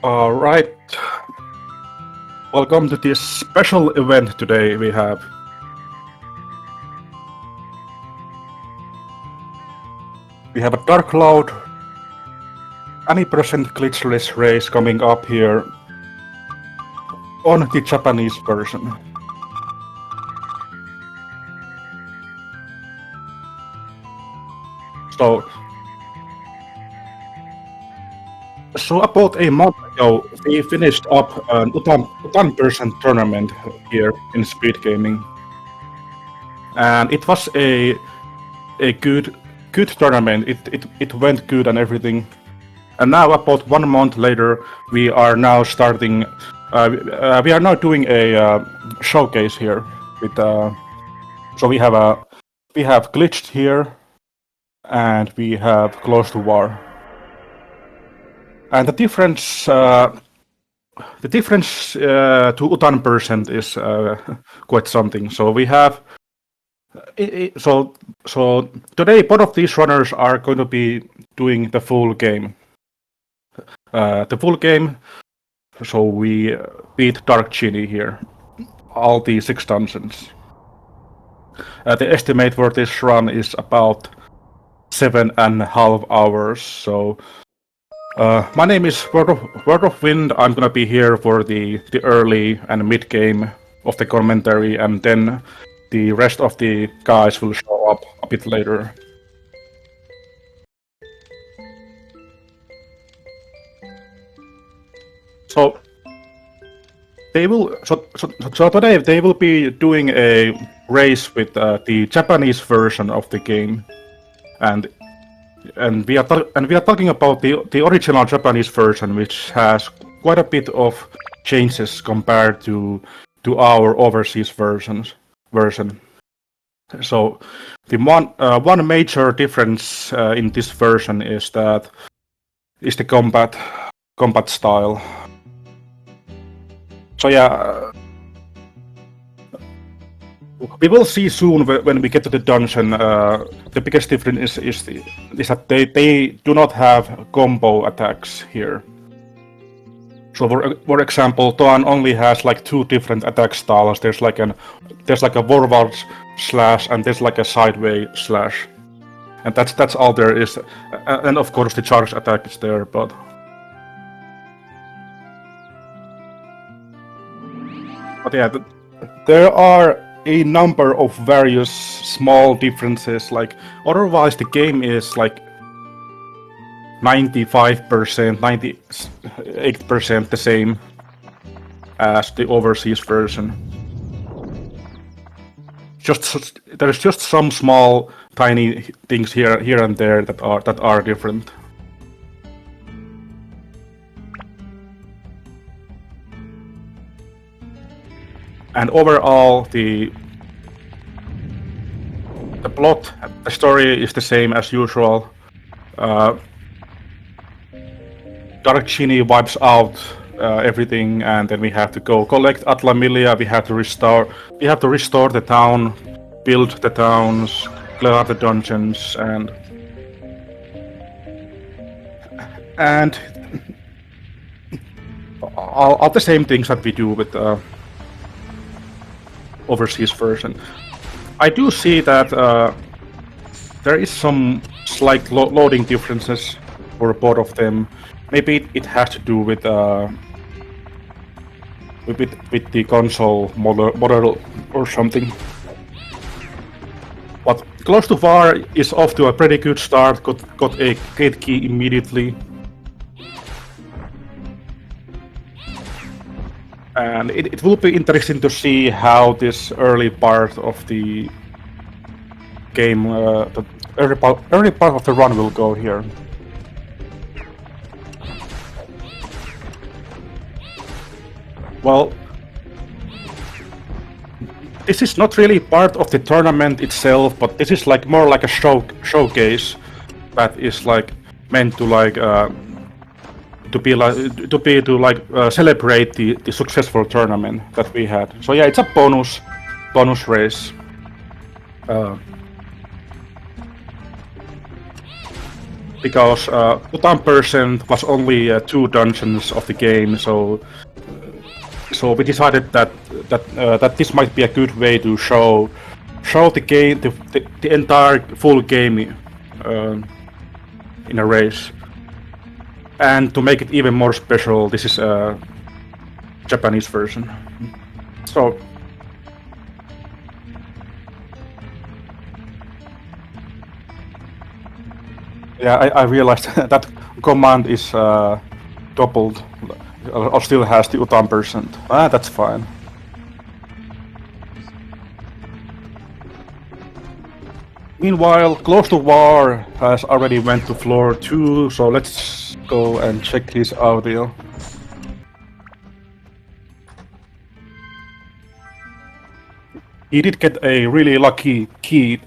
All right. Welcome to this special event today. We have a Dark Cloud any percent glitchless race coming up here on the Japanese version. So about a month ago, we finished up an Utan percent tournament here in Speed Gaming, and it was a good tournament. It went good and everything. And now, about 1 month later, we are now starting. We are now doing a showcase here with. So we have Glitched here, and we have Closetowar. And the difference to Utan percent is quite something. So we have. So today, both of these runners are going to be doing the full game. So we beat Dark Genie here, all the 6 dungeons. The estimate for this run is about 7.5 hours. So my name is Word of Wind. I'm gonna be here for the early and mid game of the commentary, and then the rest of the guys will show up a bit later. So today they will be doing a race with the Japanese version of the game, and we are talking about the original Japanese version, which has quite a bit of changes compared to our overseas version. So the one major difference in this version is the combat style. So yeah, we will see soon when we get to the dungeon. The biggest difference is that they do not have combo attacks here. So for example, Toan only has like 2 different attack styles. There's like a forward slash and there's like a sideways slash, and that's all there is. And of course the charge attack is there, but. But yeah, there are a number of various small differences. Like otherwise, the game is like 95%, 98% the same as the overseas version. There's just some small, tiny things here and there that are different. And overall, the plot, the story is the same as usual. Dark Genie wipes out everything, and then we have to go collect Atlamilia. We have to restore the town, build the towns, clear out the dungeons, and all the same things that we do with overseas version. I do see that there is some slight loading differences for both of them. Maybe it has to do with the console model or something. But Closetowar is off to a pretty good start. Got a gate key immediately. And it will be interesting to see how this early part of the game, the early part of the run will go here. Well, this is not really part of the tournament itself, but this is like more like a showcase that is like meant to celebrate the successful tournament that we had. So yeah, it's a bonus race. because Utan Percent was only 2 dungeons of the game, so we decided that this might be a good way to show the game, the entire full game in a race. And to make it even more special, this is a Japanese version. So yeah, I realized that command is doubled, or still has the Utan percent. That's fine. Meanwhile, Closetowar has already went to floor 2, so let's go and check his audio. He did get a really lucky key.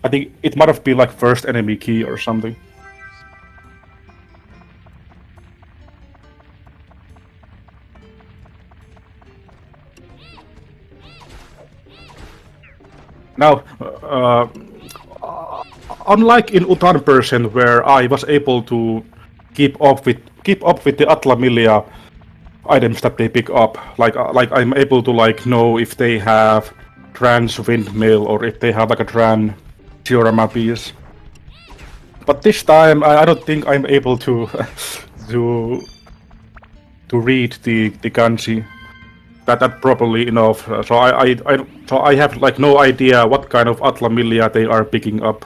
I think it might have been like first enemy key or something. Now, unlike in Utan Percent, where I was able to keep up with the Atlamilia items that they pick up, like I'm able to know if they have trans windmill or if they have a trans diorama piece. But this time, I don't think I'm able to to read the kanji that properly enough. So I have no idea what kind of Atlamilia they are picking up.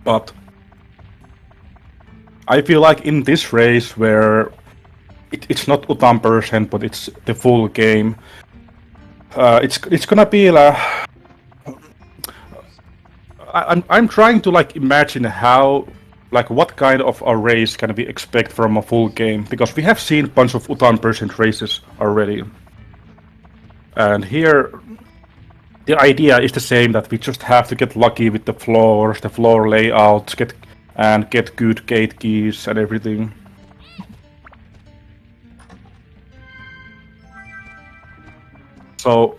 But I feel like in this race where it's not Utan Percent, but it's the full game, it's gonna be I'm trying to imagine how what kind of a race can we expect from a full game, because we have seen a bunch of Utan Percent races already, and here the idea is the same, that we just have to get lucky with the floors, the floor layouts, get good gate keys and everything. So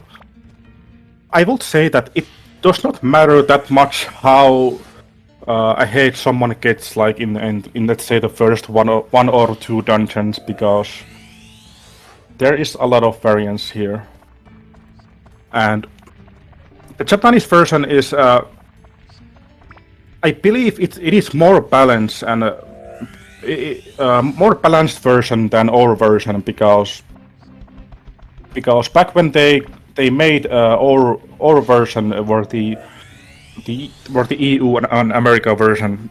I would say that it does not matter that much how ahead someone gets in let's say the first one or two dungeons, because there is a lot of variance here. And the Japanese version is I believe it is more balanced and more balanced version than our version, because back when they made our version were the EU and America version,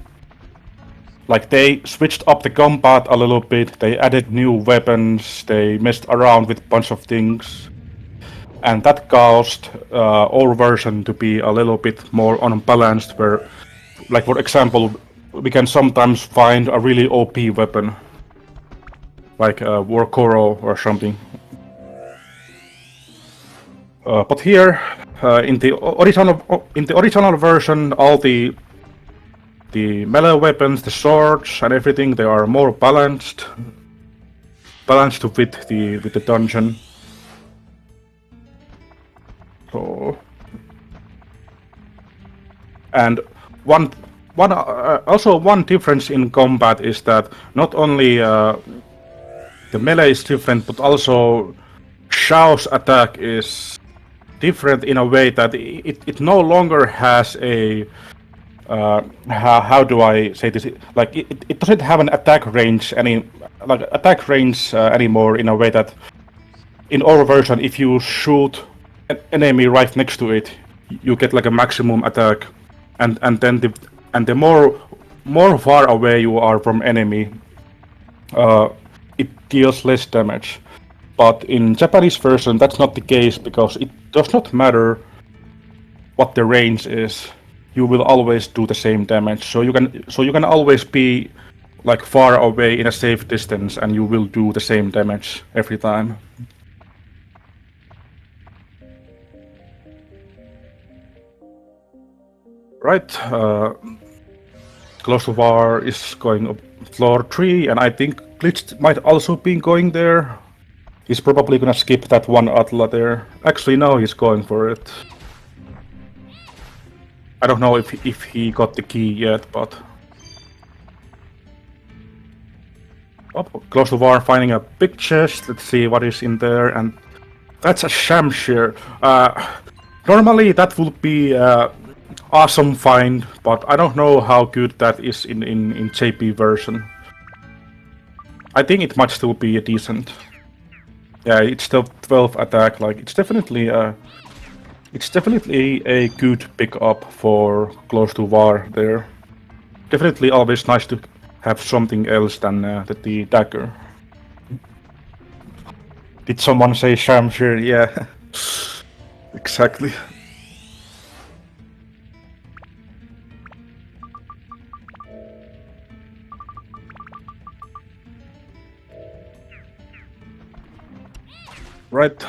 they switched up the combat a little bit, they added new weapons, they messed around with a bunch of things, and that caused our version to be a little bit more unbalanced, where for example we can sometimes find a really OP weapon like Warkoro or something. But here, in the original version, all the melee weapons, the swords and everything, they are more balanced with the dungeon. So, and one difference in combat is that not only the melee is different, but also Shao's attack is different in a way that it no longer has a how do I say this? It doesn't have an attack range anymore, in a way that in our version, if you shoot an enemy right next to it, you get a maximum attack, and then the more far away you are from enemy, it deals less damage. But in Japanese version, that's not the case, because it does not matter what the range is. You will always do the same damage. So you can always be far away in a safe distance, and you will do the same damage every time. Right. Closetowar is going up floor 3, and I think Glitched might also be going there. He's probably gonna skip that one Atla there. Actually, no, he's going for it. I don't know if he got the key yet, but... Oh, Closetowar finding a big chest. Let's see what is in there, and that's a Shamshir. Normally that would be awesome find, but I don't know how good that is in JP version. I think it might still be a decent. Yeah, it's still 12 attack. Like it's definitely a good pickup for Closetowar there. Definitely always nice to have something else than the dagger. Did someone say Shamshir? Yeah, exactly. Right.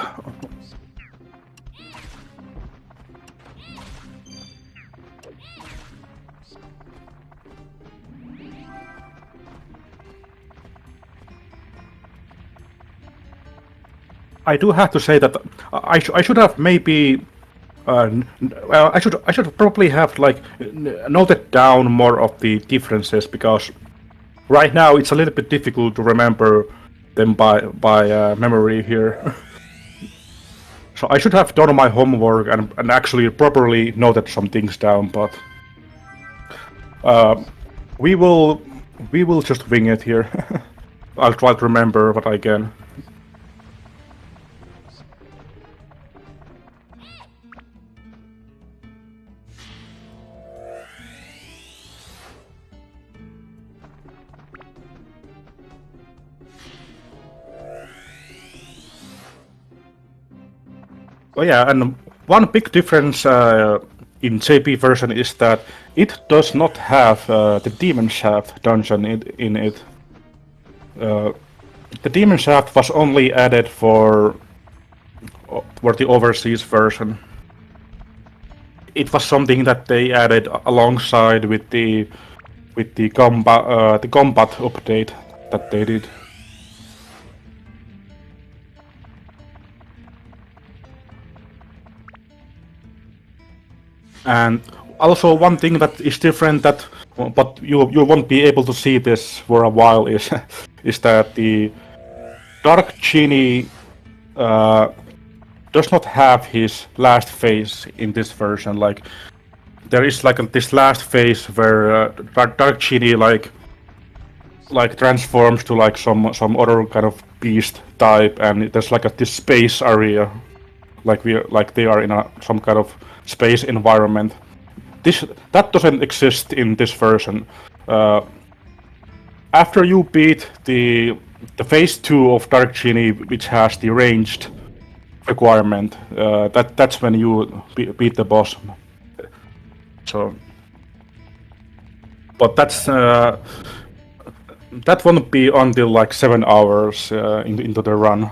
I do have to say that I should have maybe well, I should probably have like noted down more of the differences, because right now it's a little bit difficult to remember them by memory here. So I should have done my homework and actually properly noted some things down, but we will just wing it here. I'll try to remember what I can. Oh yeah, and one big difference in JP version is that it does not have the Demon Shaft dungeon in it. The Demon Shaft was only added for the overseas version. It was something that they added alongside with the combat update that they did. And also one thing that is different, that but you won't be able to see this for a while, is is that the Dark Genie does not have his last phase in this version. Like there is like this last phase where Dark Genie like transforms to like some other kind of beast type, and there's like this space area, like they are in some kind of space environment. That doesn't exist in this version. After you beat the phase 2 of Dark Genie, which has the ranged requirement, that's when you beat the boss. So, but that won't be until like 7 hours into the run.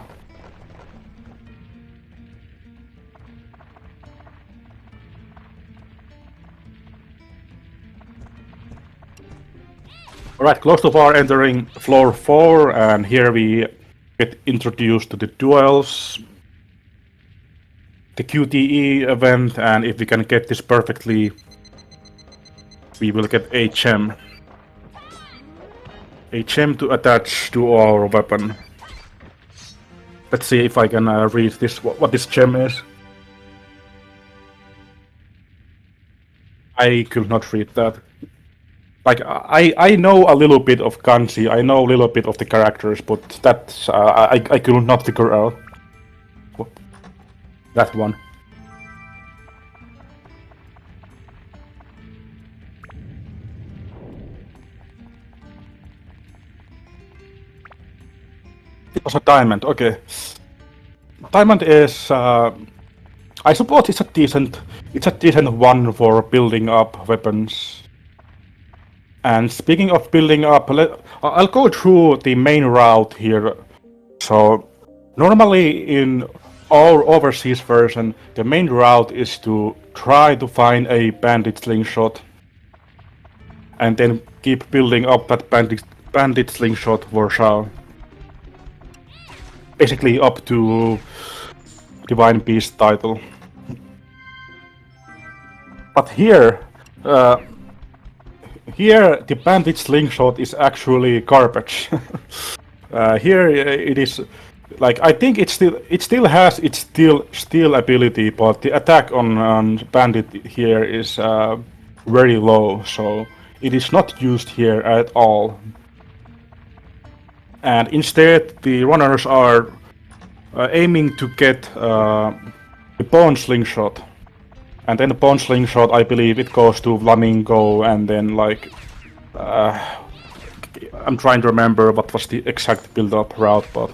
Alright, Closetowar entering floor 4, and here we get introduced to the duels, the QTE event, and if we can get this perfectly, we will get a gem. A gem to attach to our weapon. Let's see if I can read this, what this gem is. I could not read that. Like, I know a little bit of kanji, I know a little bit of the characters, but that's, I could not figure out that one. It was a diamond, okay. Diamond is, I suppose it's a decent one for building up weapons. And speaking of building up, I'll go through the main route here. So, normally in our overseas version, the main route is to try to find a bandit slingshot, and then keep building up that bandit slingshot Warsaw. Basically up to Divine Beast title. But here, Here, the bandit slingshot is actually garbage. Here it is, like I think it still has its steel ability, but the attack on bandit here is very low, so it is not used here at all. And instead, the runners are aiming to get the bone slingshot. And then the bone slingshot, I believe it goes to Flamingo, and then like I'm trying to remember what was the exact build-up route, but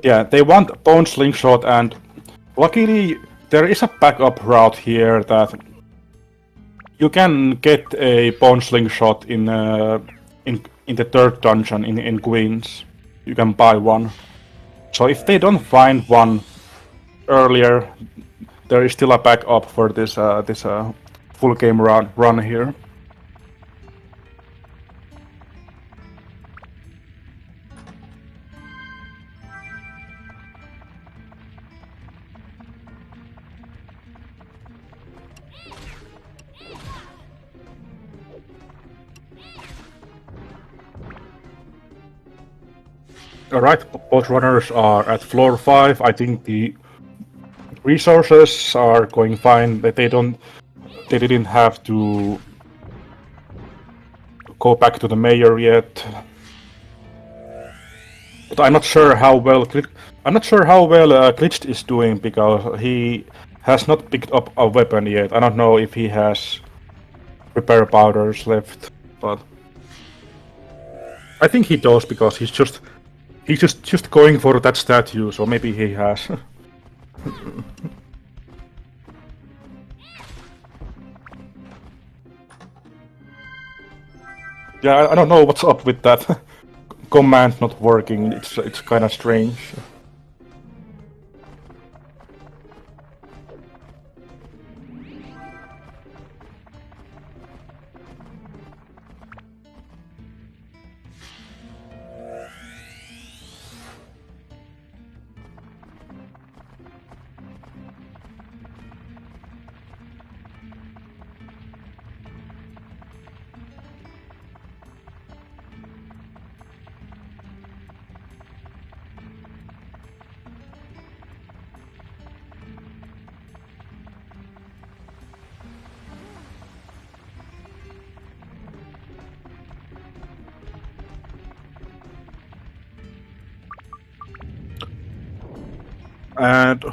yeah, they want bone slingshot, and luckily there is a backup route here that you can get a bone slingshot in the third dungeon in Queens. You can buy one. So if they don't find one earlier, there is still a backup for this full game run here. Alright, both runners are at floor 5. I think the resources are going fine. They didn't have to go back to the mayor yet. But I'm not sure how well Glitched is doing, because he has not picked up a weapon yet. I don't know if he has repair powders left, but I think he does, because he's just going for that statue, so maybe he has. Yeah, I don't know what's up with that command not working. It's kind of strange. And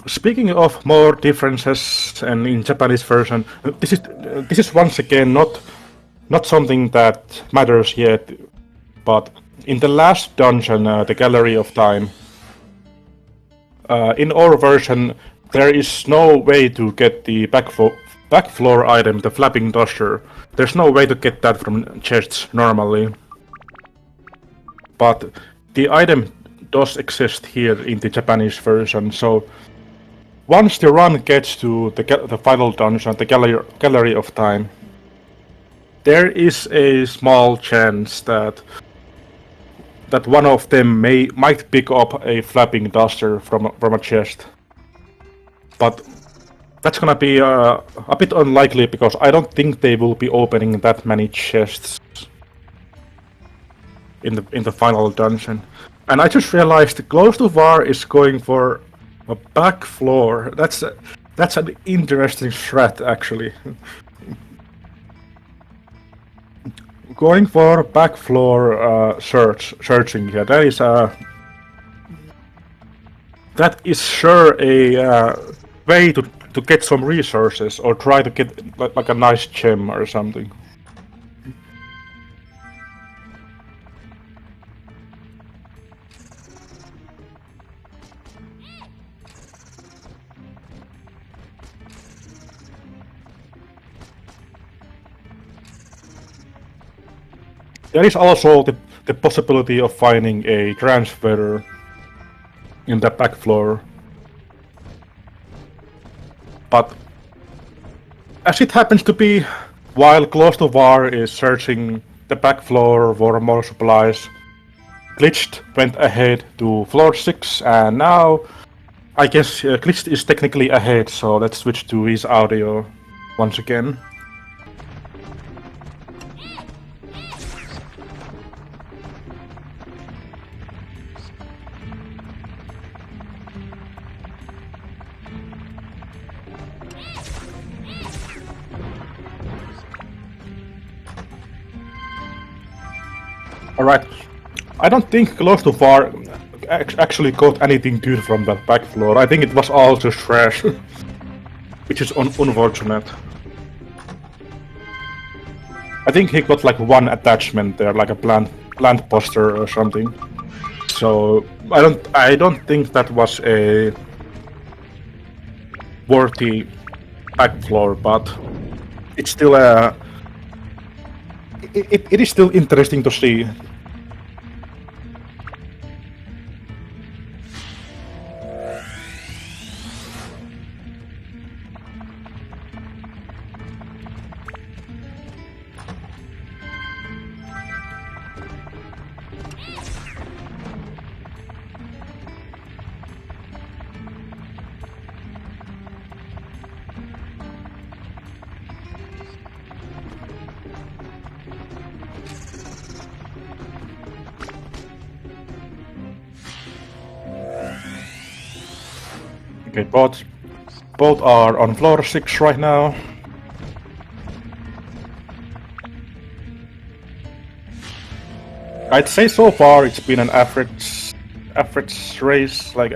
speaking of more differences, and in Japanese version, this is once again not something that matters yet, but in the last dungeon, the Gallery of Time, in our version, there is no way to get the back floor item, the flapping duster. There's no way to get that from chests normally, but the item does exist here in the Japanese version. So once the run gets to the final dungeon, the Gallery of Time, there is a small chance that one of them might pick up a flapping duster from a chest. But that's gonna be a bit unlikely, because I don't think they will be opening that many chests in the final dungeon. And I just realized Closetowar is going for a back floor. That's an interesting strat, actually. Going for back floor searching here. That is sure a way to get some resources, or try to get like a nice gem or something. There is also the possibility of finding a transfer in the back floor. But as it happens to be, while Closetowar is searching the back floor for more supplies, Glitched went ahead to floor 6, and now I guess Glitch is technically ahead, so let's switch to his audio once again. Alright, I don't think Closetowar actually got anything good from that back floor. I think it was all just trash, which is unfortunate. I think he got like one attachment there, like a plant poster or something. So I don't think that was a worthy back floor, but it's still a. It is still interesting to see. Okay, both are on floor 6 right now. I'd say so far it's been an average race. Like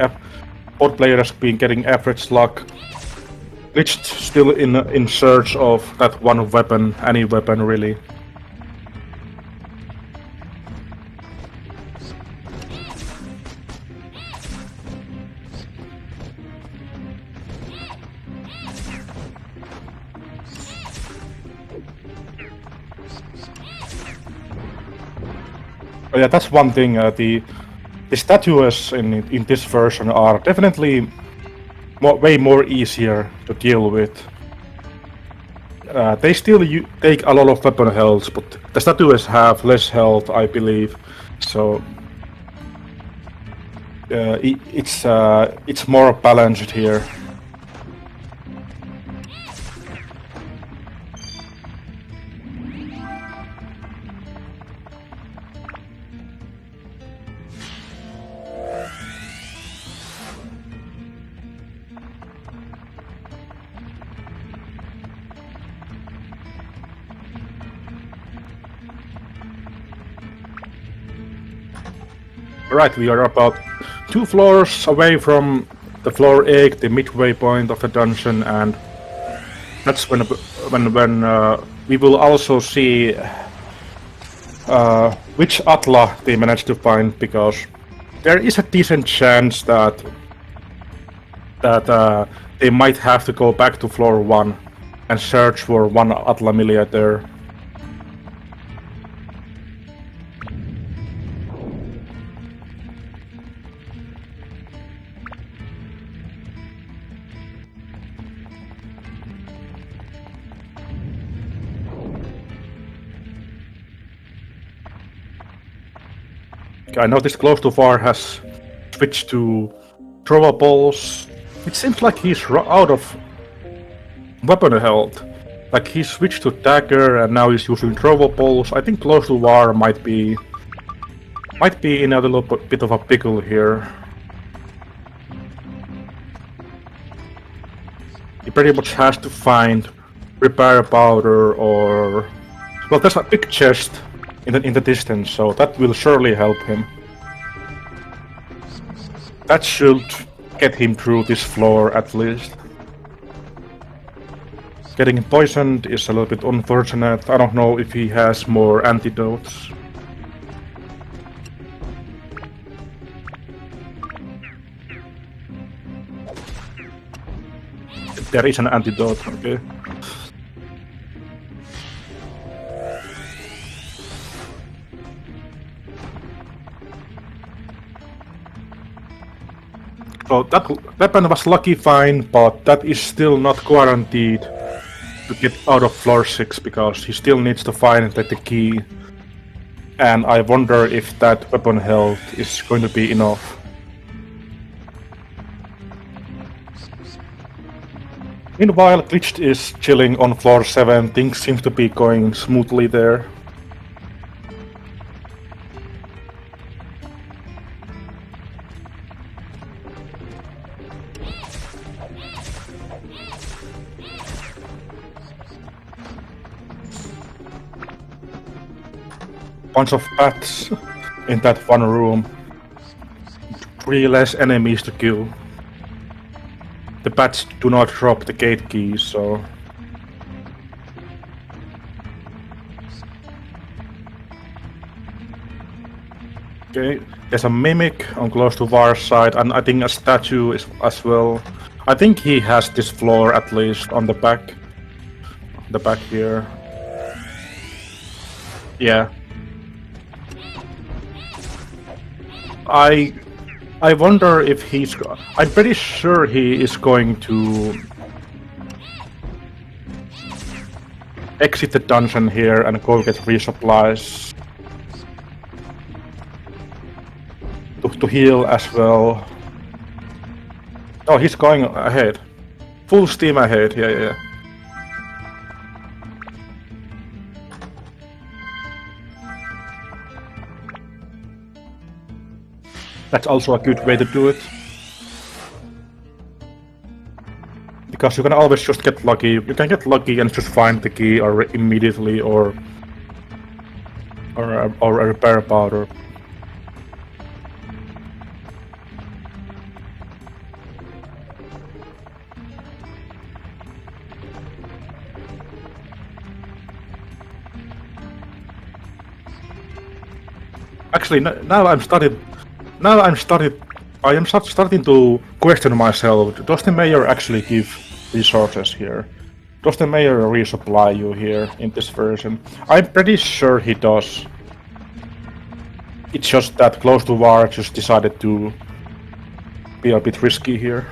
both players have been getting average luck. Glitched still in search of that one weapon, any weapon really. Oh yeah, that's one thing. The statues in this version are definitely way more easier to deal with. They still take a lot of weapon health, but the statues have less health, I believe. So it's more balanced here. Right, we are about 2 floors away from the floor 8, the midway point of the dungeon, and that's when we will also see which Atla they managed to find, because there is a decent chance that they might have to go back to floor 1 and search for one Atla Milia there. I noticed Closetowar has switched to throwables. It seems like he's out of weapon health. Like he switched to dagger and now he's using throwables. I think Closetowar might be in a little bit of a pickle here. He pretty much has to find repair powder or... Well, there's a big chest in the distance, so that will surely help him. That should get him through this floor at least. Getting poisoned is a little bit unfortunate. I don't know if he has more antidotes. There is an antidote, okay. So that weapon was lucky fine, but that is still not guaranteed to get out of floor 6, because he still needs to find the key. And I wonder if that weapon health is going to be enough. Meanwhile, Glitched is chilling on floor 7. Things seem to be going smoothly there. Bunch of bats in that one room. 3 less enemies to kill. The bats do not drop the gate keys, so... Okay, there's a mimic on Closetowar side, and I think a statue is as well. I think he has this floor at least on the back. The back here. Yeah. I wonder if he's... I'm pretty sure he is going to exit the dungeon here and go get resupplies. To heal as well. Oh, he's going ahead. Full steam ahead, yeah. That's also a good way to do it. Because you can always just get lucky. You can get lucky and just find the key or immediately or a repair powder. Actually, now I'm starting to question myself. Does the mayor actually give resources here? Does the mayor resupply you here in this version? I'm pretty sure he does. It's just that Closetowar just decided to be a bit risky here.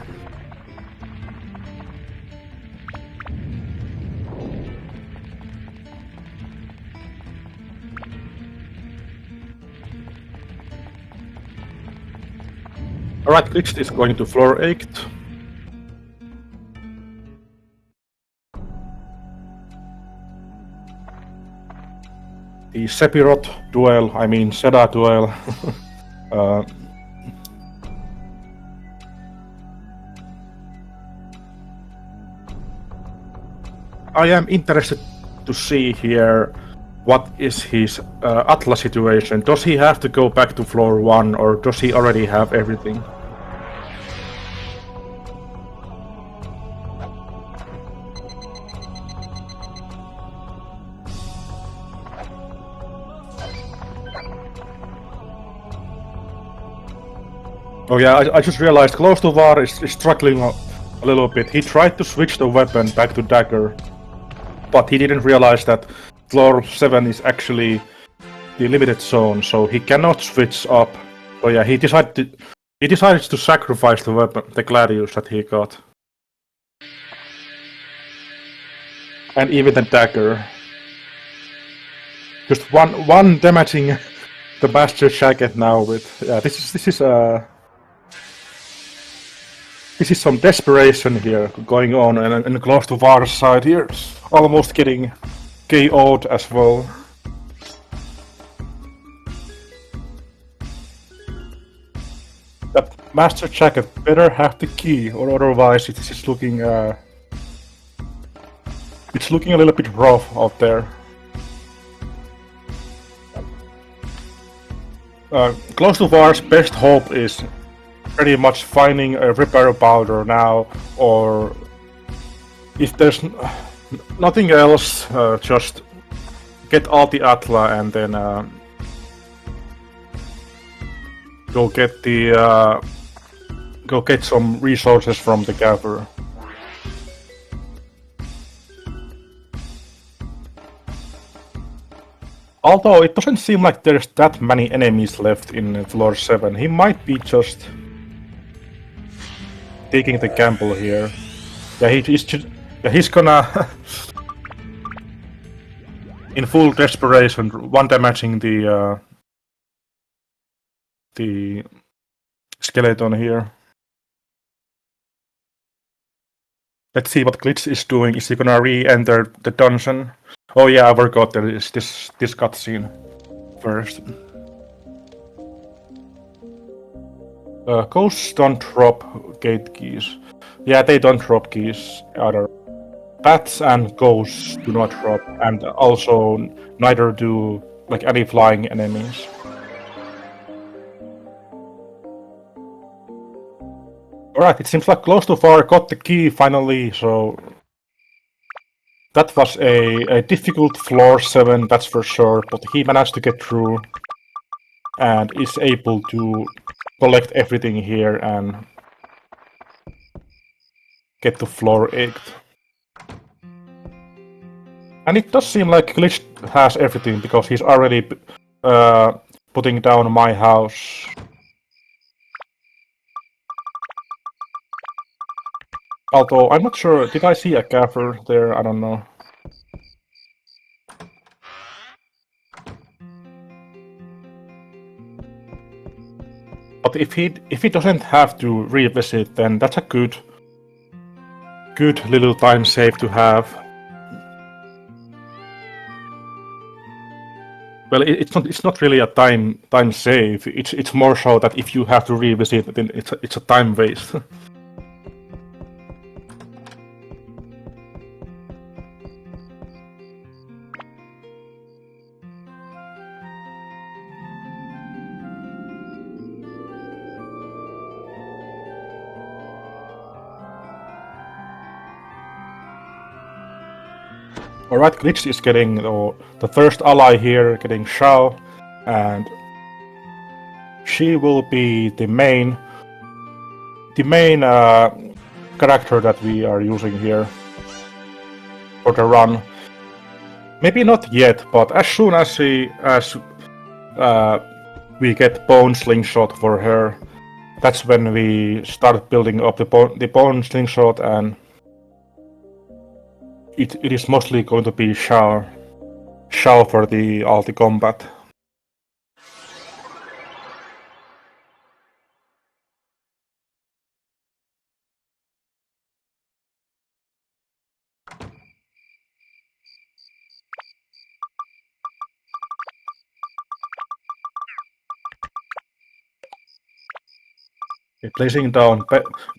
Alright, Glitched is going to floor 8. The Sephiroth duel, I mean Seda duel. I am interested to see here what is his Atlas situation. Does he have to go back to floor 1 or does he already have everything? Oh yeah, I just realized Closetowar is struggling a little bit. He tried to switch the weapon back to dagger, but he didn't realize that floor 7 is actually the limited zone, so he cannot switch up. So yeah, he decided to sacrifice the weapon, the gladius that he got, and even the dagger. Just one damaging the master jacket now with this is some desperation here going on, and Closetowar side here almost getting KO'd as well. That master jacket better have the key, or otherwise it is looking it's looking a little bit rough out there. Closetowar's best hope is pretty much finding a repair powder now, or if there's nothing else, just get all the Atla and then go get some resources from the Gaffer. Although it doesn't seem like there's that many enemies left in floor 7, he might be just taking the gamble here. Yeah, he's gonna in full desperation one damaging the skeleton here. Let's see what Glitch is doing. Is he gonna re-enter the dungeon? Oh yeah, I forgot there is this cutscene first. Ghosts don't drop gate keys. Yeah, they don't drop keys either. Bats and ghosts do not drop, and also neither do like any flying enemies. Alright, it seems like Closetowar got the key finally, so that was a difficult floor 7, that's for sure, but he managed to get through and is able to collect everything here and get to floor 8. And it does seem like Glitch has everything because he's already putting down my house. Although, I'm not sure, did I see a gaffer there? I don't know. But if he doesn't have to revisit, then that's a good little time save to have. Well, it's not really a time save. It's more so that if you have to revisit, then it's a time waste. Alright, Glitch is getting the first ally here, getting Shao, and she will be the main character that we are using here for the run. Maybe not yet, but as soon as we get Bone Slingshot for her, that's when we start building up the Bone Slingshot, and it is mostly going to be Shao for all the combat. We're placing down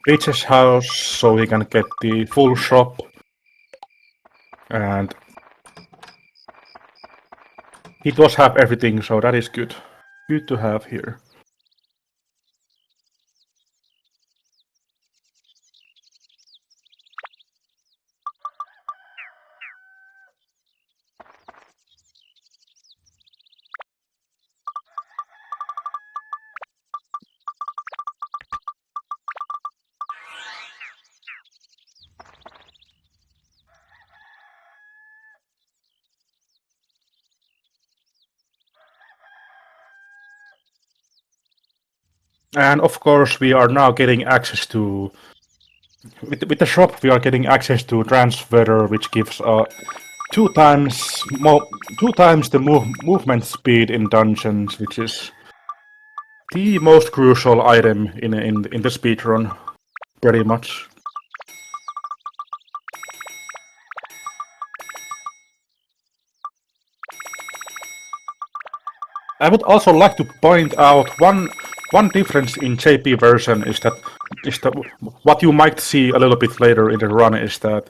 Peach's house so we can get the full shop. And he does have everything, so that is good. Good to have here. And of course, we are now getting access to, with the shop, we are getting access to Transferrer, which gives 2 times the movement speed in dungeons, which is the most crucial item in the speedrun, pretty much. I would also like to point out one difference in JP version is that what you might see a little bit later in the run is that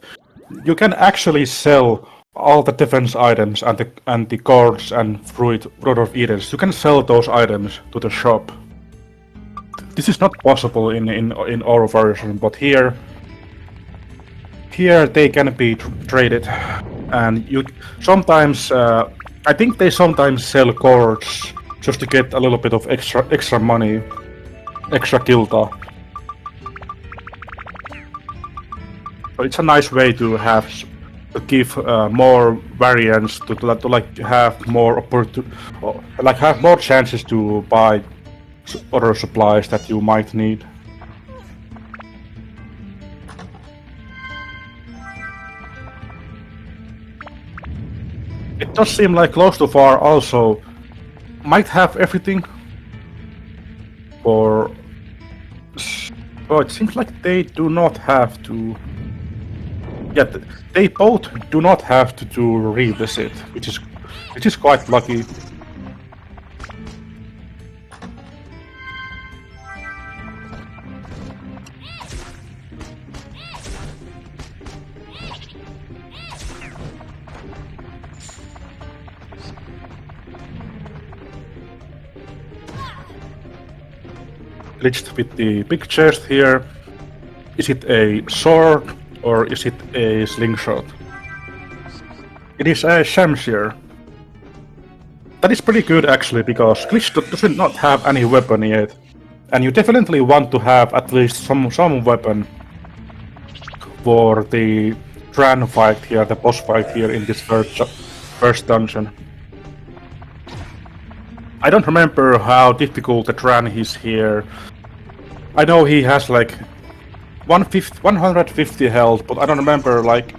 you can actually sell all the defense items and the cords and fruit of Edens. You can sell those items to the shop. This is not possible in our version, but here they can be traded, and you sometimes I think they sometimes sell cords just to get a little bit of extra money, extra gilda. So it's a nice way to give more variants to like have more have more chances to buy other supplies that you might need. It does seem like Closetowar also might have everything. Or oh, it seems like they do not have to. Yeah, they both do not have to do revisit, which is quite lucky. Glitched with the big chest here. Is it a sword or is it a slingshot? It is a shamshir. That is pretty good actually, because Glitched does not have any weapon yet. And you definitely want to have at least some weapon for the Tran fight here, the boss fight here in this first dungeon. I don't remember how difficult the Tran is here. I know he has like 150 health, but I don't remember like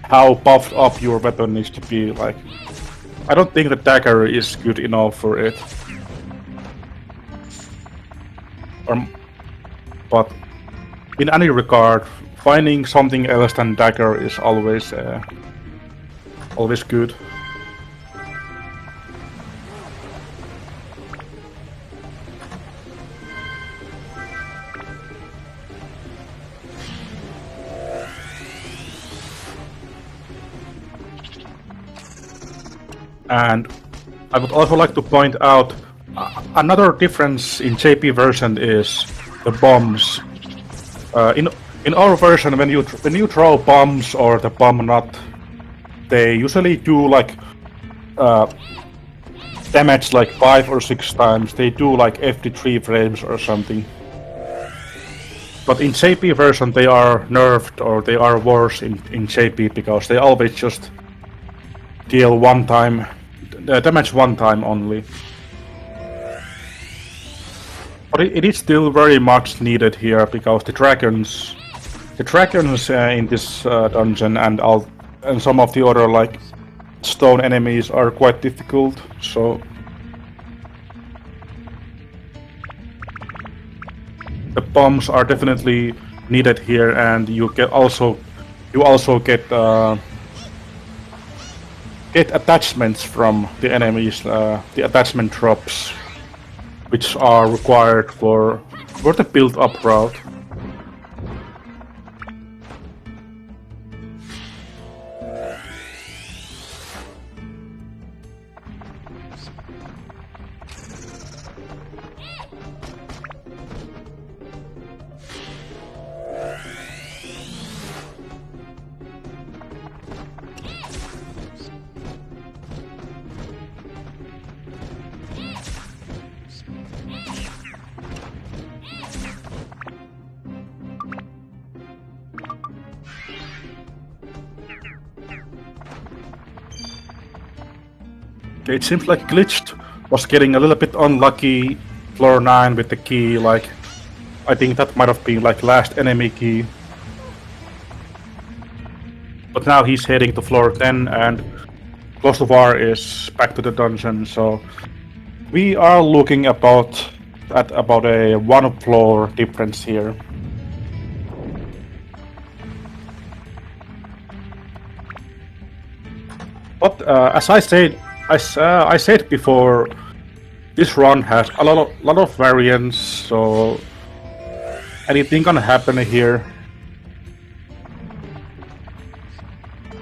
how buffed up your weapon needs to be. Like, I don't think the dagger is good enough for it. But in any regard, finding something else than dagger is always good. And I would also like to point out another difference in JP version is the bombs. In our version, when you throw bombs or the bomb nut, they usually do like damage like 5 or 6 times. They do like every 3 frames or something. But in JP version, they are nerfed, or they are worse in JP, because they always just deal damage one time only. But it is still very much needed here, because the dragons in this dungeon and some of the other like stone enemies are quite difficult. So the bombs are definitely needed here, and you also get attachments from the enemies, the attachment drops, which are required for the build-up route. It seems like Glitched was getting a little bit unlucky floor 9 with the key. Like, I think that might have been like last enemy key. But now he's heading to floor 10, and Closetowar is back to the dungeon, so we are looking at about a 1 floor difference here. But as I said before, this run has a lot of variants, so anything can happen here.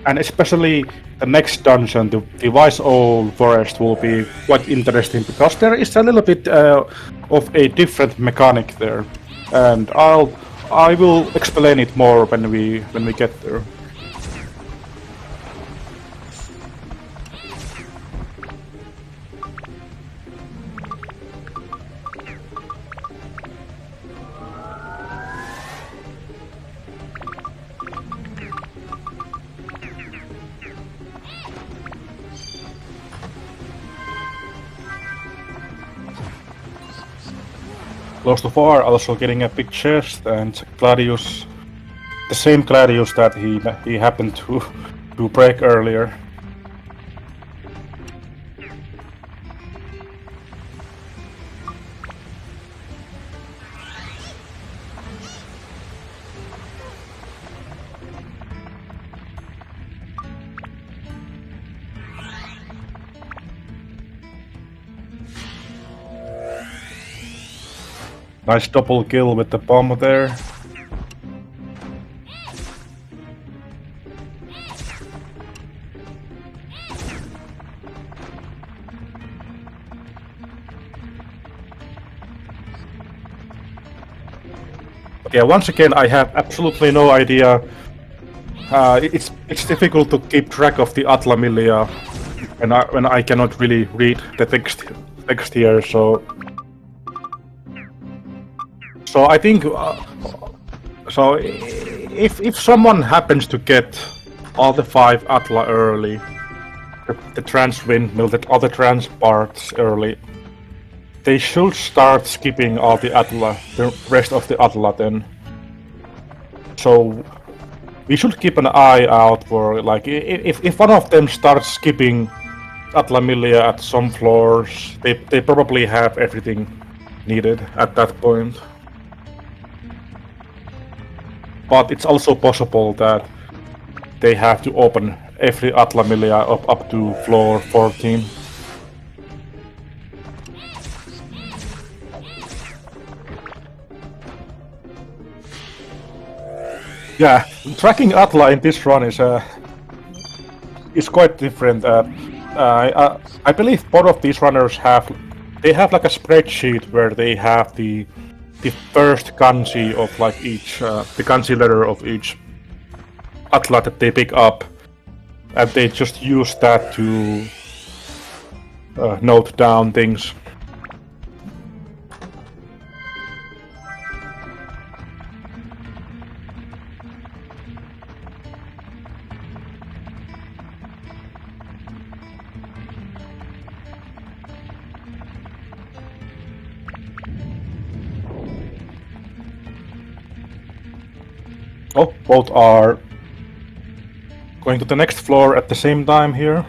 And especially the next dungeon, the Wise Owl Forest, will be quite interesting, because there is a little bit of a different mechanic there, and I will explain it more when we get there. Closetowar also getting a big chest, and Gladius, the same Gladius that he happened to break earlier. Nice double kill with the bomb there. Okay, once again, I have absolutely no idea. It's difficult to keep track of the Atla Milia when I cannot really read the text here. So I think so. If someone happens to get all the 5 Atla early, the trans windmill, the other trans parts early, they should start skipping all the Atla, the rest of the Atla then. So we should keep an eye out for, like, if one of them starts skipping Atla Milia at some floors, they probably have everything needed at that point. But it's also possible that they have to open every Atla Milia up to floor 14. Yeah, tracking Atla in this run is quite different. I believe both of these runners have like a spreadsheet where they have the first kanji of like each the kanji letter of each Atla that they pick up, and they just use that to note down things. Oh, both are going to the next floor at the same time here.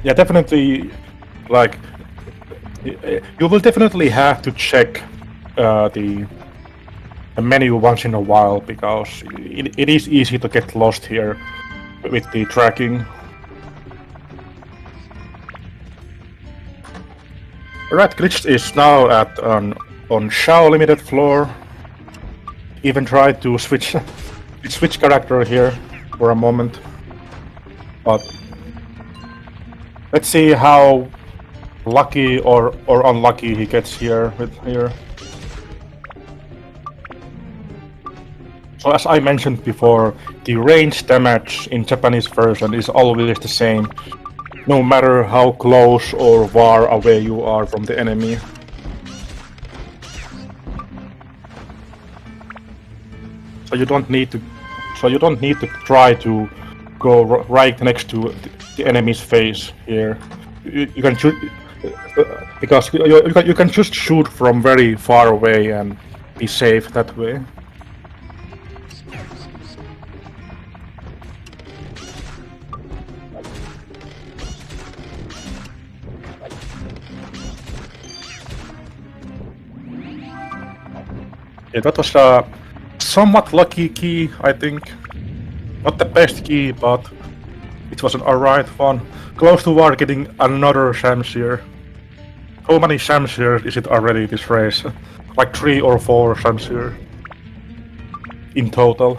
Yeah, definitely, like, you will definitely have to check the menu once in a while, because it is easy to get lost here with the tracking. Right, Glitched is now at on Shao limited floor. Even tried to switch character here for a moment, but let's see how lucky or unlucky he gets here with here. So as I mentioned before, the range damage in Japanese version is always the same, no matter how close or far away you are from the enemy. So you don't need to try to go right next to the enemy's face here. You can shoot because you can just shoot from very far away and be safe that way. Yeah, that was a somewhat lucky key, I think. Not the best key, but it was an alright one. Closetowar getting another Shamshir. How many Shamshir is it already this race? Like 3 or 4 Shamshir in total.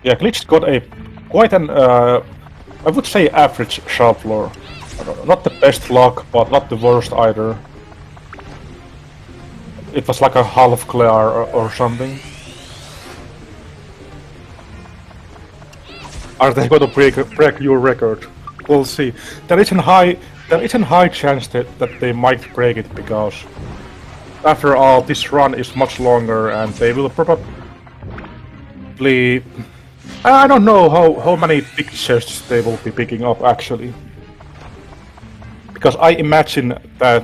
Yeah, Glitch got quite an, I would say, average sharp floor. Not the best luck, but not the worst either. It was like a half clear or something. Are they going to break your record? We'll see. There is a high chance that they might break it, because after all, this run is much longer, and they will probably. I don't know how many big chests they will be picking up actually, because I imagine that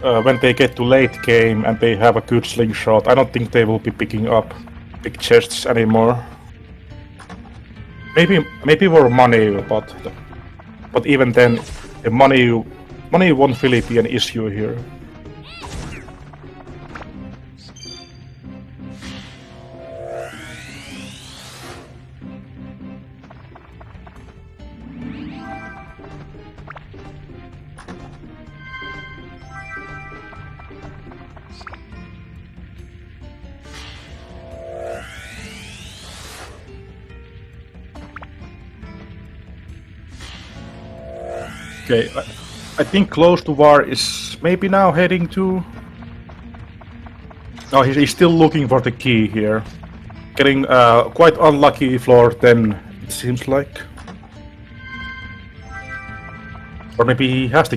when they get to late game and they have a good slingshot, I don't think they will be picking up big chests anymore. Maybe more money, but even then, the money won't really be an issue here. Okay, I think Closetowar is maybe now heading to... No, he's still looking for the key here. Getting quite unlucky floor 10, it seems like. Or maybe he has the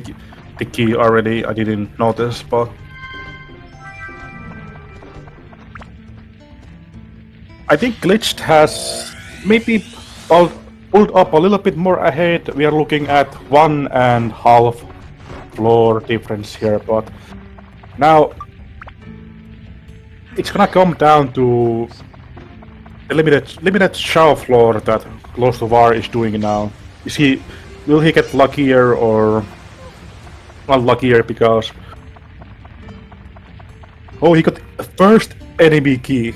key already, I didn't notice, but... I think Glitched has maybe pulled up a little bit more ahead. We are looking at 1.5 floor difference here, but now it's gonna come down to the limited show floor that Closetowar is doing now. Will he get luckier or not luckier because... Oh, he got the first enemy key.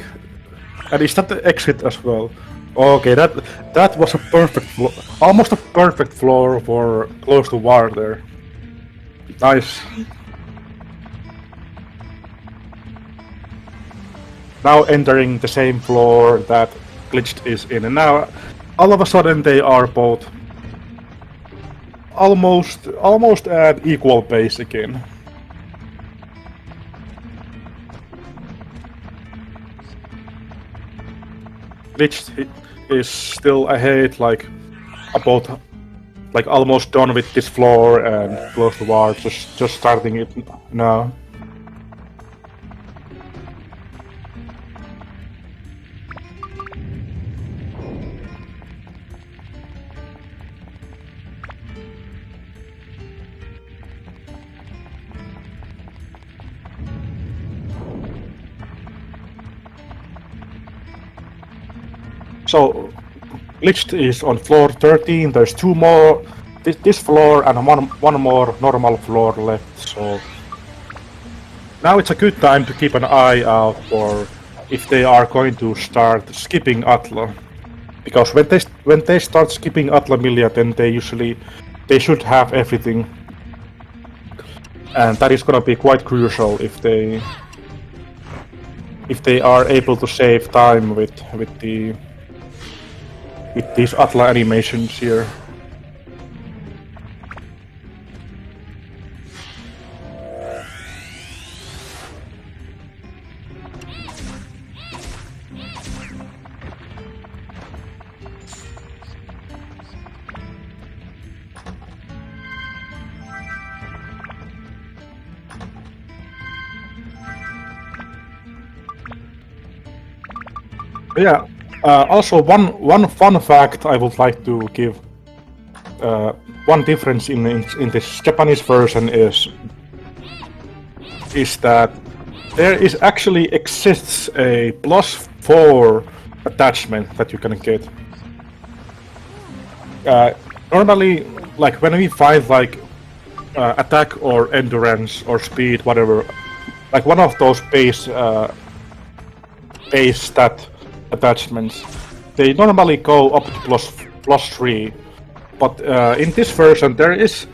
And is that the exit as well? Okay, that was a perfect floor, almost a perfect floor for Closetowar there. Nice. Now entering the same floor that Glitched is in, and now all of a sudden they are both almost at equal pace again. Glitched is still ahead, like almost done with this floor, and Closetowar just starting it now. So, Glitched is on floor 13, there's 2 more, this floor and one more normal floor left, so... Now it's a good time to keep an eye out for if they are going to start skipping Atla. Because when they start skipping Atla Milia, then they should have everything. And that is gonna be quite crucial if they are able to save time with these Atla animations here. Yeah. Also, one fun fact I would like to give. One difference in this Japanese version is that there actually exists a +4 attachment that you can get. Normally, like when we find like attack or endurance or speed, whatever, like one of those base stat attachments, they normally go up to +3, but in this version there is,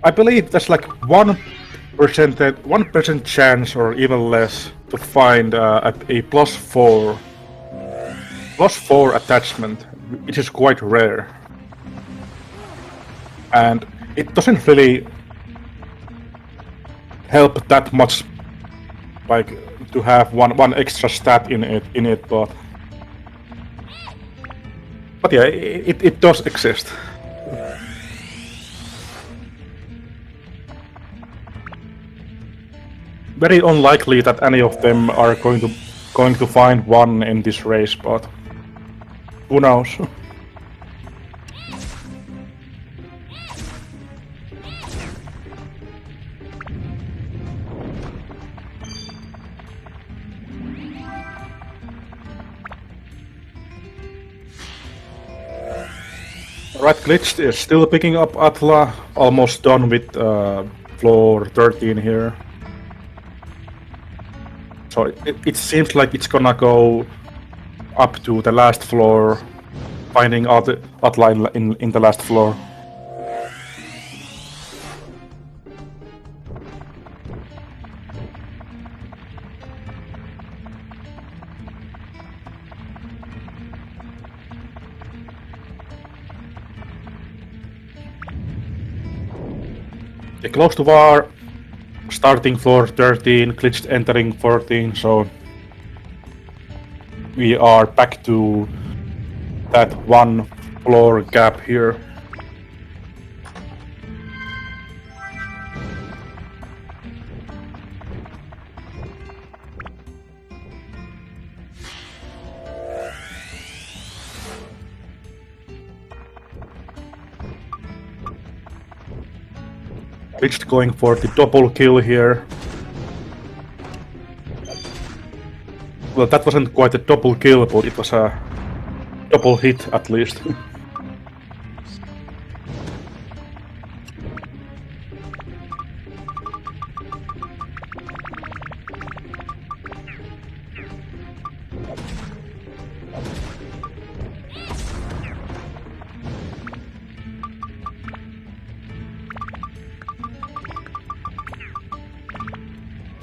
I believe there's like 1% chance or even less to find a +4 attachment, which is quite rare, and it doesn't really help that much, like to have one extra stat in it, but yeah, it does exist. Very unlikely that any of them are going to find one in this race, but who knows? Right, Glitched is still picking up Atla, almost done with floor 13 here. So it seems like it's gonna go up to the last floor, finding Atla in the last floor. The Closetowar starting floor 13, Glitched entering 14, so we are back to that one floor gap here. Glitched going for the double kill here. Well, that wasn't quite a double kill, but it was a double hit at least.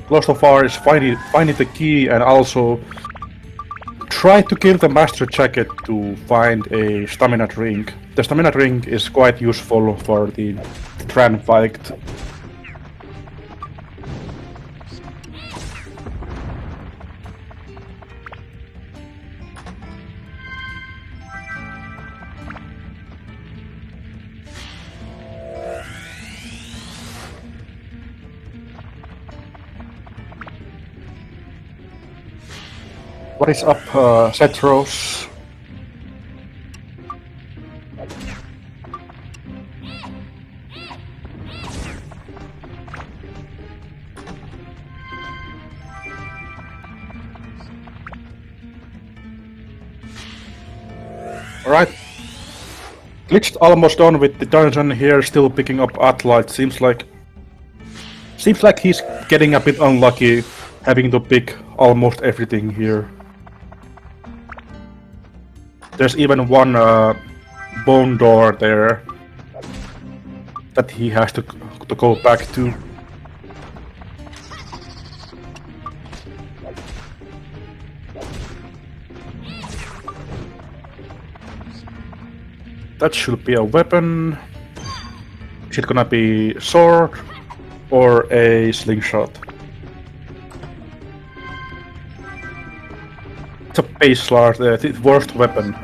Closetowar is finding the key and also try to kill the master jacket to find a stamina drink. The stamina drink is quite useful for the Tran fight. What is up, Setros? Alright. Glitched almost done with the dungeon here, still picking up Atla. It seems like he's getting a bit unlucky having to pick almost everything here. There's even one bone door there that he has to go back to. That should be a weapon. Is it gonna be sword or a slingshot? It's a base slard, the worst weapon.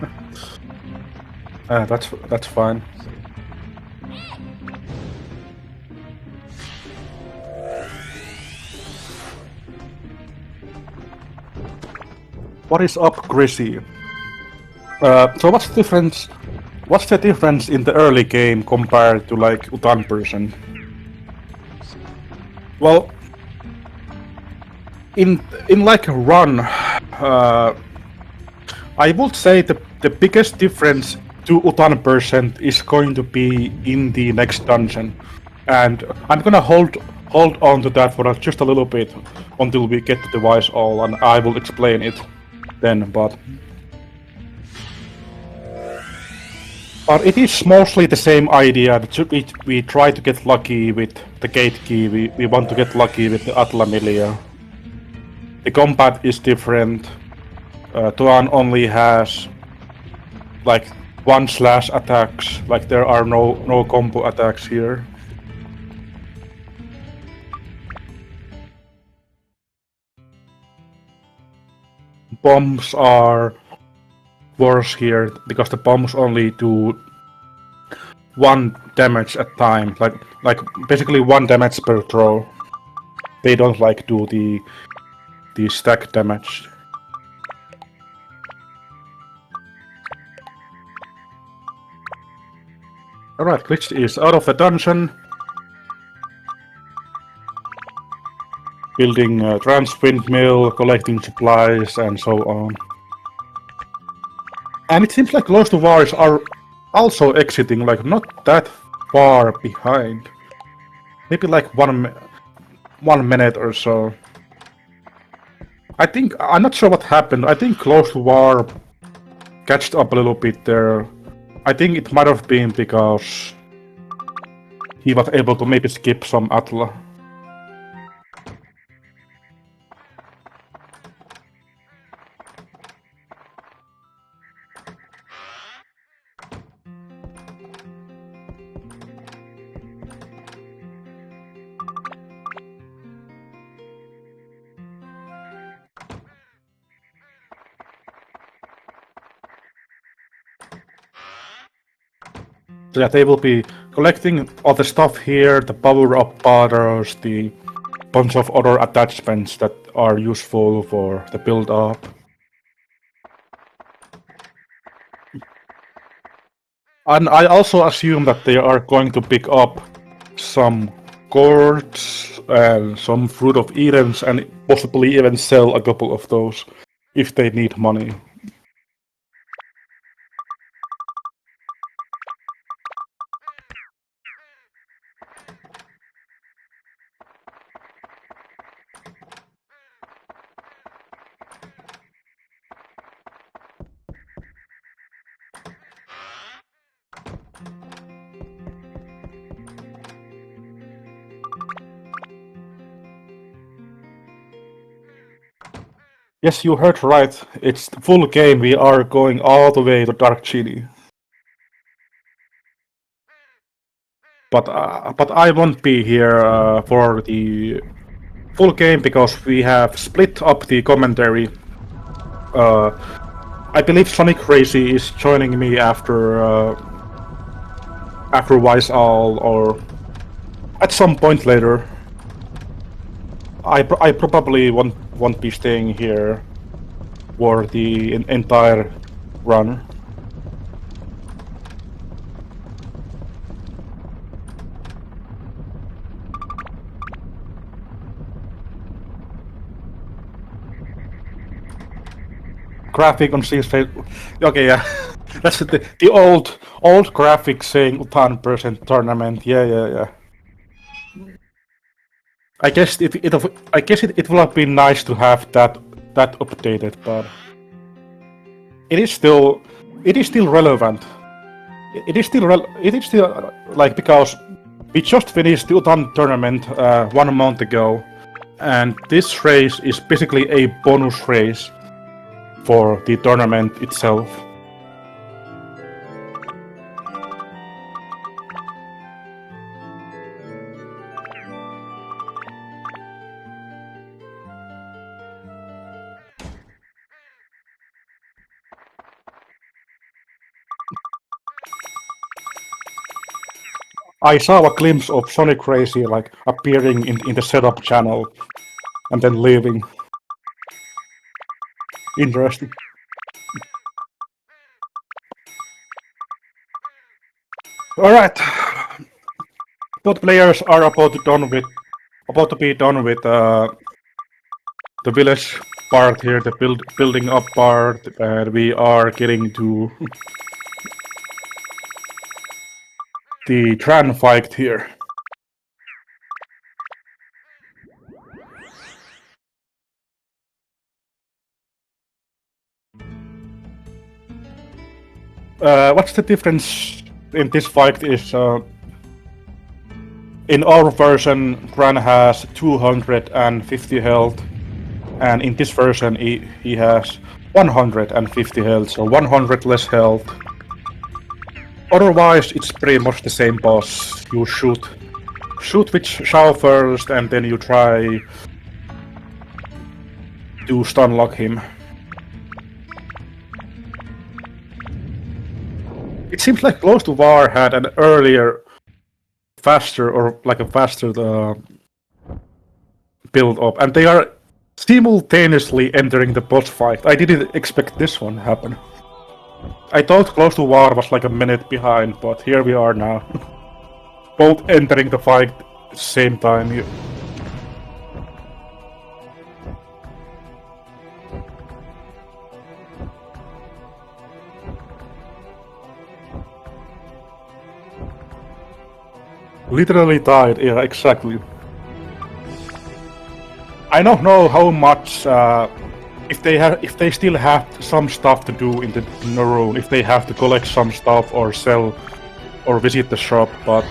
That's fine. What is up, Chrissy? So what's the difference? What's the difference in the early game compared to like Utan person? Well, in like a run, I would say the biggest difference to Utan person is going to be in the next dungeon, and I'm gonna hold on to that for just a little bit until we get to the Wise All, and I will explain it then. But it is mostly the same idea. We try to get lucky with the gate key. We want to get lucky with the Atla Milia. The combat is different. Tuan only has like 1/slash attacks. Like there are no combo attacks here. Bombs are worse here because the bombs only do 1 damage at time, like basically 1 damage per throw. They don't like do the stack damage. Alright, Glitched is out of the dungeon. Building a trans windmill, collecting supplies, and so on. And it seems like Closetowars are also exiting, like not that far behind. Maybe like 1 minute or so. I'm not sure what happened. I think Closetowar catched up a little bit there. I think it might have been because he was able to maybe skip some Atla. So yeah, they will be collecting all the stuff here, the power-up bottles, the bunch of other attachments that are useful for the build-up. And I also assume that they are going to pick up some gourds and some fruit of Edens and possibly even sell a couple of those if they need money. Yes, you heard right. It's the full game. We are going all the way to Dark Genie. But I won't be here for the full game because we have split up the commentary. I believe Sonic Crazy is joining me after Wise Owl or at some point later. I probably won't be staying here for the entire run. Graphic on Steam's face. Okay, yeah. That's the old graphic saying 1000% tournament. Yeah. I guess it will have been nice to have that updated, but it is still relevant. It is still like because we just finished the Utan tournament 1 month ago, and this race is basically a bonus race for the tournament itself. I saw a glimpse of Sonic Crazy like appearing in the setup channel and then leaving. Interesting. Alright. Both players are about to be done with the village part here, the building up part, and we are getting to the Tran fight here. What's the difference in this fight is in our version Tran has 250 health, and in this version he has 150 health, so 100 less health. Otherwise it's pretty much the same boss. You shoot with Shao first and then you try to stun lock him. It seems like Closetowar had an earlier, faster build up, and they are simultaneously entering the boss fight. I didn't expect this one to happen. I thought Closetowar was like a minute behind, but here we are now. Both entering the fight at the same time. Literally died, yeah, exactly. I don't know how much if they still have some stuff to do in the room, if they have to collect some stuff or sell or visit the shop, but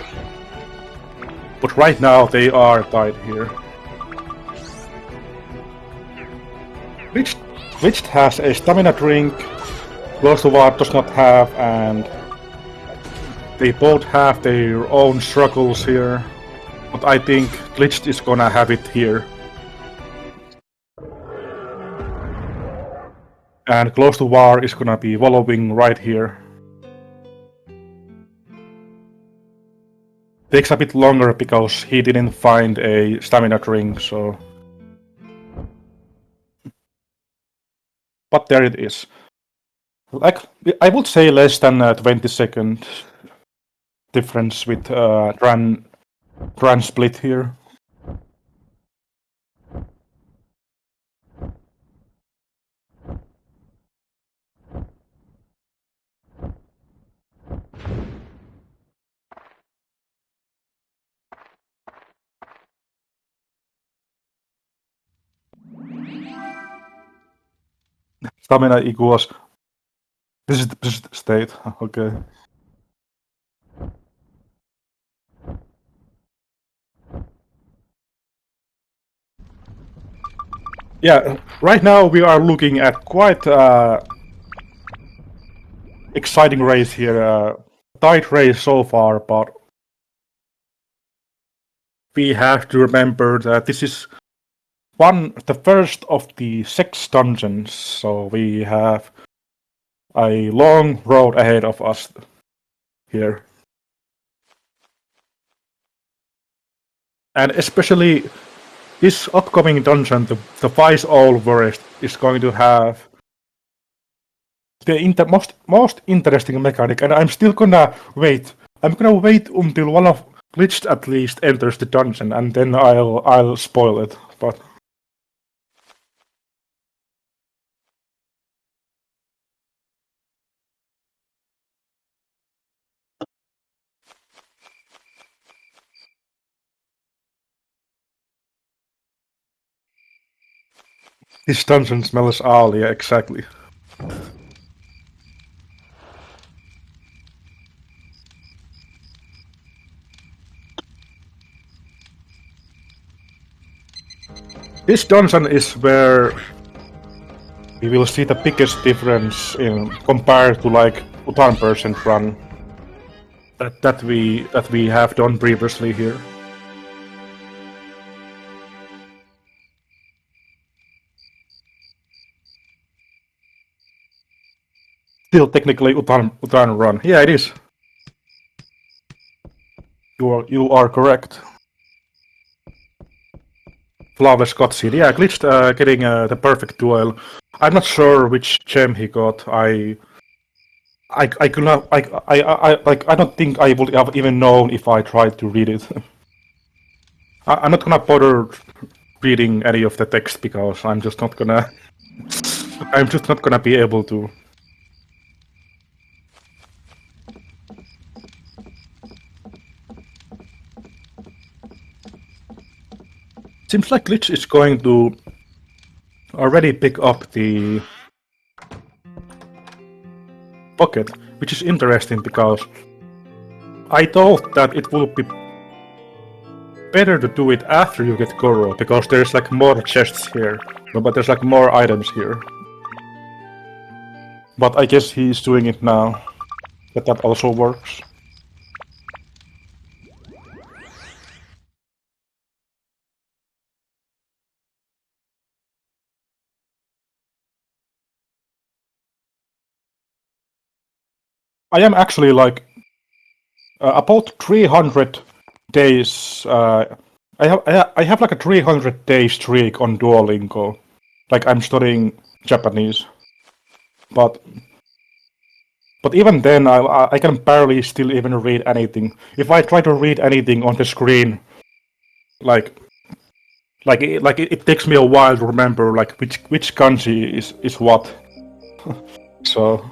right now they are died here. Glitched has a stamina drink, Closetowar does not have, and they both have their own struggles here, but I think Glitched is gonna have it here. And Closetowar is gonna be following right here. takes a bit longer because he didn't find a stamina drink, so... But there it is. Like, I would say less than 20-second difference with run split here. Stamina equals... This is the state, okay. Yeah, right now we are looking at quite exciting race here. Tight race so far, but we have to remember that this is the first of the 6 dungeons, so we have a long road ahead of us here. And especially this upcoming dungeon, the Vice Owl Forest, is going to have the most interesting mechanic, and I'm still gonna wait. I'm gonna wait until one of Glitched at least enters the dungeon, and then I'll spoil it. But this dungeon smells owl, yeah, exactly. This dungeon is where we will see the biggest difference in compared to like Utan% run that we have done previously here. Still technically Utan run. Yeah, it is. You are correct. Flawless cutscene. Yeah, Glitched getting the perfect duel. I'm not sure which gem he got. I could not. I don't think I would have even known if I tried to read it. I'm not gonna bother reading any of the text because I'm just not gonna. I'm just not gonna be able to. Seems like Glitch is going to already pick up the pocket, which is interesting because I thought that it would be better to do it after you get Goro, because there's like more chests here, but there's like more items here. But I guess he's doing it now, that also works. I am actually like about 300 days. I have like a 300-day streak on Duolingo. Like I'm studying Japanese, but even then I can barely still even read anything. If I try to read anything on the screen, like it takes me a while to remember like which kanji is what. So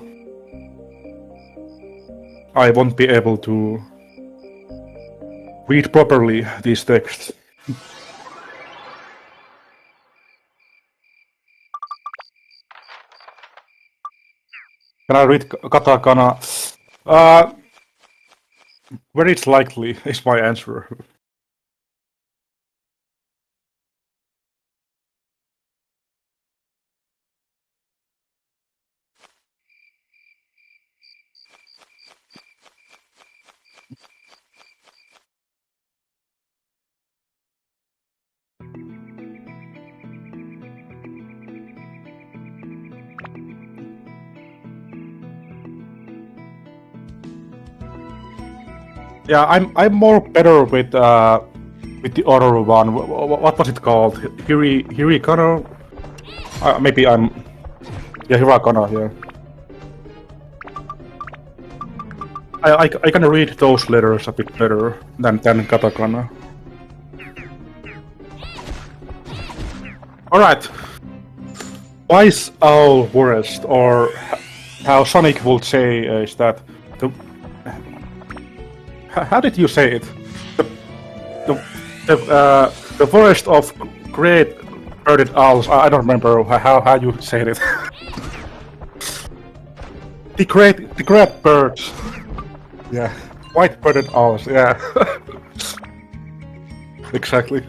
I won't be able to read properly these texts. Can I read katakana? Very likely is my answer. Yeah, I'm more better with the other one. What was it called? Hirikono? Maybe I'm. Yeah, Hiragana. Yeah. I can read those letters a bit better than katakana. All right. Wise Owl Forest, or how Sonic would say is that the. How did you say it? The forest of great birded owls. I don't remember how you said it. the great birds. Yeah, white birded owls. Yeah, exactly.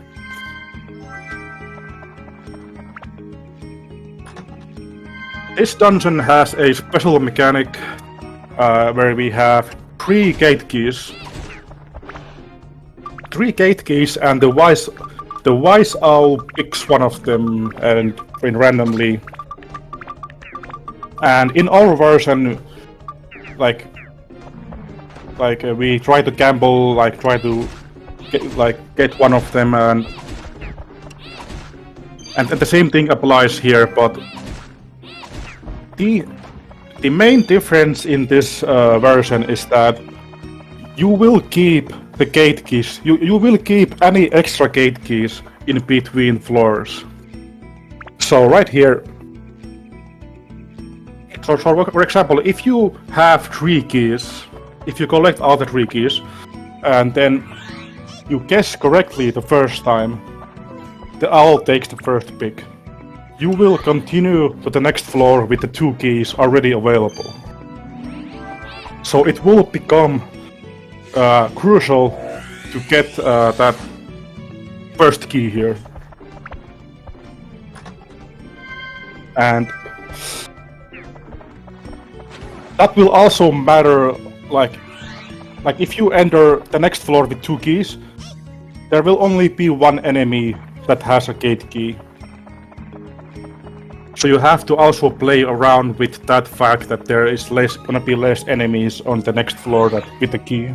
This dungeon has a special mechanic where we have 3 gate keys. 3 gate keys, and the wise owl picks one of them and randomly. And in our version, like we try to gamble, try to get one of them, and the same thing applies here. But the main difference in this version is that you will keep the gate keys. You will keep any extra gate keys in between floors. So right here. So for example, if you have 3 keys, if you collect all the 3 keys, and then you guess correctly the first time, the owl takes the first pick. You will continue to the next floor with the 2 keys already available. So it will become crucial to get that first key here. And that will also matter, like if you enter the next floor with 2 keys, there will only be 1 enemy that has a gate key. So you have to also play around with that fact that there is gonna be less enemies on the next floor with the key.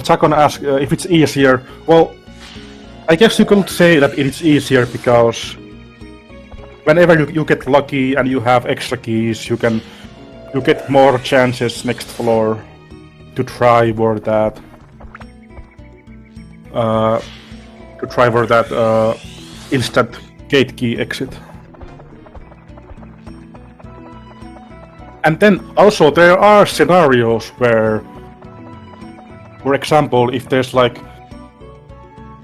Chakon asks if it's easier. Well, I guess you could say that it is easier because whenever you get lucky and you have extra keys, you get more chances next floor to try for that. Instant gate key exit. And then also there are scenarios where, for example, if there's like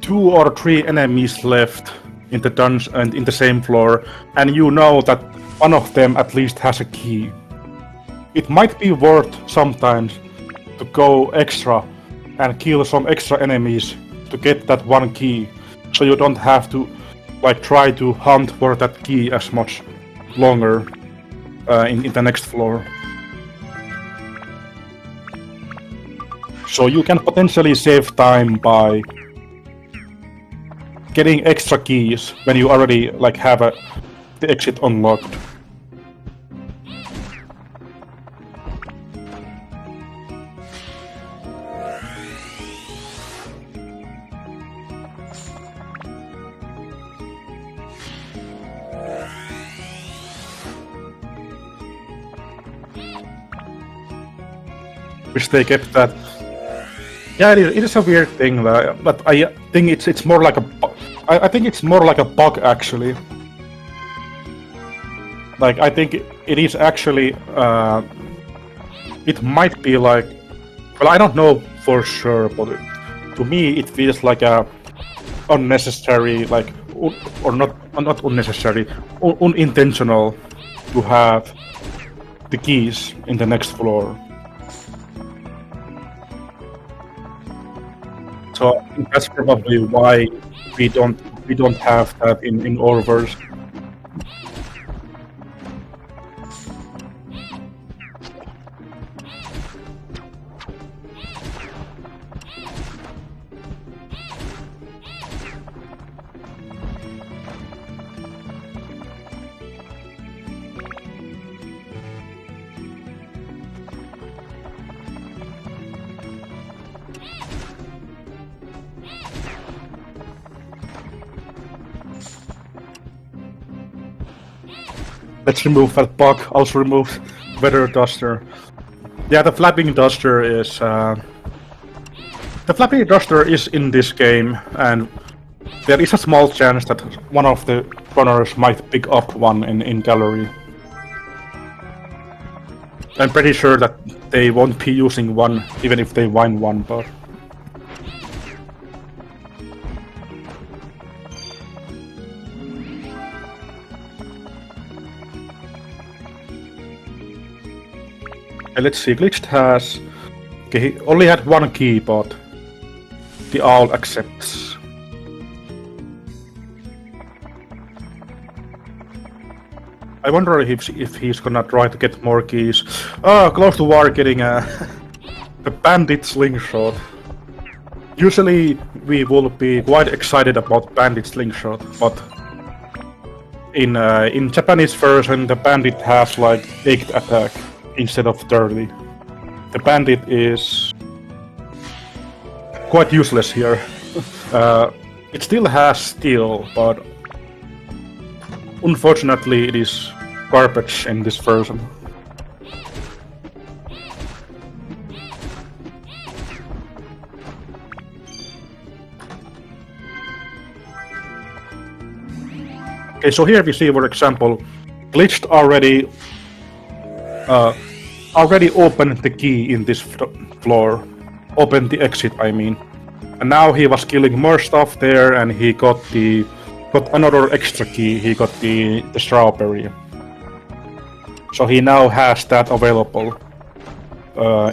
2 or 3 enemies left in the dungeon and in the same floor, and you know that one of them at least has a key, it might be worth sometimes to go extra and kill some extra enemies to get that 1 key, so you don't have to try to hunt for that key as much longer in the next floor. So you can potentially save time by getting extra keys when you already have the exit unlocked. Wish they kept that. Yeah, it is a weird thing, but I think it's more like I think it's more like a bug actually. I think it is actually. It might be well, I don't know for sure, but to me it feels like a unnecessary, or not unnecessary, unintentional to have the keys in the next floor. So I think that's probably why we don't have that in our version. let's remove that bug. Also remove weather duster. Yeah, the flapping duster is in this game, and there is a small chance that one of the runners might pick up one in gallery. I'm pretty sure that they won't be using one even if they find one, but let's see, Glitched has... Okay, he only had one key, but the owl accepts. I wonder if he's gonna try to get more keys. Oh, Closetowar getting the bandit slingshot. Usually we will be quite excited about bandit slingshot, but in Japanese version the bandit has like 8 attack instead of 30. The bandit is quite useless here. It still has steel, but unfortunately it is garbage in this version. Okay, so here we see, for example, Glitched already opened the key in this floor. Opened the exit, I mean. And now he was killing more stuff there, and he got another extra key. He got the strawberry. So he now has that available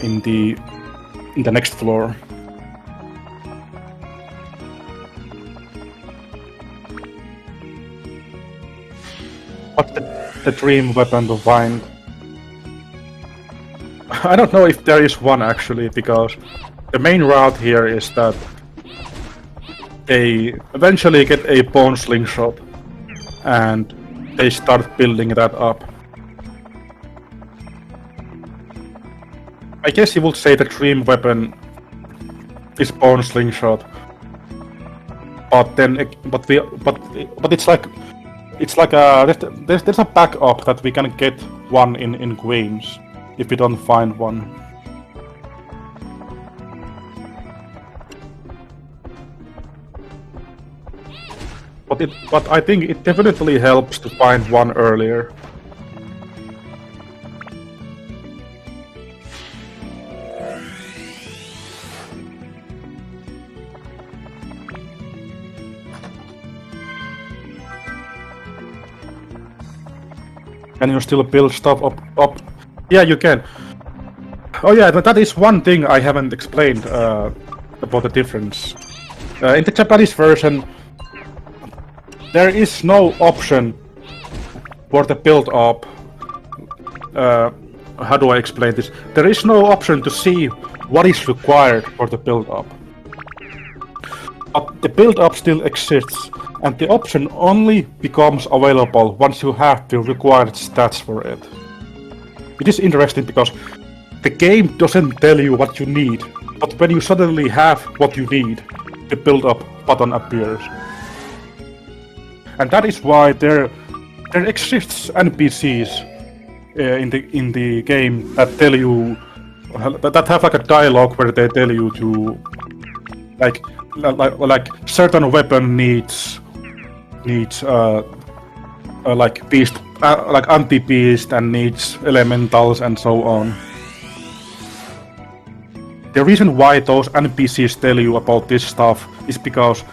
in the next floor. What's the dream weapon to find? I don't know if there is one actually, because the main route here is that they eventually get a bone slingshot and they start building that up. I guess you would say the dream weapon is bone slingshot, but then but it's like there's a backup that we can get one in games if we don't find one. But I think it definitely helps to find one earlier. Can you still build stuff up? Yeah, you can. Oh yeah, but that is one thing I haven't explained about the difference. In the Japanese version, there is no option for the build-up. How do I explain this? There is no option to see what is required for the build-up. But the build-up still exists, and the option only becomes available once you have the required stats for it. It is interesting because the game doesn't tell you what you need, but when you suddenly have what you need, the build-up button appears. And that is why there exists NPCs in the game that tell you that have like a dialogue where they tell you to like certain weapon needs like beast like anti-beast and needs elementals and so on. The reason why those NPCs tell you about this stuff is because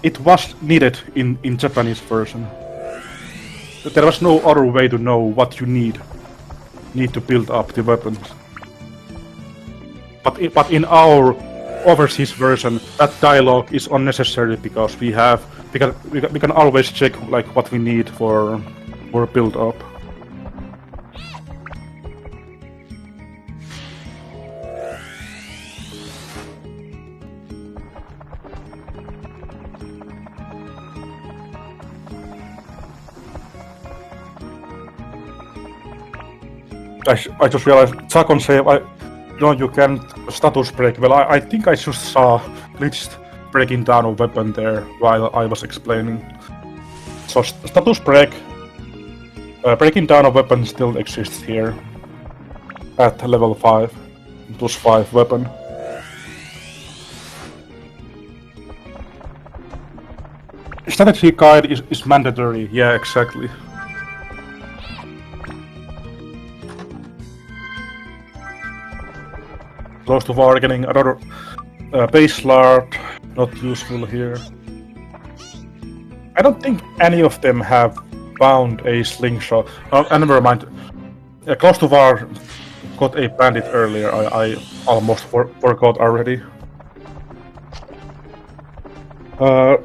it was needed in Japanese version. There was no other way to know what you need to build up the weapons. But in our overseas version, that dialogue is unnecessary because we can always check like what we need for build up. I just realized Chakon say no, you can't status break. Well, I think I just saw Glitched breaking down a weapon there while I was explaining. So status break Breaking down a weapon still exists here at level 5, plus 5 weapon. Strategy guide is mandatory, yeah, exactly. Closetowar getting another base lard, not useful here. I don't think any of them have found a slingshot. Oh, never mind. Closetowar got a bandit earlier, I almost forgot already. But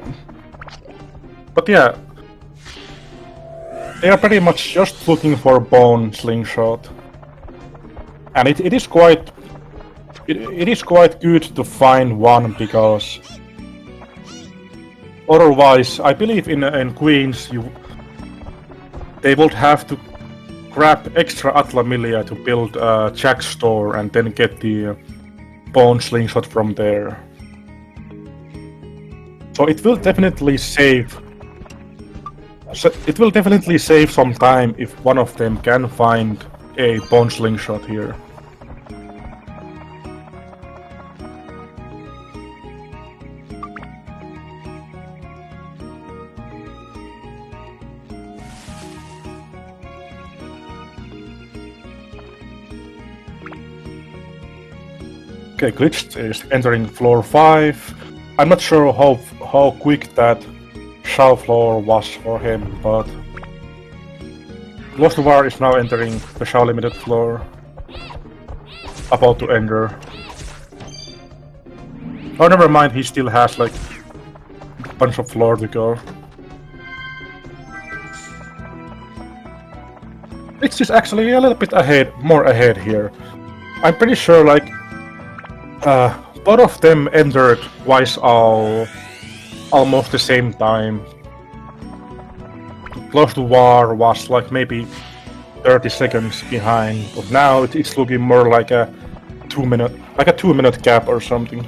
yeah, they are pretty much just looking for a bone slingshot, and it is quite good to find one, because otherwise, I believe in Queens they would have to grab extra Atlamillia to build Jack's store and then get the bone slingshot from there. So it will definitely save. It will definitely save some time if one of them can find a bone slingshot here. Okay, Glitched is entering floor 5. I'm not sure how quick that shell floor was for him, but Closetowar is now entering the shell limited floor. About to enter. Oh, never mind, he still has like a bunch of floor to go. It's just actually a little bit more ahead here. I'm pretty sure like both of them entered Wise Owl almost the same time. Closetowar was like maybe 30 seconds behind, but now it's looking more like a 2-minute gap or something.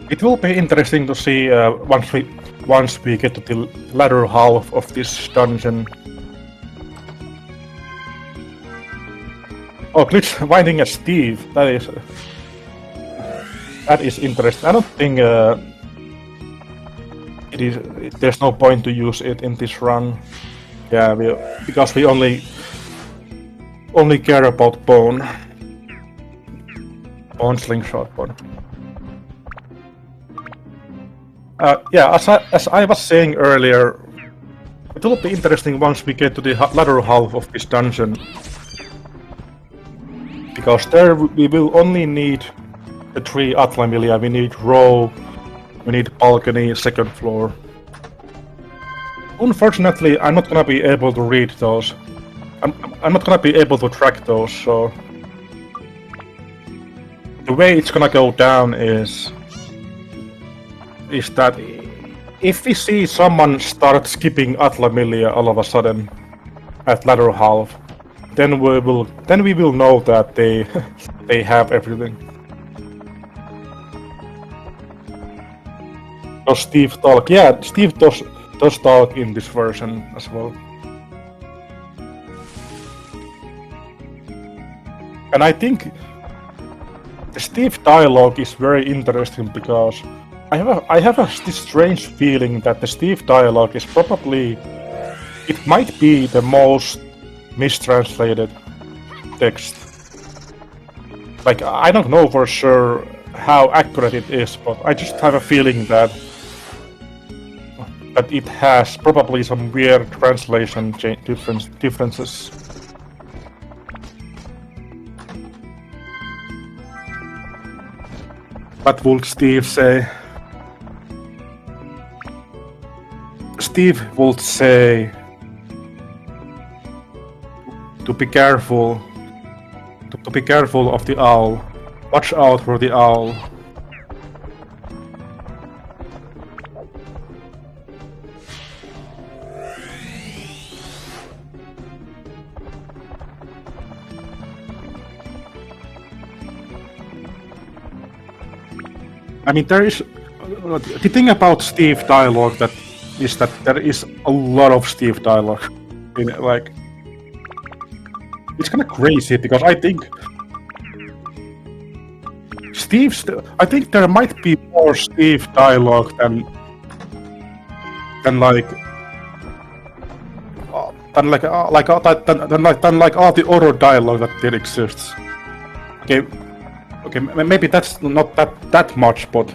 It will be interesting to see once we get to the latter half of this dungeon. Oh, Glitch winding a Steve. That is interesting. I don't think there's no point to use it in this run. Yeah, because we only care about bone slingshot one. Yeah, as I was saying earlier, it will be interesting once we get to the latter half of this dungeon, because there we will only need the 3 Atlamillia. We need row, we need balcony, second floor. Unfortunately, I'm not gonna be able to read those. I'm not gonna be able to track those, so the way it's gonna go down is that if we see someone start skipping Atlamillia all of a sudden at latter half, then we will know that they have everything. Does Steve talk? Yeah, Steve does talk in this version as well. And I think the Steve dialogue is very interesting, because I have this strange feeling that the Steve dialogue is it might be the most mistranslated text. Like, I don't know for sure how accurate it is, but I just have a feeling that it has probably some weird translation differences. What would Steve say? Steve would say to be careful. To be careful of the owl. Watch out for the owl. I mean, there is the thing about Steve dialogue that there is a lot of Steve dialogue. Like, it's kind of crazy because I think I think there might be more Steve dialogue than like all the other dialogue that there exists. Okay, maybe that's not that much, but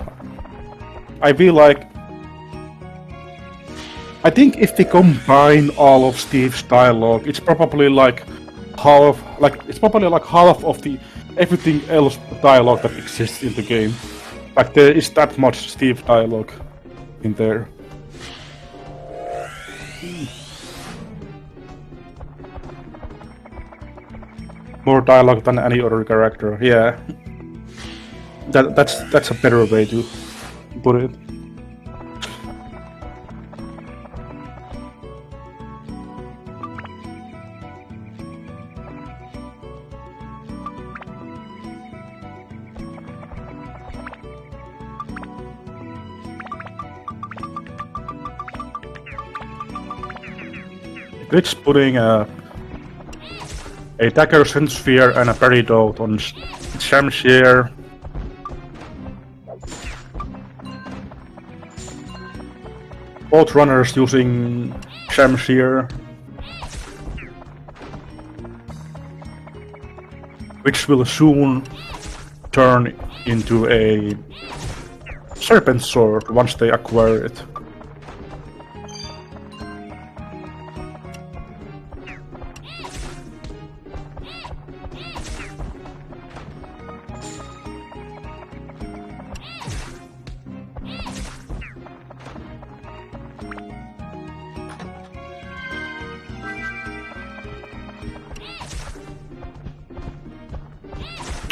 I feel like I think if we combine all of Steve's dialogue, it's probably like half of the everything else dialogue that exists in the game. Like there is that much Steve dialogue in there. More dialogue than any other character, yeah. That's a better way to put it. Glitch putting a dagger sense sphere and a peridot on Shamshir. Both runners using Shamshir, which will soon turn into a serpent sword once they acquire it.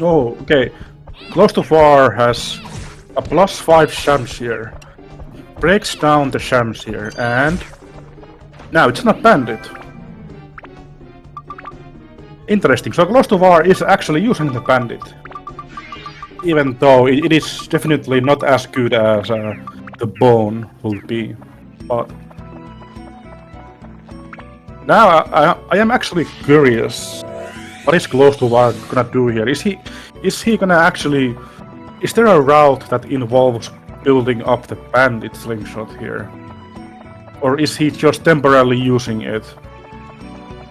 Oh, okay. Closetowar has a +5 Shamshir. Breaks down the Shamshir, and now it's not bandit. Interesting. So Closetowar is actually using the bandit, even though it is definitely not as good as the bone will be. But now I am actually curious. What is Closetowar gonna do here? Is he gonna actually? Is there a route that involves building up the bandit slingshot here, or is he just temporarily using it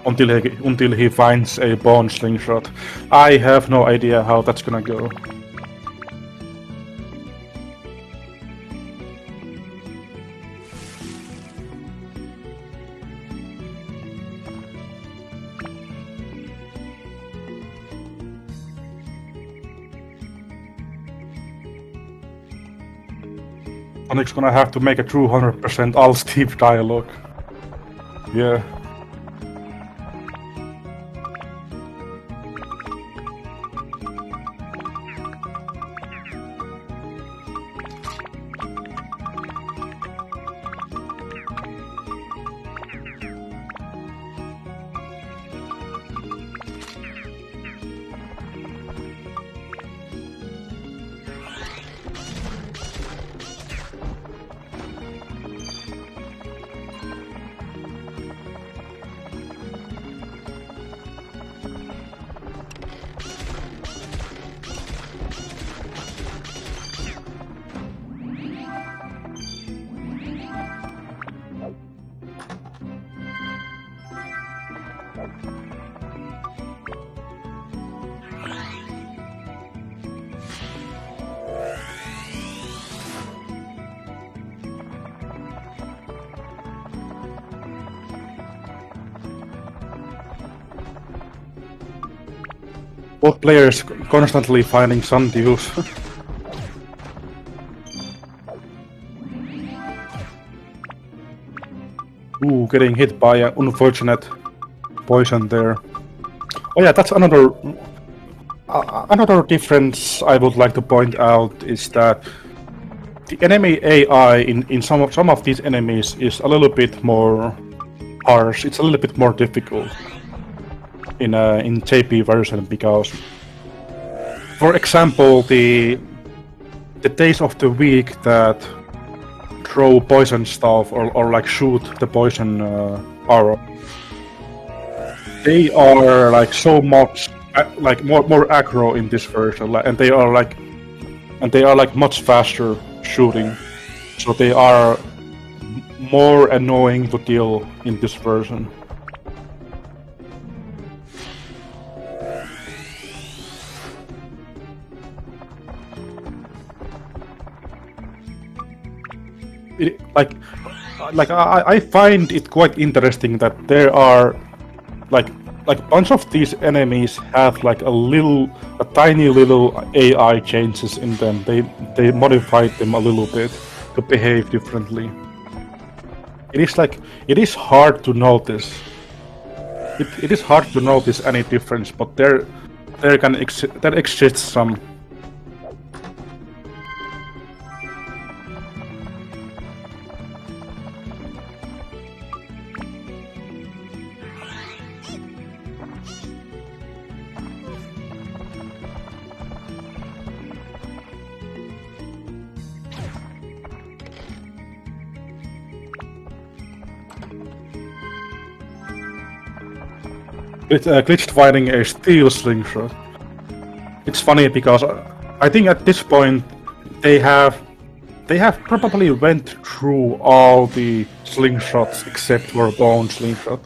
until he finds a bone slingshot? I have no idea how that's gonna go. Sonic's gonna have to make a true 100% all Steve dialogue. Yeah. Both players constantly finding some use. Ooh, getting hit by an unfortunate poison there. Oh yeah, that's another difference I would like to point out is that the enemy AI in some of these enemies is a little bit more harsh. It's a little bit more difficult in JP version because, for example, the days of the week that throw poison stuff or like shoot the poison arrow, they are like so much like more aggro in this version, and they are like much faster shooting, so they are more annoying to deal in this version. I find it quite interesting that there are like a bunch of these enemies have like a tiny little AI changes in them. They modified them a little bit to behave differently. It is hard to notice. It is hard to notice any difference, but there exists some. Glitched fighting a steel slingshot. It's funny because I think at this point they have probably went through all the slingshots except for bone slingshot.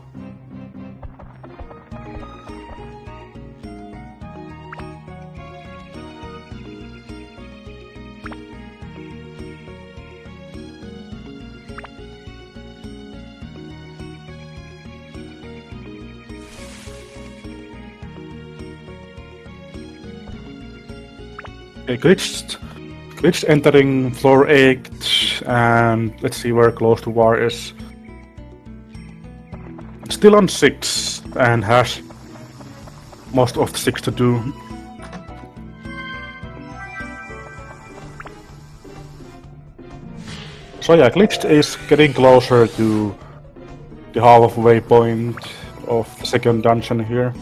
Okay, Glitched entering floor 8, and let's see where Closetowar is. Still on 6, and has most of the 6 to do. So yeah, Glitched is getting closer to the halfway point of the second dungeon here.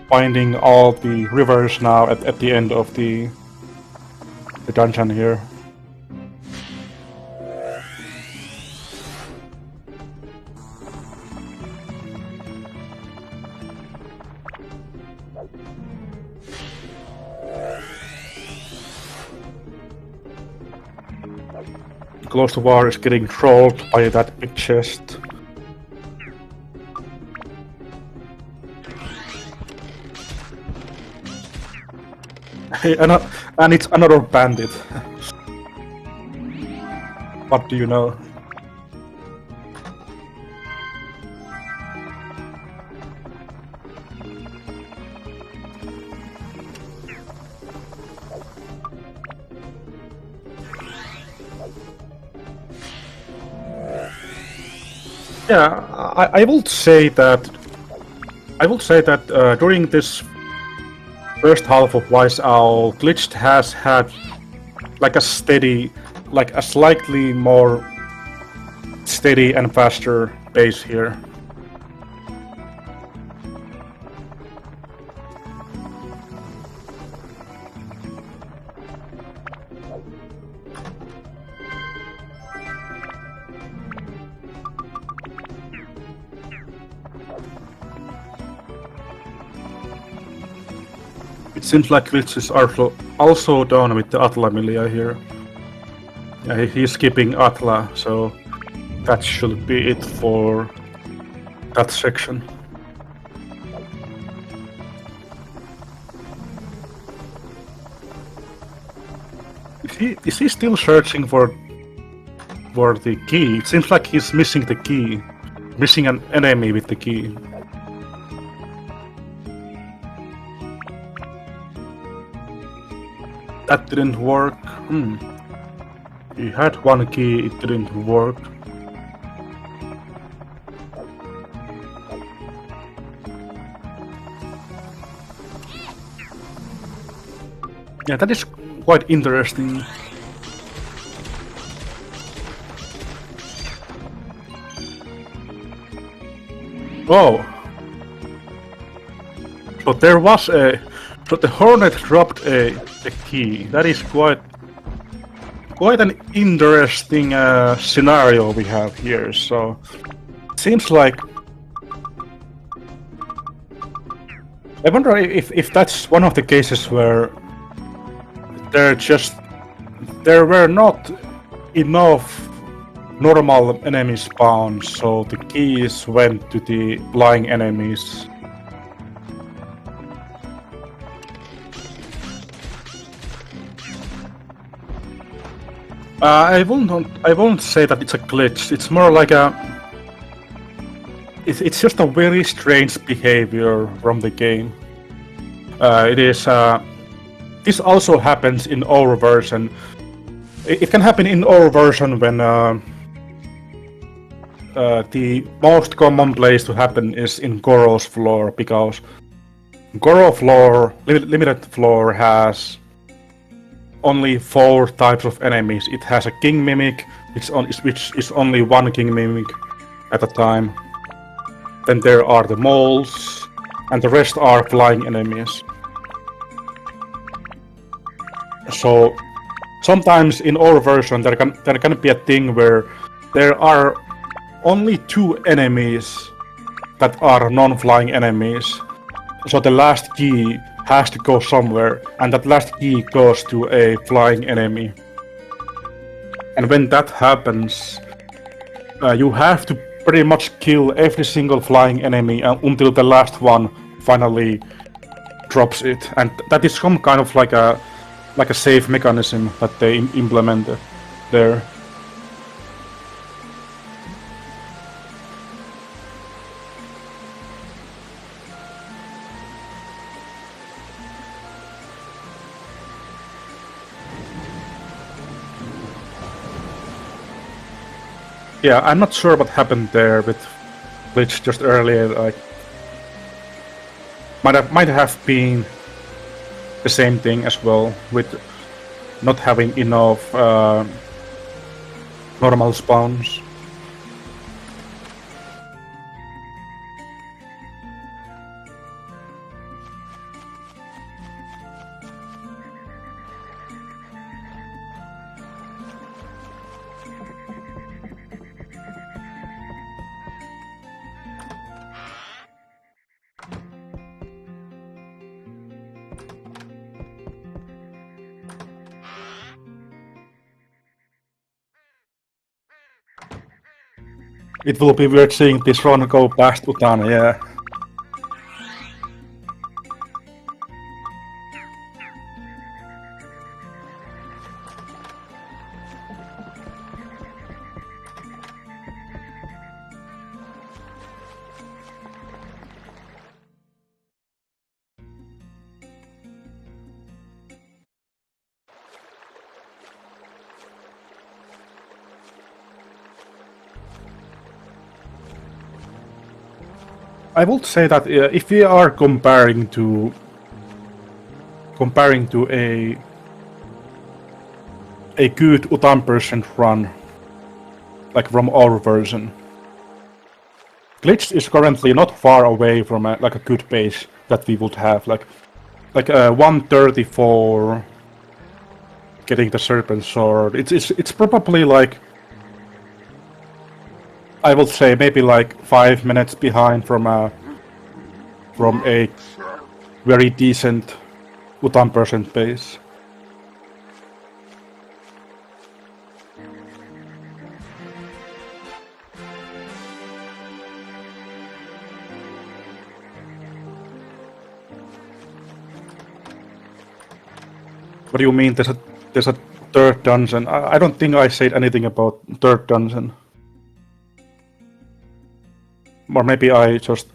Finding all the rivers now at the end of the dungeon here. Closetowar is getting trolled by that big chest. And it's another bandit. What do you know? Yeah, I would say that during this first half of Wise Owl, Glitched has had like a slightly more steady and faster pace here. It seems like Glitch is also done with the Atla Milia here. Yeah, he's skipping Atla, so that should be it for that section. Is he still searching for the key? It seems like he's missing the key. Missing an enemy with the key. that didn't work. He had one key, it didn't work. Yeah, that is quite interesting. Oh. So there was a... So the Hornet dropped a key. That is quite an interesting scenario we have here. So it seems like... I wonder if that's one of the cases where there were not enough normal enemy spawns, so the keys went to the flying enemies. I won't say that it's a glitch. It's more like a... It's just a very strange behavior from the game. It is... This also happens in our version. It can happen in our version when the most common place to happen is in Goro's floor, because Goro floor, limited floor, has only 4 types of enemies. It has a King Mimic, which is only one King Mimic at a time. Then there are the moles, and the rest are flying enemies. So sometimes in our version there can be a thing where there are only 2 enemies that are non-flying enemies. So the last key has to go somewhere, and that last key goes to a flying enemy. And when that happens, you have to pretty much kill every single flying enemy until the last one finally drops it. And that is some kind of like a save mechanism that they implemented there. Yeah, I'm not sure what happened there with Glitch just earlier. Like, might have been the same thing as well, with not having enough normal spawns. It will be weird seeing this run go past Utana, yeah. I would say that if we are comparing to a good Utan percent run, like from our version, Glitch is currently not far away from a good pace that we would have, like 134 getting the Serpent Sword. It's probably like, I would say maybe like 5 minutes behind from a very decent Utan percent pace. What do you mean? There's a third dungeon? I don't think I said anything about third dungeon. Or maybe I just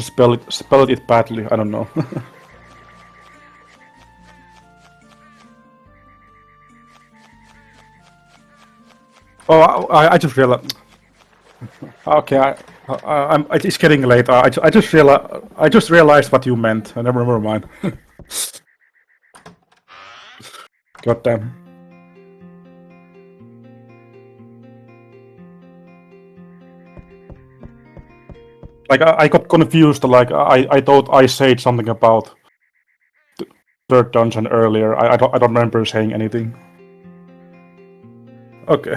spelled it badly. I don't know. Oh, I just realized. Okay, it's getting late. I just realized what you meant. Never mind. God damn. Like I got confused. Like I thought I said something about the third dungeon earlier. I don't remember saying anything. Okay.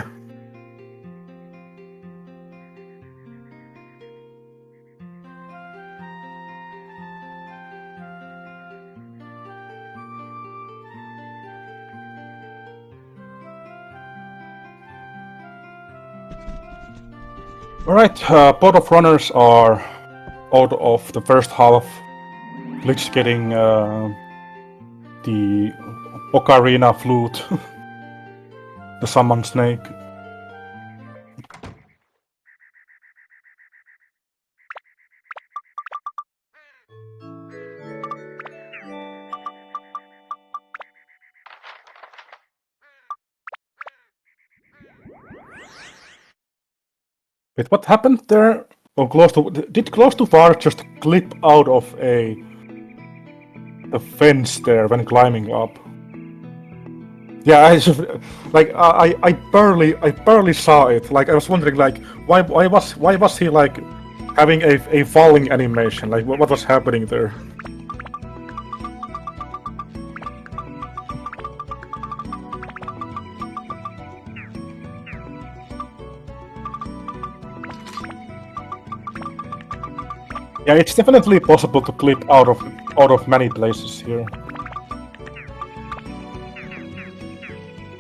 Alright, both of runners are out of the first half. Glitch getting the ocarina flute, the summon snake. Wait, what happened there? Oh, did Closetowar just clip out of the fence there when climbing up? Yeah, I barely saw it. Like I was wondering, like why was he like having a falling animation? Like what was happening there? Yeah, it's definitely possible to clip out of many places here.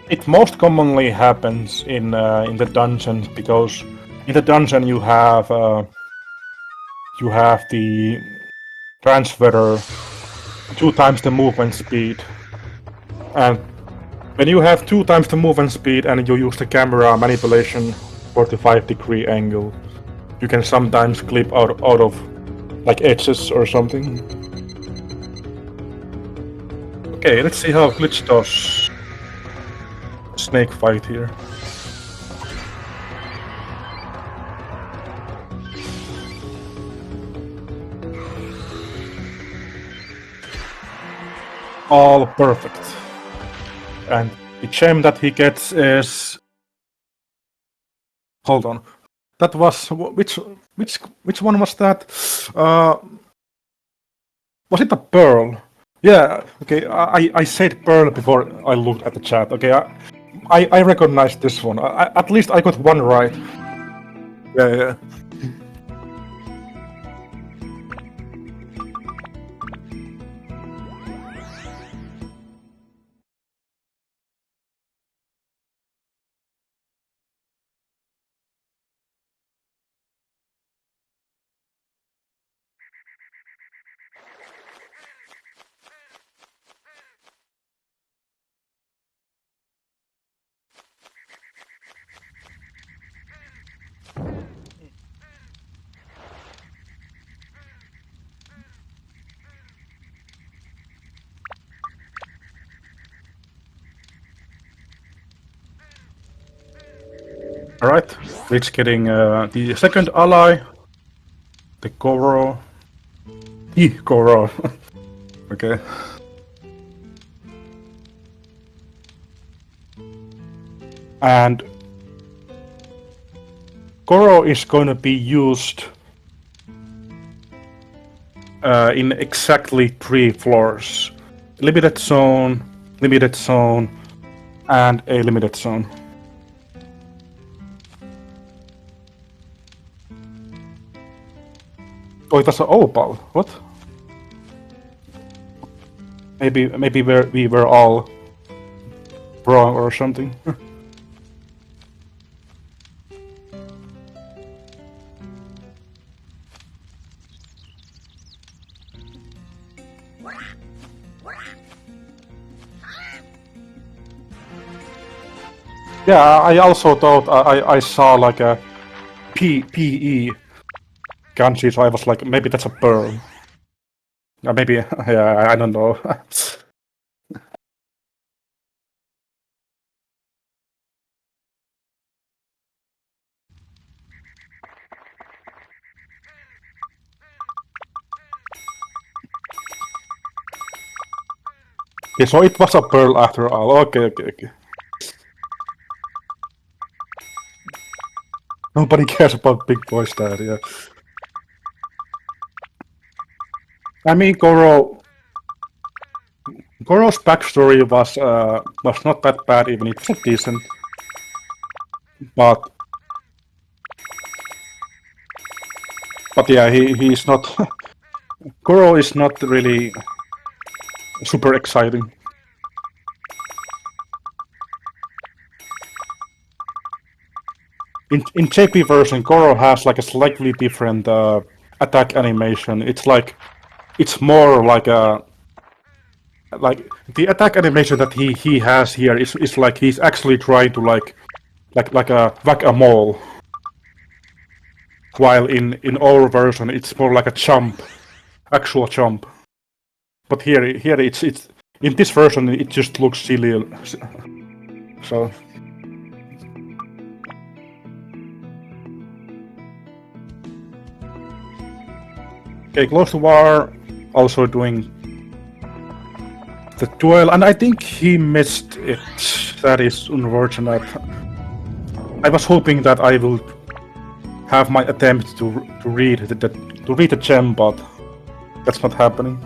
It most commonly happens in the dungeons because in the dungeon you have the transfer 2 times the movement speed, and when you have 2 times the movement speed and you use the camera manipulation 45-degree angle, you can sometimes clip out of like edges or something. Okay, let's see how Glitch does snake fight here. All perfect. And the gem that he gets is... Hold on. That was... Which one was that? Was it a pearl? Yeah, okay, I said pearl before I looked at the chat. Okay, I recognized this one. At least I got one right. Yeah. Alright, Rich getting the second ally, the Goro. Goro. Okay. And Goro is going to be used in exactly 3 floors. Limited zone, and a limited zone. Oh, it was an opal. What? Maybe we were all wrong or something. Yeah, I also thought I saw like a PE kanji, so I was like, maybe that's a pearl. Maybe, yeah, I don't know. Okay, so it was a pearl after all. Okay. Nobody cares about big boys there, yeah. I mean, Goro's backstory was not that bad, even it was decent. But yeah, he's not. Goro is not really super exciting. In JP version, Goro has like a slightly different attack animation. It's more like the attack animation that he has here is like he's actually trying to like a whack-a-mole. While in our version it's more like a jump, actual jump. But here it's in this version it just looks silly. So okay, Closetowar also doing the duel, and I think he missed it. That is unfortunate. I was hoping that I will have my attempt to read the gem, but that's not happening.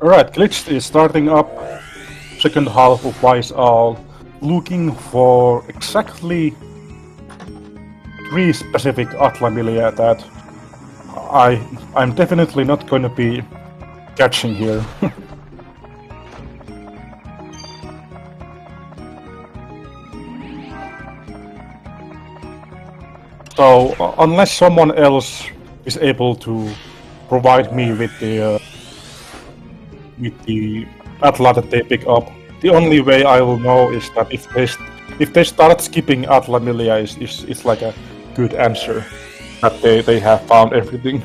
Alright, Glitched is starting up second half of Wise Owl, looking for exactly 3 specific Atlamilia that I'm definitely not going to be catching here. So unless someone else is able to provide me with the Atla that they pick up, the only way I will know is that if they start skipping Atlamilia is like a good answer that they have found everything.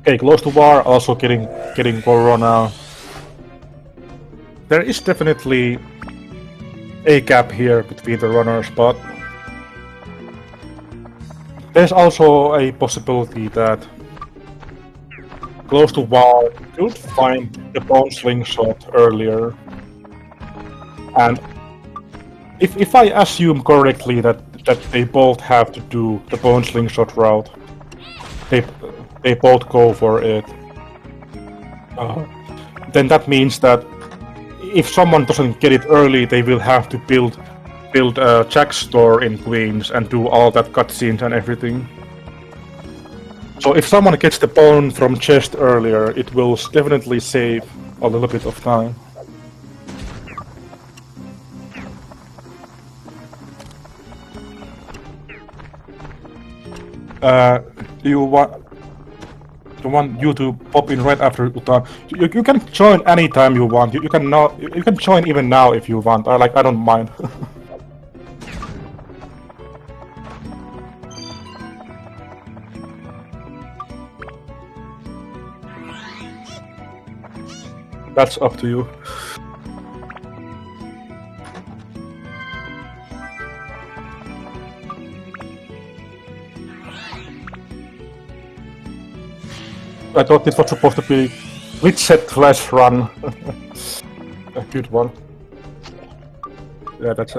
Okay, Closetowar also getting Corona. There is definitely a gap here between the runners, but there's also a possibility that Closetowar could find the bone slingshot earlier. And if I assume correctly that they both have to do the bone slingshot route, they both go for it. Then that means that if someone doesn't get it early, they will have to build a Jack store in Queens and do all that cutscenes and everything. So if someone gets the bone from chest earlier, it will definitely save a little bit of time. Do you want you to pop in right after Utan? You can join anytime you want. You can join even now if you want. I don't mind. That's up to you. I thought this was supposed to be Glitchedd class run. A good one. Yeah, that's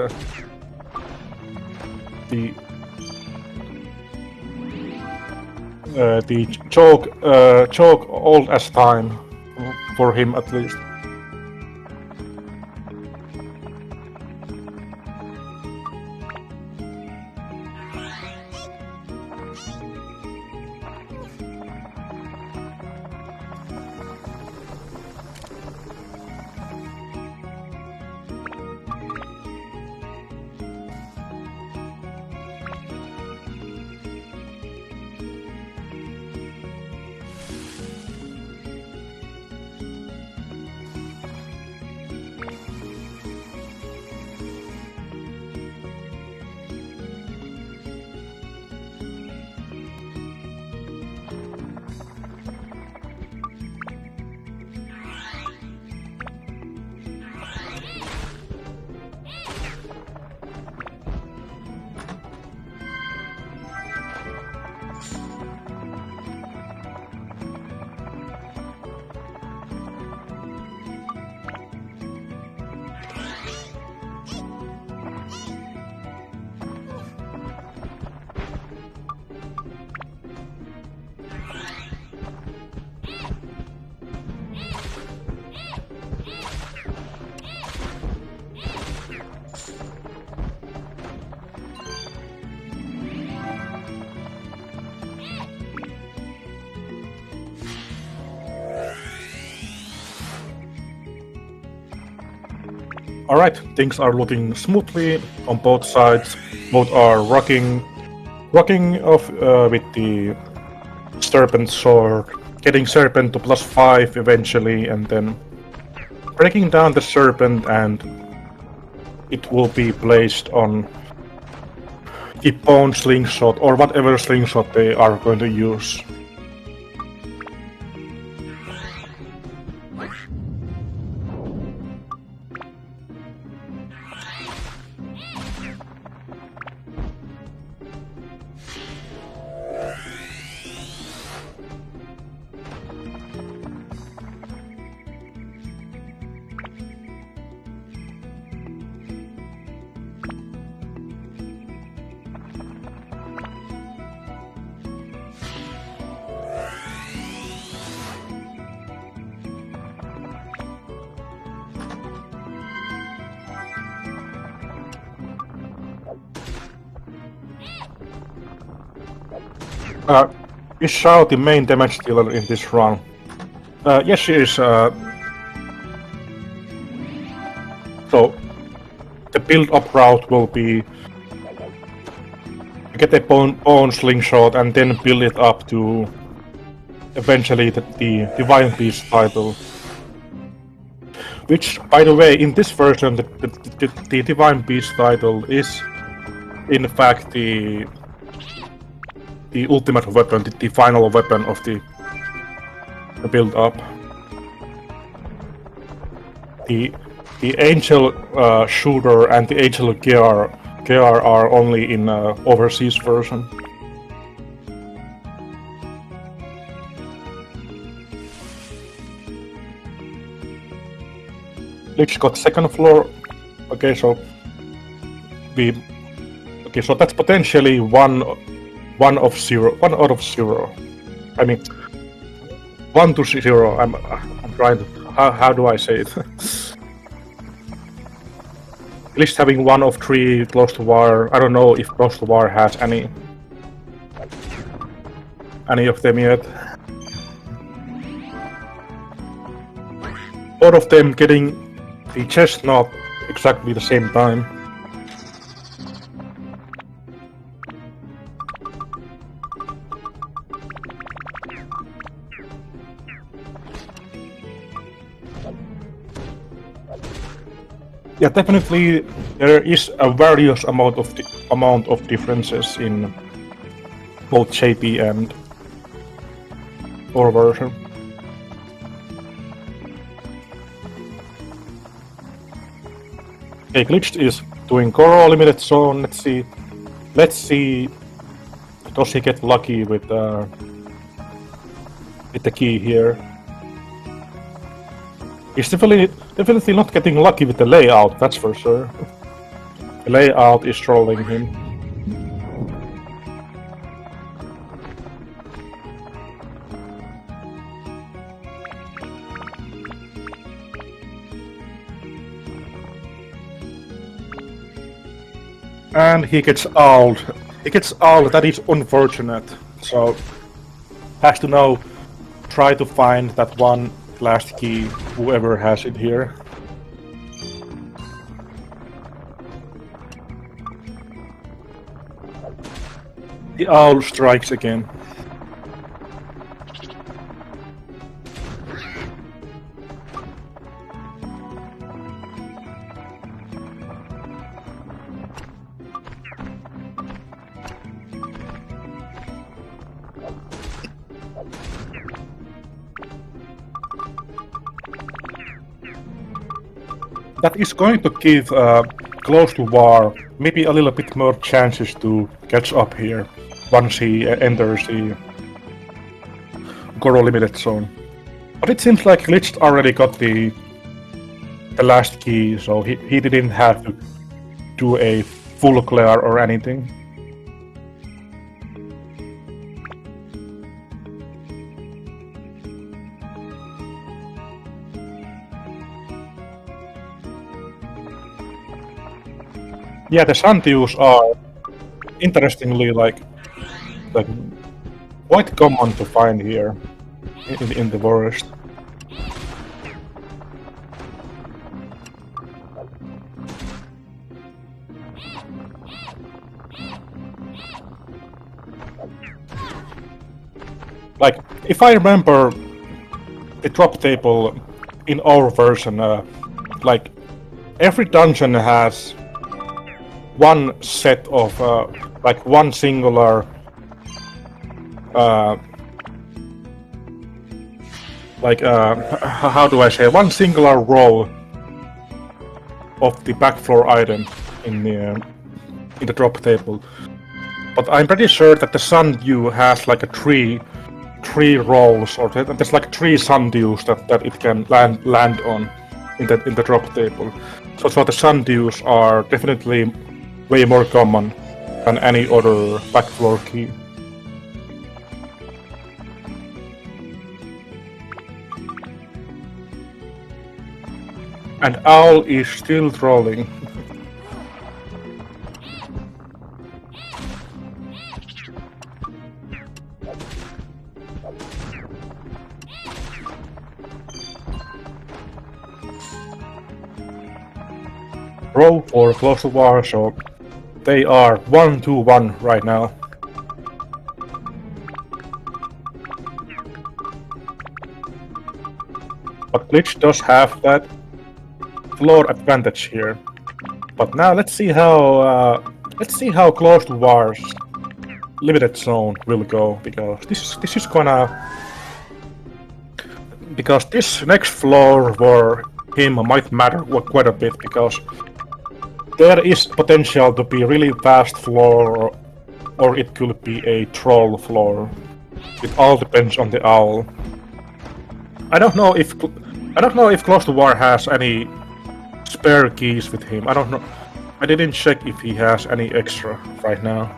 the joke old as time, for him at least. Alright, things are looking smoothly on both sides. Both are rocking off with the Serpent Sword, getting Serpent to +5 eventually, and then breaking down the Serpent, and it will be placed on the Bone Slingshot, or whatever slingshot they are going to use. Is Shao the main damage dealer in this run? Yes, she is. So the build-up route will be get a bone slingshot and then build it up to eventually the Divine Beast title. Which, by the way, in this version, the Divine Beast title is in fact the ultimate weapon, the final weapon of the build-up. The Angel Shooter and the Angel Gear are only in overseas version. Glitch got second floor. Okay, so so that's potentially one out of zero. I mean, 1 to 0. I'm trying to. How do I say it? At least having 1 of 3 Closetowar. I don't know if Closetowar has any of them yet. Both of them getting the chestnut exactly the same time. Yeah, definitely there is a various amount of differences in both JP and core version. Okay, Glitched is doing Goro limited zone. Let's see. Does he get lucky with the key here? He's definitely not getting lucky with the layout, that's for sure. The layout is trolling him. And he gets owled. He gets owled, that is unfortunate. So, has to now try to find that one last key, whoever has it here. The owl strikes again. That is going to give Closetowar maybe a little bit more chances to catch up here once he enters the Goro limited zone. But it seems like Glitchedd already got the last key, so he didn't have to do a full clear or anything. Yeah, the Santius are interestingly like quite common to find here in the forest. Like, if I remember the drop table in our version, like every dungeon has one set of like one singular how do I say, one singular row of the backfloor item in the drop table. But I'm pretty sure that the Sundew has like a three rolls, or there's like 3 Sundews that it can land on in the drop table. So the Sundews are definitely way more common than any other backfloor key. And Owl is still trolling. Row for Closetowar, so they are 1-1 right now. But Glitch does have that floor advantage here. But now let's see how Closetowar's limited zone will go, because this is gonna, because this next floor for him might matter quite a bit, because there is potential to be really fast floor, or it could be a troll floor. It all depends on the owl. I don't know if Closetowar has any spare keys with him. I don't know. I didn't check if he has any extra right now.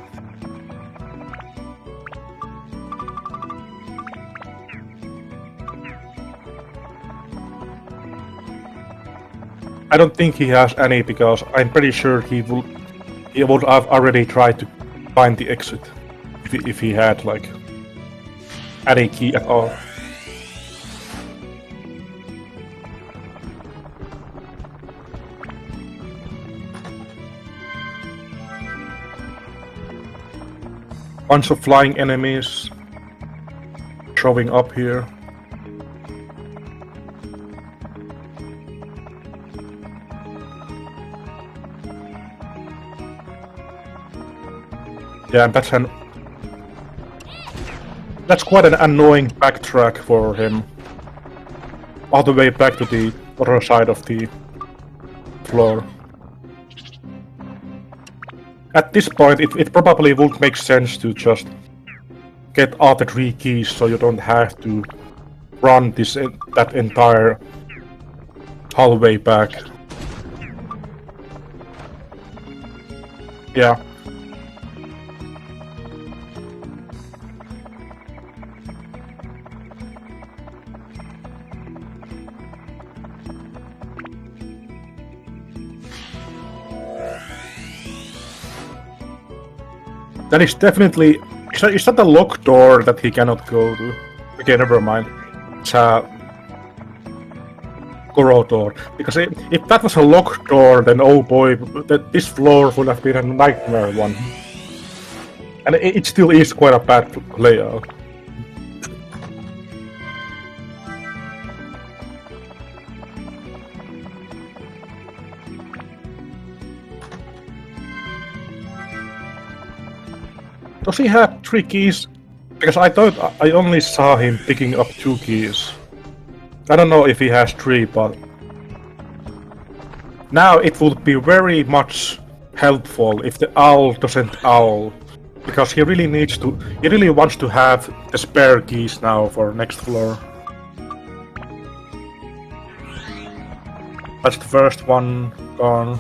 I don't think he has any, because I'm pretty sure he would have already tried to find the exit if he had like any key at all. Bunch of flying enemies showing up here. Yeah, that's quite an annoying backtrack for him. All the way back to the other side of the floor. At this point, it probably would make sense to just get all the 3 keys, so you don't have to run that entire hallway back. Yeah. That is definitely... Is that a locked door that he cannot go to? Okay, never mind. It's a... Goro door. Because if that was a locked door, then oh boy, this floor would have been a nightmare one. And it still is quite a bad layout. Does he have 3 keys? Because I thought I only saw him picking up 2 keys. I don't know if he has 3, but... Now it would be very much helpful if the owl doesn't owl. Because he really needs to... He really wants to have the spare keys now for next floor. That's the first one gone.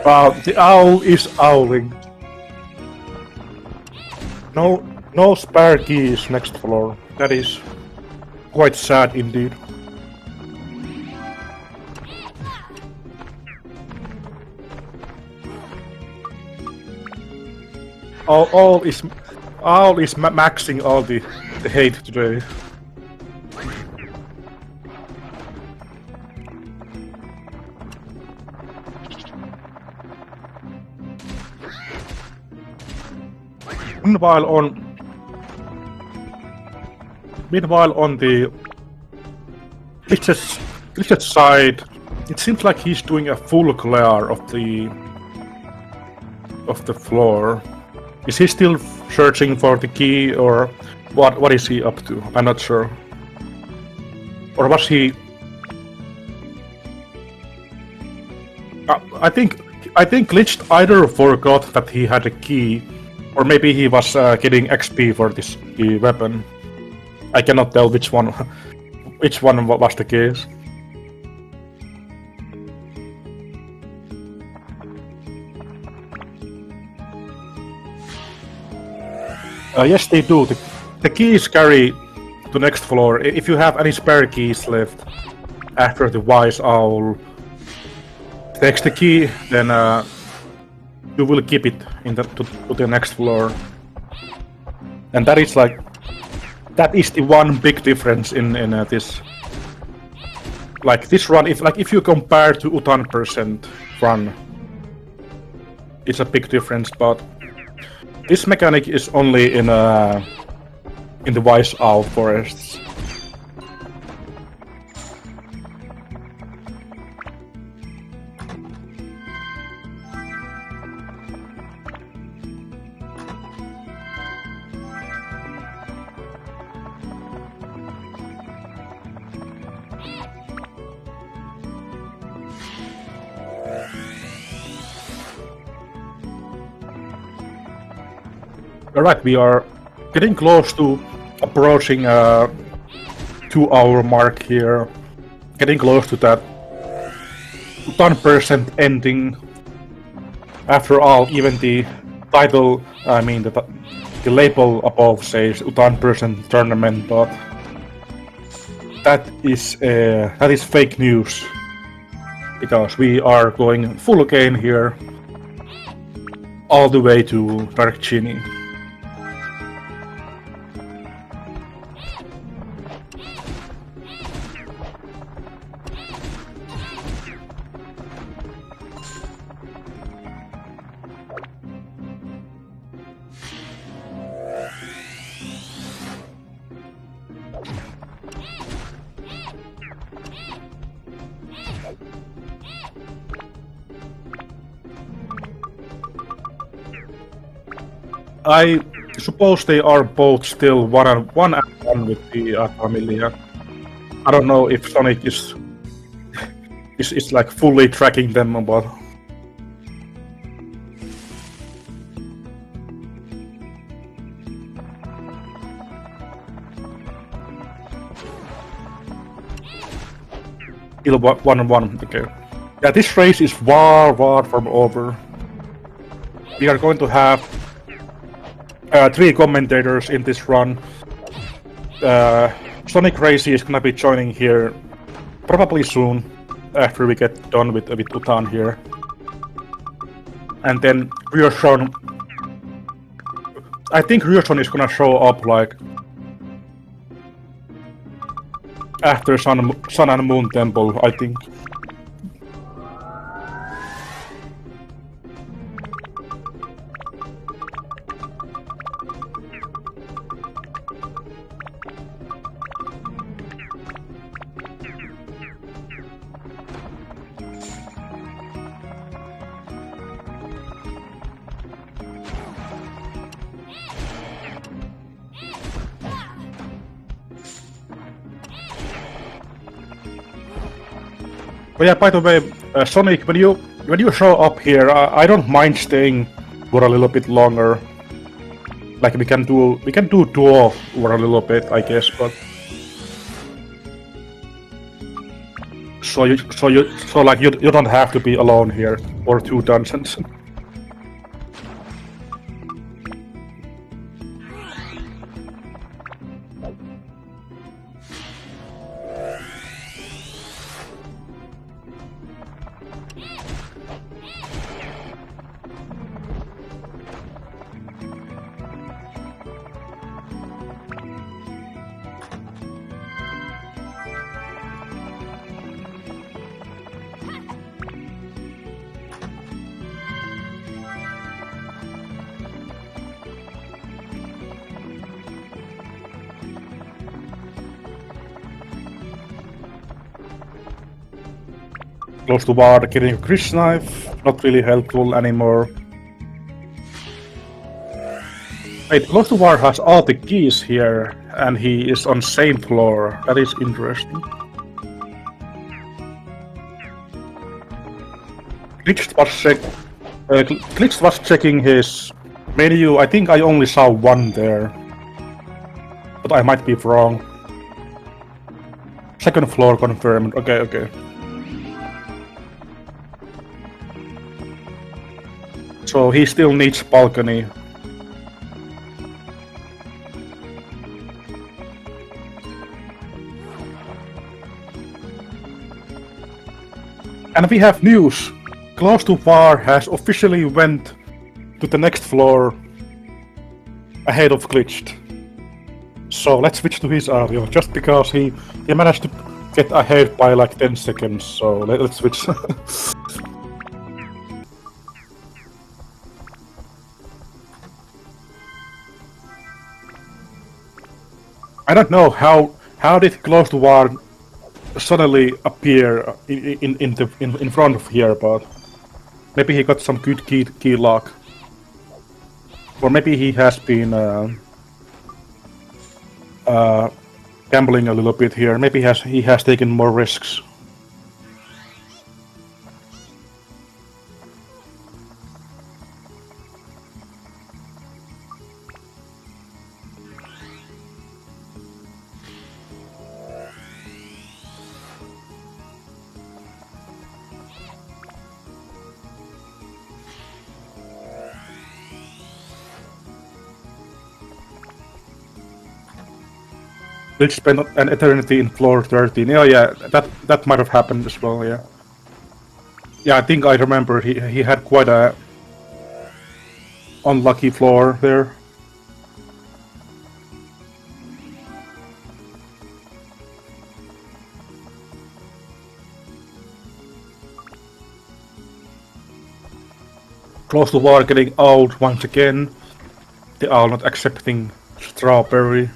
Wow, the owl is owling. No spare keys next floor. That is quite sad indeed. Owl is maxing all the hate today. Meanwhile on the Glitched side, it seems like he's doing a full clear of the floor. Is he still searching for the key, or what is he up to? I'm not sure. Or was he... I think Glitched either forgot that he had a key, or maybe he was getting XP for this weapon. I cannot tell which one was the case. Yes, they do. The keys carry to next floor. If you have any spare keys left after the wise owl takes the key, then you will keep it to the next floor. And that is like... That is the one big difference in this. Like this run, if you compare to Utan% run, it's a big difference. But this mechanic is only in the Wise Owl forests. Alright, we are getting close to approaching 2-hour mark here. Getting close to that 1% ending. After all, even the title, I mean the label above says 1% tournament, but that is fake news. Because we are going full game here, all the way to Dark Genie. I suppose they are both still one and one with the Aquamelia. I don't know if Sonic is like fully tracking them, but still 1-1. Okay. Yeah, this race is far from over. We are going to have 3 commentators in this run. Sonic Racy is gonna be joining here probably soon after we get done with Utan here. And then I think Ryerson is gonna show up like after Sun and Moon Temple, I think. But yeah, by the way, Sonic, when you show up here, I don't mind staying for a little bit longer. Like we can do duo for a little bit, I guess, but so like you don't have to be alone here for 2 dungeons. Closetowar getting a Chris knife, not really helpful anymore. Wait, Closetowar has all the keys here, and he is on same floor. That is interesting. Glitch was checking his menu. I think I only saw 1 there, but I might be wrong. 2nd floor confirmed. Okay. So he still needs balcony. And we have news. Closetowar has officially went to the next floor ahead of Glitched. So let's switch to his audio, just because he managed to get ahead by like 10 seconds, so let's switch. I don't know how did Closetowar suddenly appear in front of here, but maybe he got some good key lock, or maybe he has been gambling a little bit here. Maybe he has taken more risks. Glitch spent an eternity in floor 13. Oh yeah, that might have happened as well, yeah. Yeah, I think I remember he had quite a unlucky floor there. Closetowar getting old once again. They are not accepting strawberry.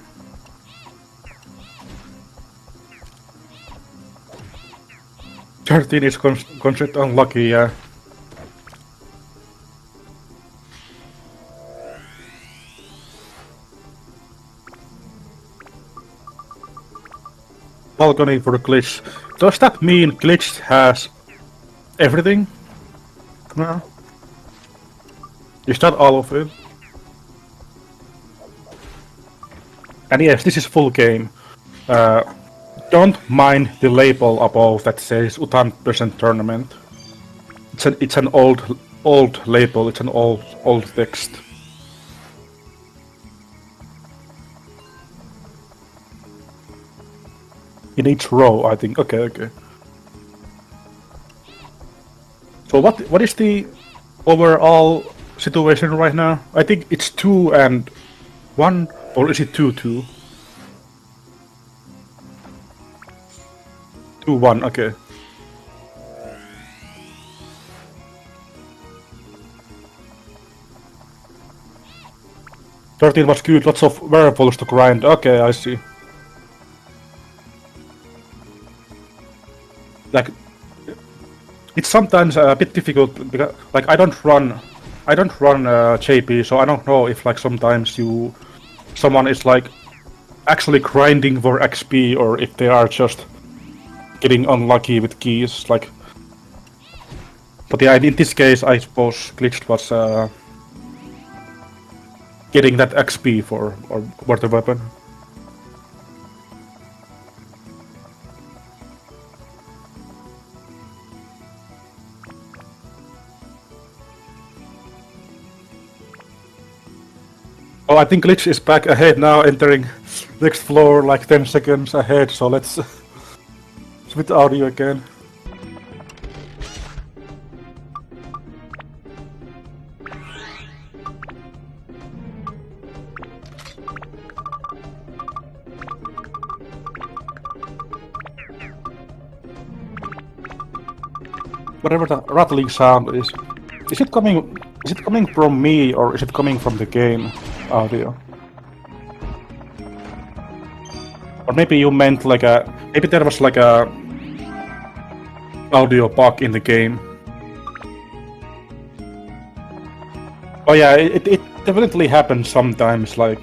Thirteen is considered unlucky, yeah. Balcony for Glitch. Does that mean Glitch has everything? No. Is that all of it? And yes, this is full game. Don't mind the label above that says U10% tournament. It's an old label. It's an old text. In each row, I think. Okay. So what is the overall situation right now? I think it's 2 and 1 or is it 2-2? 2-1, okay. "13 was good, lots of variables to grind." Okay, I see. Like, it's sometimes a bit difficult because, like, I don't run JP, so I don't know if, like, sometimes someone is, like, actually grinding for XP or if they are just getting unlucky with keys, like. But yeah, in this case, I suppose Glitched was getting that XP for the weapon. Oh, I think Glitch is back ahead now, entering next floor like 10 seconds ahead, so let's switch audio again. Whatever the rattling sound is it coming from me or is it coming from the game audio? Or maybe you meant like maybe there was like a audio bug in the game. Oh yeah, it definitely happens sometimes, like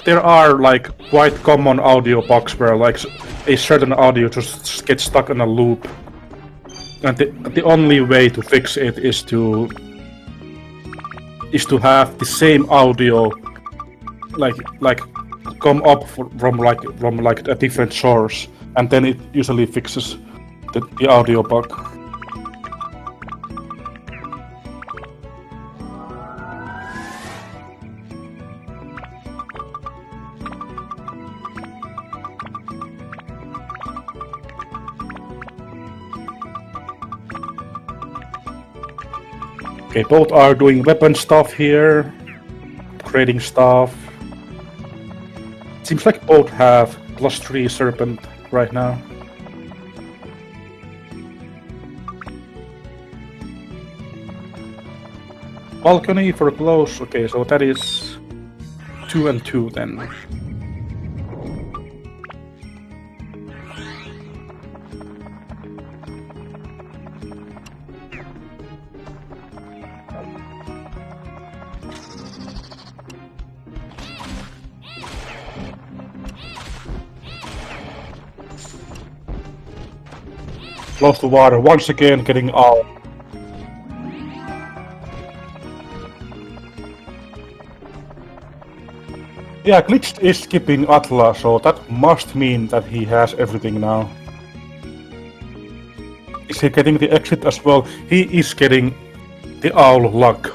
there are like quite common audio bugs where like a certain audio just gets stuck in a loop. And the only way to fix it is to have the same audio like come up from a different source, and then it usually fixes the audio bug. Okay, both are doing weapon stuff here, upgrading stuff. Seems like both have +3 Serpent right now. Balcony for close, okay, so that is 2 and 2 then. Closetowar once again getting out. Yeah, Glitched is skipping Atla, so that must mean that he has everything now. Is he getting the exit as well? He is getting the owl luck.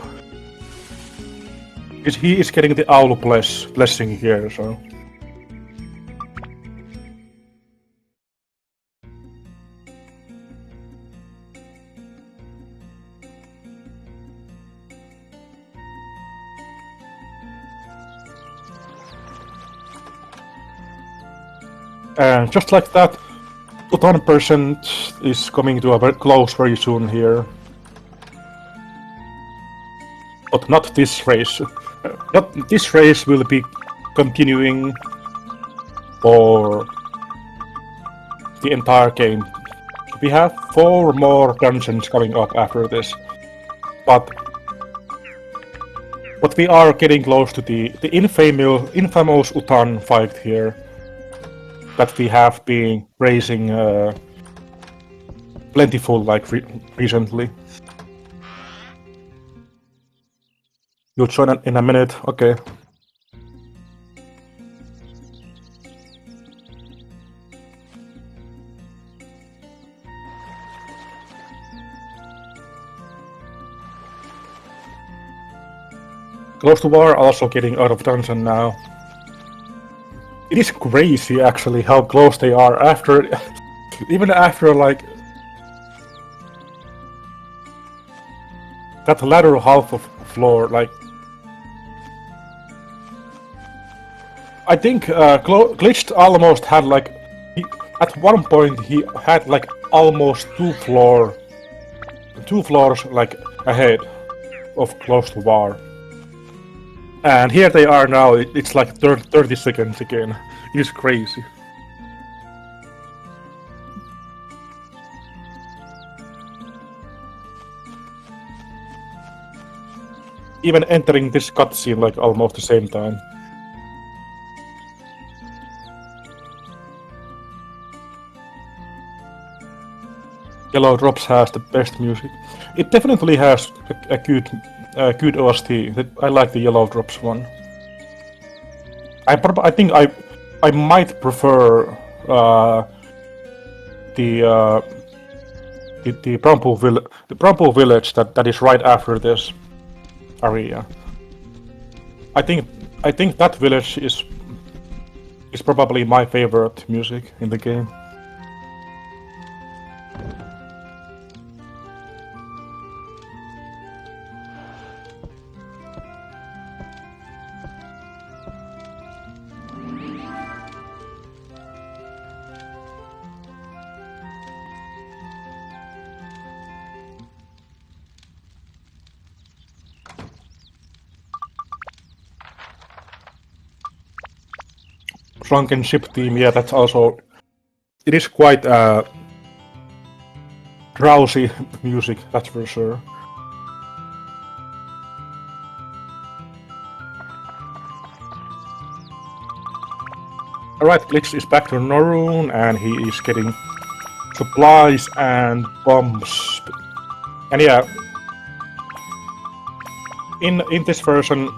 He is getting the owl blessing here, so. And just like that, 1% is coming to a very close very soon here. But not this race. Not this race will be continuing for the entire game. We have 4 more dungeons coming up after this. But we are getting close to the infamous Utan fight here that we have been raising plentiful like recently. You'll join in a minute, okay. Closetowar also getting out of dungeon now. It is crazy actually how close they are after, even after like that latter half of floor. Like, I think Glitched almost had like at one point he had like almost two floors like ahead of Closetowar. And here they are now. It's like 30 seconds again. It is crazy. Even entering this cutscene like almost the same time. Yellow Drops has the best music. It definitely has a good OST. I like the Yellow Drops one. I think I might prefer the Bramble Village that is right after this area. I think that village is probably my favorite music in the game. Drunken Ship theme, yeah, that's also... It is quite drowsy music, that's for sure. Alright, Glitch is back to Norune, and he is getting supplies and bombs. And yeah, in this version,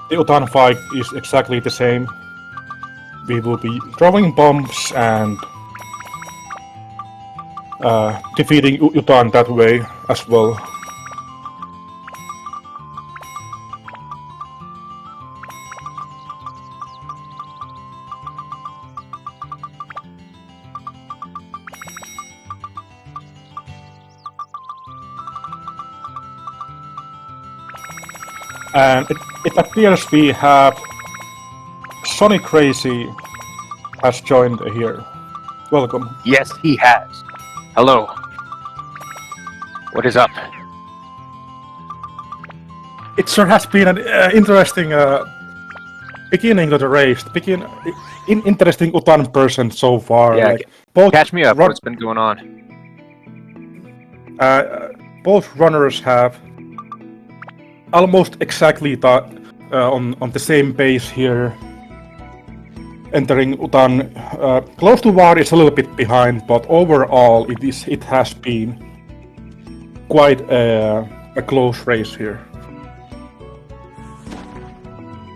the Utan fight is exactly the same. We will be throwing bombs and defeating Utan that way as well. And it appears we have Sonic Crazy has joined here. Welcome. Yes, he has. Hello. What is up? It sure has been an interesting beginning of the race. Interesting Utan person so far. Yeah, like, both catch me up. What's been going on? Both runners have almost exactly on the same pace here. Entering Utan, Closetowar is a little bit behind, but overall it has been quite a close race here.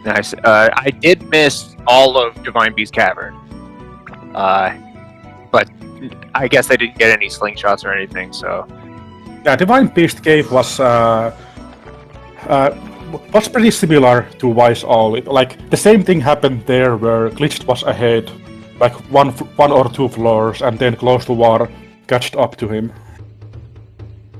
Nice. I did miss all of Divine Beast Cavern, but I guess I didn't get any slingshots or anything. So yeah, Divine Beast Cave was pretty similar to Wise All. Like the same thing happened there, where Glitched was ahead, like one or two floors, and then Closetowar catched up to him.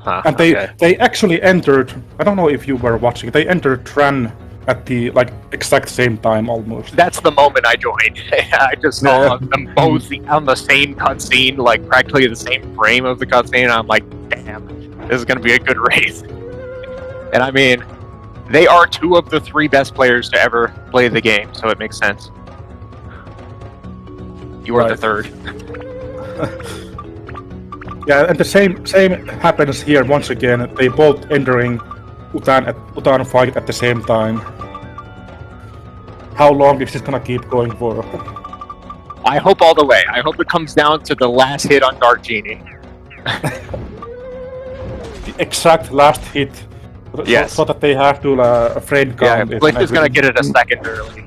And they actually entered. I don't know if you were watching. They entered Tran at the like exact same time almost. That's the moment I joined. I just saw them both on the same cutscene, like practically the same frame of the cutscene. And I'm like, damn, this is gonna be a good race. And I mean, they are two of the three best players to ever play the game, so it makes sense. You are the third. Yeah, and the same happens here once again. They both entering Utan fight at the same time. How long is this gonna keep going for? I hope all the way. I hope it comes down to the last hit on Dark Genie. The exact last hit. Yes. So that they have to frame count. Yeah, Blake is gonna get it a second early.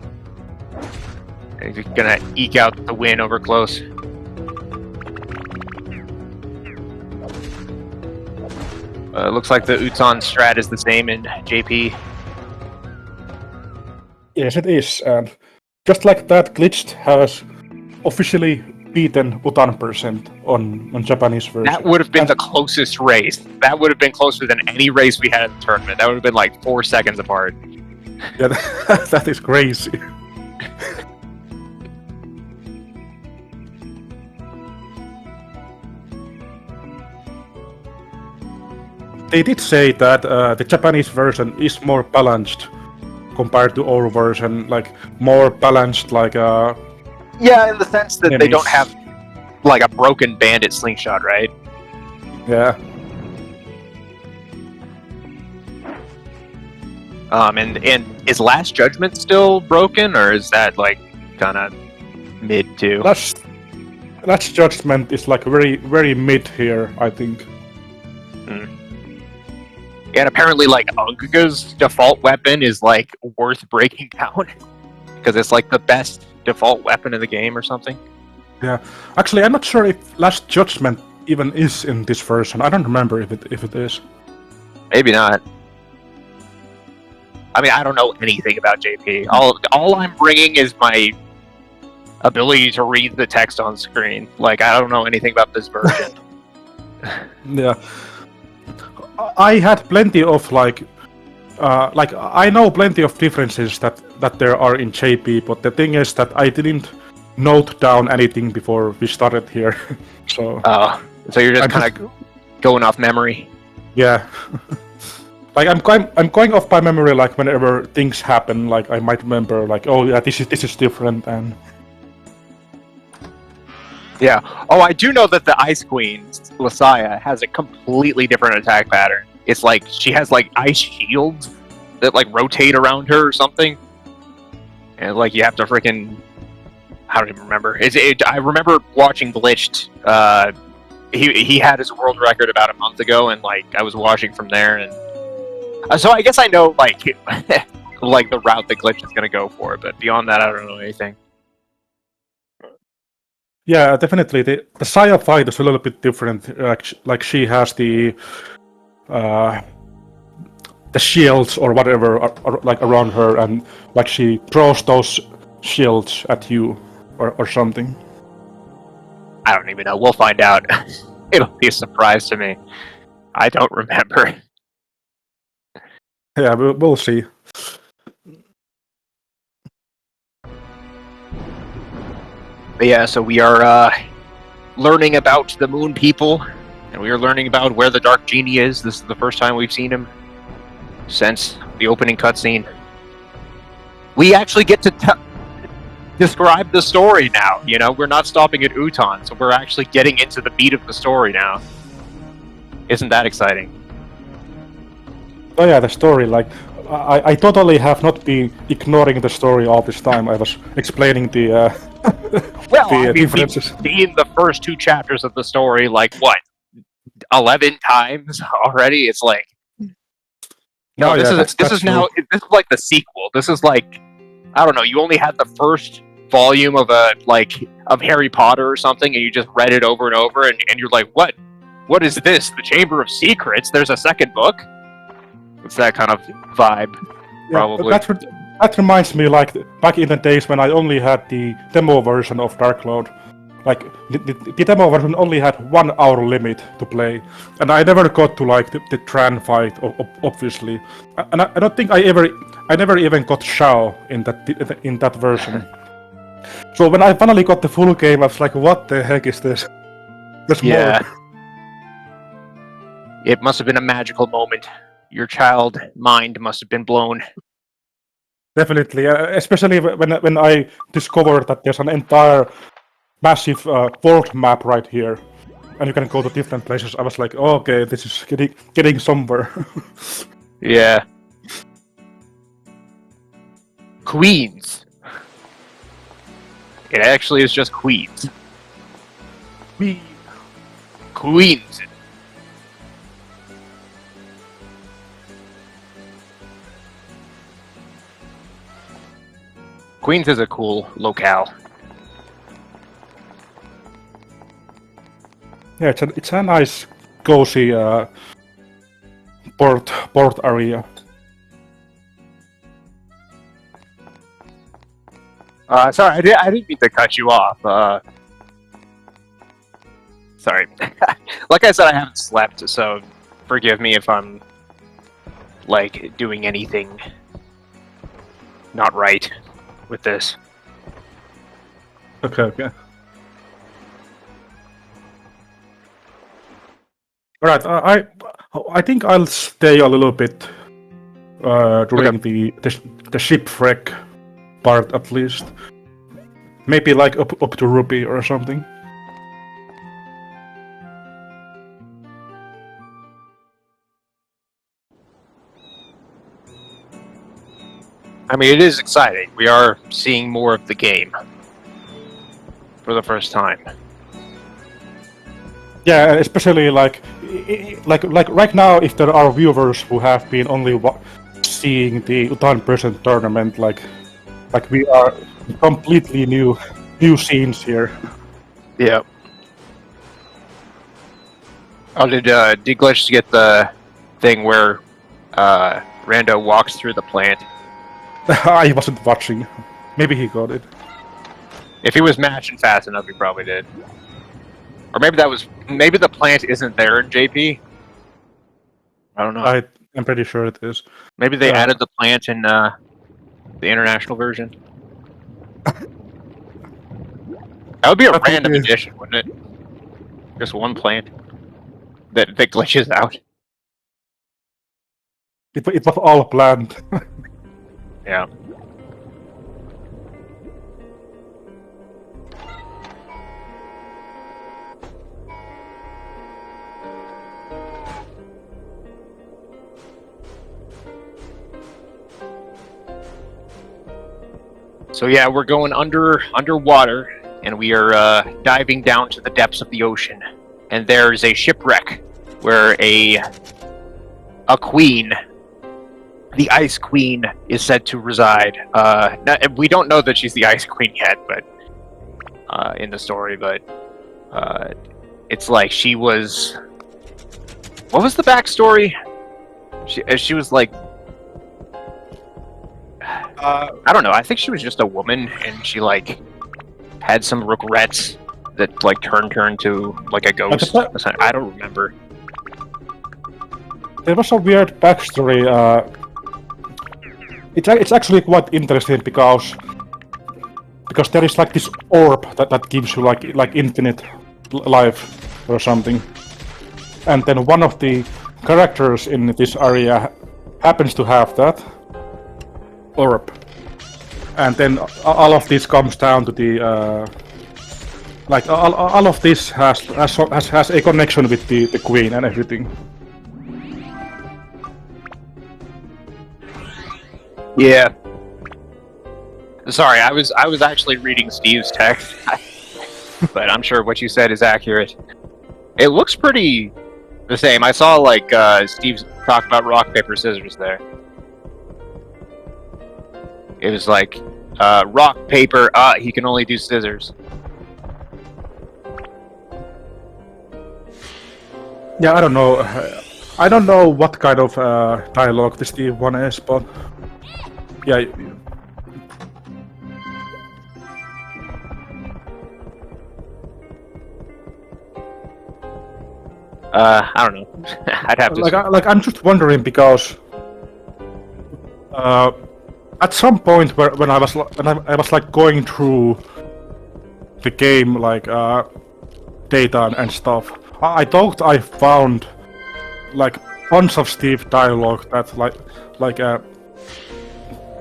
He's gonna eke out the win over Close. Looks like the Utan strat is the same in JP. Yes, it is. And just like that, Glitched has officially beaten Utan percent on Japanese version. That would have been the closest race. That would have been closer than any race we had in the tournament. That would have been like 4 seconds apart. Yeah, that is crazy. They did say that the Japanese version is more balanced compared to our version, like more balanced, like Yeah, in the sense that they don't enemies. have like a broken bandit slingshot, right? Yeah. And is Last Judgment still broken, or is that like kind of mid too? Last Judgment is like very mid here, I think. And apparently, like Ugga's default weapon is like worth breaking down because it's like the best default weapon in the game or something. Yeah, actually, I'm not sure if Last Judgment even is in this version. I don't remember if it is. Maybe not. I mean, I don't know anything about JP. All I'm bringing is my ability to read the text on screen. Like, I don't know anything about this version. Yeah, I had plenty of like I know plenty of differences that there are in JP, but the thing is that I didn't note down anything before we started here. So you're just kind of going off memory. Yeah. Like I'm going off by memory. Like whenever things happen, like I might remember, like, oh yeah, this is different, and yeah. Oh, I do know that the Ice Queen, Lasaya, has a completely different attack pattern. It's like she has like ice shields that like rotate around her or something, and like you have to freaking. I don't even remember. I remember watching Glitched. He had his world record about a month ago, and like I was watching from there, and so I guess I know like like the route that Glitch is gonna go for, but beyond that, I don't know anything. yeah, definitely the Saya fight is a little bit different. Like she has the shields or whatever are like around her, and like she throws those shields at you or something. I don't even know. We'll find out. It'll be a surprise to me. I don't remember. Yeah, we'll see. But yeah, so we are learning about the Moon People, and we are learning about where the Dark Genie is. This is the first time we've seen him since the opening cutscene. We actually get to describe the story now. You know, we're not stopping at Utan, so we're actually getting into the beat of the story now. Isn't that exciting? Oh yeah, the story. Like I totally have not been ignoring the story all this time. I was explaining the well, the I mean, differences. we've seen the first 2 chapters of the story like what 11 times already. It's like no, Oh, this yeah, is this is like the sequel. This is like I don't know. You only had the first volume of of Harry Potter or something, and you just read it over and over, and you're like, what? What is this? The Chamber of Secrets? There's a second book? It's that kind of vibe, probably. Yeah, that reminds me, like back in the days when I only had the demo version of Dark Cloud. Like the demo version only had 1 hour limit to play, and I never got to like the Tran fight, obviously. And I don't think I never even got Shao in that version. So when I finally got the full game, I was like, what the heck is this? There's more. It must have been a magical moment. Your child mind must have been blown. Definitely, especially when I discovered that there's an entire massive world map right here, and you can go to different places. I was like, oh, okay, this is getting somewhere. Yeah. Queens. It actually is just Queens. Queens. Queens is a cool locale. Yeah, it's a nice, cozy port area. Sorry, I didn't mean to cut you off. Sorry. Like I said, I haven't slept, so forgive me if I'm like doing anything not right with this. Okay. Alright, I think I'll stay a little bit during the shipwreck part at least. Maybe like up to Ruby or something. I mean, it is exciting. We are seeing more of the game for the first time. Yeah, especially like right now, if there are viewers who have been only seeing the U10% tournament, like we are completely new scenes here. Yeah. Oh, did Glitch get the thing where Rando walks through the plant? I wasn't watching. Maybe he got it. If he was matching fast enough, he probably did. Or maybe the plant isn't there in JP. I don't know. I'm pretty sure it is. Maybe they added the plant in the international version. That would be a random addition, wouldn't it? Just one plant that glitches out. It was all planned. Yeah. So yeah, we're going underwater, and we are diving down to the depths of the ocean. And there's a shipwreck where a queen, the Ice Queen, is said to reside. We don't know that she's the Ice Queen yet, but in the story, but it's like she was. What was the backstory? She was like. I don't know. I think she was just a woman, and she like had some regrets that like turned her into like a ghost. I don't remember. There was a weird backstory. It's actually quite interesting because there is like this orb that gives you like infinite life or something, and then one of the characters in this area happens to have that orb, and then all of this comes down to the like all of this has a connection with the queen and everything. Yeah. Sorry, I was actually reading Steve's text, but I'm sure what you said is accurate. It looks pretty the same. I saw like Steve's talk about rock paper scissors there. It was like rock paper. He can only do scissors. Yeah, I don't know. I don't know what kind of dialogue the Steve one is, but yeah. I don't know. I'd have to. Like I'm just wondering because at some point when I was like going through the game like data and stuff, I thought I found like bunch of Steve dialogue that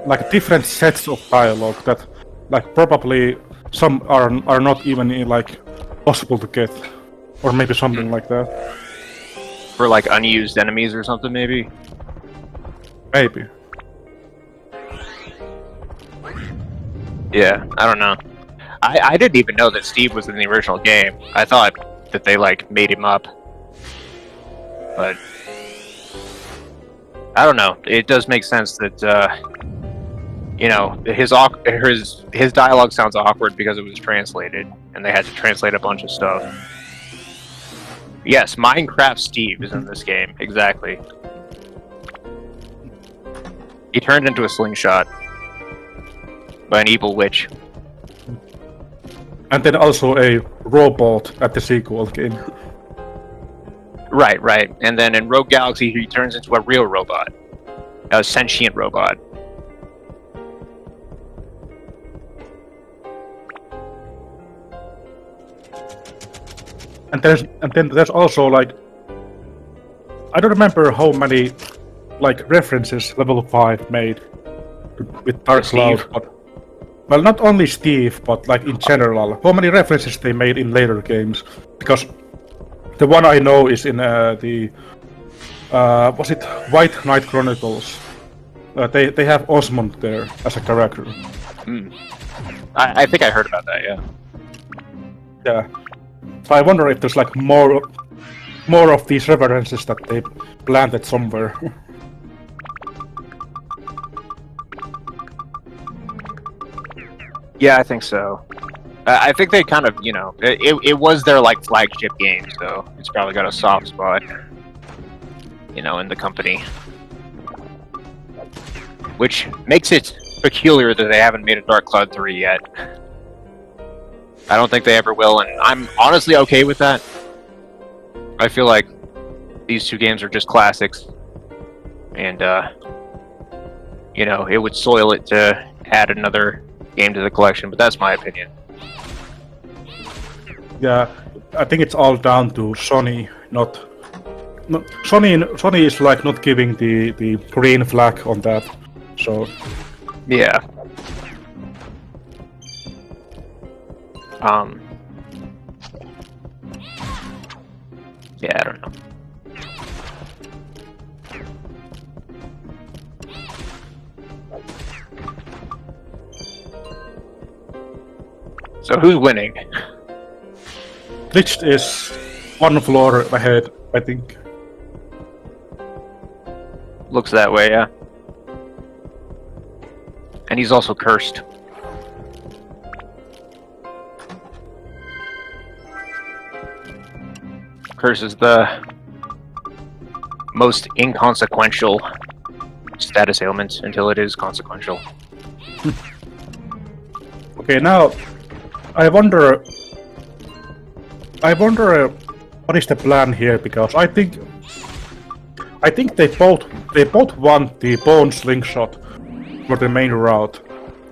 like different sets of dialogue that like probably some are not even like possible to get, or maybe something like that. For like unused enemies or something, maybe. Maybe. Yeah, I don't know. I didn't even know that Steve was in the original game. I thought that they like made him up, but I don't know. It does make sense that you know his dialogue sounds awkward because it was translated, and they had to translate a bunch of stuff. Yes, Minecraft Steve is in this game, exactly. He turned into a slingshot by an evil witch. And then also a robot at the sequel game. Right. And then in Rogue Galaxy, he turns into a real robot, a sentient robot. And then there's also like, I don't remember how many like references Level 5 made with Dark Cloud, but well, not only Steve, but like in general, how many references they made in later games? Because the one I know is in the was it White Knight Chronicles? They have Osmond there as a character. I think I heard about that. Yeah. Yeah. So I wonder if there's like more of these references that they planted somewhere. Yeah, I think so. I think they kind of, it was their like flagship game, so it's probably got a soft spot, in the company. Which makes it peculiar that they haven't made a Dark Cloud 3 yet. I don't think they ever will, and I'm honestly okay with that. I feel like these two games are just classics, and, it would soil it to add another game to the collection, but that's my opinion. Yeah, I think it's all down to Sony Sony is like not giving the green flag on that. So yeah. Yeah, I don't know. So who's winning? Glitched is one floor ahead, I think. Looks that way, yeah. And he's also cursed. Curse is the most inconsequential status ailment until it is consequential. Okay, now I wonder what is the plan here, because I think they both want the bone slingshot for the main route.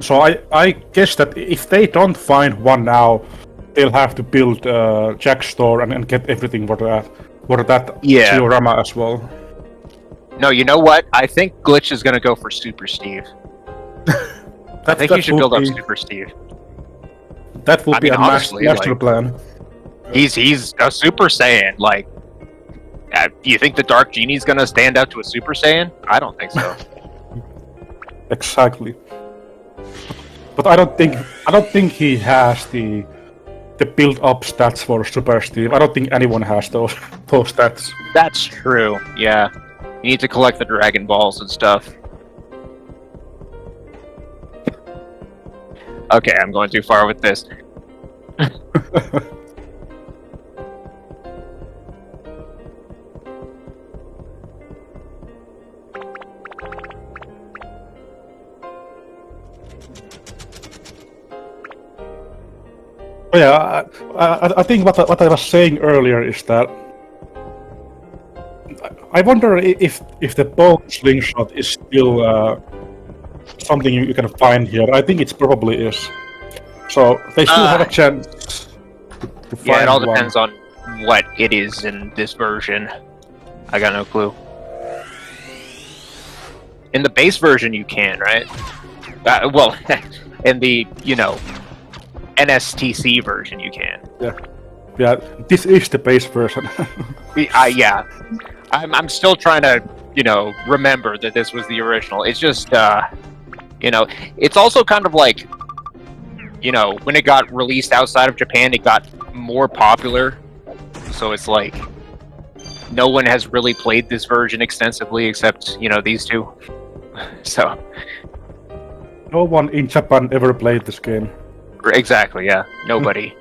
So I guess that if they don't find one now, they'll have to build Jack's store and get everything for that Yeah. diorama as well. No, you know what? I think Glitch is gonna go for Super Steve. I think you should build up Super Steve. That would be a honestly, master plan. He's a Super Saiyan. Like, do you think the Dark Genie's gonna stand up to a Super Saiyan? I don't think so. Exactly. But I don't think he has the build-up stats for Super Steve. I don't think anyone has those stats. That's true. Yeah, you need to collect the Dragon Balls and stuff. Okay, I'm going too far with this. Oh, yeah, I think what I was saying earlier is that I wonder if the bone slingshot is still something you can find here. I think it probably is. So they still have a chance to find Yeah, it all one. depends on what it is in this version. I got no clue. In the base version, you can, right? Well, in the, NSTC version, you can. Yeah, this is the base version. Yeah. I'm still trying to, remember that this was the original. It's just, it's also kind of like, when it got released outside of Japan, it got more popular. So it's like, no one has really played this version extensively except, these two. So. No one in Japan ever played this game. Exactly, yeah. Nobody.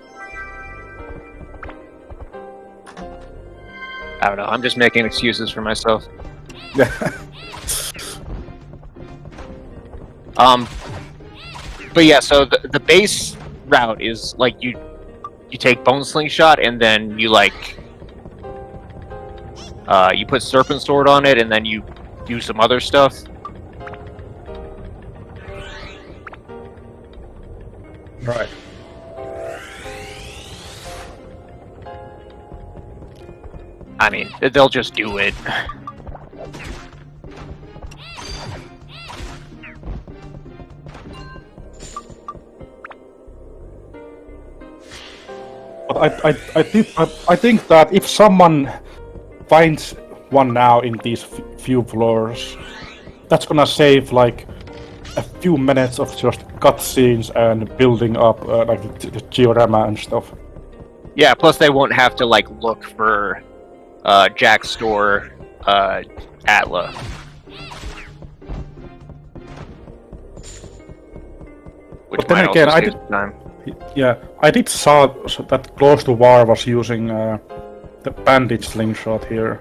I don't know. I'm just making excuses for myself. Yeah. But yeah, so the base route is like you take Bone Slingshot, and then you like you put Serpent Sword on it, and then you do some other stuff. Right. I mean, they'll just do it. But I think that if someone finds one now in these few floors, that's gonna save like a few minutes of just cutscenes and building up like the diorama and stuff. Yeah, plus they won't have to like look for Jack's store Atla. Which But then might again, also I save did. time. Yeah, I did saw that Closetowar was using the bandage slingshot here.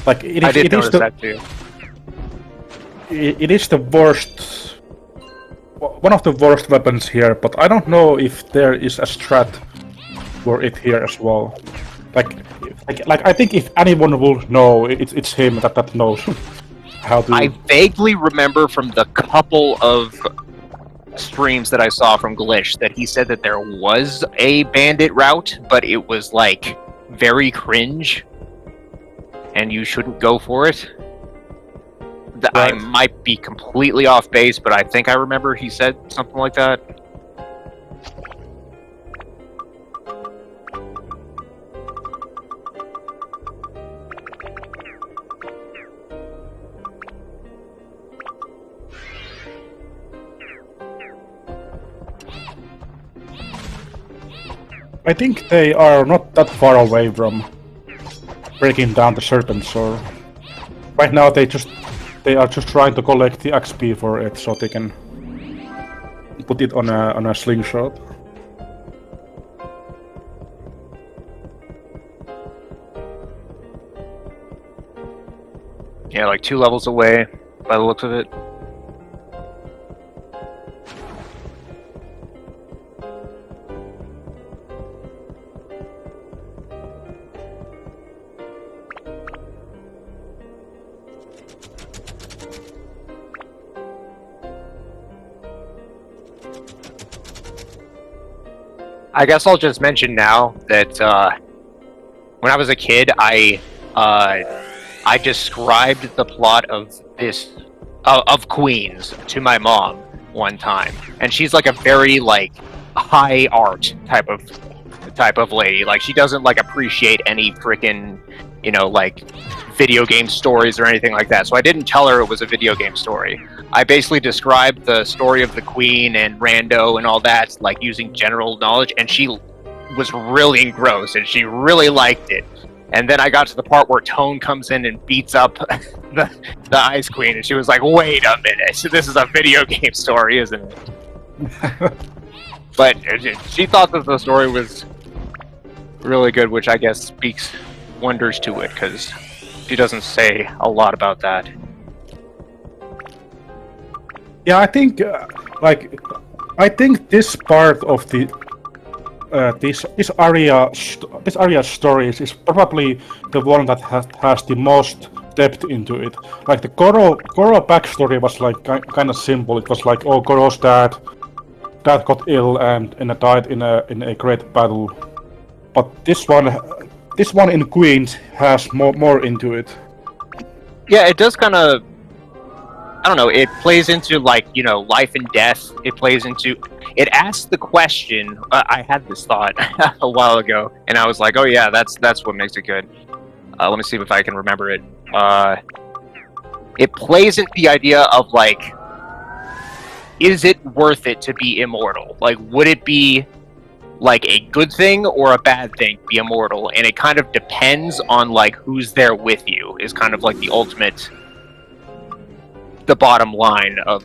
Like it is, I did it is notice the that too. it is the worst, one of the worst weapons here. But I don't know if there is a strat for it here as well. Like I think if anyone will know, it's him that knows how to. I vaguely remember from the couple of streams that I saw from Glitch that he said that there was a bandit route, but it was like very cringe, and you shouldn't go for it. I Right. might be completely off base, but I think I remember he said something like that. I think they are not that far away from breaking down the serpent sword. Right now they are just trying to collect the XP for it so they can put it on a slingshot. Yeah, like 2 levels away by the looks of it. I guess I'll just mention now that when I was a kid, I described the plot of of Queens to my mom one time, and she's like a very like high art type of lady. Like she doesn't like appreciate any freaking like video game stories or anything like that. So I didn't tell her it was a video game story. I basically described the story of the Queen and Rando and all that, like using general knowledge, and she was really engrossed and she really liked it. And then I got to the part where Tone comes in and beats up the Ice Queen, and she was like, "Wait a minute, this is a video game story, isn't it?" But she thought that the story was really good, which I guess speaks wonders to it, because she doesn't say a lot about that. Yeah, I think I think this part of the this area stories is probably the one that has the most depth into it. Like the Goro backstory was like kind of simple. It was like, oh, Goro's dad got ill and died in a great battle. But this one in Queens has more into it. Yeah, it does kind of. I don't know. It plays into like life and death. It plays into. It asks the question. I had this thought a while ago, and I was like, "Oh yeah, that's what makes it good." Let me see if I can remember it. It plays into the idea of like, is it worth it to be immortal? Like, would it be like a good thing or a bad thing to be immortal? And it kind of depends on like who's there with you. Is kind of like the ultimate. The bottom line of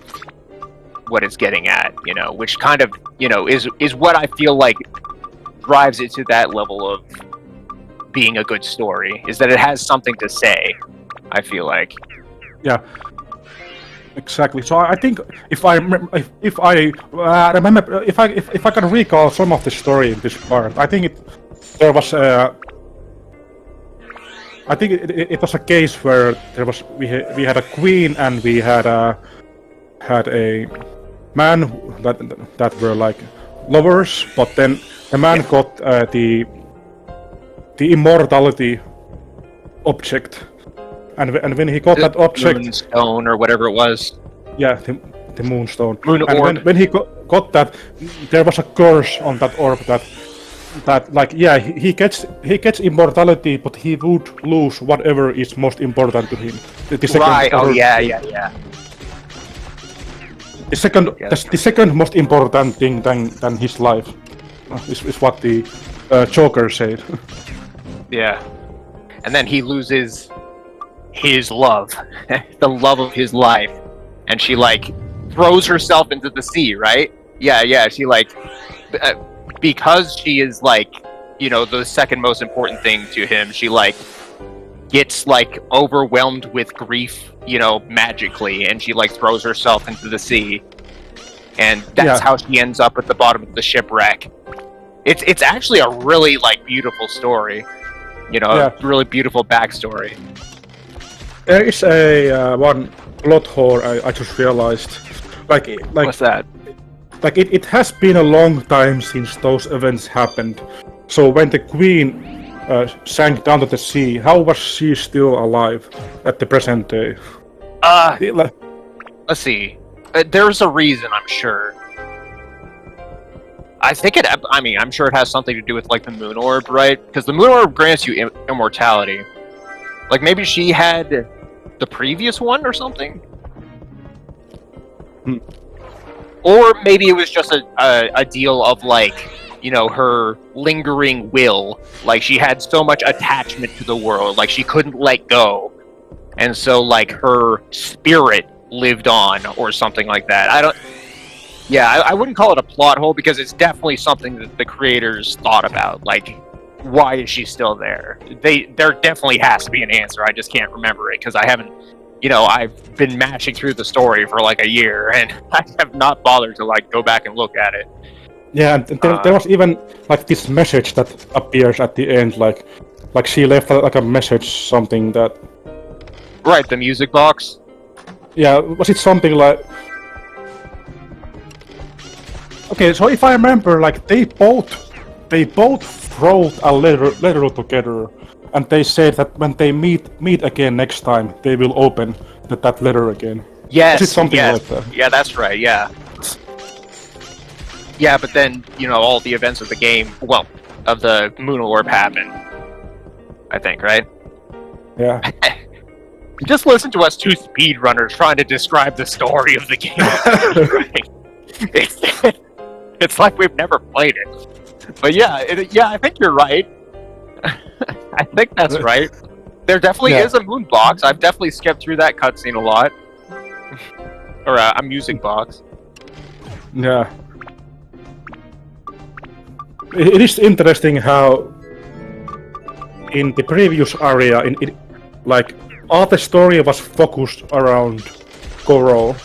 what it's getting at, which kind of, is what I feel like drives it to that level of being a good story, is that it has something to say, I feel like. Yeah. Exactly. So I think if I remember, if I can recall some of the story in this part, I think there was I think it was a case where we had a queen and we had a man that were like lovers, but then the man got the immortality object, and when he got that object, Moonstone or whatever it was. yeah, the moonstone. Moon and orb. when he got that, there was a curse on that orb that like he gets immortality, but he would lose whatever is most important to him. The second Right. Oh orb. yeah. The second most important thing than his life is what the Joker said. Yeah. And then he loses his love, the love of his life, and she like throws herself into the sea, right? Yeah. She like because she is like, you know, the second most important thing to him. She like gets like overwhelmed with grief, you know, magically, and she like throws herself into the sea, and that's how she ends up at the bottom of the shipwreck. It's actually a really like beautiful story, you know, a really beautiful backstory. There is a one plot hole I just realized. Like What's that? Like it has been a long time since those events happened. So when the queen sank down to the sea, how was she still alive at the present day? Let's see. There's a reason, I'm sure. I think I'm sure it has something to do with like the moon orb, right? Because the moon orb grants you immortality. Like maybe she had the previous one or something. Or maybe it was just a deal of like, you know, her lingering will. Like she had so much attachment to the world, like she couldn't let go. And so like her spirit lived on or something like that. I wouldn't call it a plot hole because it's definitely something that the creators thought about. Like, why is she still there? There definitely has to be an answer. I just can't remember it because I haven't, you know, I've been mashing through the story for like a year and I have not bothered to like go back and look at it. Yeah, and there was even like this message that appears at the end, like she left like a message, something that. Right, the music box. Yeah, was it something like? Okay, so if I remember, like they both wrote a letter together, and they said that when they meet again next time, they will open that letter again. Yes, is it something like that? Yeah, that's right. Yeah. Yeah, but then, you know, all the events of the game, well, of the moon orb happen. I think, right? Yeah. Just listen to us two speedrunners trying to describe the story of the game. It's like we've never played it. But yeah, I think you're right. I think that's right. There definitely is a moon box. I've definitely skipped through that cutscene a lot. Or a music box. Yeah. It is interesting how in the previous area, like all the story was focused around Goro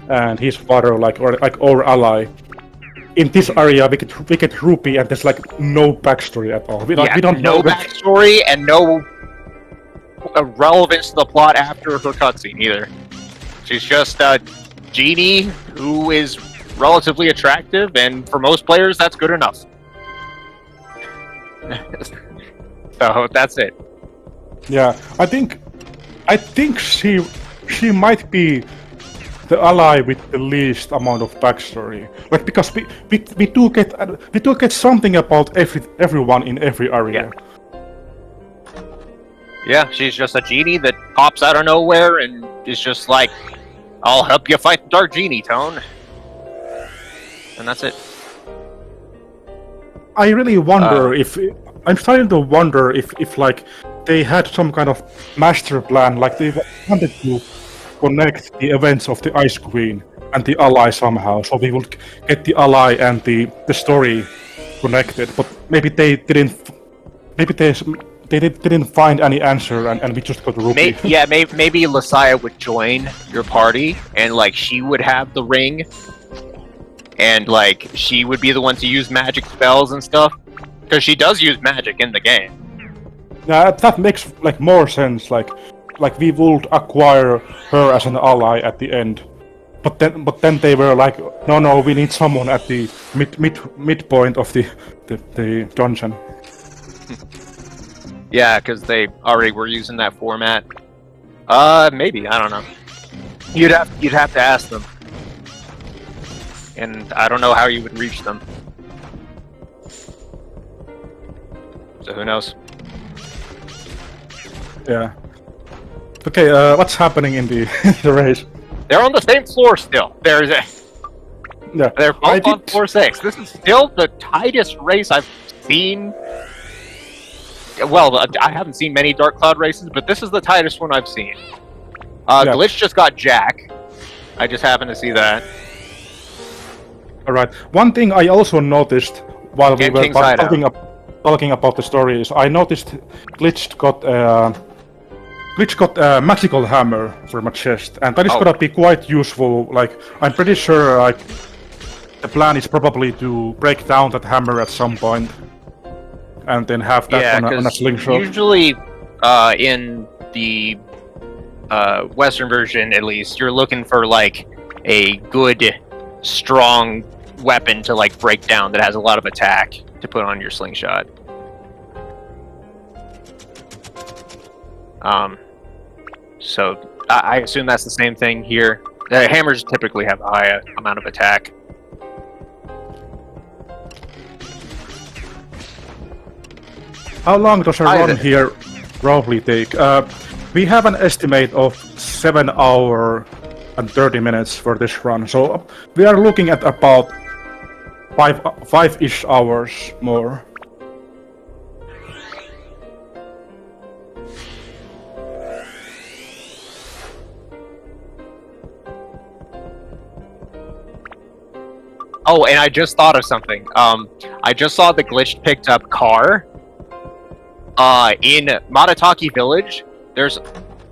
and his father, like our ally. In this area, we get Ruby, and there's like no backstory at all. We don't know backstory and no relevance to the plot after her cutscene either. She's just a genie who is relatively attractive, and for most players, that's good enough. So that's it. Yeah, I think she might be the ally with the least amount of backstory. Like because we do get something about everyone in every area. Yeah, she's just a genie that pops out of nowhere and is just like, "I'll help you fight the Dark Genie, Tone." And that's it. I really wonder I'm starting to wonder if like they had some kind of master plan, like they wanted to connect the events of the Ice Queen and the ally somehow, so we would get the ally and the story connected. But maybe they didn't. Maybe they didn't find any answer, and we just got rookie. Maybe Lasaya would join your party, and like she would have the ring, and like she would be the one to use magic spells and stuff, because she does use magic in the game. Yeah, that makes like more sense. Like we would acquire her as an ally at the end. But then they were like, no, we need someone at the midpoint of the dungeon. Yeah, because they already were using that format. Maybe, I don't know. You'd have to ask them, and I don't know how you would reach them. So who knows? Yeah. Okay, what's happening in the the race? They're on the same floor still. They're both on floor 6. This is still the tightest race I've seen. Well, I haven't seen many Dark Cloud races, but this is the tightest one I've seen. Glitch just got Jack. I just happened to see that. Alright. One thing I also noticed while we were talking about the story is I noticed Glitch got a magical hammer from a chest, and that is gonna be quite useful. Like, I'm pretty sure like the plan is probably to break down that hammer at some point, and then have that on a slingshot. Usually, in the Western version, at least, you're looking for like a good, strong weapon to like break down that has a lot of attack to put on your slingshot. So I assume that's the same thing here. Hammers typically have a high amount of attack. How long does a run here roughly take? We have an estimate of 7 hours and 30 minutes for this run, so we are looking at about 5-ish hours more. Oh, and I just thought of something. I just saw the Glitch picked up car. In Matataki Village, there's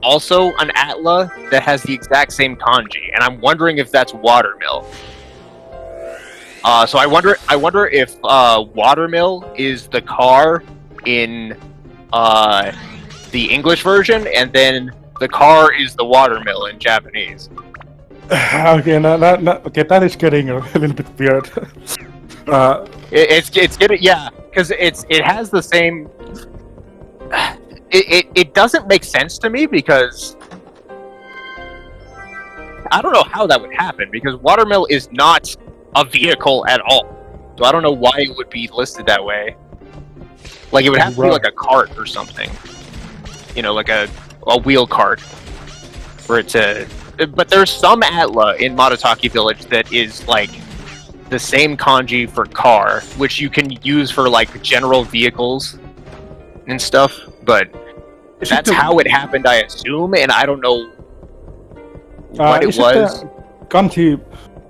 also an Atla that has the exact same kanji, and I'm wondering if that's Watermill. So I wonder if Watermill is the car in the English version, and then the car is the Watermill in Japanese. Okay, that is getting a little bit weird. It's getting, yeah, because it has the same. It doesn't make sense to me because I don't know how that would happen, because Watermill is not a vehicle at all, so I don't know why it would be listed that way. Like, it would have to be like a cart or something, you know, like a wheel cart for it to. But there's some Atla in Matataki Village that is like the same kanji for car, which you can use for like general vehicles and stuff. But that's how it happened, I assume, and I don't know what it was. Kanji,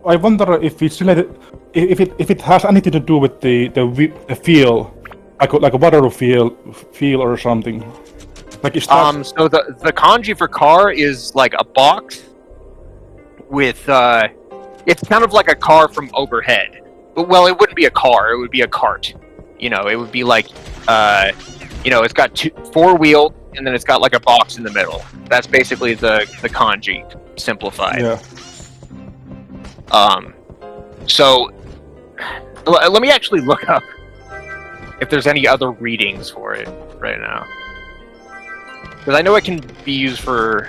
I wonder if it's related, if it has anything to do with the feel, like a water feel or something. Like is that... So the kanji for car is like a box with it's kind of like a car from overhead. But, well, it wouldn't be a car, it would be a cart. You know, it would be like you know, it's got 4 wheels, and then it's got like a box in the middle. That's basically the kanji simplified. Yeah. So let me actually look up if there's any other readings for it right now, because I know it can be used for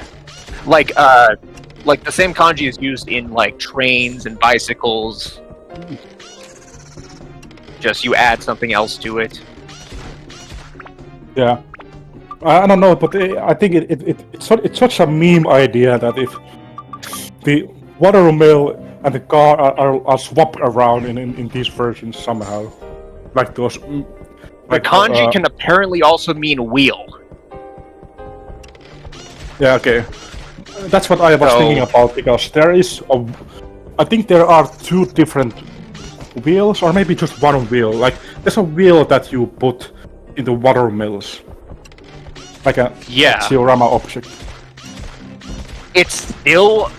like the same kanji is used in like trains and bicycles. Just you add something else to it. Yeah, I don't know, but I think it's such a meme idea that if the watermill and the car are swapped around in these versions somehow, like those. The kanji can apparently also mean wheel. Yeah, okay, that's what I was thinking about, because there is I think there are 2 different wheels, or maybe just one wheel. Like there's a wheel that you put in the water mills, like a diorama object. It's still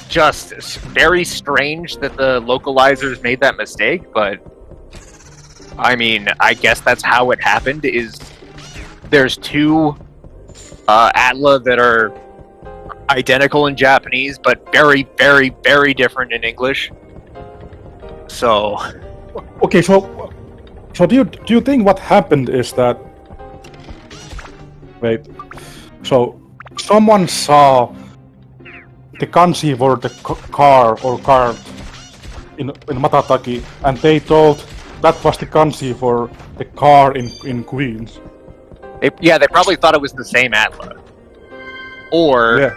just very strange that the localizers made that mistake, but I mean, I guess that's how it happened. Is there's two Atla that are identical in Japanese, but very, very, very different in English. So, okay, so do you think what happened is that? Wait, so someone saw the kanji for the car or cart in Matataki, and they thought that was the kanji for the car in Queens. they probably thought it was the same Atla, or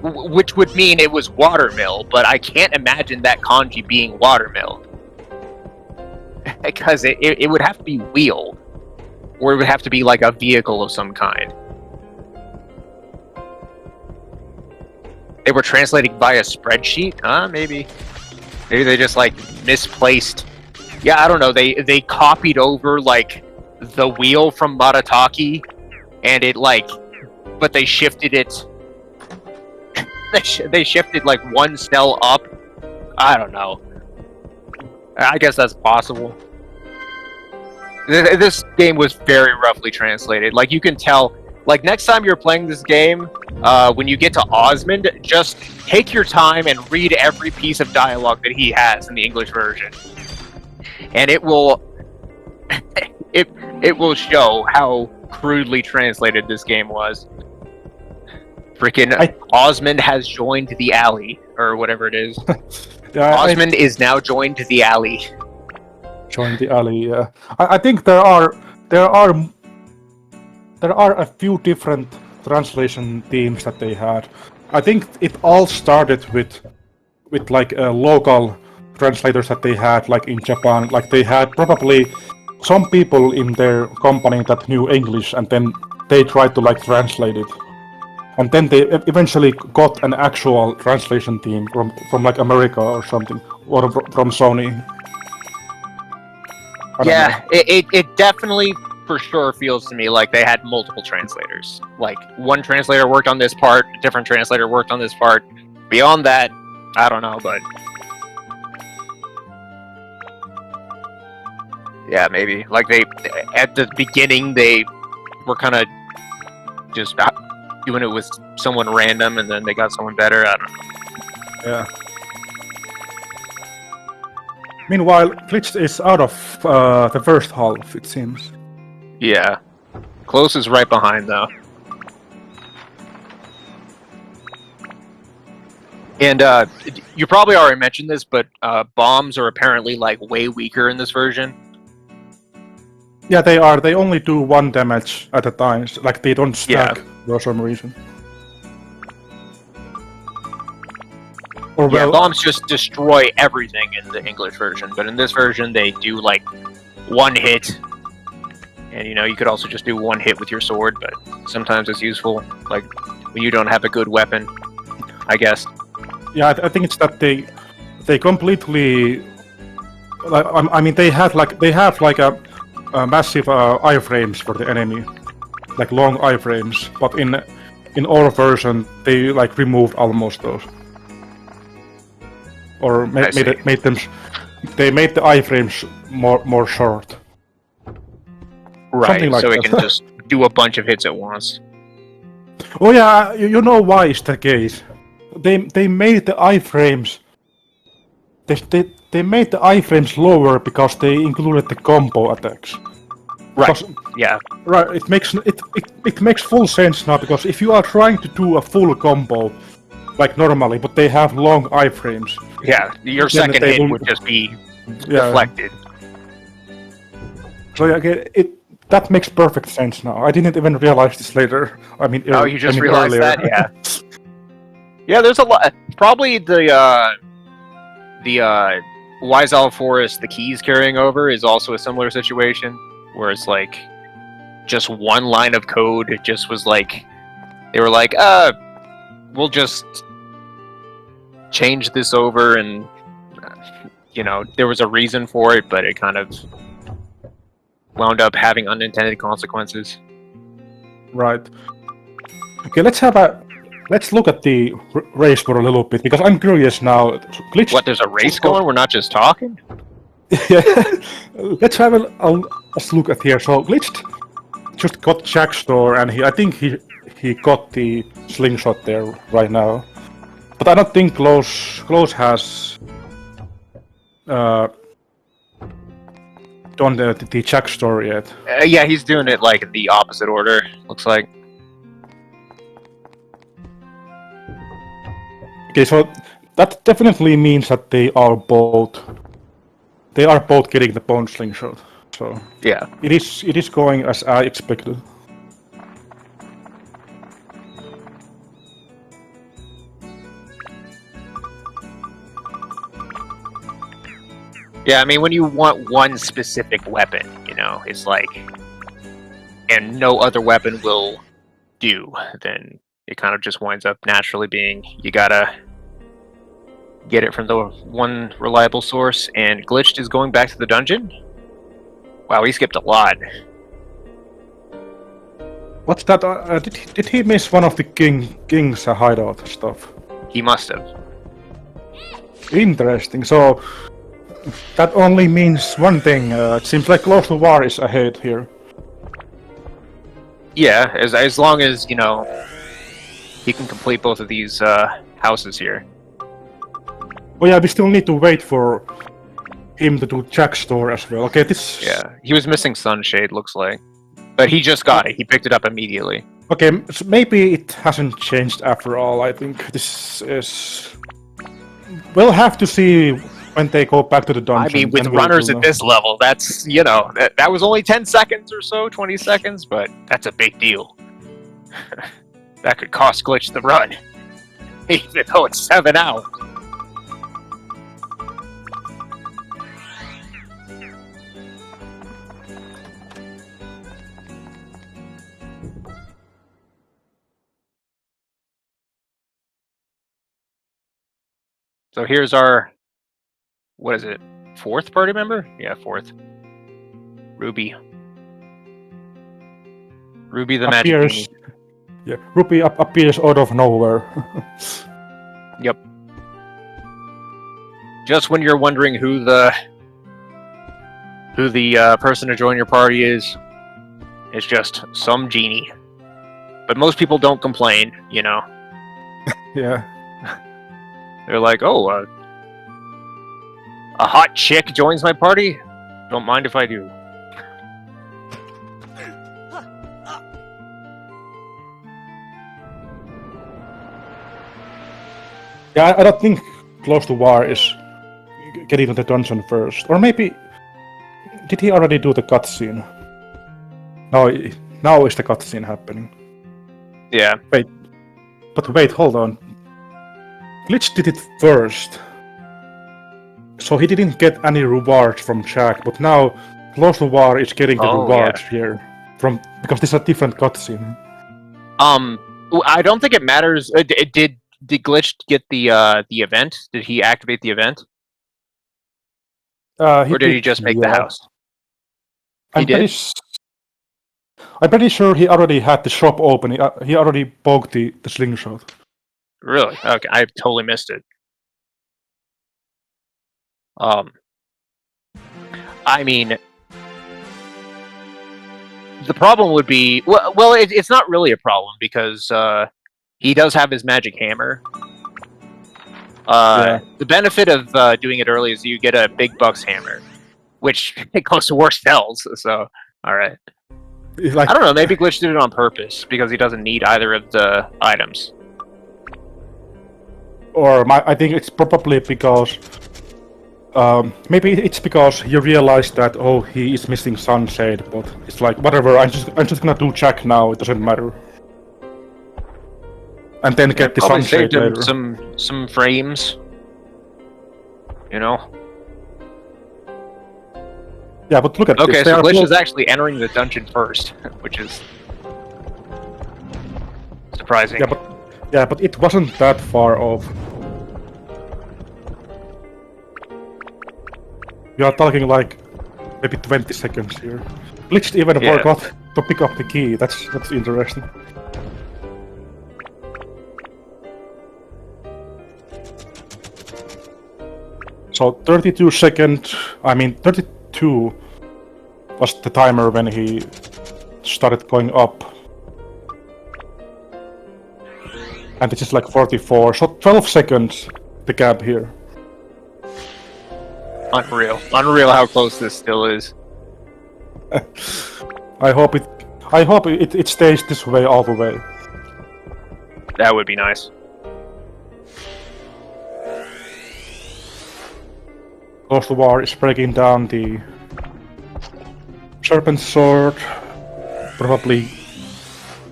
which would mean it was watermill. But I can't imagine that kanji being watermill because it would have to be wheel, or it would have to be like a vehicle of some kind. They were translating via spreadsheet? Maybe they just like misplaced. Yeah, I don't know. They copied over like the wheel from Marataki, and it like, but they shifted it. They shifted like one cell up. I don't know. I guess that's possible. This game was very roughly translated. Like, you can tell. Like, next time you're playing this game, when you get to Osmond, just take your time and read every piece of dialogue that he has in the English version, and it will it will show how crudely translated this game was. Freaking Osmond has joined the alley, or whatever it is. Osmond is now joined the alley. Joined the alley, yeah. I think there are a few different translation teams that they had. I think it all started with like local translators that they had, like in Japan. Like, they had probably some people in their company that knew English, and then they tried to like translate it. And then they eventually got an actual translation team from like America or something, or from Sony. Yeah, it definitely for sure feels to me like they had multiple translators. Like, one translator worked on this part, a different translator worked on this part. Beyond that, I don't know, but yeah, maybe. Like, they at the beginning they were kind of just doing it with someone random, and then they got someone better. I don't know. Yeah. Meanwhile, Glitched is out of the first half, it seems. Yeah. Close is right behind, though. And you probably already mentioned this, but bombs are apparently like way weaker in this version. Yeah, they are. They only do 1 damage at a time. Like, they don't stack for some reason. Or bombs just destroy everything in the English version, but in this version they do like 1 hit. And you could also just do 1 hit with your sword, but sometimes it's useful, like when you don't have a good weapon, I guess. Yeah, I think it's that they completely. I mean, they have like a massive iframes for the enemy, like long iframes. But in our version, they like removed almost those, or made them. They made the iframes more short. Right, like so that. it can just do a bunch of hits at once. Oh yeah, you know why is the case? They made the iframes. They made the iframes lower because they included the combo attacks. Right. Because, yeah. Right. It makes full sense now, because if you are trying to do a full combo like normally, but they have long iframes. Yeah, your second hit would just be deflected. So yeah, that makes perfect sense now. I didn't even realize this later. I mean, you just realized earlier. that? Yeah. Yeah, there's a lot. Probably the Wise Owl Forest, the keys carrying over, is also a similar situation, where it's like just 1 line of code. It just was like, they were like, we'll just change this over, and there was a reason for it, but it kind of wound up having unintended consequences. Right. Okay, let's look at the race for a little bit because I'm curious now. Glitch. What? There's a race going? We're not just talking. Yeah. Let's have let's look at here. So Glitched just got Jack's store, and I think he got the slingshot there right now. But I don't think Close has done the Jack store yet. Yeah, he's doing it like in the opposite order. Looks like. Okay, so that definitely means that they are both getting the bone slingshot. So Yeah. it is going as I expected. Yeah, I mean, when you want one specific weapon, you know, it's like, and no other weapon will do, then it kind of just winds up naturally being, you gotta get it from the one reliable source, and Glitched is going back to the dungeon? Wow, he skipped a lot. What's that? Did he miss one of the king's hideout stuff? He must have. Interesting. So that only means one thing. It seems like Closetowar is ahead here. Yeah, as long as, you know, he can complete both of these houses here. Oh yeah, we still need to wait for him to do Jack's store as well. Okay, this... Yeah, he was missing Sunshade, looks like. But he just got it. He picked it up immediately. Okay, so maybe it hasn't changed after all. I think this is... We'll have to see when they go back to the dungeon. I mean, with runners at this level, that's, you know, that was only 10 seconds or so, 20 seconds, but that's a big deal. That could cost Glitch the run. Even though it's 7 hours. So here's our, what is it, 4th party member? Yeah, 4th. Ruby. Ruby the Magic Genie. Yeah, Ruby appears out of nowhere. Yep. Just when you're wondering who the person to join your party is, it's just some genie. But most people don't complain, you know. Yeah. They're like, oh, a hot chick joins my party? Don't mind if I do. Yeah, I don't think Closetowar is getting to the dungeon first. Or maybe... Did he already do the cutscene? Now is the cutscene happening. Yeah. Wait, hold on. Glitch did it first. So he didn't get any rewards from Jack, but now Closetowar is getting the rewards here. Because this is a different cutscene. I don't think it matters. Did Glitch get the event? Did he activate the event? Or did he just make the house? I'm pretty sure he already had the shop open. He already poked the slingshot. Really? Okay, I totally missed it. I mean, the problem would be well, it's not really a problem because he does have his magic hammer. Yeah. The benefit of doing it early is you get a big bucks hammer, which Closetowar sells. So, all right. Like, I don't know. Maybe Glitch did it on purpose because he doesn't need either of the items. Or I think it's probably because maybe it's because you realize that he is missing Sunshade, but it's like whatever. I'm just gonna do Jack now. It doesn't matter. And then get the Sunshade later. Some frames. You know. Yeah, but look at this. Okay, so Glitch is actually entering the dungeon first, which is surprising. Yeah, but it wasn't that far off. We are talking like maybe 20 seconds here. Glitched even forgot to pick up the key. That's interesting. So 32 seconds. I mean 32 was the timer when he started going up. And this is like 44, so 12 seconds the gap here. Unreal. Unreal how close this still is. I hope it stays this way all the way. That would be nice. Closetowar is breaking down the Serpent Sword, probably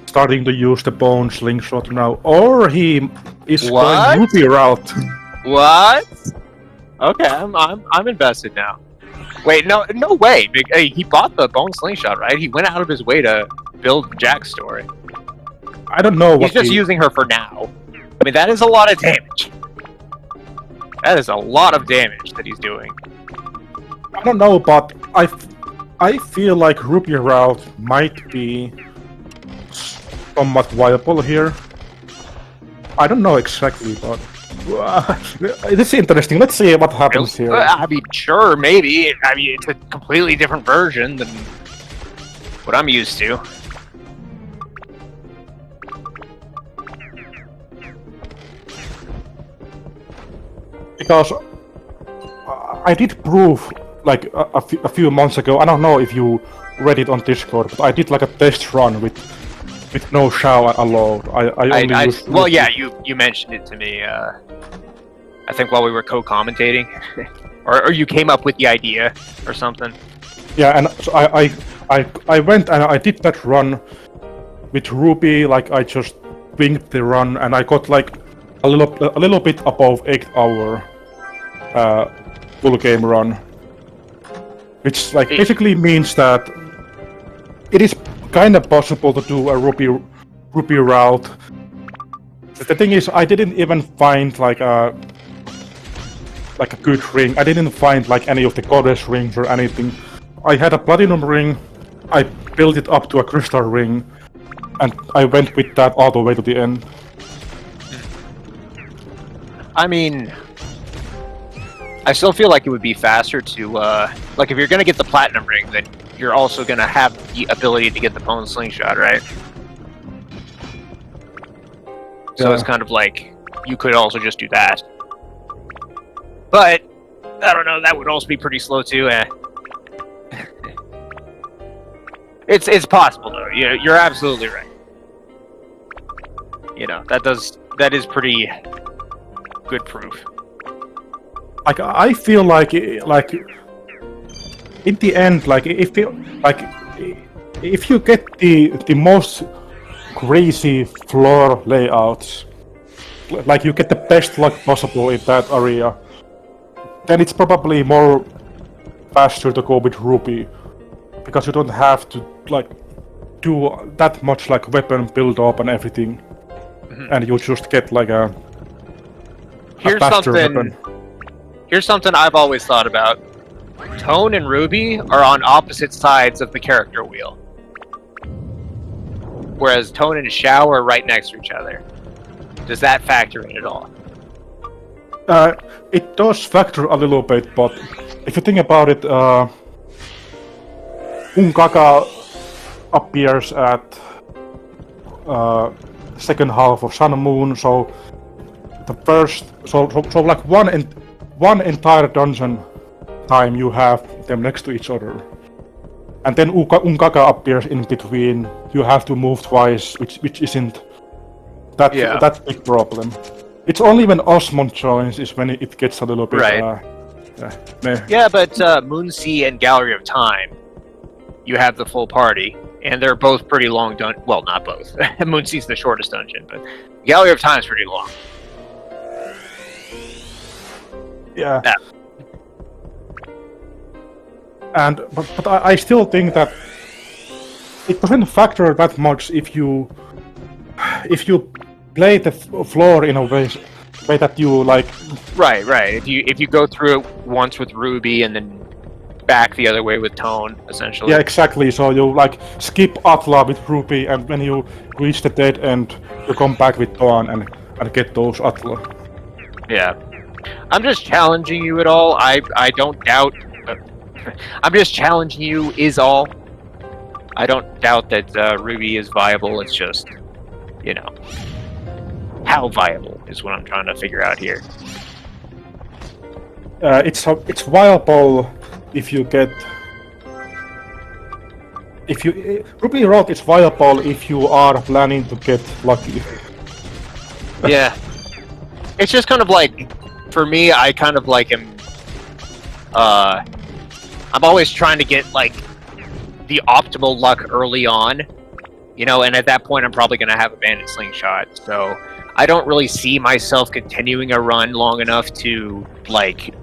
starting to use the Bone Slingshot now, or he is going Ruby route. What? Okay, I'm invested now. Wait, no way. Hey, he bought the Bone Slingshot, right? He went out of his way to build Jack's story. I don't know what he's just using her for now. I mean, that is a lot of damage. That is a lot of damage that he's doing. I don't know, but I feel like Ruby route might be somewhat viable here. I don't know exactly, but this is interesting. Let's see what happens here. I mean, sure, maybe. I mean, it's a completely different version than what I'm used to. Because I did prove like a few months ago. I don't know if you read it on Discord, but I did like a test run with no Shao allowed. Well, yeah, you mentioned it to me. I think while we were co-commentating, or you came up with the idea or something. Yeah, and so I went and I did that run with Ruby. Like I just winged the run, and I got like a little bit above 8-hour full game run, which like basically means that it is kind of possible to do a Ruby route. The thing is, I didn't even find like a good ring. I didn't find like any of the goddess rings or anything. I had a platinum ring. I built it up to a crystal ring, and I went with that all the way to the end. I mean, I still feel like it would be faster to, like if you're gonna get the platinum ring, then you're also gonna have the ability to get the Bone Slingshot, right? So it's kind of like, you could also just do that. But, I don't know, that would also be pretty slow too, It's possible though, you're absolutely right. You know, that is pretty good proof. Like I feel like in the end, like if you get the most crazy floor layouts, like you get the best luck possible in that area, then it's probably more faster to go with Ruby, because you don't have to like do that much like weapon build up and everything, and you just get like a faster weapon. Here's something I've always thought about. Tone and Ruby are on opposite sides of the character wheel, whereas Tone and Shao are right next to each other. Does that factor in at all? It does factor a little bit, but if you think about it, Ungaga appears at second half of Sun and Moon, so the first, so like one entire dungeon time you have them next to each other, and then Ungaga appears in between. You have to move twice, which isn't that big problem. It's only when Osmond joins is when it gets a little bit right. Meh. Yeah, but Moonsea and Gallery of Time, you have the full party, and they're both pretty long well, not both. Moonsea's the shortest dungeon, but Gallery of Time is pretty long. Yeah. And but I still think that it doesn't factor that much if you play the floor in a way that you like. Right. If you go through it once with Ruby and then back the other way with Tone, essentially. Yeah, exactly. So you like skip Atla with Ruby, and when you reach the dead end, you come back with Toan and get those Atla. Yeah. I'm just challenging you at all. I don't doubt. I'm just challenging you is all. I don't doubt that Ruby is viable. It's just, you know, how viable is what I'm trying to figure out here. It's viable if you get. If you Ruby Road is viable if you are planning to get lucky. Yeah. It's just kind of like, for me, I kind of like am. I'm always trying to get like the optimal luck early on, you know, and at that point I'm probably going to have a bandit slingshot, so I don't really see myself continuing a run long enough to like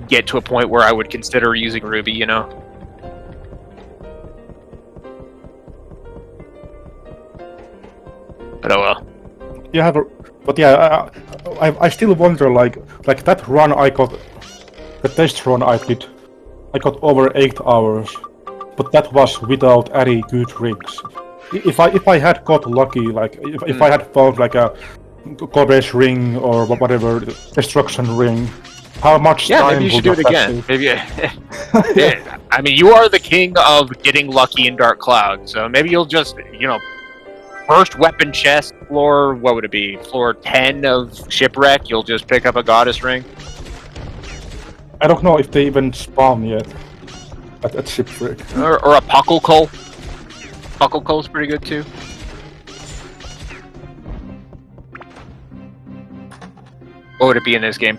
get to a point where I would consider using Ruby, you know. But oh well. You have, but yeah, I still wonder like that run I got, the test run I did, I got over 8 hours. But that was without any good rings. If I had got lucky, like if I had found like a goddess ring or whatever destruction ring, how much time maybe you should do would it that again. take? Maybe. Yeah. I mean, you are the king of getting lucky in Dark Cloud, so maybe you'll just, you know, first weapon chest, floor, what would it be? Floor 10 of Shipwreck, you'll just pick up a goddess ring. I don't know if they even spawn yet at Shipwreck. Or a Puckle Coal. Puckle Coal's pretty good too. What would it be in this game?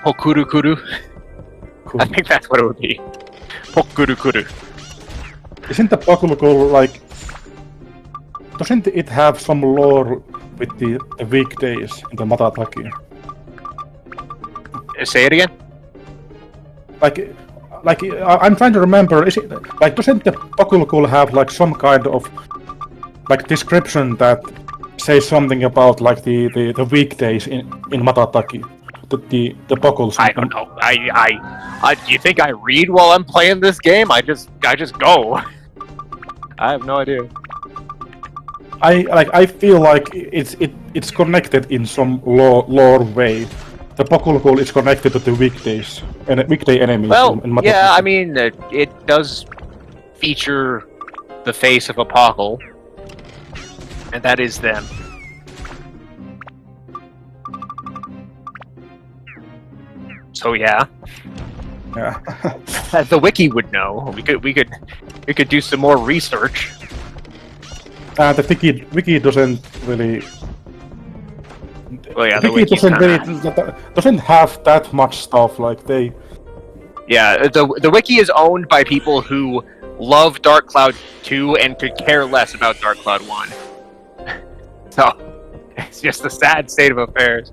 Pokuru Kuru? Cool. I think that's what it would be. Pokuru Kuru. Isn't the Bakulogo like... Doesn't it have some lore with the weekdays in the Matataki? Say it again? I'm trying to remember, is it, like, doesn't the Bakulogo have like some kind of like description that says something about like the weekdays in Matataki? The Buckles. I don't know. I do you think I read while I'm playing this game? I just go. I have no idea. I feel like it's connected in some lore way. The Bakulogo is connected to the weekdays and weekday enemies. Well, in Matataki. yeah, I mean, it does feature the face of a Puckle, and that is them. So yeah. Yeah. As the wiki would know, we could do some more research. The wiki doesn't really. Well, yeah, the wiki doesn't have that much stuff. Like they. Yeah, the wiki is owned by people who love Dark Cloud 2 and could care less about Dark Cloud 1. So it's just a sad state of affairs.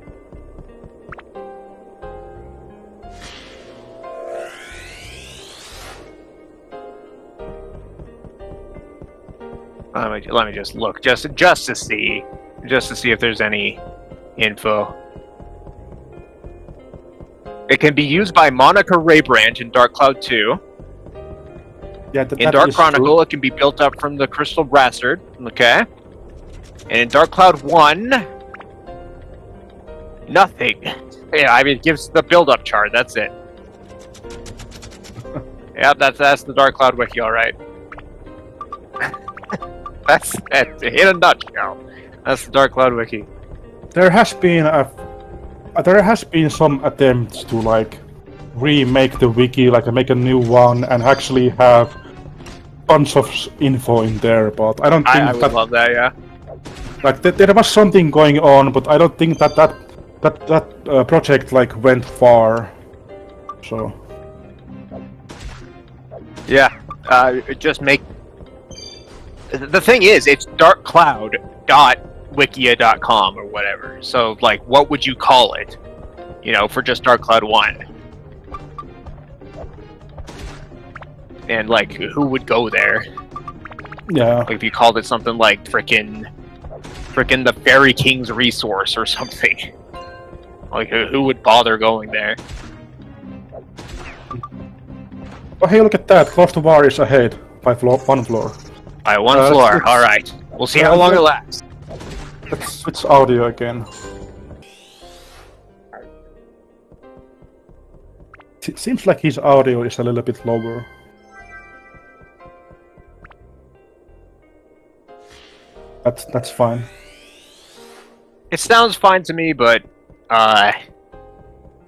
Let me just look just to see if there's any info. It can be used by Monica Raybranch in Dark Cloud 2. Yeah, in Dark Chronicle, it can be built up from the Crystal Bastard. Okay. And in Dark Cloud 1, nothing. Yeah, I mean, it gives the build-up chart. That's it. Yeah, that's the Dark Cloud wiki, all right. That's in a nutshell. That's the Dark Cloud wiki. There has been some attempts to like remake the wiki, like make a new one and actually have bunch of info in there. But I don't think I would love that. Yeah. Like there was something going on, but I don't think that project like went far. So. Yeah. Just make. The thing is, it's darkcloud.wikia.com or whatever. So, like, what would you call it? You know, for just Dark Cloud 1. And, like, who would go there? Yeah. Like, if you called it something like frickin' the Fairy King's Resource or something. Like, who would bother going there? Oh, hey, look at that! Closetowar is ahead by one floor. By one floor. All right. We'll see how long it lasts. Let's switch audio again. It seems like his audio is a little bit lower. That's fine. It sounds fine to me, but I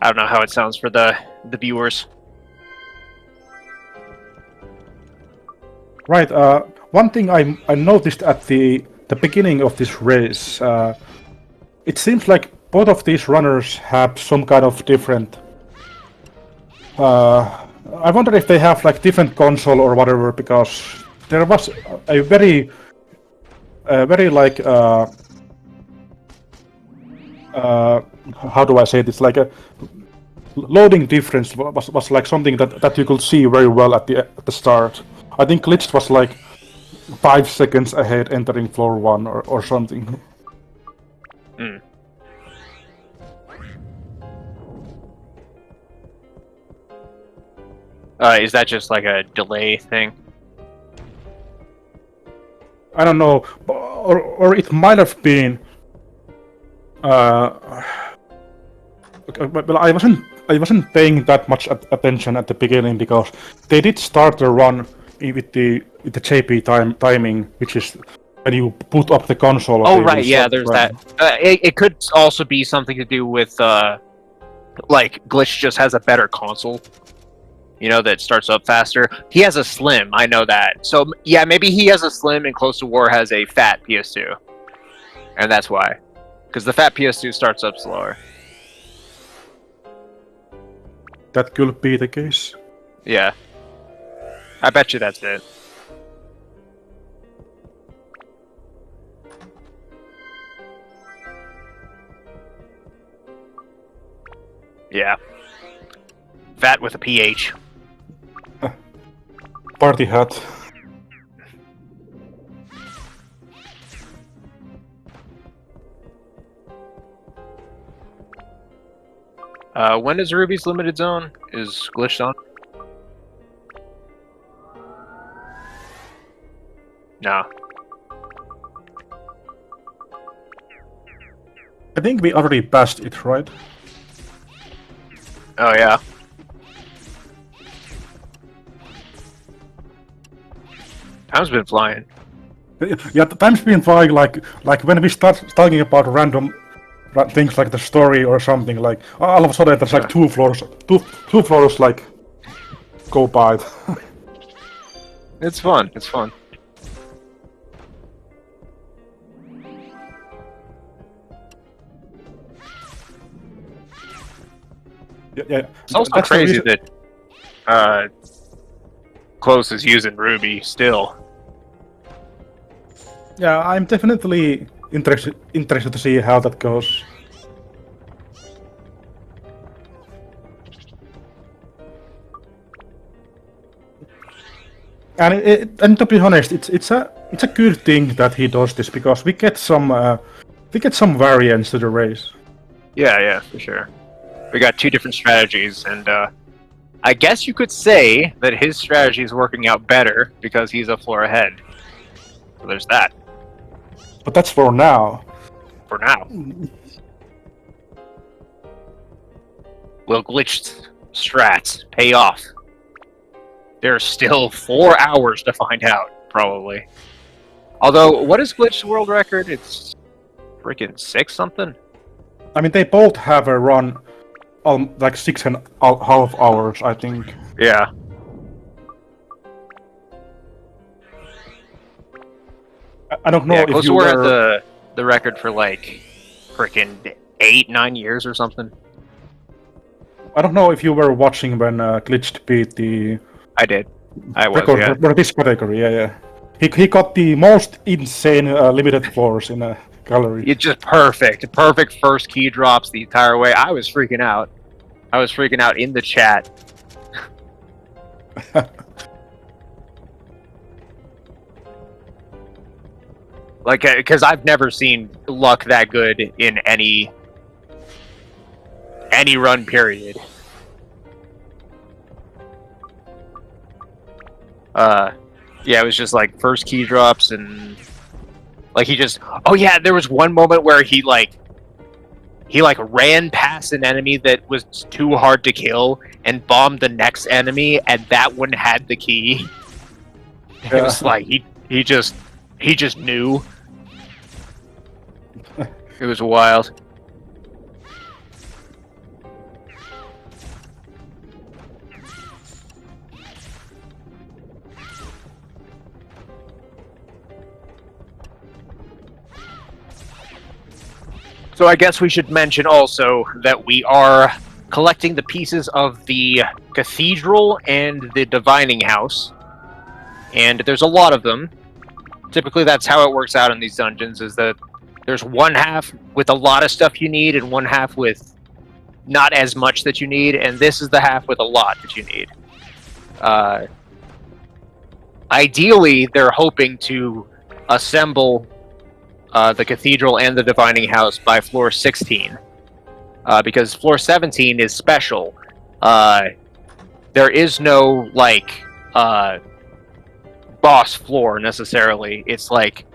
don't know how it sounds for the viewers. Right. One thing I noticed at the beginning of this race, it seems like both of these runners have some kind of different. I wonder if they have like different console or whatever, because there was a very like how do I say this? Like a loading difference was like something that you could see very well at the start. I think Glitched was like 5 seconds ahead entering floor 1 or something. Hmm. Is that just like a delay thing? I don't know, or it might have been. But I wasn't paying that much attention at the beginning, because they did start the run with the JP timing, which is when you put up the console. Oh right, yeah. There's that. It could also be something to do with like Glitch just has a better console. You know, that starts up faster. He has a slim, I know that. So yeah, maybe he has a slim and Closetowar has a fat PS2, and that's why. Because the fat PS2 starts up slower. That could be the case. Yeah. I bet you that's it. Yeah. Fat with a PH. Party hat. When is Ruby's limited zone? Is glitched on? No. I think we already passed it, right? Oh yeah. Time's been flying. Yeah, time's been flying. Like when we start talking about random things like the story or something, like all of a sudden there's like two floors like go by. It's fun. It's fun. Yeah. It's also crazy that Close is using Ruby still. Yeah, I'm definitely interested to see how that goes. And to be honest, it's a good thing that he does this, because we get some variance to the race. Yeah, for sure. We got two different strategies, and I guess you could say that his strategy is working out better because he's a floor ahead. So there's that. But that's for now. For now. Will Glitched strats pay off? There's still 4 hours to find out, probably. Although, what is Glitch's world record? It's freaking 6 something? I mean, they both have a run like 6.5 hours, I think. Yeah. I don't know if you Closetowar were... had the record for like freaking 8-9 years or something. I don't know if you were watching when Glitched beat the... I did. I was, record yeah. for this category, yeah. He got the most insane limited floors in a gallery. It's just perfect. Perfect first key drops the entire way. I was freaking out. I was freaking out in the chat. Like, because I've never seen luck that good in any run period. Yeah, it was just like first key drops and like he just. Oh yeah, there was one moment where he ran past an enemy that was too hard to kill and bombed the next enemy, and that one had the key. It was like he just knew. It was wild. So I guess we should mention also that we are collecting the pieces of the cathedral and the divining house. And there's a lot of them. Typically that's how it works out in these dungeons, is that there's one half with a lot of stuff you need and one half with not as much that you need, and this is the half with a lot that you need. Ideally, they're hoping to assemble the cathedral and the divining house by floor 16, because floor 17 is special. There is no boss floor necessarily. It's like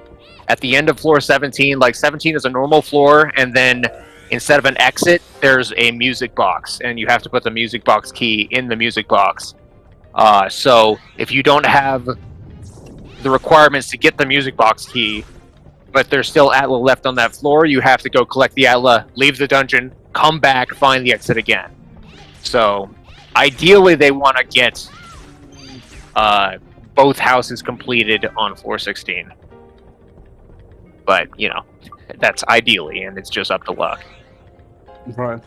at the end of floor 17, like 17 is a normal floor, and then instead of an exit, there's a music box, and you have to put the music box key in the music box. So if you don't have the requirements to get the music box key, but there's still Atla left on that floor, you have to go collect the Atla, leave the dungeon, come back, find the exit again. So ideally they want to get both houses completed on floor 16. But, you know, that's ideally, and it's just up to luck. Right.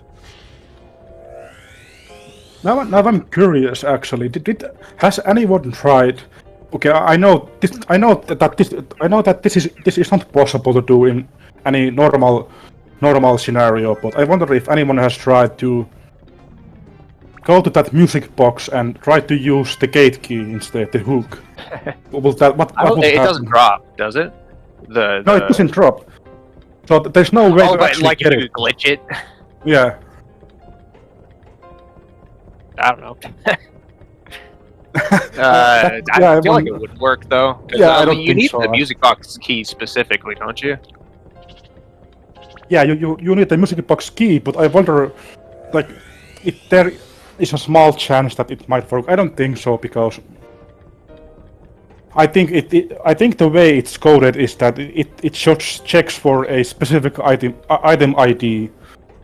Now I'm curious. Actually, has anyone tried? Okay, I know that this is not possible to do in any normal scenario. But I wonder if anyone has tried to go to that music box and try to use the gate key instead, the hook. It doesn't drop, does it? No, it doesn't drop. So there's no way to actually get it. Glitch it. Yeah. I don't know. I feel like it would work though. Yeah, I don't you think need so. the music box key specifically, don't you? Yeah, you need the music box key, but I wonder, like, if there is a small chance that it might work. I don't think so, because I think the way it's coded is that it just checks for a specific item ID,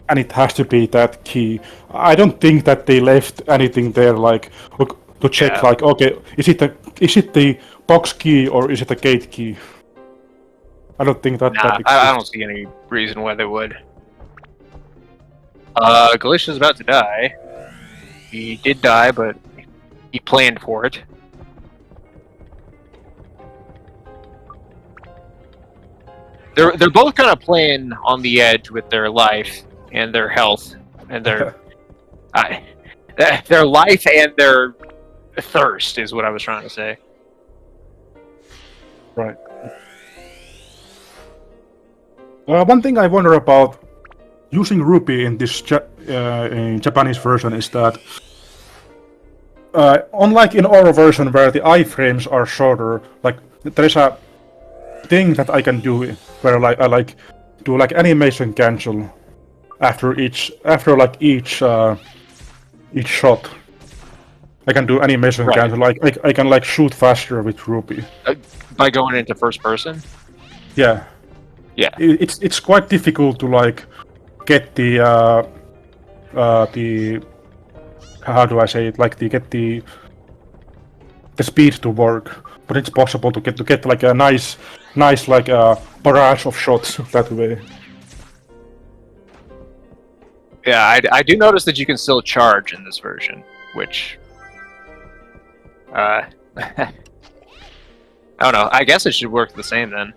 and it has to be that key. I don't think that they left anything there like to check like, okay, is it the box key or is it a gate key? I don't think that. Nah, I don't see any reason why they would. Glitch is about to die. He did die, but he planned for it. They're both kind of playing on the edge with their life and their health and their life and their thirst is what I was trying to say. Right. One thing I wonder about using Ruby in this in Japanese version is that, unlike in our version where the iframes are shorter, like there is a thing that I can do where I do animation cancel after each shot. I can do animation cancel. I can shoot faster with Ruby. By going into first person? Yeah. Yeah. It's quite difficult to get the how do I say it? Get the speed to work, but it's possible to get a nice barrage of shots that way. Yeah, I do notice that you can still charge in this version, which I don't know. I guess it should work the same then.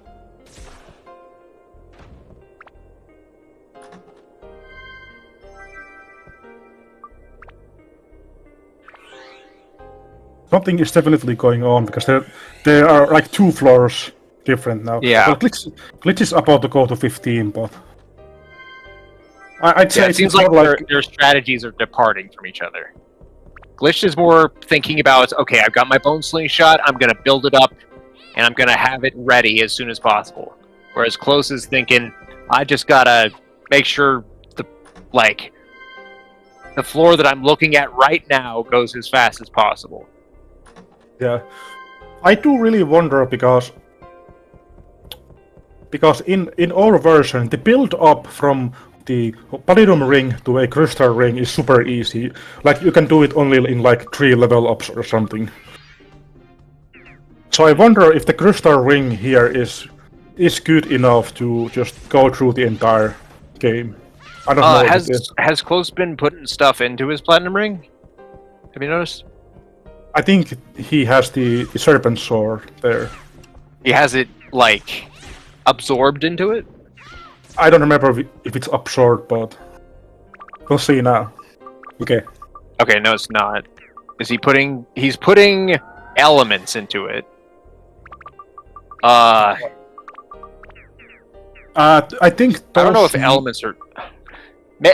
Something is definitely going on because there are two floors different now. Yeah. Well, Glitch is about to go to 15, but I'd say it seems like their strategies are departing from each other. Glitch is more thinking about, okay, I've got my bone slingshot, I'm gonna build it up, and I'm gonna have it ready as soon as possible. Whereas Close is thinking, I just gotta make sure the floor that I'm looking at right now goes as fast as possible. Yeah, I do really wonder because in our version the build up from the Palladium ring to a crystal ring is super easy. Like you can do it only in like 3 level ups or something. So I wonder if the crystal ring here is good enough to just go through the entire game. I don't know. Has Close been putting stuff into his platinum ring? Have you noticed? I think he has the serpent sword there. He has it like absorbed into it? I don't remember if it's absorbed, but we'll see now. Okay. Okay, no, it's not. Is he putting? He's putting elements into it. I think I don't know if elements are.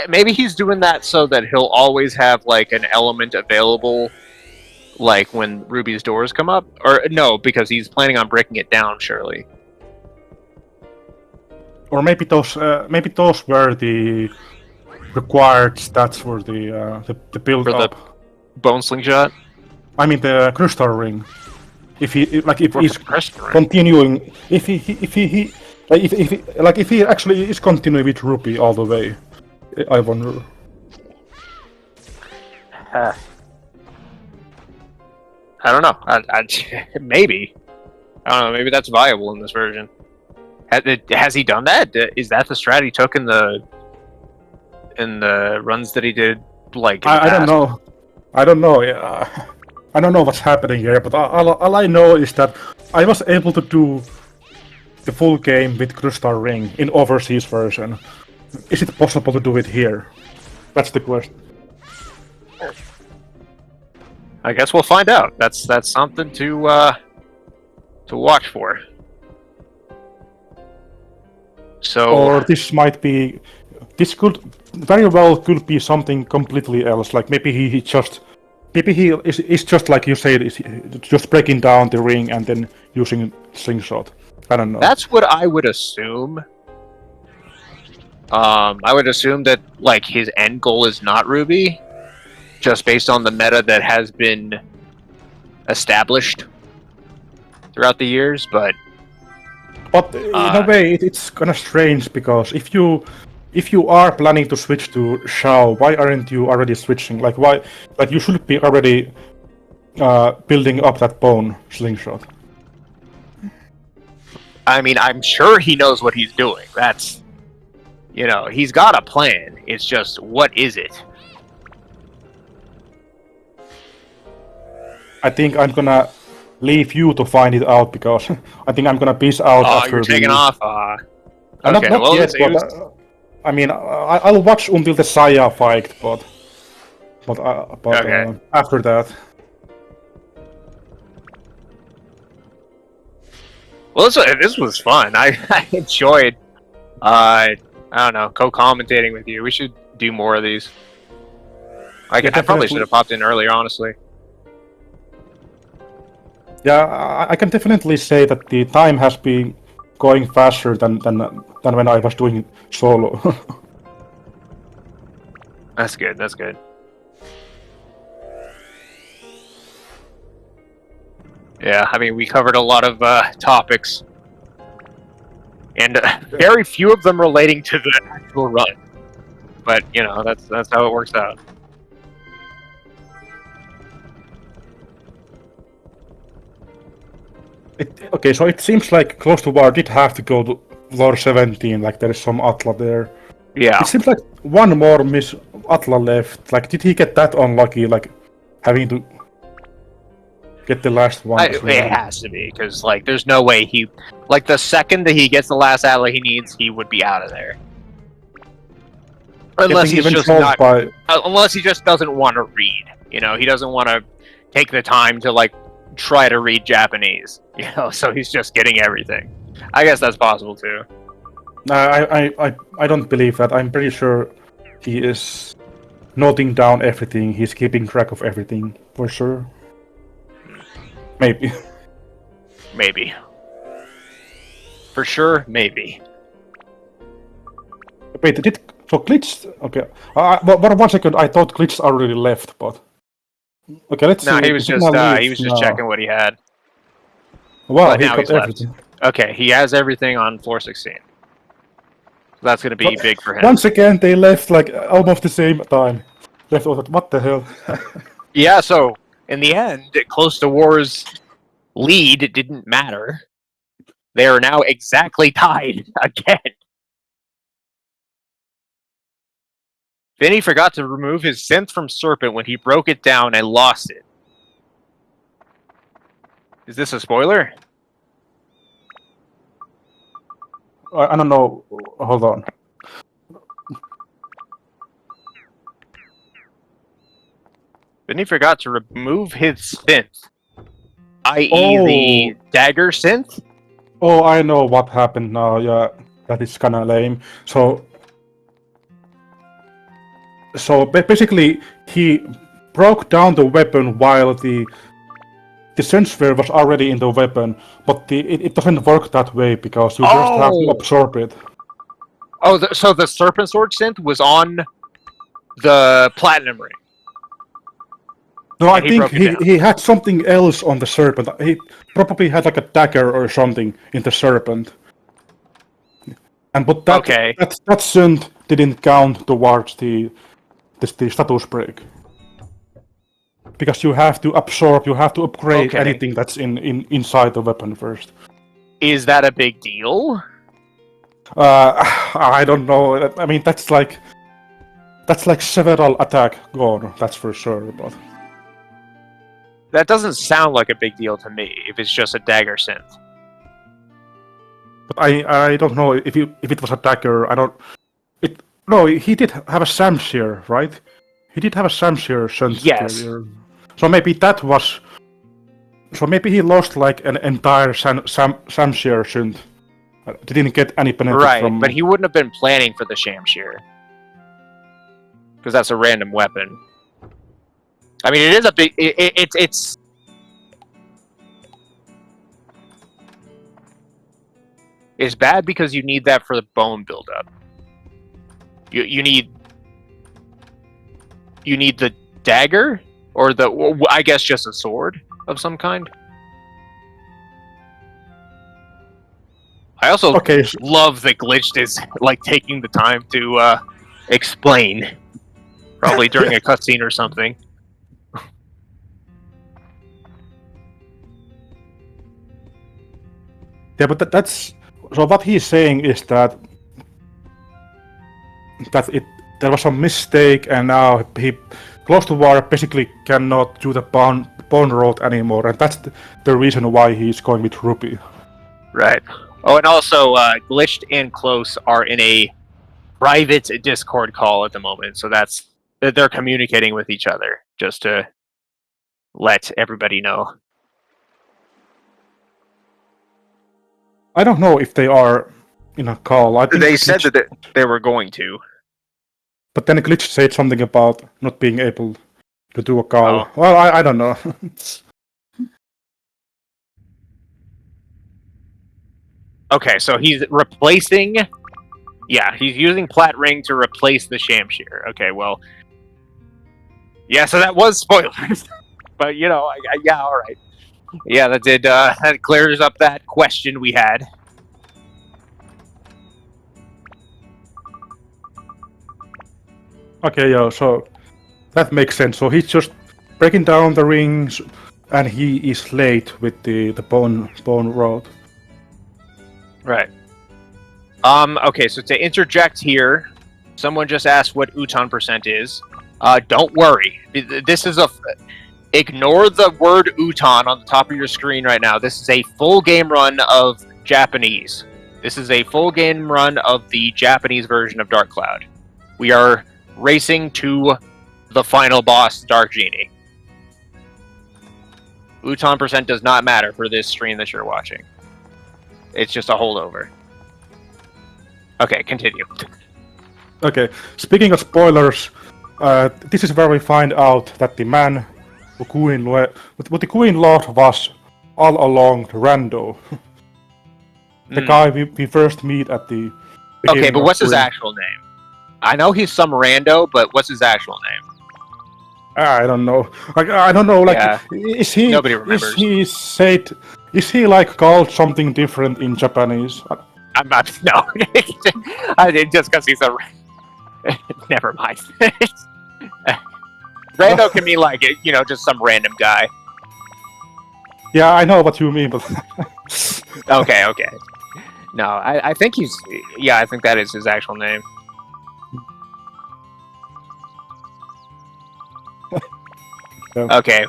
Maybe he's doing that so that he'll always have like an element available, like when Ruby's doors come up. Or no, because he's planning on breaking it down, surely. Or maybe those were the required stats for the build For up. the bone slingshot. I mean the crystal ring. If he's Crystal ring? continuing, if he actually is continuing with Ruby all the way, I wonder. I don't know. Maybe. I don't know. Maybe that's viable in this version. Has he done that? Is that the strat he took in the runs that he did? Like I don't know. I don't know. Yeah, I don't know what's happening here. But all I know is that I was able to do the full game with Crystal Ring in overseas version. Is it possible to do it here? That's the question. I guess we'll find out. That's something to watch for. So, or this could very well could be something completely else. Like maybe he is just like you said, is just breaking down the ring and then using slingshot. I don't know. That's what I would assume. I would assume that like his end goal is not Ruby, just based on the meta that has been established throughout the years. But in a way, it's kind of strange because if you are planning to switch to Shao, why aren't you already switching? Like why? Like you should be already building up that bone slingshot. I mean, I'm sure he knows what he's doing. That's, he's got a plan. It's just, what is it? I think I'm gonna leave you to find it out because I think I'm gonna peace out after you're taking off. Okay, not yet, but I mean, I'll watch until the Saya fight, but okay. After that. Well, this was fun. I enjoyed, I don't know, co-commentating with you. We should do more of these. I probably should have popped in earlier, honestly. Yeah, I can definitely say that the time has been going faster than when I was doing solo. That's good. That's good. Yeah, I mean, we covered a lot of topics, and very few of them relating to the actual run. But that's how it works out. Okay, so it seems like Closetowar did have to go to Lore 17. Like there is some Atla there. Yeah. It seems like one more Miss Atla left. Like, did he get that unlucky? Like, having to get the last one. It has to be, because like there's no way he, like the second that he gets the last Atla he needs, he would be out of there. Unless he's just not, unless he just doesn't want to read. He doesn't want to take the time to like try to read Japanese. So he's just getting everything. I guess that's possible too. I don't believe that. I'm pretty sure he is noting down everything. He's keeping track of everything for sure. Maybe. Maybe. For sure, maybe. Wait, so Glitch? Okay. But 1 second. I thought Glitch already left, but okay. Let's No, see. he was just checking what he had. Wow, But he now got he's left. everything. Okay, he has everything on floor 16. That's gonna be big for him. Once again, they left like almost the same time. Left. What the hell? Yeah. So in the end, Closetowar's lead didn't matter. They are now exactly tied again. Vinny forgot to remove his synth from Serpent when he broke it down and lost it. Is this a spoiler? I don't know. Hold on. Vinny forgot to remove his synth, i.e. the dagger synth. Oh, I know what happened now. Yeah, that is kind of lame. So basically, he broke down the weapon while the sense sphere was already in the weapon, but it doesn't work that way because you just have to absorb it. Oh, so the Serpent Sword synth was on the Platinum Ring. No, I think he had something else on the Serpent. He probably had like a dagger or something in the Serpent. But that synth didn't count towards the status break. Because you have to absorb, you have to upgrade anything that's inside the weapon first. Is that a big deal? I don't know. I mean, that's like several attack gone. That's for sure. But that doesn't sound like a big deal to me. If it's just a dagger synth. But I don't know if it was a dagger. I don't. No, he did have a Samshire, right? He did have a Samshire synth. Yes. So maybe that was. So maybe he lost like an entire Samshire synth. Didn't get any benefit from. Right, but he wouldn't have been planning for the Shamshir. Because that's a random weapon. I mean, it is a big... It's... It's bad because you need that for the bone buildup. You need... You need the dagger? Or the... I guess just a sword of some kind? I also love that Glitched is like taking the time to explain, probably during a cutscene or something. Yeah, but that's so. What he's saying is that there was a mistake, and now Closetowar basically cannot do the bone road anymore, and that's the reason why he's going with Ruby. Right. Oh, and also, Glitched and Close are in a private Discord call at the moment, so they're communicating with each other, just to let everybody know. I don't know if they are in a call. I think they said that they were going to. But then Glitch said something about not being able to do a call. Oh. Well, I don't know. Okay, so he's replacing... Yeah, he's using Plat Ring to replace the Shamshir. Okay, well... Yeah, so that was spoilers. But, you know, yeah, alright. Yeah, that clears up that question we had. Okay, yeah, so... That makes sense. So he's just breaking down the rings, and he is late with the bone road. Right. Okay, so to interject here, someone just asked what Uton percent is. Don't worry. This is ignore the word Uton on the top of your screen right now. This is a full game run of Japanese. This is a full game run of the Japanese version of Dark Cloud. We are racing to the final boss, Dark Genie. Uton percent does not matter for this stream that you're watching. It's just a holdover. Okay, continue. Okay, speaking of spoilers, This is where we find out that the man who what the Queen Lord was all along Rando. The guy we first meet at the Okay, beginning but of what's his Queen. actual name? I know he's some rando, but what's his actual name? I don't know. Like I don't know. Like Yeah, is he? nobody Is remembers. he said? Is he like called something different in Japanese? I'm not. No, just because he's a. Never mind. Rando can be like, just some random guy. Yeah, I know what you mean, but Okay. No, I think he's. Yeah, I think that is his actual name. Yeah. Okay,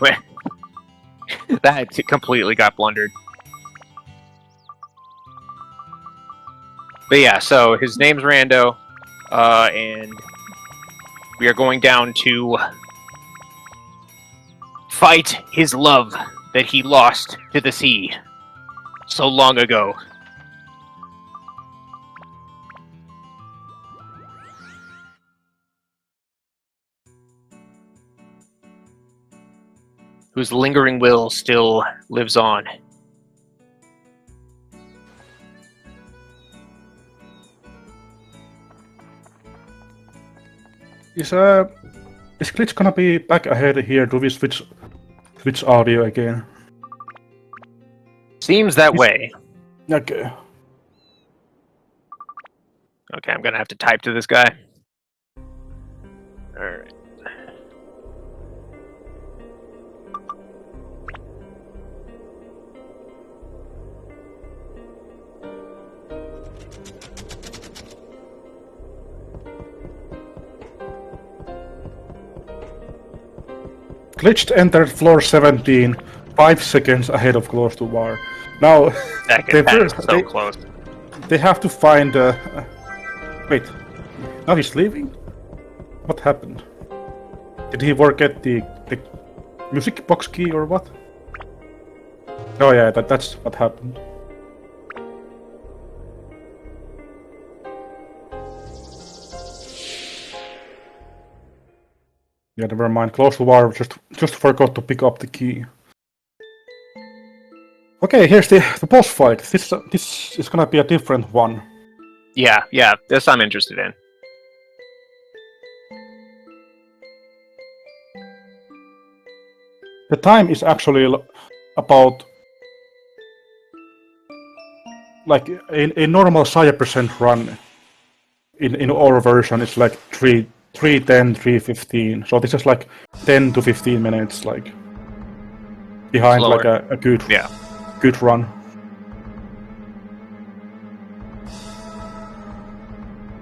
that completely got blundered. But yeah, so his name's Rando, and we are going down to fight his love that he lost to the sea so long ago. Whose lingering will still lives on. is Glitch gonna be back ahead here? Do we switch audio again? Seems that way. Okay. Okay, I'm gonna have to type to this guy. Alright. Glitched entered floor 17, 5 seconds ahead of Closetowar. Now, So close. They have to find. Wait, now he's leaving? What happened? Did he forget the music box key or what? Oh yeah, that's what happened. Yeah, never mind. Closetowar just forgot to pick up the key. Okay, here's the boss fight. This is gonna be a different one. Yeah, this I'm interested in. The time is actually about like a normal Saya% run. In our version, it's like 3:10, 3:15. So this is like 10 to 15 minutes, like behind Slower. like a good run.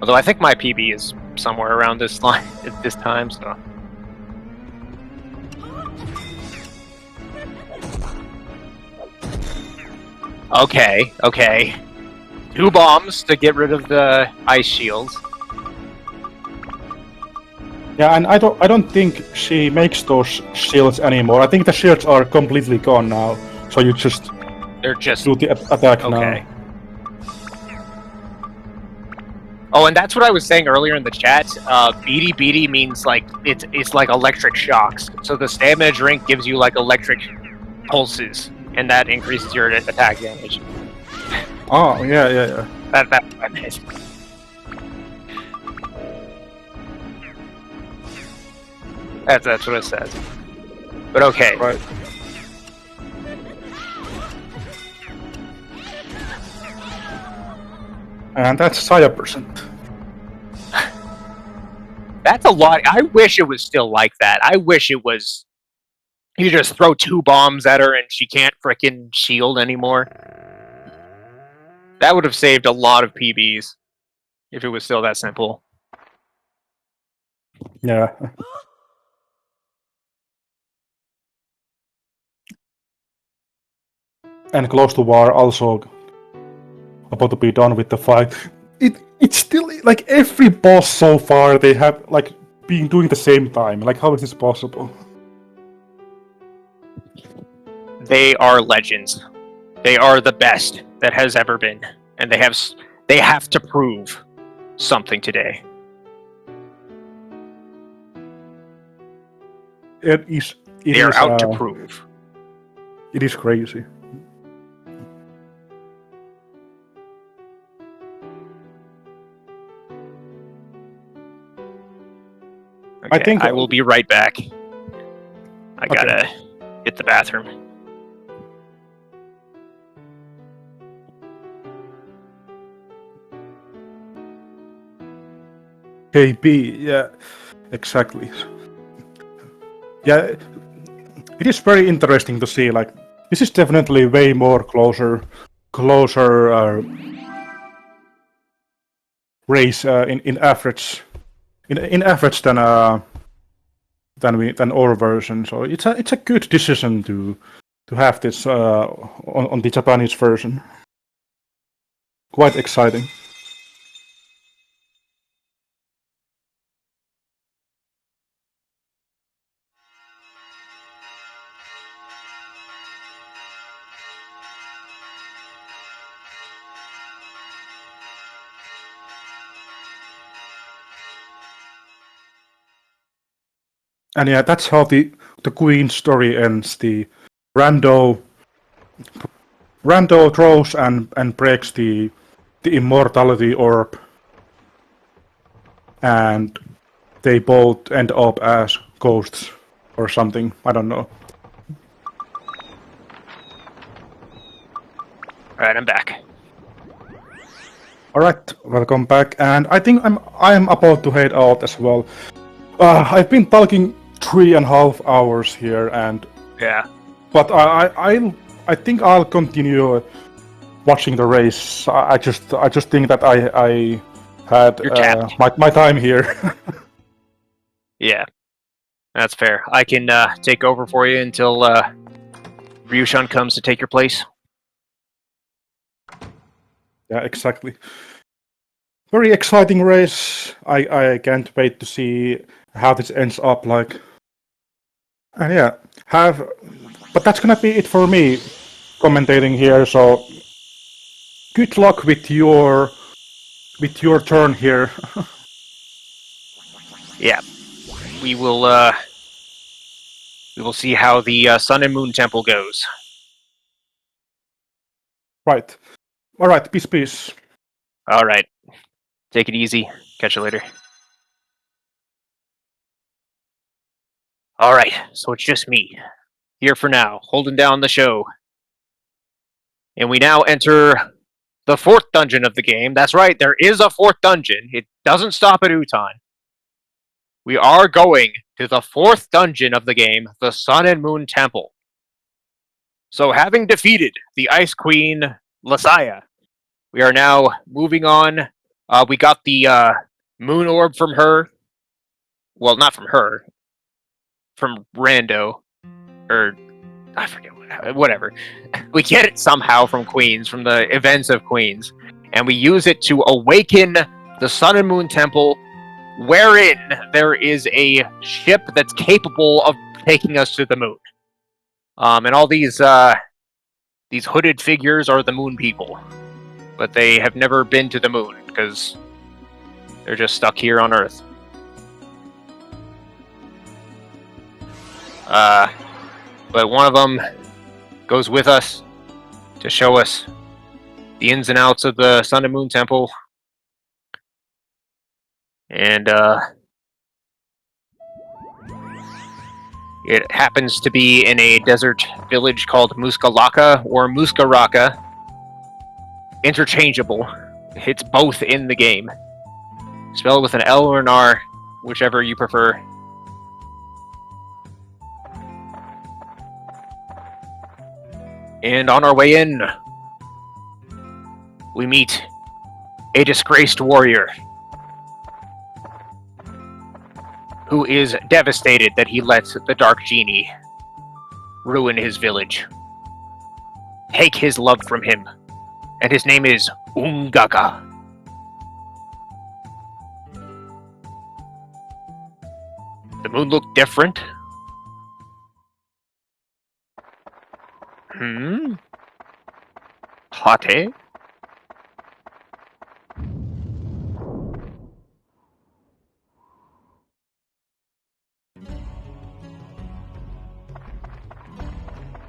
Although I think my PB is somewhere around this line at this time, so. Okay. 2 bombs to get rid of the ice shields. Yeah, and I don't think she makes those shields anymore. I think the shields are completely gone now. So you just They're just do the attack okay. now. Oh, and that's what I was saying earlier in the chat. Beady means like it's like electric shocks. So the stamina drink gives you like electric pulses, and that increases your attack damage. Oh yeah. That's what I meant. That's what it says. But okay. Right. And that's Saya%. That's a lot. I wish it was still like that. I wish it was. You just throw 2 bombs at her and she can't frickin' shield anymore. That would have saved a lot of PBs if it was still that simple. Yeah. And Closetowar also about to be done with the fight. It's still like every boss so far they have like been doing the same time. Like how is this possible? They are legends. They are the best that has ever been, and they have to prove something today. it is. They are out to prove. It is crazy. Okay, I think I will be right back. I gotta hit the bathroom. Hey B, yeah, exactly. Yeah, it is very interesting to see. Like, this is definitely way more closer race in efforts than our version. So it's a good decision to have this on the Japanese version. Quite exciting. And yeah, that's how the Queen story ends. The Rando throws and breaks the immortality orb, and they both end up as ghosts or something. I don't know. Alright, I'm back. Alright, welcome back, and I think I'm about to head out as well. I've been talking 3.5 hours here, and Yeah. but I think I'll continue watching the race. I just think that I had You're tapped. my time here. Yeah, that's fair. I can take over for you until Ryushan comes to take your place. Yeah, exactly. Very exciting race. I can't wait to see how this ends up like. And yeah, but that's gonna be it for me commentating here. So good luck with your turn here. Yeah, we will see how the Sun and Moon Temple goes. Right. All right. Peace. All right, take it easy. Catch you later. All right, so it's just me here for now, holding down the show, and we now enter the 4th dungeon of the game. That's right, there is a 4th dungeon. It doesn't stop at Uton. We are going to the 4th dungeon of the game, the Sun and Moon Temple. So, having defeated the Ice Queen, Lasaya, we are now moving on. We got the Moon Orb from her. Well, not from her. From Rando. Or, I forget, whatever. We get it somehow from Queens, from the events of Queens. And we use it to awaken the Sun and Moon Temple, wherein there is a ship that's capable of taking us to the moon. And all these hooded figures are the moon people. But they have never been to the moon, because they're just stuck here on Earth. But one of them goes with us to show us the ins and outs of the Sun and Moon Temple. And it happens to be in a desert village called Muskalaka or Muskaraka. Interchangeable. It's both in the game. Spelled with an L or an R, whichever you prefer. And on our way in, we meet a disgraced warrior who is devastated that he let the Dark Genie ruin his village, take his love from him, and his name is Ungaka. The moon looked different. Hate?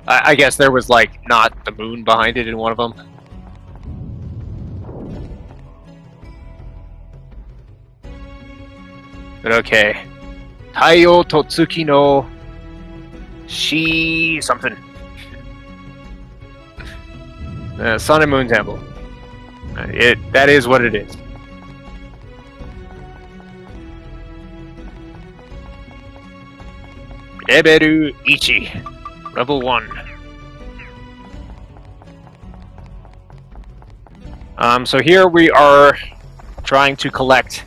I guess there was, like, not the moon behind it in one of them. But okay. Taiyo Totsuki no Shi something. Sun and Moon Temple. That is what it is. Level 1. Level 1. So here we are trying to collect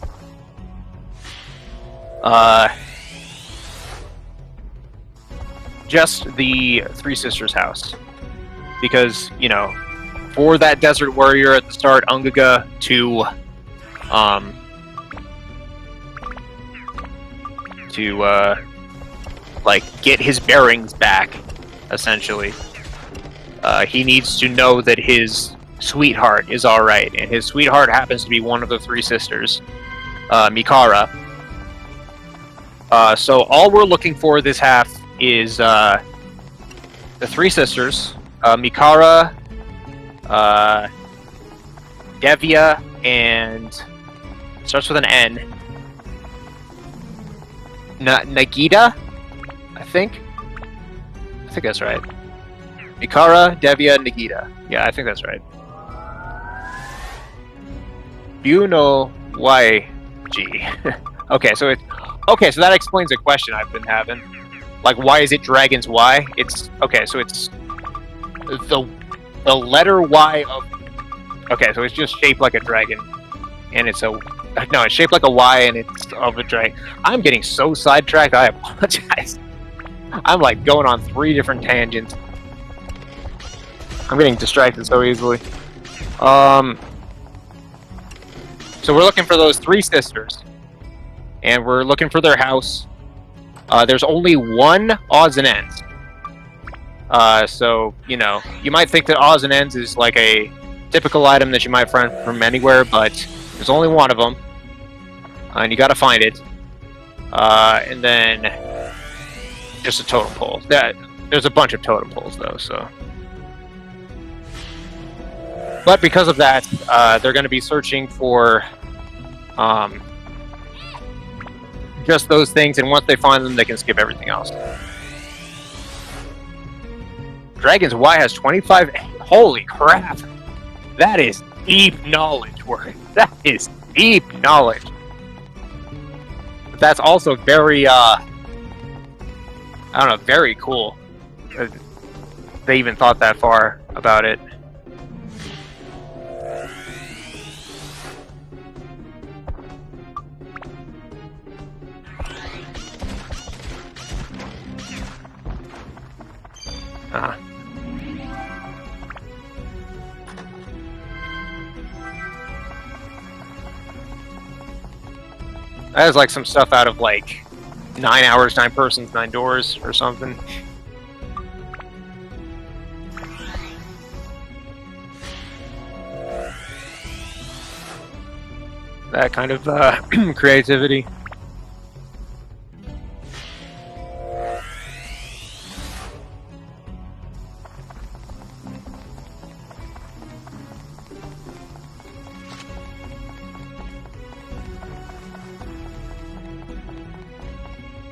just the Three Sisters house. Because, you know, for that Desert Warrior at the start, Ungaga, to like, get his bearings back, essentially. He needs to know that his sweetheart is alright, and his sweetheart happens to be one of the Three Sisters, Mikara. So all we're looking for this half is the Three Sisters, Mikara, Devia, and starts with an N. Nagita, I think that's right. Mikara, Devia, Nagita. Yeah, I think that's right. Buno YG. Okay, so that explains a question I've been having. Like, why is it Dragon's Y? It's okay, so it's the letter Y of. Okay, so it's just shaped like a dragon, and it's shaped like a Y, and it's of a dragon. I'm getting so sidetracked. I apologize. I'm like going on 3 different tangents. I'm getting distracted so easily. So we're looking for those Three Sisters, and we're looking for their house. There's only one odds and ends. So, you know, you might think that odds and ends is like a typical item that you might find from anywhere, but there's only one of them, and you gotta find it. And then just a totem pole. There's a bunch of totem poles though, so. But because of that, they're going to be searching for just those things, and once they find them, they can skip everything else. Dragon's Y has 25. Holy crap! That is deep knowledge work. That is deep knowledge. But that's also very, I don't know, very cool. They even thought that far about it. That is like some stuff out of like 9 hours, 9 persons, 9 doors or something. That kind of creativity.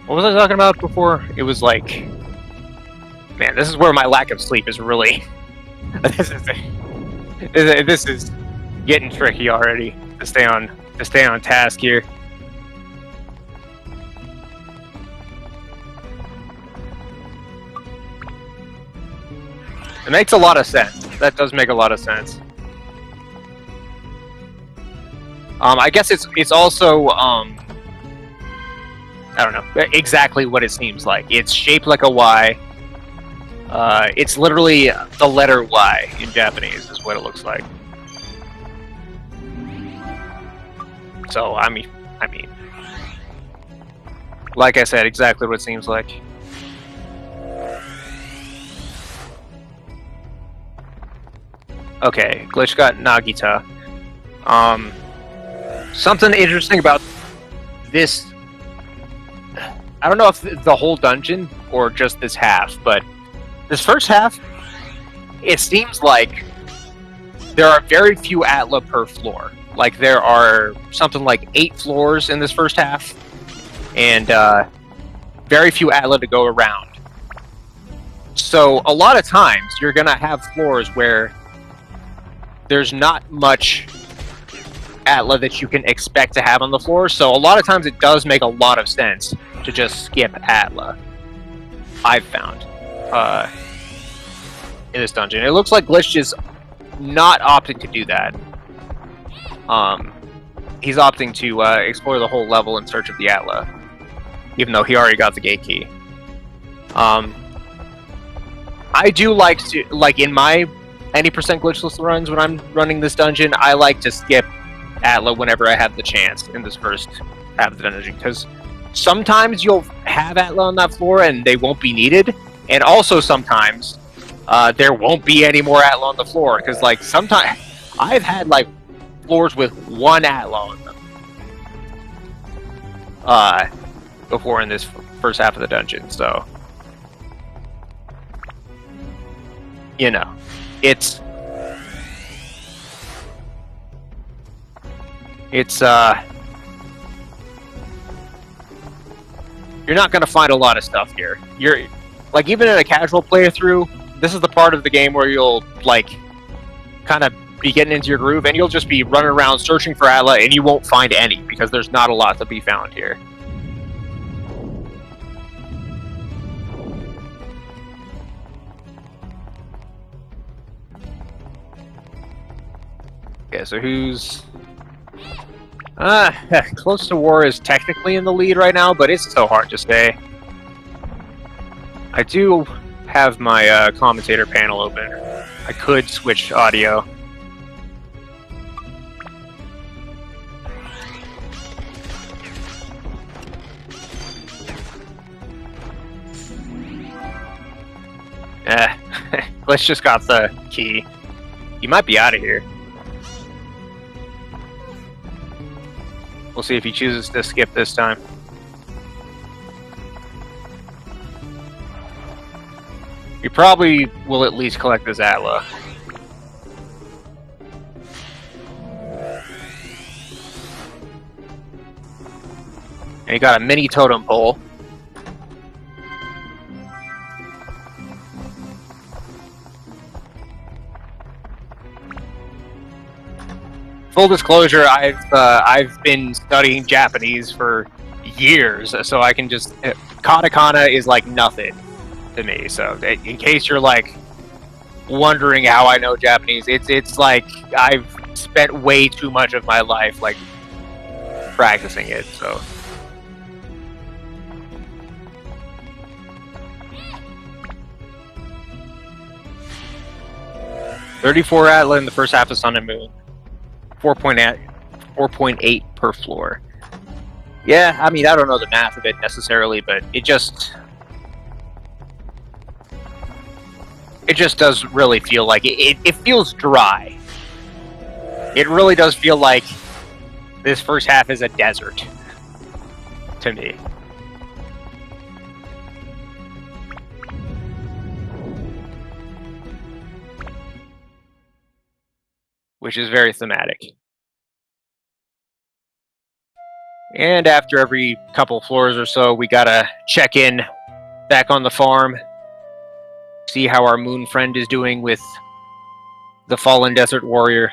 What was I talking about before? It was like, man, this is where my lack of sleep is really. This is getting tricky already to stay on task here. It makes a lot of sense. That does make a lot of sense. I guess it's also I don't know exactly what it seems like. It's shaped like a Y. It's literally the letter Y in Japanese is what it looks like. So I mean, like I said, exactly what it seems like. Okay, Glitch got Nagita. Something interesting about this. I don't know if the whole dungeon or just this half, but this first half, it seems like there are very few Atla per floor. Like, there are something like 8 floors in this first half, and very few Atla to go around. So a lot of times you're gonna have floors where there's not much Atla that you can expect to have on the floor. So a lot of times it does make a lot of sense to just skip Atla. I've found in this dungeon. It looks like Glitch is not opting to do that. He's opting to explore the whole level in search of the Atla, even though he already got the gate key. I do like to, like, in my any percent glitchless runs when I'm running this dungeon, I like to skip Atla whenever I have the chance in this first half of the dungeon, because sometimes you'll have Atla on that floor and they won't be needed, and also sometimes there won't be any more Atla on the floor, because like sometimes I've had like floors with 1 Atla on them before in this first half of the dungeon. So you know, it's you're not going to find a lot of stuff here. You're like, even in a casual playthrough, this is the part of the game where you'll like kind of be getting into your groove, and you'll just be running around searching for Atla, and you won't find any because there's not a lot to be found here. Okay, so who's... Closetowar is technically in the lead right now, but it's so hard to say. I do have my commentator panel open. I could switch audio. Glitch just got the key. You might be out of here. We'll see if he chooses to skip this time. You probably will at least collect this Atla. And he got a mini totem pole. Full disclosure, I've been studying Japanese for years, so I can just... Katakana is like nothing to me, so in case you're like wondering how I know Japanese, it's like I've spent way too much of my life like practicing it, so... $34 Atla in the first half of Sun and Moon. 4.8 per floor. Yeah, I mean, I don't know the math of it necessarily, but it just does really feel like it feels dry. It really does feel like this first half is a desert to me. Which is very thematic. And after every couple floors or so, we gotta check in back on the farm, see how our moon friend is doing with the fallen desert warrior.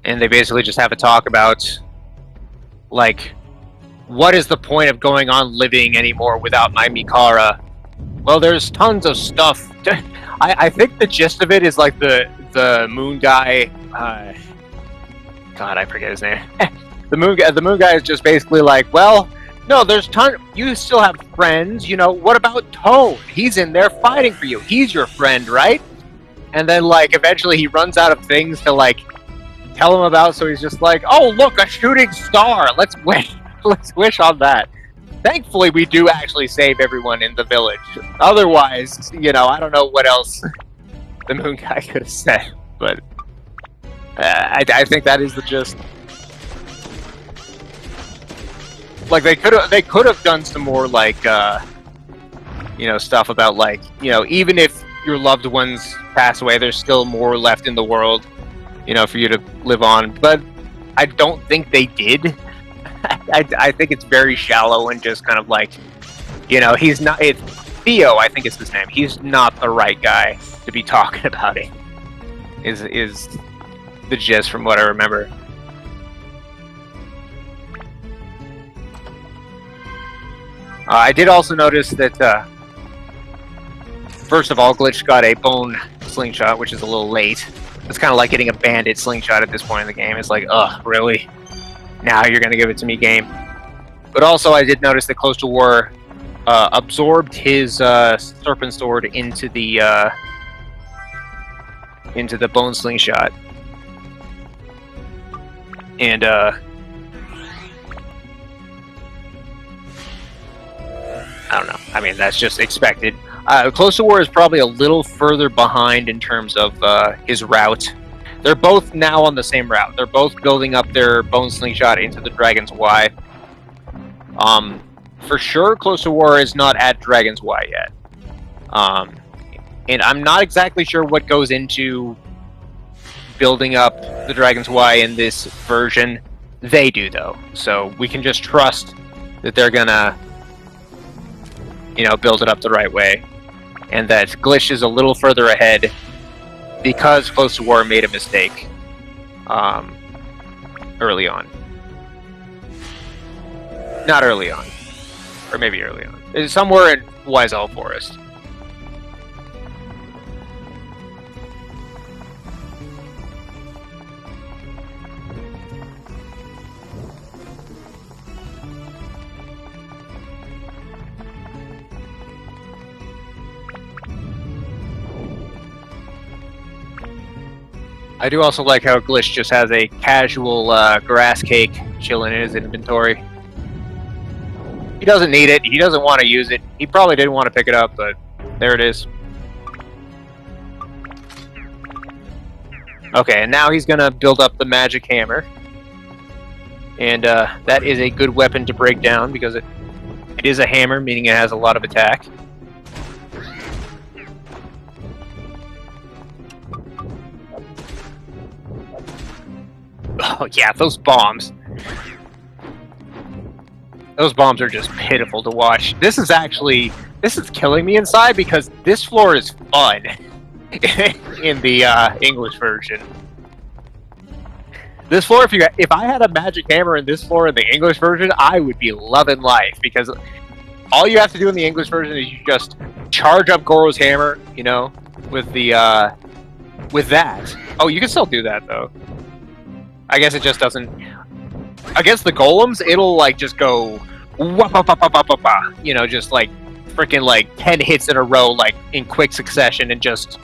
And they basically just have a talk about, like, what is the point of going on living anymore without my Mikara? Well, there's tons of stuff. I think the gist of it is like the moon guy. God, I forget his name. The moon guy is just basically like, well, no, there's you still have friends. You know, what about Tone? He's in there fighting for you. He's your friend, right? And then like eventually he runs out of things to like tell him about, so he's just like, oh look, a shooting star. Let's wish on that. Thankfully, we do actually save everyone in the village. Otherwise, you know, I don't know what else the moon guy could have said, but I think that is the gist. Like they could have done some more like stuff about like even if your loved ones pass away, there's still more left in the world, for you to live on. But I don't think they did. I think it's very shallow and just kind of like, he's not. It's Theo, I think is his name. He's not the right guy to be talking about it. Is the gist from what I remember. I did also notice that, first of all, Glitch got a bone slingshot, which is a little late. It's kind of like getting a bandit slingshot at this point in the game. It's like, ugh, really? Now you're going to give it to me, game. But also, I did notice that Closetowar absorbed his serpent sword into the bone slingshot. And, I don't know. I mean, that's just expected. Closetowar is probably a little further behind in terms of his route. They're both now on the same route. They're both building up their bone slingshot into the Dragon's Y. For sure, Closetowar is not at Dragon's Y yet. And I'm not exactly sure what goes into building up the Dragon's Y in this version. They do, though. So we can just trust that they're gonna build it up the right way, and that Glitch is a little further ahead because Closetowar made a mistake early on. Not early on, or maybe early on. It's somewhere in Wise Owl Forest. I do also like how Glitch just has a casual grass cake chilling in his inventory. He doesn't need it. He doesn't want to use it. He probably didn't want to pick it up, but there it is. Okay, and now he's going to build up the magic hammer. And that is a good weapon to break down because it is a hammer, meaning it has a lot of attack. Oh yeah, those bombs. Those bombs are just pitiful to watch. This is killing me inside because this floor is fun in the English version. This floor, if I had a magic hammer in this floor in the English version, I would be loving life because all you have to do in the English version is you just charge up Goro's hammer, with the with that. Oh, you can still do that though. I guess it just doesn't. Against the golems, it'll like just go, just like freaking like 10 hits in a row, like in quick succession, and just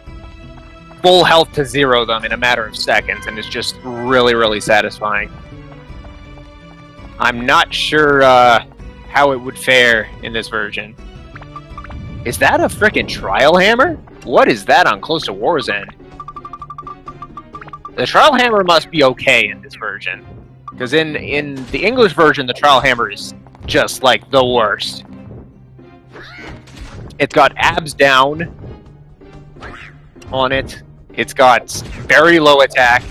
full health to zero them in a matter of seconds, and it's just really, really satisfying. I'm not sure how it would fare in this version. Is that a freaking trial hammer? What is that on Closetowar's end? The trial hammer must be okay in this version. Because in the English version, the trial hammer is just like the worst. It's got abs down on it. It's got very low attack.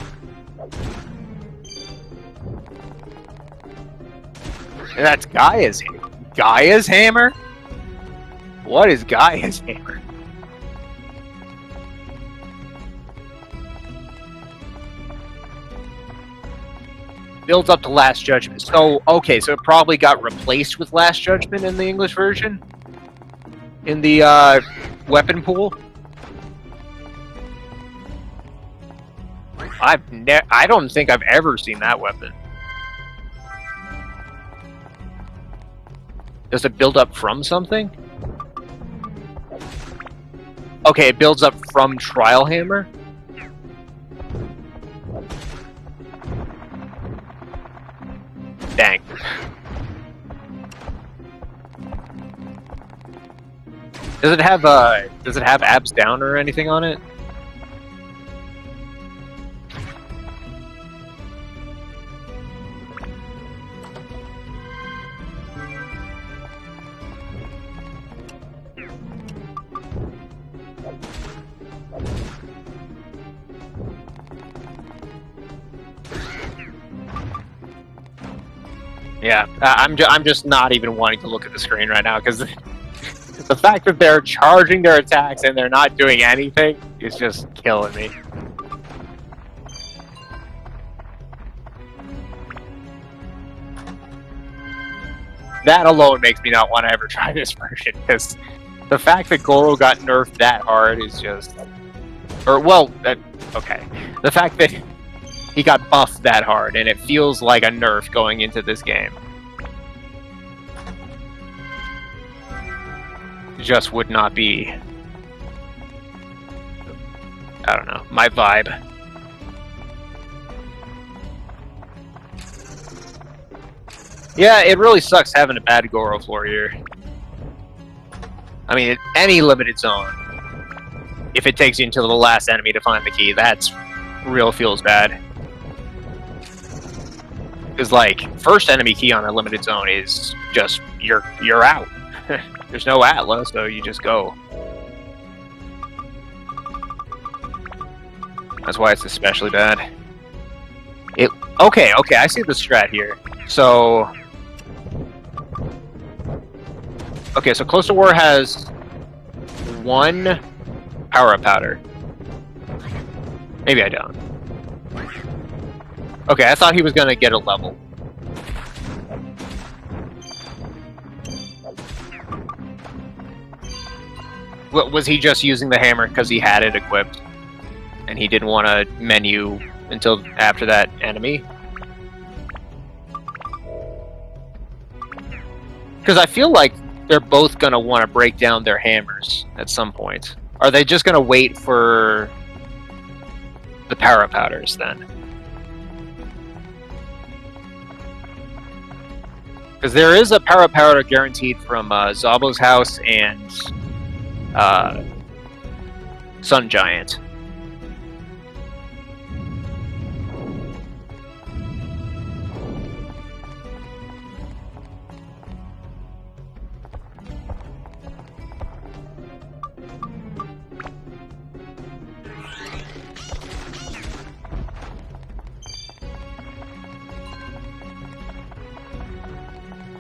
And that's Gaia's hammer? What is Gaia's hammer? Builds up to Last Judgment. So, okay, so it probably got replaced with Last Judgment in the English version? In the weapon pool? I don't think I've ever seen that weapon. Does it build up from something? Okay, it builds up from Trial Hammer? Dang. Does it have abs down or anything on it? Yeah, I'm just not even wanting to look at the screen right now because the fact that they're charging their attacks and they're not doing anything is just killing me. That alone makes me not want to ever try this version, because the fact that Goro got nerfed that hard is just... Or, well, okay. The fact that he got buffed that hard, and it feels like a nerf going into this game, just would not be... I don't know, my vibe. Yeah, it really sucks having a bad Goro floor here. I mean, any limited zone, if it takes you until the last enemy to find the key, that's real feels bad. Because, like, first enemy key on a limited zone is just, you're out. There's no Atlas, so you just go. That's why it's especially bad. Okay, I see the strat here. So... Okay, so Closetowar has 1 power-up powder. Maybe I don't. Okay, I thought he was gonna get a level. What, was he just using the hammer because he had it equipped? And he didn't want to menu until after that enemy? Because I feel like they're both going to want to break down their hammers at some point. Are they just going to wait for the power powders then? Because there is a power powder guaranteed from Zabo's house and Sun Giant.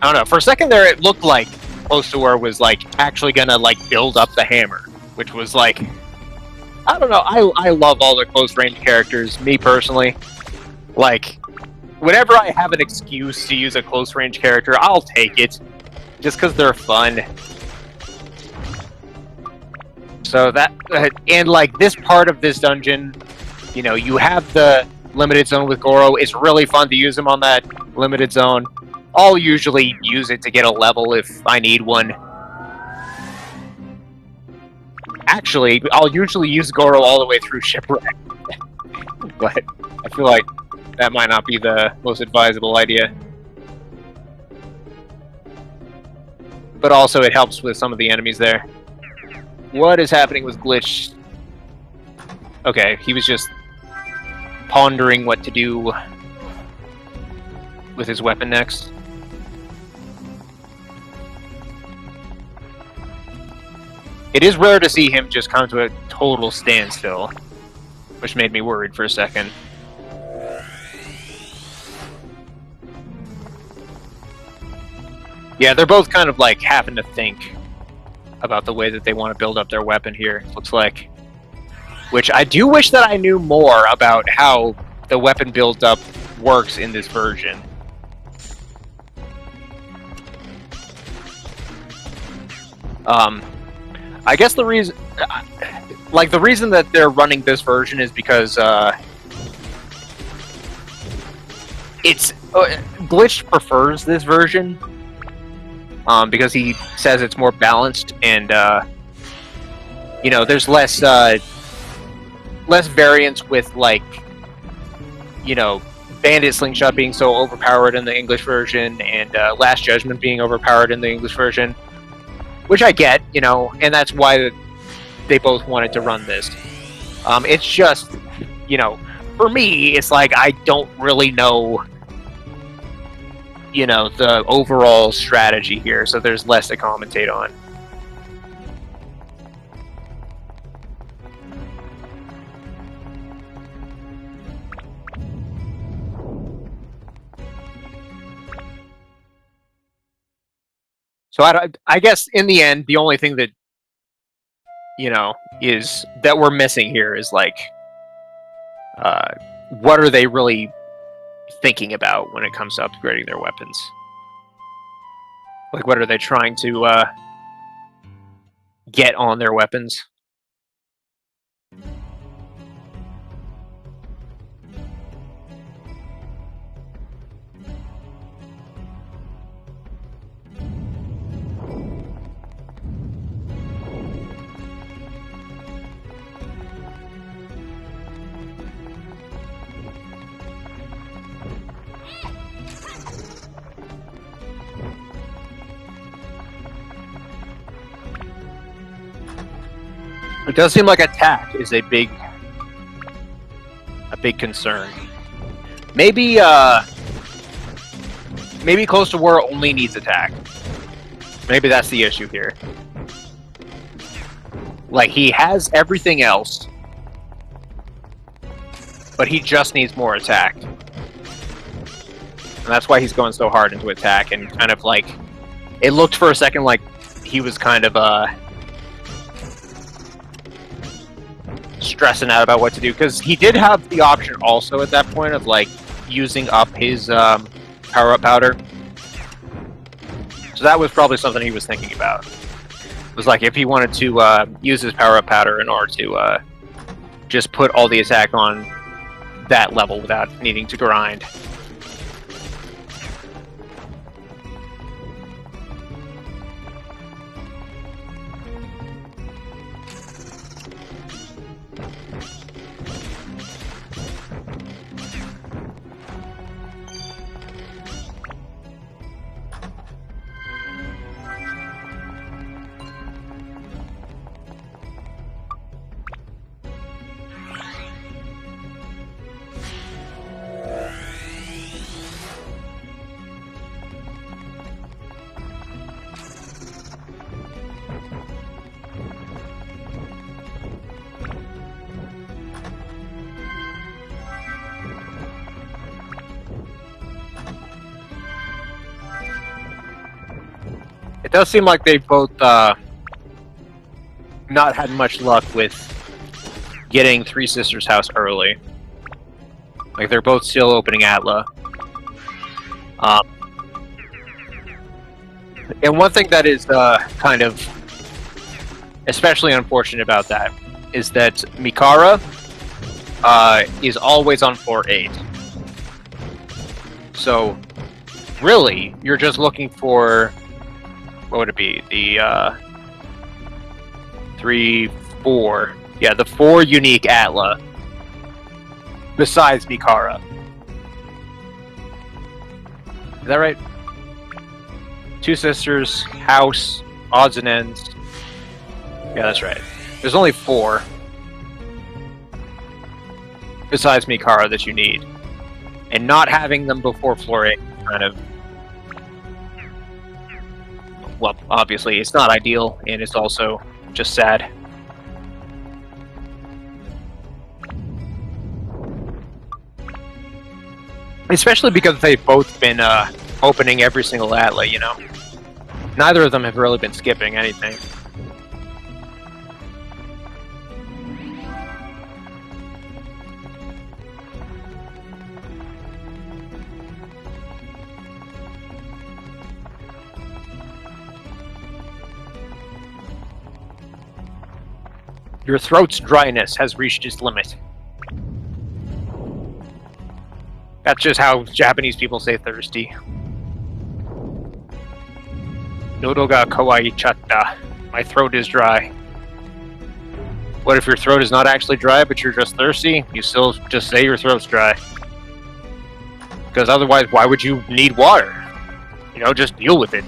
I don't know. For a second there, it looked like Closetowar was like actually gonna like build up the hammer, which was like, I don't know. I love all the close range characters. Me personally, like, whenever I have an excuse to use a close range character, I'll take it, just because they're fun. So that and like this part of this dungeon, you know, you have the limited zone with Goro. It's really fun to use him on that limited zone. I'll usually use it to get a level if I need one. Actually, I'll usually use Goro all the way through Shipwreck. But I feel like that might not be the most advisable idea. But also it helps with some of the enemies there. What is happening with Glitch? Okay, he was just pondering what to do with his weapon next. It is rare to see him just come to a total standstill, which made me worried for a second. Yeah, they're both kind of like having to think about the way that they want to build up their weapon here, looks like. Which I do wish that I knew more about how the weapon build-up works in this version. I guess the reason, like, the reason that they're running this version is because, Glitch prefers this version, because he says it's more balanced, and, you know, there's less variance with, like, you know, Bandit Slingshot being so overpowered in the English version, and, Last Judgment being overpowered in the English version. Which I get, you know, and that's why they both wanted to run this. It's just, you know, for me, it's like I don't really know, you know, the overall strategy here, so there's less to commentate on. So I guess in the end, the only thing that is that we're missing here is like, what are they really thinking about when it comes to upgrading their weapons? Like, what are they trying to get on their weapons? It does seem like attack is a big concern. Maybe Closetowar only needs attack. Maybe that's the issue here. Like, he has everything else, but he just needs more attack. And that's why he's going so hard into attack, and kind of like, it looked for a second like he was kind of stressing out about what to do, because he did have the option also at that point of like using up his power-up powder. So that was probably something he was thinking about. It was like if he wanted to use his power-up powder in order to just put all the attack on that level without needing to grind. It does seem like they've both not had much luck with getting Three Sisters' house early. Like, they're both still opening Atla. And one thing that is kind of especially unfortunate about that is that Mikara is always on floor 8. So, really, you're just looking for... what would it be? The 3, 4. Yeah, the 4 unique Atla. Besides Mikara. Is that right? Two Sisters, House, Odds and Ends. Yeah, that's right. There's only 4. Besides Mikara that you need. And not having them before floor 8 kind of... well, obviously, it's not ideal, and it's also just sad. Especially because they've both been opening every single Atla, you know? Neither of them have really been skipping anything. Your throat's dryness has reached its limit. That's just how Japanese people say thirsty. Nodo ga kawaichatta. My throat is dry. What if your throat is not actually dry, but you're just thirsty? You still just say your throat's dry. Because otherwise, why would you need water? You know, just deal with it.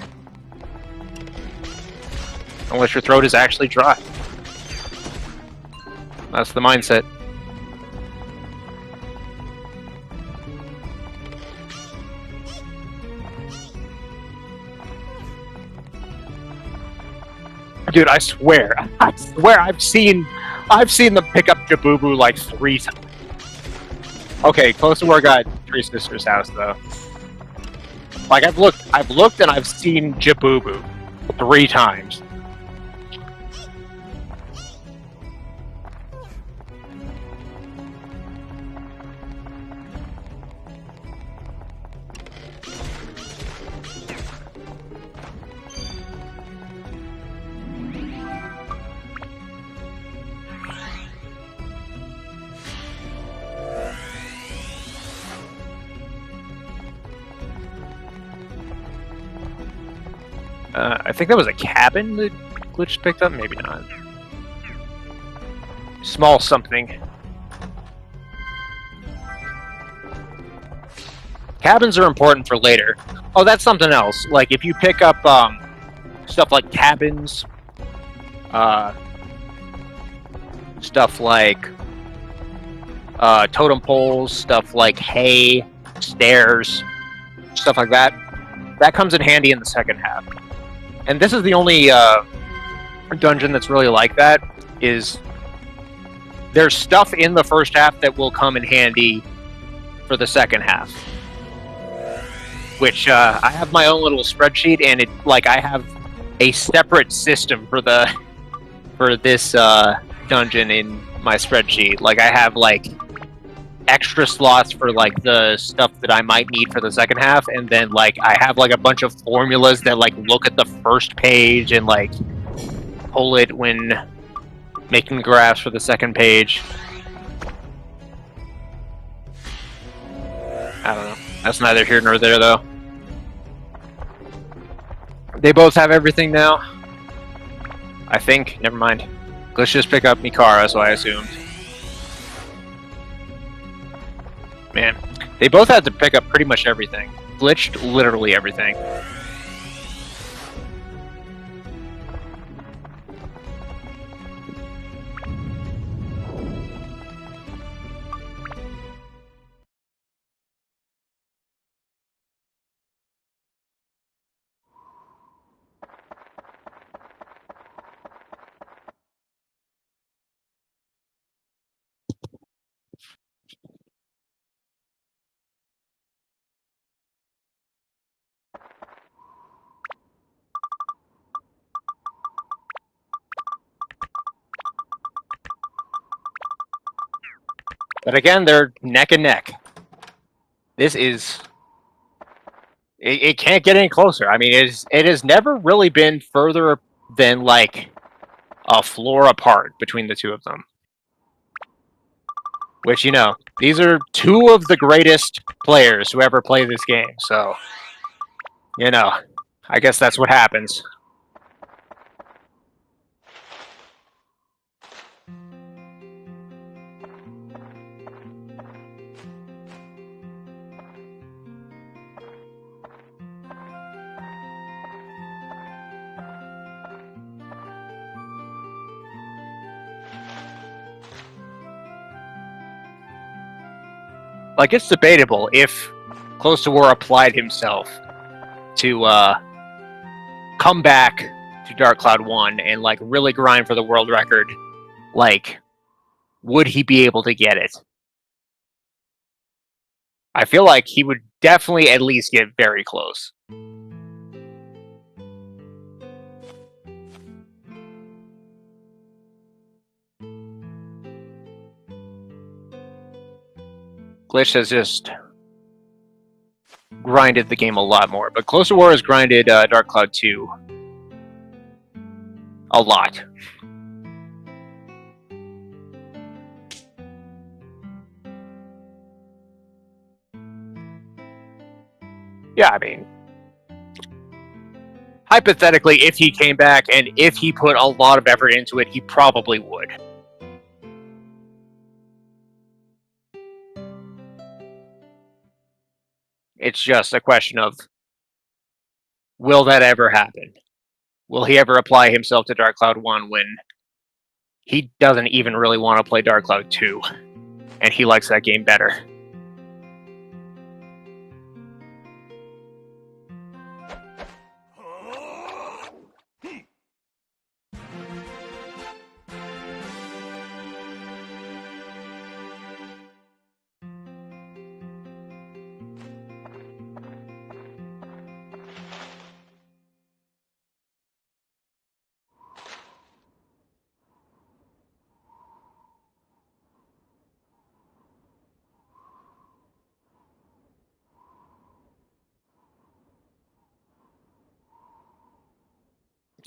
Unless your throat is actually dry. That's the mindset. Dude, I swear I've seen them pick up Jabubu like 3 times. Okay, Closetowar got Three Sisters' house though. Like I've looked and I've seen Jabubu 3 times. I think that was a cabin that Glitch picked up? Maybe not. Small something. Cabins are important for later. Oh, that's something else. Like, if you pick up stuff like cabins, stuff like totem poles, stuff like hay, stairs, stuff like that, that comes in handy in the second half. And this is the only dungeon that's really like that, is there's stuff in the first half that will come in handy for the second half. Which, I have my own little spreadsheet, and it, like, I have a separate system for this dungeon in my spreadsheet. Like, I have, like, extra slots for, like, the stuff that I might need for the second half, and then, like, I have, like, a bunch of formulas that, like, look at the first page and, like, pull it when making graphs for the second page. I don't know. That's neither here nor there, though. They both have everything now. I think. Never mind. Let's just pick up Mikara, so I assumed. Man, they both had to pick up pretty much everything. Glitched literally everything. But again, they're neck and neck. This is... It can't get any closer. I mean, it has never really been further than, like, a floor apart between the two of them. Which, you know, these are two of the greatest players who ever played this game, so... You know, I guess that's what happens. Like, it's debatable if Closetowar applied himself to come back to Dark Cloud 1 and, like, really grind for the world record. Like, would he be able to get it? I feel like he would definitely at least get very close. Glitch has just grinded the game a lot more, but Closetowar has grinded Dark Cloud 2 a lot. Yeah, I mean, hypothetically, if he came back and if he put a lot of effort into it, he probably would. It's just a question of, will that ever happen? Will he ever apply himself to Dark Cloud 1 when he doesn't even really want to play Dark Cloud 2, and he likes that game better?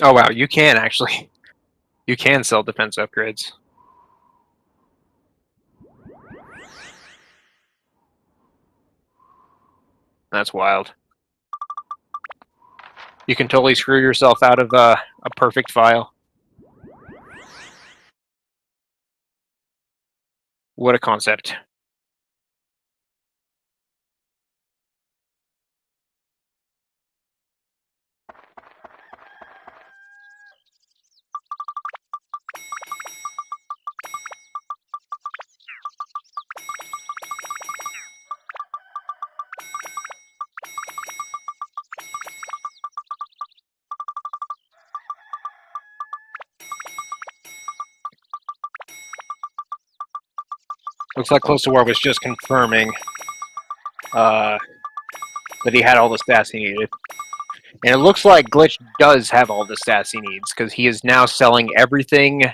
Oh wow, you can actually. You can sell defense upgrades. That's wild. You can totally screw yourself out of a perfect file. What a concept. Looks like Closetowar was just confirming that he had all the stats he needed. And it looks like Glitch does have all the stats he needs, because he is now selling everything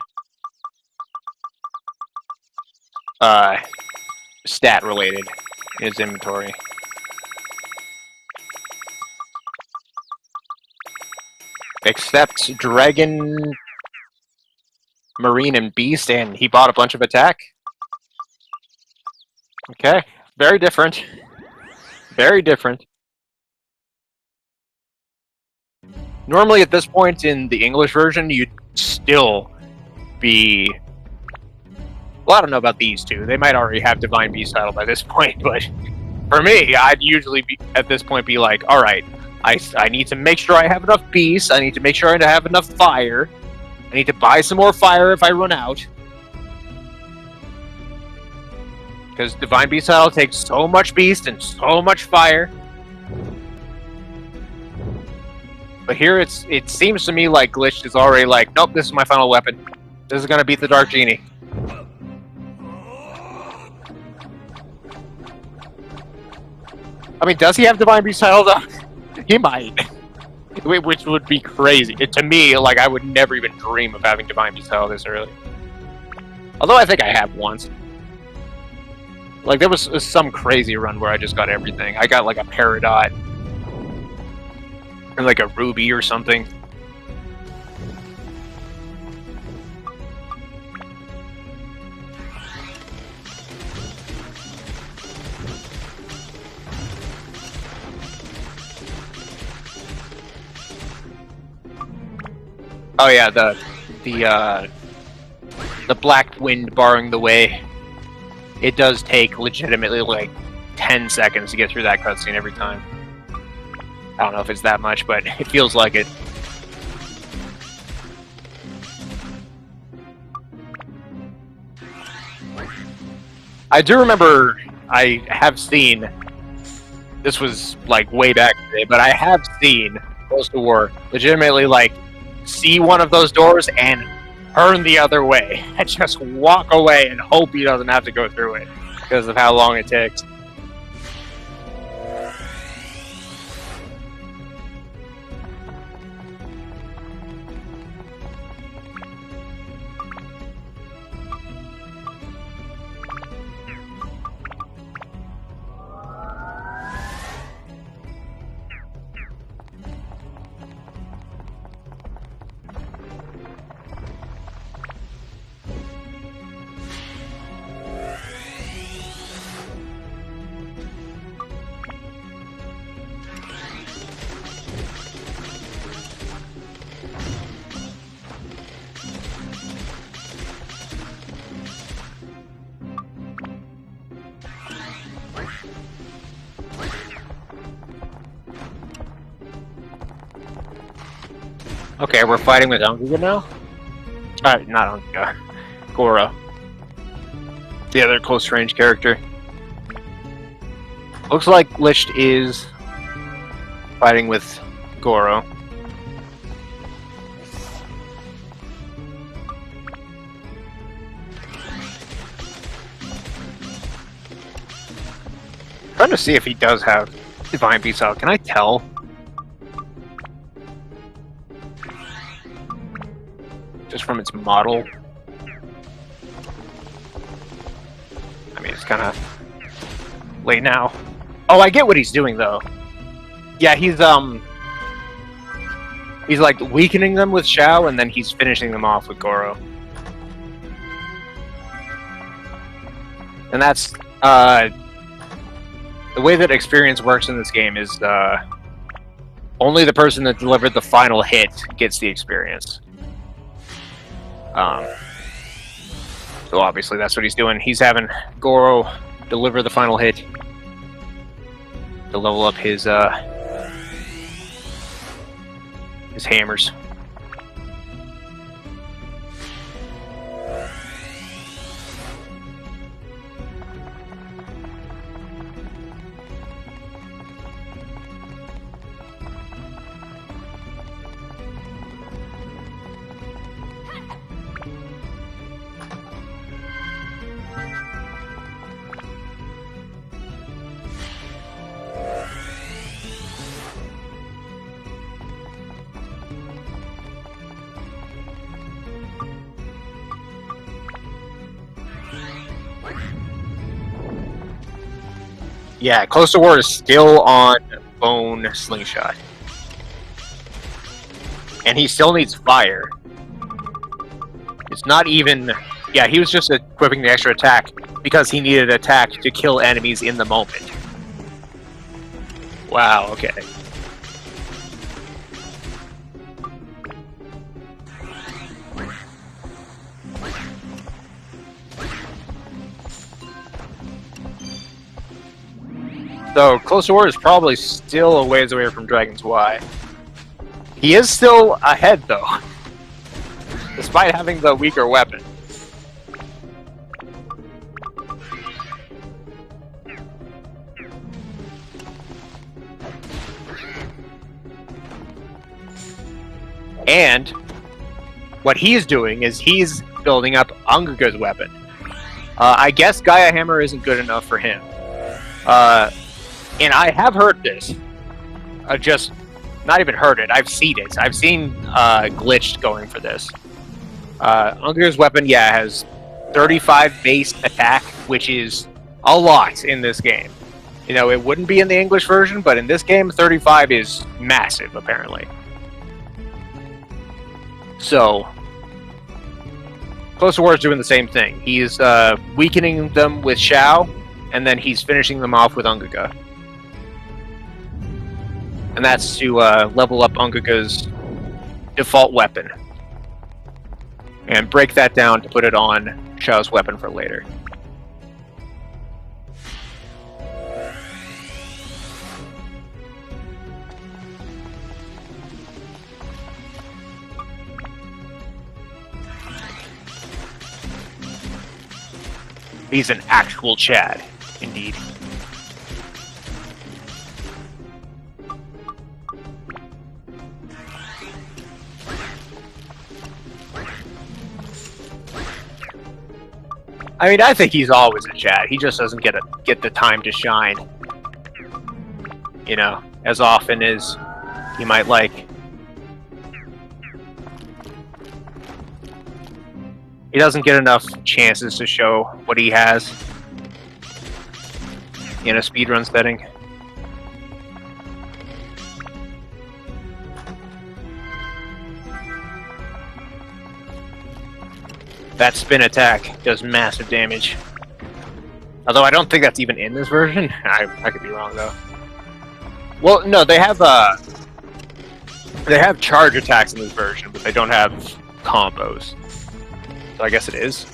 stat-related in his inventory. Except Dragon, Marine, and Beast, and he bought a bunch of attack. Okay, very different. Very different. Normally at this point in the English version, you'd still be... Well, I don't know about these two. They might already have Divine Beast title by this point, but for me, I'd usually be, at this point be like, alright, I need to make sure I have enough beasts, I need to make sure I have enough fire, I need to buy some more fire if I run out. Because Divine Beast title takes so much beast and so much fire. But here it seems to me like Glitch is already like, nope, this is my final weapon. This is gonna beat the Dark Genie. I mean, does he have Divine Beast title though? He might. Which would be crazy. To me, like, I would never even dream of having Divine Beast title this early. Although I think I have once. Like, there was some crazy run where I just got everything. I got like a Peridot. Or like a Ruby or something. Oh yeah, the Black Wind barring the way. It does take legitimately like 10 seconds to get through that cutscene every time. I don't know if it's that much, but it feels like it. I do remember I have seen, this was like way back today, but I have seen Closetowar legitimately like see one of those doors and turn the other way and just walk away and hope he doesn't have to go through it because of how long it takes. Okay, we're fighting with Ungiga now? Not Ungiga. Goro. The other close range character. Looks like Glitched is fighting with Goro. Trying to see if he does have Divine Beast out. Can I tell? Just from its model. I mean, it's kind of late now. Oh, I get what he's doing though. Yeah, he's He's like weakening them with Xiao, and then he's finishing them off with Goro. And that's the way that experience works in this game is only the person that delivered the final hit gets the experience. So obviously that's what he's doing. He's having Goro deliver the final hit to level up his hammers. Yeah, Closetowar is still on Bone Slingshot. And he still needs fire. It's not even... Yeah, he was just equipping the extra attack because he needed attack to kill enemies in the moment. Wow, okay. So, Closetowar is probably still a ways away from Dragon's Y. He is still ahead, though. Despite having the weaker weapon. And what he's doing is he's building up Anguga's weapon. I guess Gaia Hammer isn't good enough for him. And I have heard this. Just not even heard it. I've seen it. I've seen Glitched going for this. Anguga's weapon, yeah, has 35 base attack, which is a lot in this game. You know, it wouldn't be in the English version, but in this game, 35 is massive, apparently. So, Closetowar is doing the same thing. He's weakening them with Xiao, and then he's finishing them off with Anguga. And that's to level up Anguga's default weapon. And break that down to put it on Xiao's weapon for later. He's an actual Chad, indeed. I mean, I think he's always a Chad. He just doesn't get the time to shine. You know, as often as he might like. He doesn't get enough chances to show what he has in a speedrun setting. That spin attack does massive damage. Although I don't think that's even in this version. I could be wrong though. Well, no, they have charge attacks in this version, but they don't have combos. So I guess it is.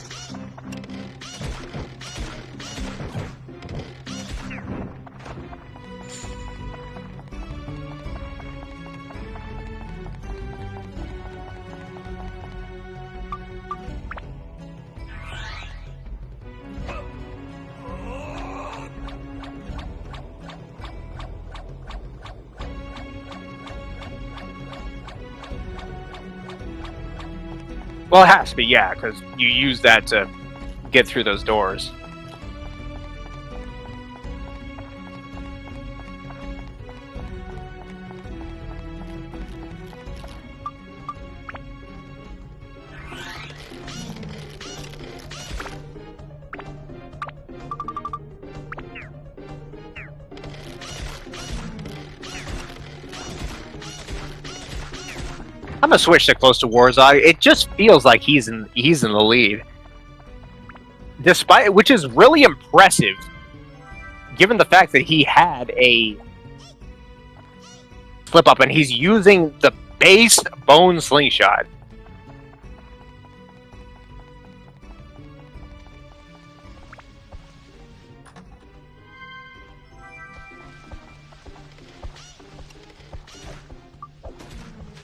Well, it has to be, yeah, because you use that to get through those doors. I'm gonna switch to Closetowar. It just feels like he's in the lead, which is really impressive, given the fact that he had a flip up and he's using the base bone slingshot.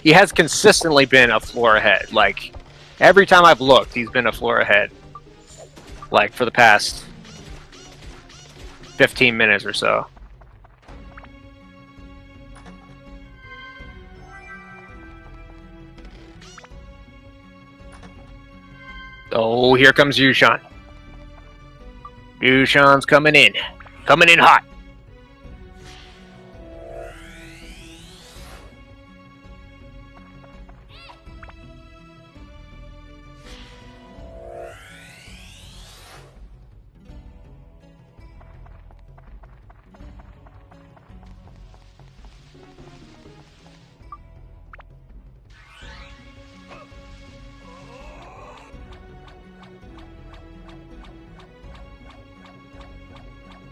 He has consistently been a floor ahead. Like, every time I've looked, he's been a floor ahead. Like, for the past 15 minutes or so. Oh, here comes Yushan. Yushan's coming in. Coming in hot.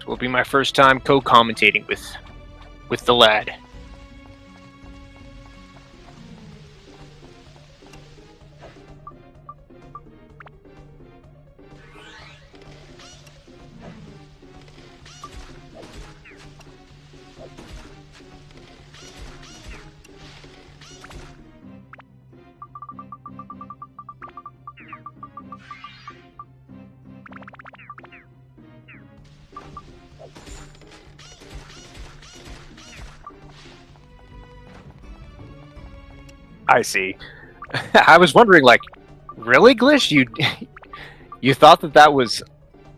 Will be my first time co-commentating with the lad. I see. I was wondering, like, really, Glitch? You thought that was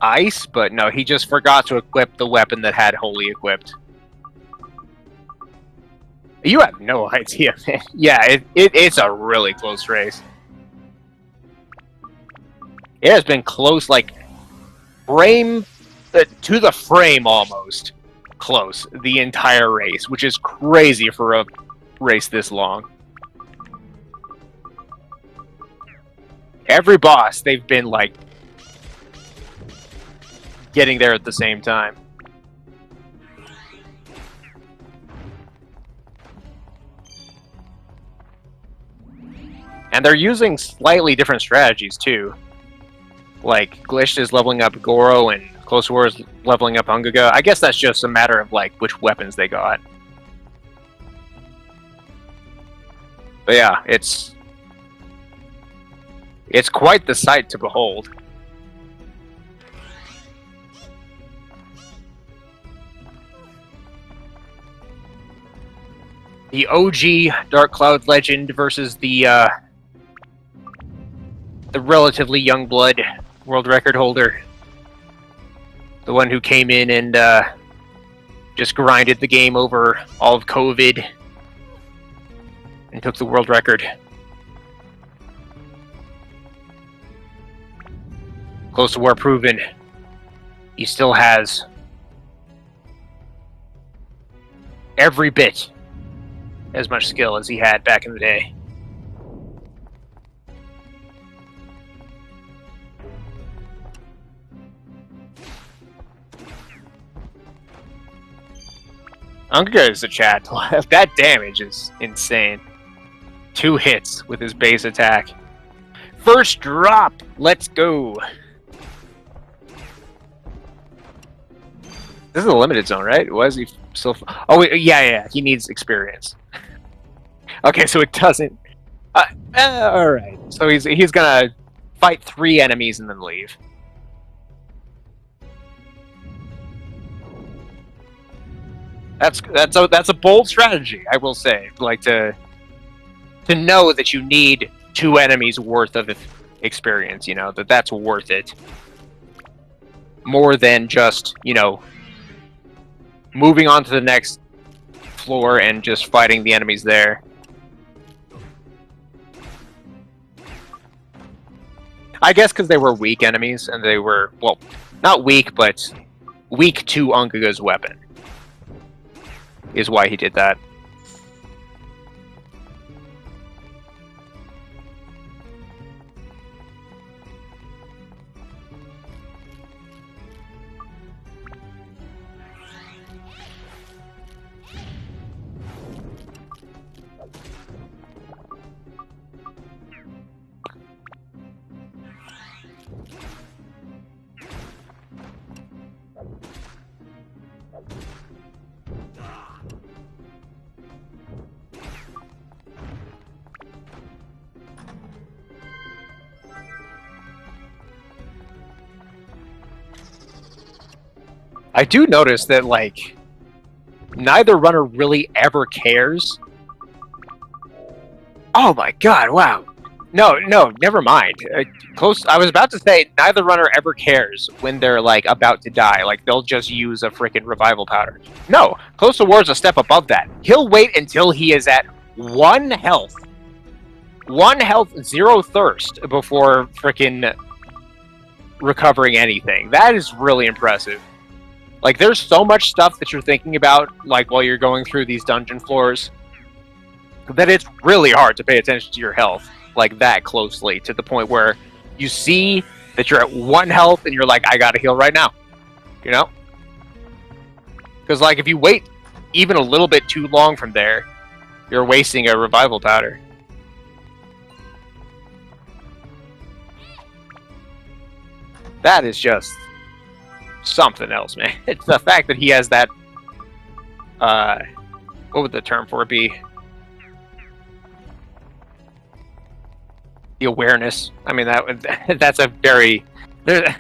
ice, but no, he just forgot to equip the weapon that had Holy equipped. You have no idea, man. Yeah, it's a really close race. It has been close, like, frame to the frame almost close the entire race, which is crazy for a race this long. Every boss, they've been, like, getting there at the same time. And they're using slightly different strategies, too. Like, Glitched is leveling up Goro, and Closetowar is leveling up Hungaga. I guess that's just a matter of, like, which weapons they got. But yeah, it's quite the sight to behold. The OG Dark Cloud Legend versus the relatively young blood world record holder. The one who came in and just grinded the game over all of COVID and took the world record. Closetowar proven he still has every bit as much skill as he had back in the day. Hungaga is a chat. That damage is insane. 2 hits with his base attack. First drop! Let's go! This is a limited zone, right? Was he still... Oh, yeah, he needs experience. Okay, so it doesn't... Alright. So he's gonna fight 3 enemies and then leave. That's a bold strategy, I will say. Like, to know that you need 2 enemies worth of experience, you know, that's worth it. More than just, you know, moving on to the next floor and just fighting the enemies there. I guess because they were weak enemies, and they were, well, not weak, but weak to Hungaga's weapon. Is why he did that. I do notice that, like, neither runner really ever cares. Oh my god, wow. No, never mind. I was about to say, neither runner ever cares when they're, like, about to die. Like, they'll just use a freaking revival powder. No, Closetowar a step above that. He'll wait until he is at 1 health. 1 health, 0 thirst before freaking recovering anything. That is really impressive. Like, there's so much stuff that you're thinking about, like, while you're going through these dungeon floors, that it's really hard to pay attention to your health, like, that closely, to the point where you see that you're at 1 health, and you're like, I gotta heal right now. You know? Because, like, if you wait even a little bit too long from there, you're wasting a revival powder. That is just something else, man. It's the fact that he has that, what would the term for it be? The awareness. I mean, that's a very... What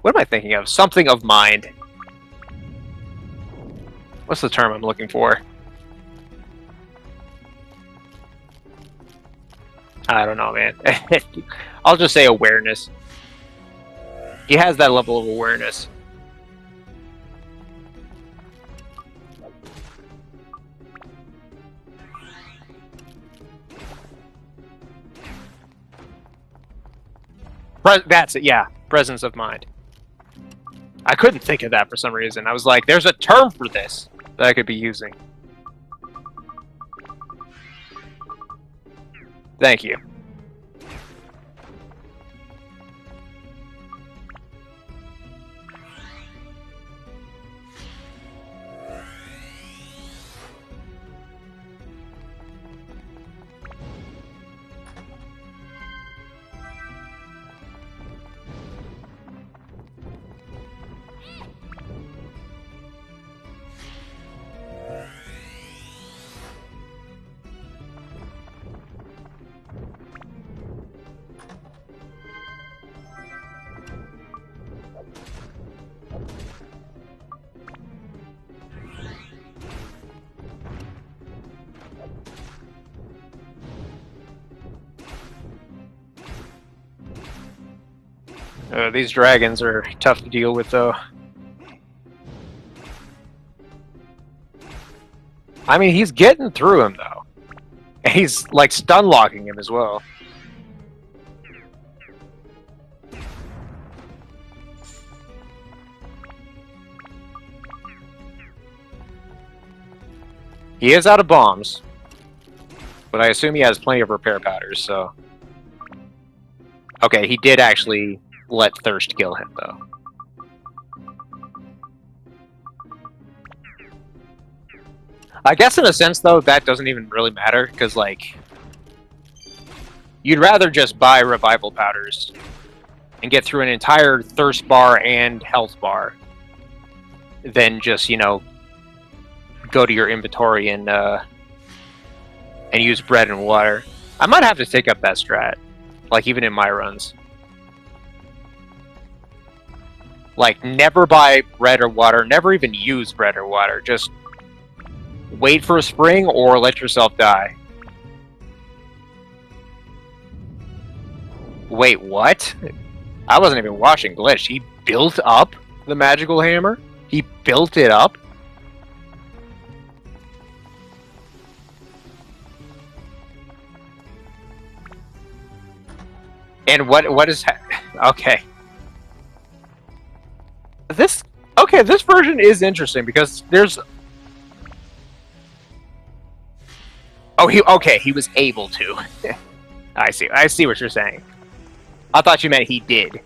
am I thinking of? Something of mind. What's the term I'm looking for? I don't know, man. I'll just say awareness. He has that level of awareness. That's it, yeah. Presence of mind. I couldn't think of that for some reason. I was like, there's a term for this that I could be using. Thank you. These dragons are tough to deal with, though. I mean, he's getting through him, though. And he's, like, stun-locking him as well. He is out of bombs. But I assume he has plenty of repair powders, so... Okay, he did actually let thirst kill him, though. I guess in a sense, though, that doesn't even really matter, because, like... You'd rather just buy revival powders and get through an entire thirst bar and health bar than just, you know, go to your inventory and use bread and water. I might have to take up that strat, like, even in my runs. Like, never buy bread or water, never even use bread or water, just wait for a spring or let yourself die. Wait, what? I wasn't even watching Glitch. He built up the magical hammer? He built it up? And what is... Okay. This version is interesting because there's... Oh, he was able to. I see what you're saying. I thought you meant he did.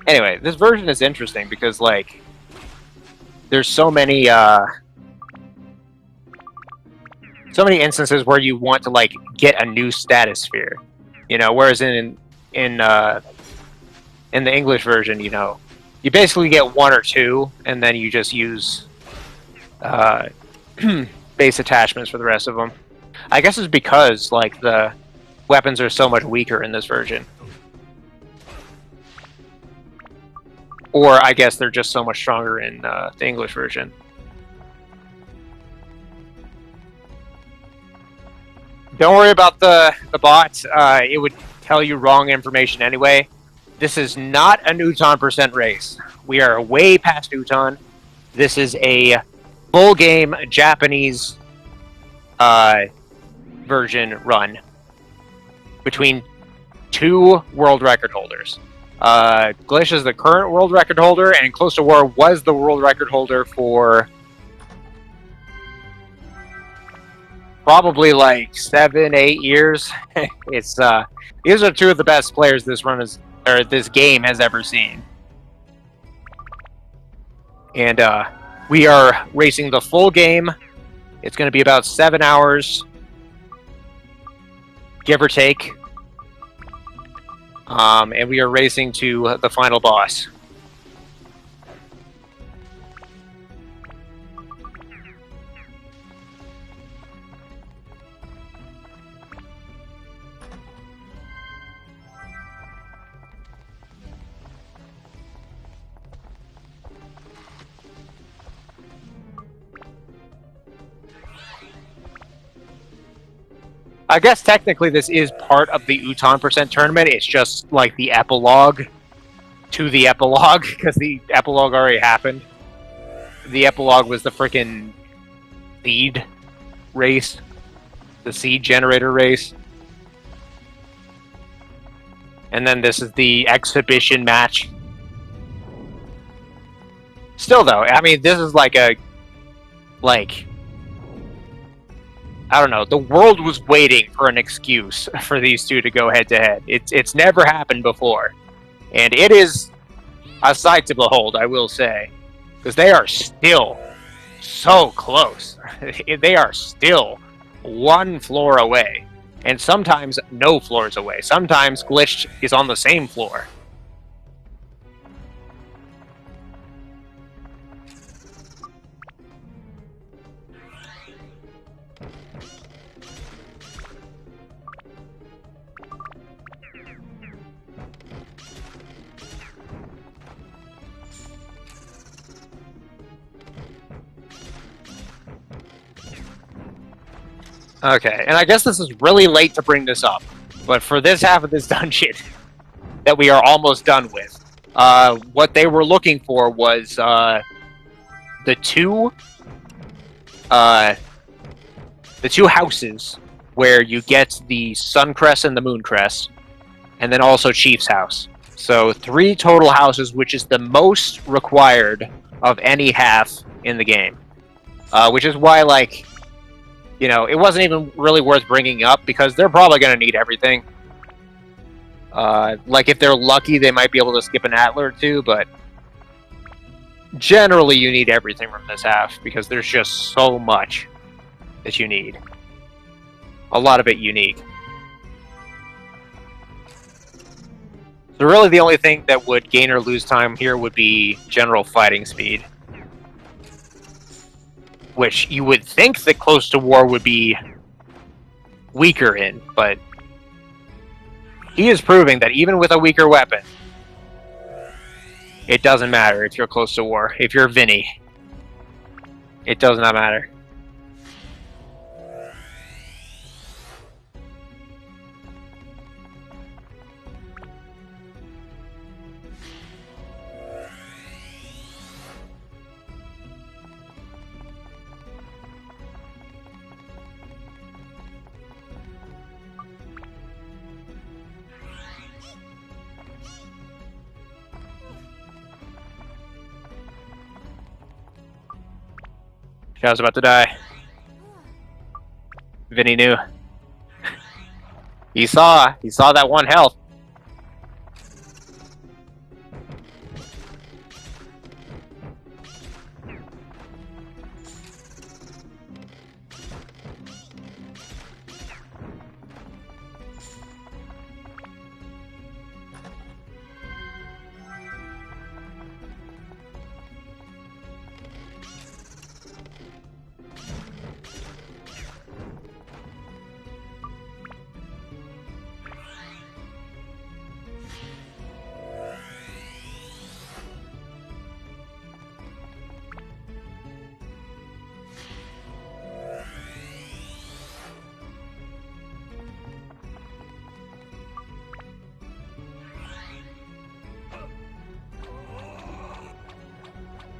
Anyway, this version is interesting because, like, there's so many instances where you want to, like, get a new status sphere, you know, whereas in the English version, you know, you basically get 1 or 2, and then you just use base attachments for the rest of them. I guess it's because like the weapons are so much weaker in this version. Or I guess they're just so much stronger in the English version. Don't worry about the bot. It would tell you wrong information anyway. This is not a Uton percent race. We are way past Uton. This is a full game Japanese version run between two world record holders. Glitch is the current world record holder, and Closetowar was the world record holder for probably like 7-8 years. It's these are two of the best players this game has ever seen. And we are racing the full game. It's going to be about 7 hours, give or take. And we are racing to the final boss. I guess technically this is part of the Uton percent tournament. It's just like the epilogue to the epilogue, because the epilogue already happened. The epilogue was the freaking seed race, the seed generator race. And then this is the exhibition match. Still though, I mean, this is like a, I don't know, the world was waiting for an excuse for these two to go head-to-head. It's never happened before. And it is a sight to behold, I will say. Because they are still so close. They are still one floor away. And sometimes no floors away. Sometimes Glitched is on the same floor. Okay, and I guess this is really late to bring this up, but for this half of this dungeon that we are almost done with, what they were looking for was the two houses where you get the Sun Crest and the Moon Crest, and then also Chief's house. So 3 total houses, which is the most required of any half in the game, which is why, like, you know, it wasn't even really worth bringing up, because they're probably going to need everything. Like, if they're lucky, they might be able to skip an Atla or two, but generally you need everything from this half, because there's just so much that you need. A lot of it unique. So really the only thing that would gain or lose time here would be general fighting speed, which you would think that Closetowar would be weaker in, but he is proving that even with a weaker weapon, it doesn't matter if you're Closetowar. If you're Vinny, it does not matter. I was about to die. Vinny knew. He saw that 1 health.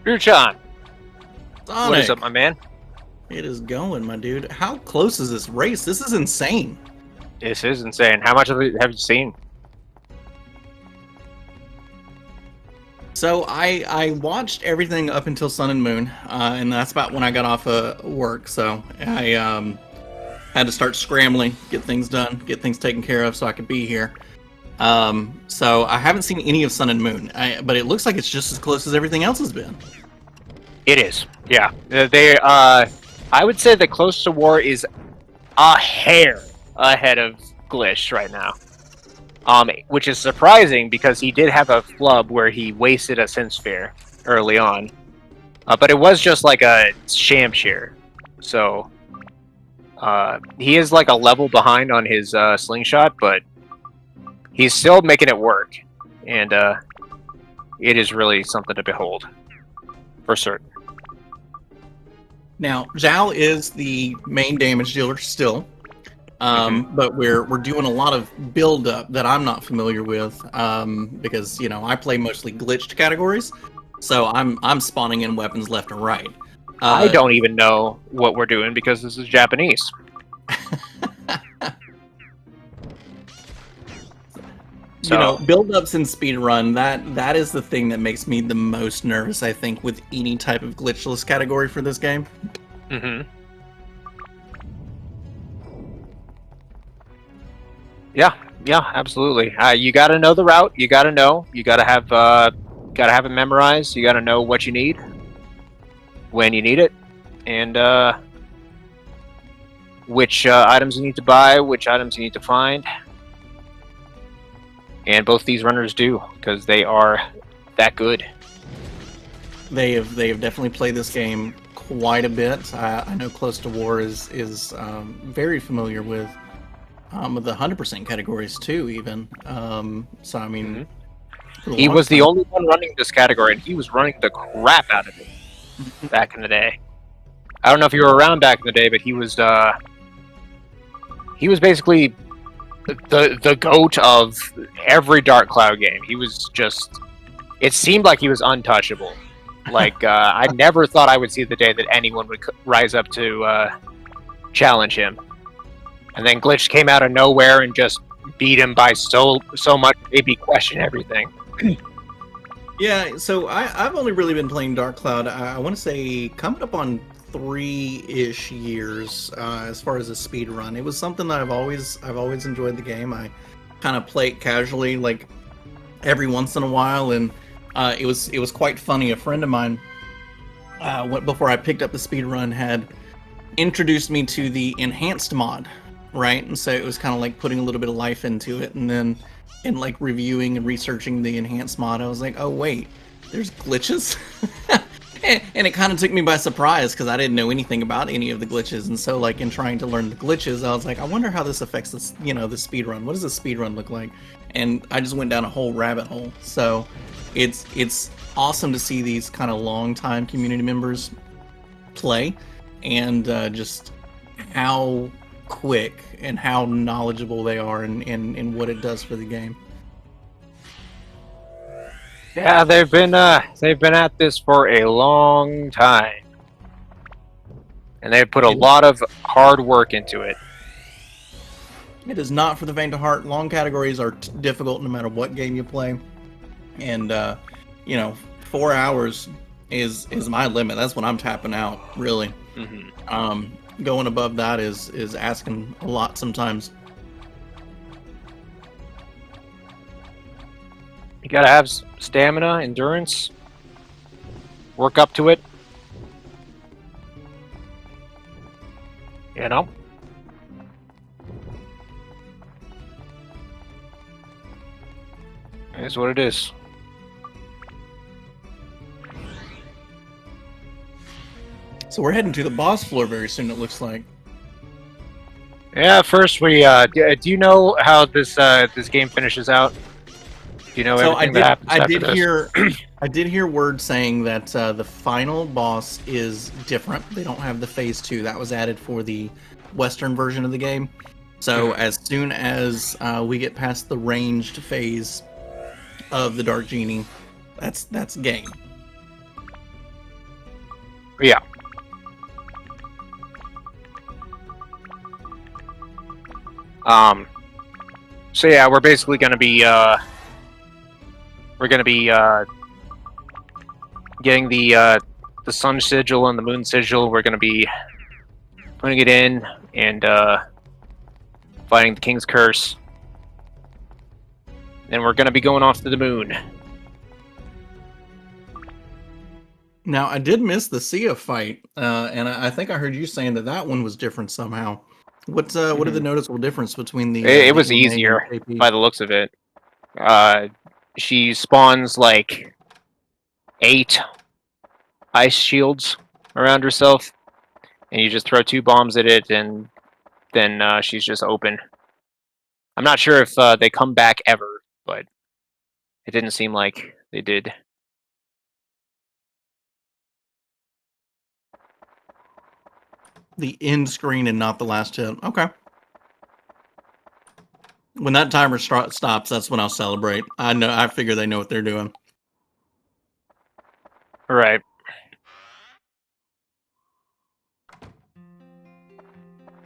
Ruchan, Sonic, what is up, my man? it is going, my dude. How close is this race? This is insane. This is insane. How much of it have you seen? So I watched everything up until Sun and Moon, and that's about when I got off work. So I had to start scrambling, get things done, get things taken care of, so I could be here. So I haven't seen any of Sun and Moon, but it looks like it's just as close as everything else has been. It is. Yeah. I would say that Closetowar is a hair ahead of Glitch right now. Which is surprising because he did have a flub where he wasted a Sin Sphere early on. But it was just like a sham share. So he is like a level behind on his slingshot, but he's still making it work. And it is really something to behold. For certain. Now, Zhao is the main damage dealer still. But we're doing a lot of build up that I'm not familiar with because I play mostly glitched categories, so I'm spawning in weapons left and right. I don't even know what we're doing because this is Japanese. Build ups and speedrun, that is the thing that makes me the most nervous, I think, with any type of glitchless category for this game. Yeah, absolutely. You got to know the route. You got to have it memorized. You got to know what you need, when you need it, and which items you need to buy, which items you need to find. And both these runners do, because they are that good. They have definitely played this game quite a bit. I know Closetowar is very familiar with the 100% categories too, even. So I mean, he was the only one running this category, and he was running the crap out of it back in the day. I don't know if you were around back in the day, but he was basically the goat of every Dark Cloud game. He was just, it seemed like he was untouchable. Like I never thought I would see the day that anyone would rise up to challenge him. And then Glitch came out of nowhere and just beat him by so much, maybe question everything. Yeah, so I've only really been playing Dark Cloud, I want to say, coming up on 3-ish years as far as a speed run. It was something that I've always enjoyed the game. I kind of play it casually, like every once in a while, and it was quite funny. A friend of mine, before I picked up the speed run, had introduced me to the enhanced mod, right? And so it was kind of like putting a little bit of life into it, and then in like reviewing and researching the enhanced mod, I was like, oh wait, there's glitches. And it kind of took me by surprise because I didn't know anything about any of the glitches, and so like in trying to learn the glitches, I was like, I wonder how this affects this, the speed run. What does the speed run look like? And I just went down a whole rabbit hole. So it's awesome to see these kind of long time community members play, and just how quick and how knowledgeable they are in what it does for the game. Yeah, they've been at this for a long time, and they've put a lot of hard work into it. It is not for the faint of heart. Long categories are difficult no matter what game you play, and 4 hours is my limit. That's when I'm tapping out, really. Going above that is asking a lot sometimes. You gotta have stamina, endurance, work up to it. It is what it is. So we're heading to the boss floor very soon, it looks like. Yeah, first we do you know how this game finishes out? Do you know everything that happens after this? I did hear word saying that the final boss is different. They don't have the phase 2 that was added for the Western version of the game. So as soon as we get past the ranged phase of the Dark Genie, that's game. Yeah. So yeah, we're basically gonna be getting the sun sigil and the moon sigil. We're gonna be putting it in and fighting the King's Curse. Then we're gonna be going off to the moon. Now, I did miss the Sia fight, and I think I heard you saying that one was different somehow. What are the noticeable difference between It the was EMA and easier KP? by the looks of it. She spawns like 8 ice shields around herself, and you just throw 2 bombs at it, and then she's just open. I'm not sure if they come back ever, but it didn't seem like they did. The end screen and not the last hit. Okay. When that timer stops, that's when I'll celebrate. I figure they know what they're doing. Right.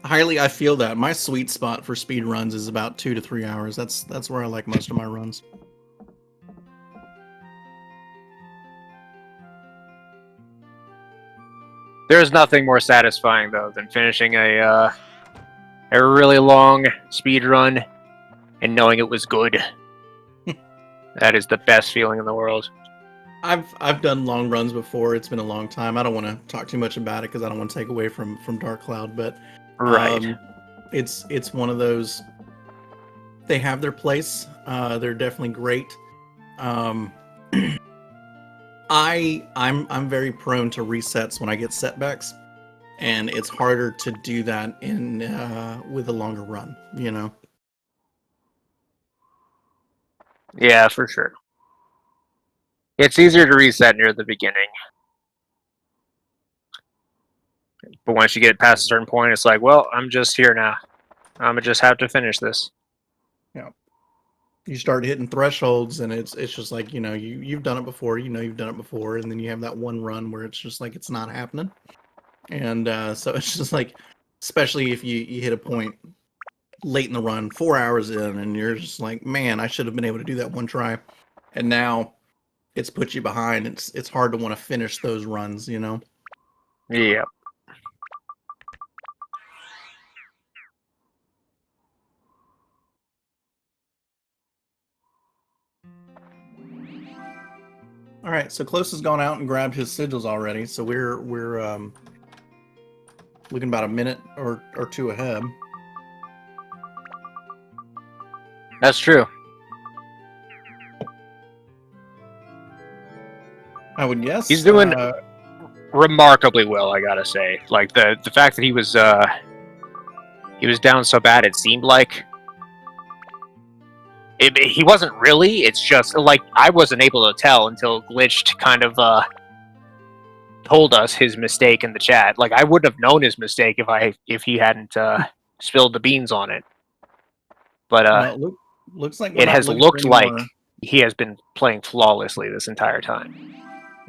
Highly, I feel that my sweet spot for speed runs is about 2 to 3 hours. That's where I like most of my runs. There's nothing more satisfying though than finishing a really long speed run and knowing it was good. That is the best feeling in the world. I've done long runs before. It's been a long time. I don't want to talk too much about it because I don't want to take away from Dark Cloud, but Right. It's one of those. They have their place. They're definitely great. I'm very prone to resets when I get setbacks, and it's harder to do that in with a longer run. You know. Yeah, for sure. It's easier to reset near the beginning. But once you get past a certain point, it's like, well, I'm just here now. I'm gonna just have to finish this. Yeah. You start hitting thresholds, and it's just like you've done it before. You've done it before, and then you have that one run where it's just like it's not happening, and so it's just like, especially if you hit a point late in the run, 4 hours in, and you're just like, man, I should have been able to do that one try, and now it's put you behind. It's hard to want to finish those runs. Yeah. All right, so Close has gone out and grabbed his sigils already, so we're looking about a minute or two ahead. That's true. I would guess He's doing remarkably well, I gotta say. Like the fact that he was down so bad, it seemed like he wasn't really. It's just like I wasn't able to tell until Glitched kind of told us his mistake in the chat. Like I wouldn't have known his mistake if he hadn't spilled the beans on it. But well, looks like we're it not has looking for looked any like more. he has been playing flawlessly this entire time.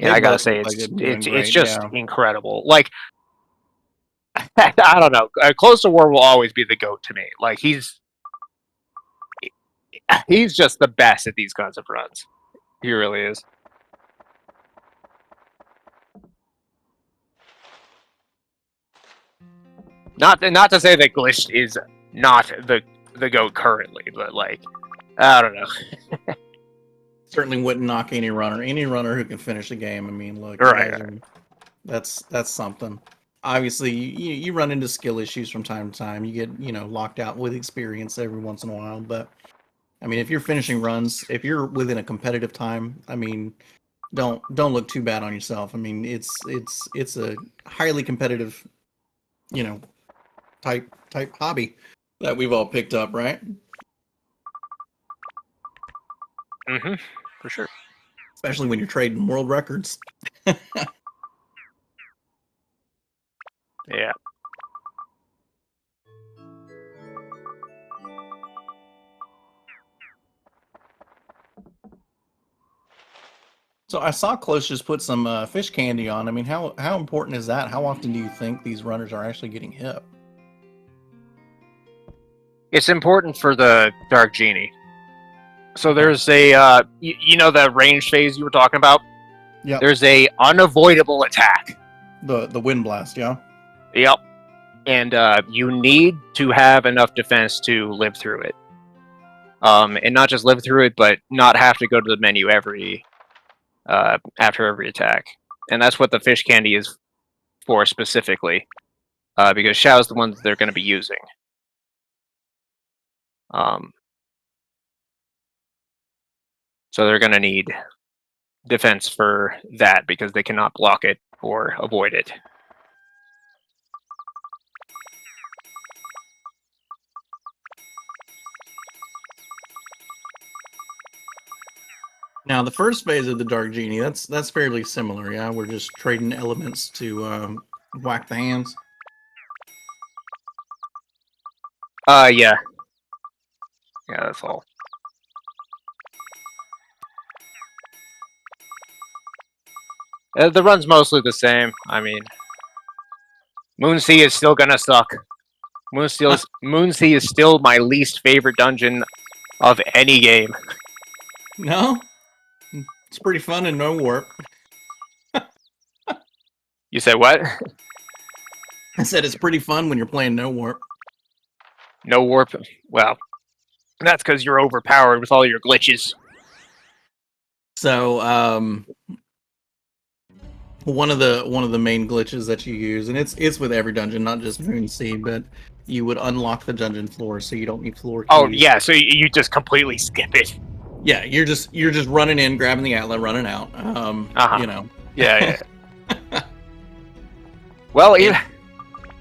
And They I gotta both say, look like they've been doing it's great, just yeah. incredible. Like I don't know, Closetowar will always be the GOAT to me. Like he's just the best at these kinds of runs. He really is. Not to say that Glitch is not the GOAT currently, but like I don't know. Certainly wouldn't knock any runner who can finish a game. I mean, look, Right. that's something. Obviously, you run into skill issues from time to time. You get locked out with experience every once in a while, but I mean, if you're finishing runs, if you're within a competitive time, I mean, don't look too bad on yourself. I mean, it's a highly competitive, type hobby that we've all picked up, right? Mm-hmm. For sure. Especially when you're trading world records. Yeah. So I saw Close just put some fish candy on. I mean, how important is that? How often do you think these runners are actually getting hit? It's important for the Dark Genie. So there's a, you know the range phase you were talking about? Yep. There's a unavoidable attack. The wind blast, yeah? Yep. And you need to have enough defense to live through it. And not just live through it, but not have to go to the menu after every attack. And that's what the fish candy is for specifically. Because Xiao's the one that they're going to be using. So they're going to need defense for that because they cannot block it or avoid it. Now, the first phase of the Dark Genie, that's fairly similar, yeah? We're just trading elements to whack the hands. Yeah. Yeah, that's all. The run's mostly the same. I mean, Moonsea is still gonna suck. Moonsea is still my least favorite dungeon of any game. No? It's pretty fun in No Warp. You said what? I said it's pretty fun when you're playing No Warp. No warp. Well, that's because you're overpowered with all your glitches. So, one of the main glitches that you use, and it's with every dungeon, not just Moonsea, but you would unlock the dungeon floor, so you don't need floor keys. Oh yeah, so you just completely skip it. Yeah, you're just running in, grabbing the atlas, running out. You know. Yeah. Well,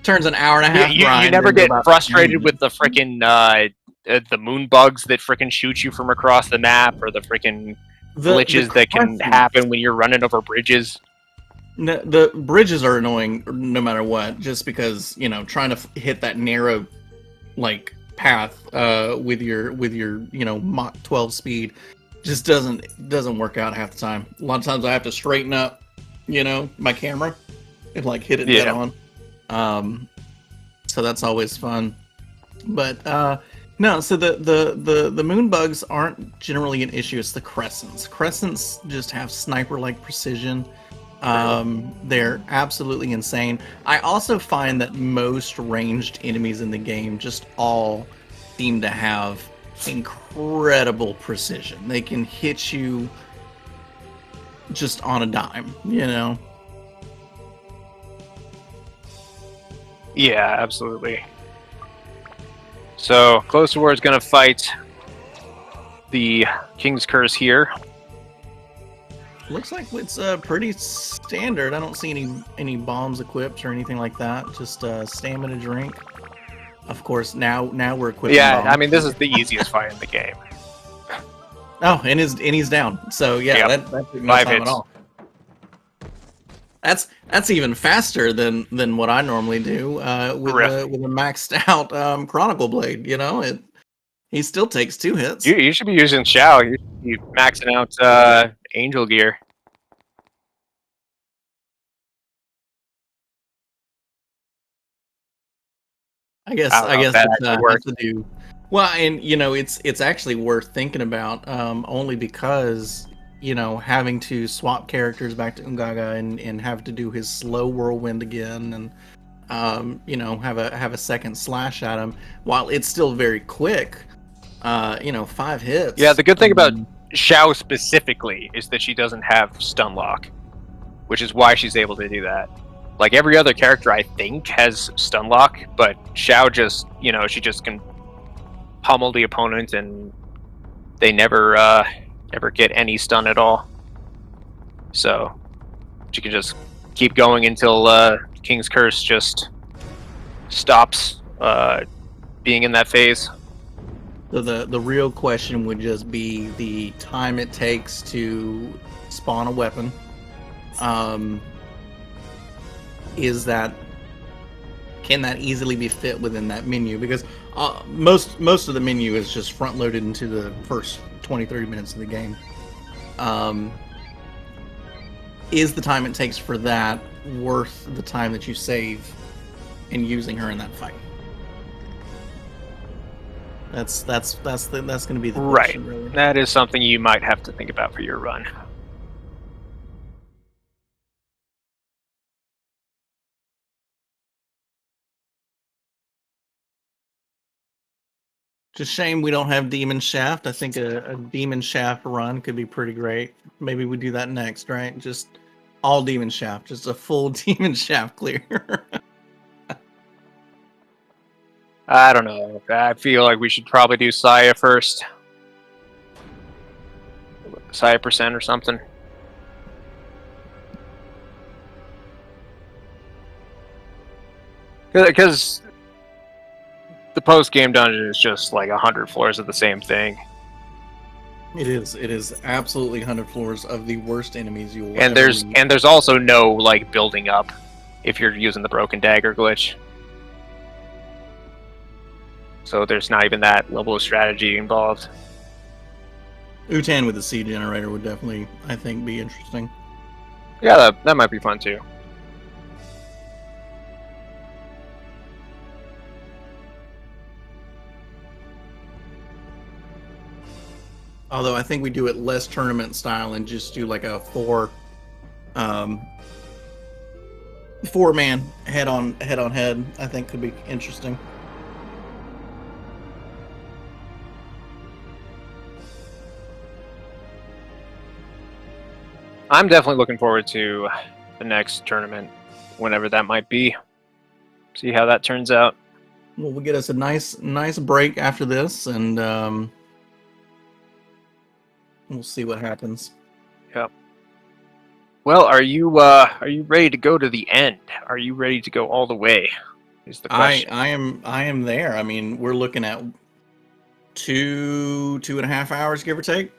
turns an hour and a half. You never get frustrated with the frickin' the moon bugs that frickin' shoot you from across the map, or the frickin' glitches that can happen when you're running over bridges. No, the bridges are annoying no matter what, just because, you know, trying to hit that narrow like path with your Mach 12 speed just doesn't work out half the time. A lot of times I have to straighten up, my camera and like hit it dead on. So that's always fun. But no, so the moon bugs aren't generally an issue. It's the crescents. Crescents just have sniper-like precision. They're absolutely insane. I also find that most ranged enemies in the game just all seem to have incredible precision. They can hit you just on a dime, Yeah, absolutely. So, Closetowar is going to fight the King's Curse here. Looks like it's pretty standard. I don't see any bombs equipped or anything like that. Just stamina drink. Of course, now we're equipping. Yeah, bombs. I mean this is the easiest fight in the game. Oh, and he's down. So yeah, that took no 5 time hits. at all. That's even faster than what I normally do with a maxed out Chronicle Blade. He still takes 2 hits. You should be using Xiao. You should be maxing out Angel Gear. I guess that it's, actually works. has to do. Well, and it's actually worth thinking about only because having to swap characters back to Ungaga and have to do his slow whirlwind again and have a second slash at him while it's still very quick. 5 hits. Yeah, the good thing about Xiao specifically is that she doesn't have stun lock, which is why she's able to do that. Like every other character, I think, has stun lock, but Xiao just, she just can pummel the opponent and they never get any stun at all. So she can just keep going until King's Curse just stops being in that phase. So the real question would just be the time it takes to spawn a weapon. Can that easily be fit within that menu? Because most of the menu is just front loaded into the first 20-30 minutes of the game. is the time it takes for that worth the time that you save in using her in that fight? That's going to be the question, really. That is something you might have to think about for your run. Just shame we don't have Demon Shaft. I think a Demon Shaft run could be pretty great. Maybe we do that next, right? Just all Demon Shaft, just a full Demon Shaft clear. I don't know. I feel like we should probably do Saya first. Saya percent or something. Because the post-game dungeon is just like 100 floors of the same thing. It is absolutely 100 floors of the worst enemies you will and ever there's meet. and there's also no like building up if you're using the broken dagger glitch. So there's not even that level of strategy involved. Utan with the seed generator would definitely, I think, be interesting. Yeah, that might be fun too. Although I think we do it less tournament style and just do like a four-man head on head. I think could be interesting. I'm definitely looking forward to the next tournament, whenever that might be. See how that turns out. Well, we'll get us a nice break after this, and we'll see what happens. Yep. Well, are you ready to go to the end? Are you ready to go all the way? Is the question. I am there. I mean, we're looking at 2.5 hours, give or take.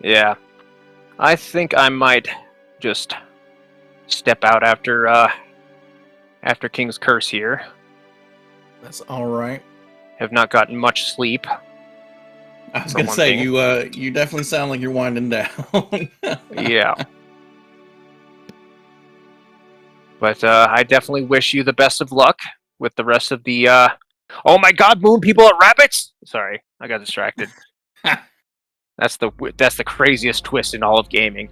Yeah. I think I might just step out after King's Curse here. That's all right. Have not gotten much sleep. I was gonna say you definitely sound like you're winding down. Yeah. But I definitely wish you the best of luck with the rest of the Oh my god, moon people are rabbits! Sorry, I got distracted. That's the craziest twist in all of gaming.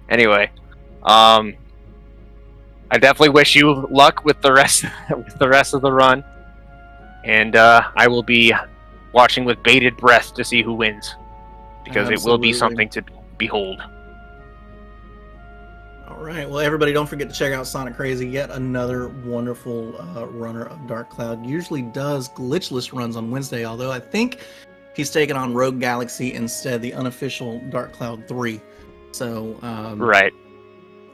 Anyway, I definitely wish you luck with the rest of the run. And I will be watching with bated breath to see who wins, because it will be something to behold. All right. Well, everybody, don't forget to check out Sonic Crazy. Yet another wonderful runner of Dark Cloud. Usually does glitchless runs on Wednesday, although I think he's taken on Rogue Galaxy instead, the unofficial Dark Cloud 3. So right.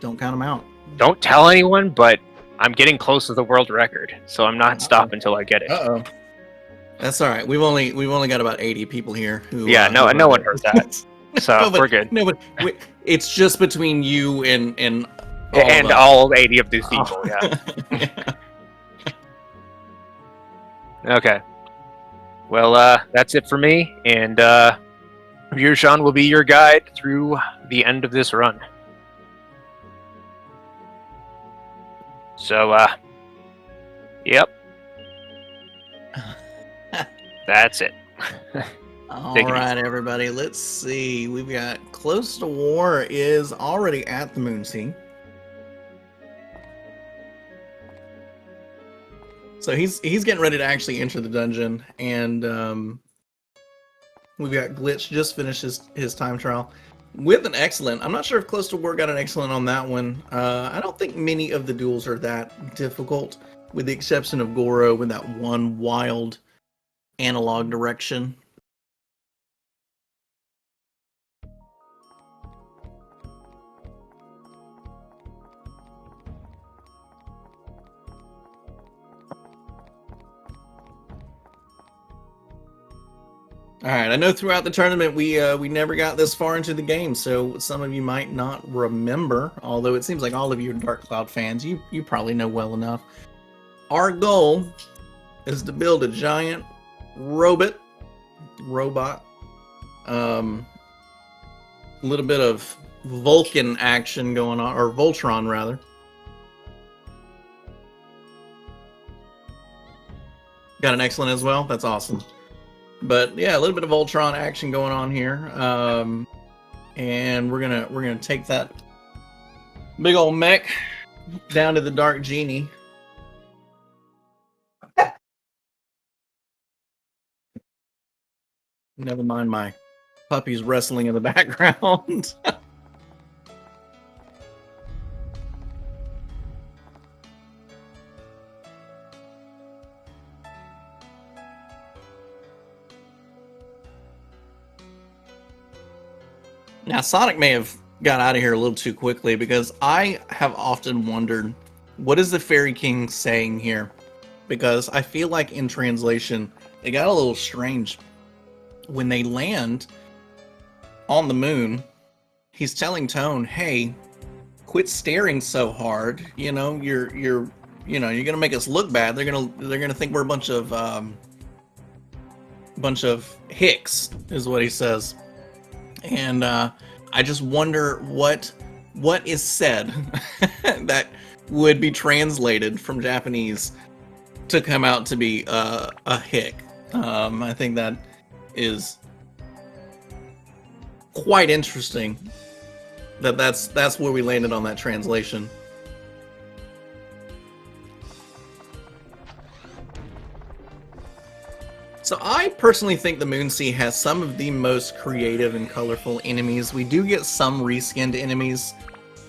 Don't count him out. Don't tell anyone, but I'm getting close to the world record, so I'm not stopping until I get it. Uh-oh. That's all right. We've only got about 80 people here who. Yeah, no one heard that. So we're good. No, but it's just between you and all 80 of these people. Yeah. Yeah. Okay. Well, that's it for me, and Yurshan will be your guide through the end of this run. So, yep. That's it. All right, everybody. Let's see. We've got Closetowar is already at the Moon Sea. So he's getting ready to actually enter the dungeon, and we've got Glitch just finished his time trial with an excellent. I'm not sure if Closetowar got an excellent on that one. I don't think many of the duels are that difficult, with the exception of Goro with that one wild analog direction. All right, I know throughout the tournament we never got this far into the game, so some of you might not remember, although it seems like all of you are Dark Cloud fans. You probably know well enough. Our goal is to build a giant robot. A little bit of Vulcan action going on, or Voltron rather. Got an excellent as well. That's awesome. But yeah, a little bit of Voltron action going on here, and we're gonna take that big old mech down to the Dark Genie. Never mind my puppies wrestling in the background. Now, Sonic may have got out of here a little too quickly because I have often wondered, what is the Fairy King saying here? Because I feel like in translation, it got a little strange. When they land on the moon, he's telling Tone, "Hey, quit staring so hard. You know, you're gonna make us look bad. They're gonna think we're a bunch of hicks," is what he says. And I just wonder what is said that would be translated from Japanese to come out to be a hick. I think that is quite interesting. That's where we landed on that translation. So I personally think the Moonsea has some of the most creative and colorful enemies. We do get some reskinned enemies,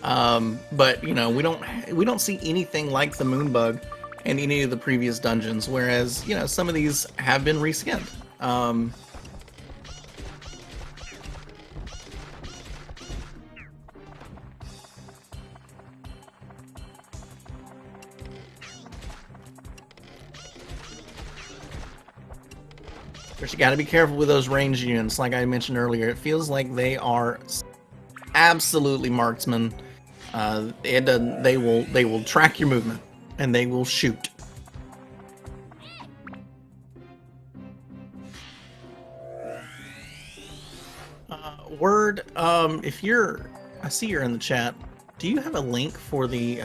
but you know, we don't see anything like the Moonbug in any of the previous dungeons. Whereas, you know, some of these have been reskinned. But you got to be careful with those range units, like I mentioned earlier. It feels like they are absolutely marksmen. They will track your movement and they will shoot. Word, if you're, I see you're in the chat. Do you have a link for the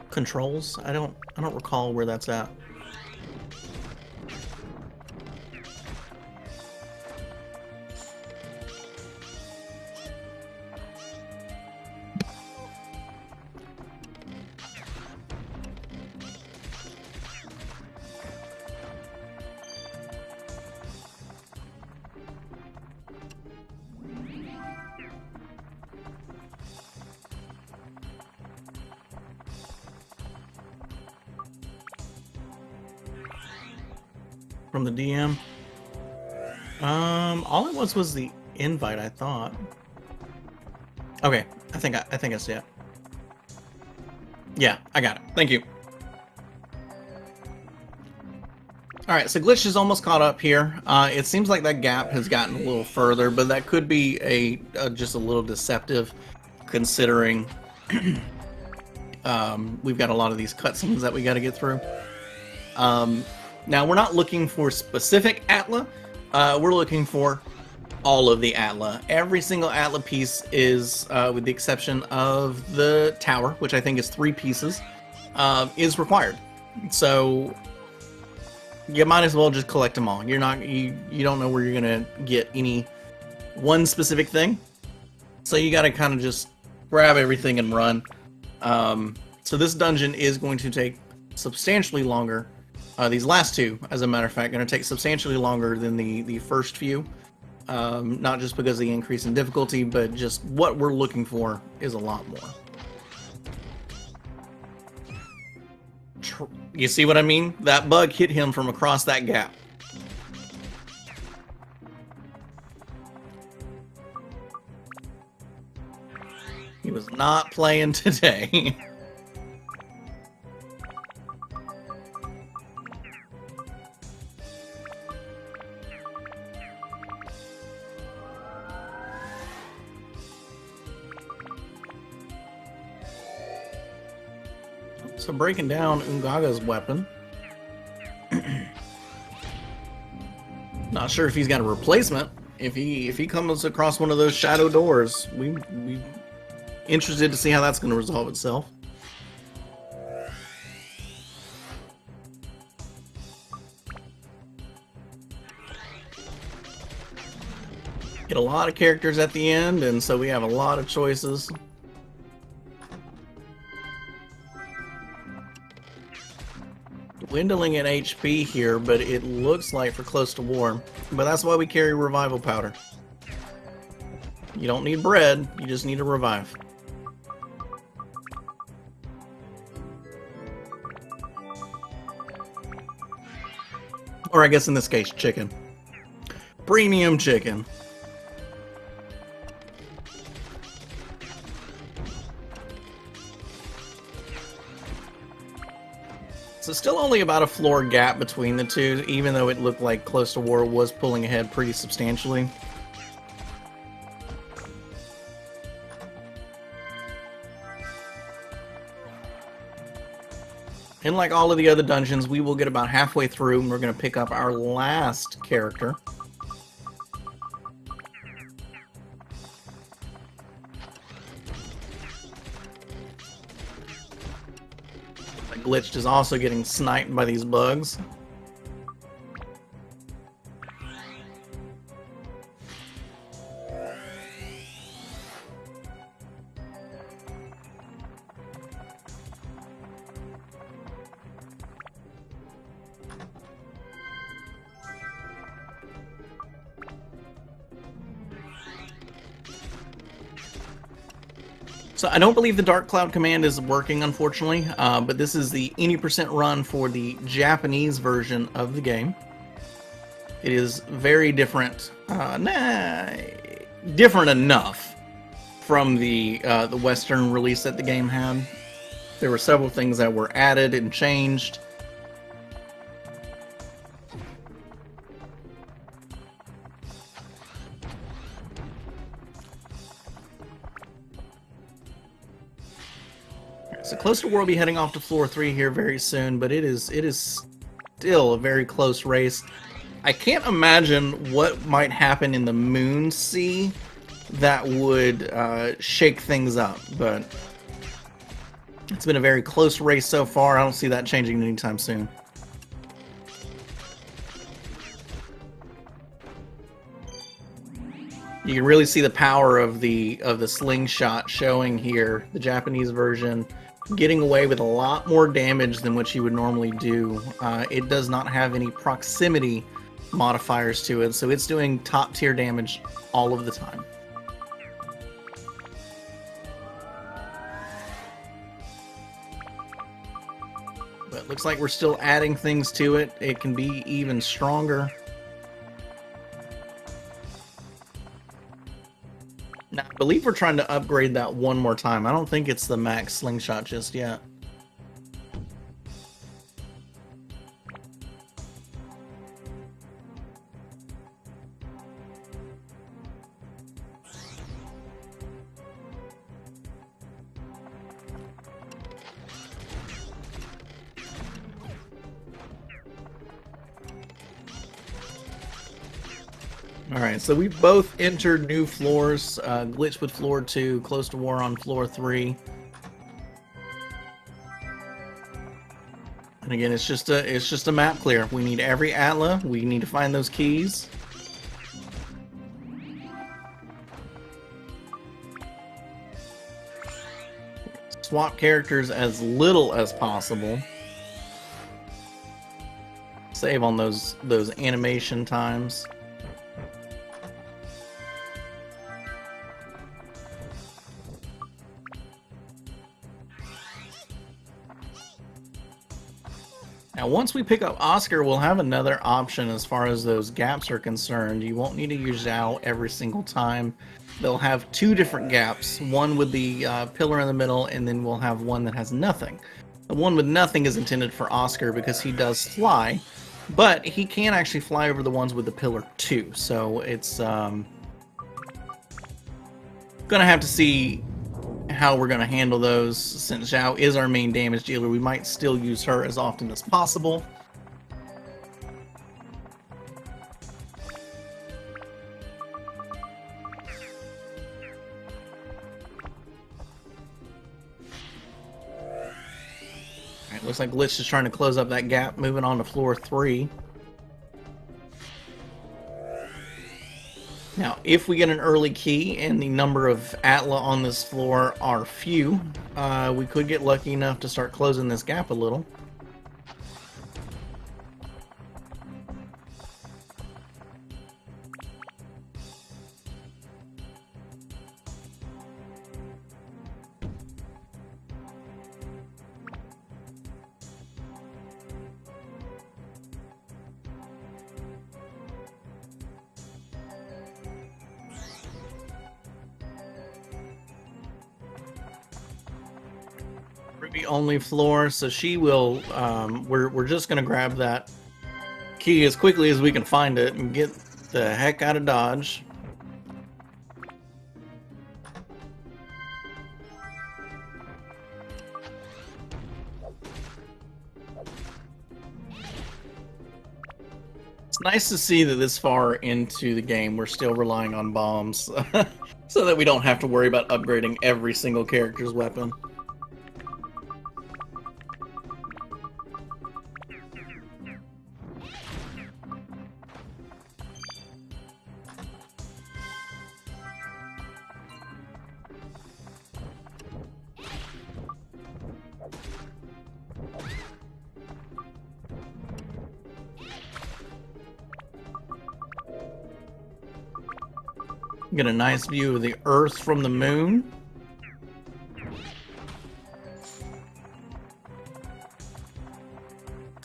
controls? I don't recall where that's at. From the DM. All it was the invite, I thought. Okay, I think I see it. Yeah, I got it. Thank you. All right, so Glitch is almost caught up here. It seems like that gap has gotten a little further, but that could be just a little deceptive, considering we've got a lot of these cutscenes that we got to get through. Now, we're not looking for specific Atla. We're looking for all of the Atla. Every single Atla piece is, with the exception of the tower, which I think is 3 pieces, is required. So you might as well just collect them all. You don't know where you're gonna get any one specific thing, so you got to kind of just grab everything and run. So this dungeon is going to take substantially longer. These last 2, as a matter of fact, going to take substantially longer than the first few. Not just because of the increase in difficulty, but just what we're looking for is a lot more. You see what I mean? That bug hit him from across that gap. He was not playing today. So breaking down Ungaga's weapon. Not sure if he's got a replacement If he comes across one of those shadow doors, we interested to see how that's going to resolve itself. Get a lot of characters at the end, and so we have a lot of choices. Dwindling in HP here, but it looks like for Closetowar. But that's why we carry revival powder. You don't need bread, you just need to revive. Or I guess in this case, chicken. Premium chicken. So still only about a floor gap between the two, even though it looked like Closetowar was pulling ahead pretty substantially. And like all of the other dungeons, we will get about halfway through and we're going to pick up our last character. Glitched is also getting sniped by these bugs. So I don't believe the Dark Cloud command is working, unfortunately, but this is the any % run for the Japanese version of the game. It is very different, different enough from the Western release that the game had. There were several things that were added and changed. So Closetowar will be heading off to floor 3 here very soon, but it is still a very close race. I can't imagine what might happen in the Moon Sea that would shake things up, but it's been a very close race so far. I don't see that changing anytime soon. You can really see the power of the slingshot showing here, the Japanese version. Getting away with a lot more damage than what you would normally do. It does not have any proximity modifiers to it, so it's doing top tier damage all of the time. But it looks like we're still adding things to it. It can be even stronger. Now, I believe we're trying to upgrade that one more time. I don't think it's the max slingshot just yet. Alright, so we both entered new floors. Glitch with floor 2, Closetowar on floor 3. And again, it's just a map clear. We need every Atla. We need to find those keys. Swap characters as little as possible. Save on those animation times. Now, once we pick up Oscar, we'll have another option as far as those gaps are concerned. You won't need to use Zhao every single time. They'll have 2 different gaps, one with the pillar in the middle, and then we'll have one that has nothing. The one with nothing is intended for Oscar because he does fly, but he can actually fly over the ones with the pillar too. So it's gonna have to see how we're going to handle those. Since Zhao is our main damage dealer, we might still use her as often as possible. Looks like Glitch is trying to close up that gap, moving on to floor 3. Now, if we get an early key and the number of Atla on this floor are few, we could get lucky enough to start closing this gap a little. Ruby only floor, so she will. We're just gonna grab that key as quickly as we can find it and get the heck out of Dodge. It's nice to see that this far into the game we're still relying on bombs, so that we don't have to worry about upgrading every single character's weapon. Get a nice view of the Earth from the moon.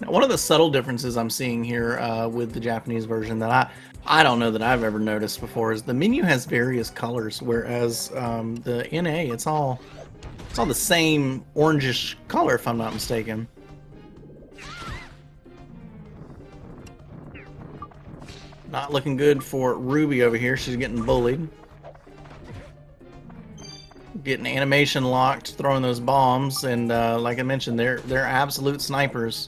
Now, one of the subtle differences I'm seeing here with the Japanese version that I don't know that I've ever noticed before is the menu has various colors, whereas the NA it's all the same orangish color, if I'm not mistaken. Not looking good for Ruby over here. She's getting bullied. Getting animation locked, throwing those bombs, and like I mentioned, they're absolute snipers.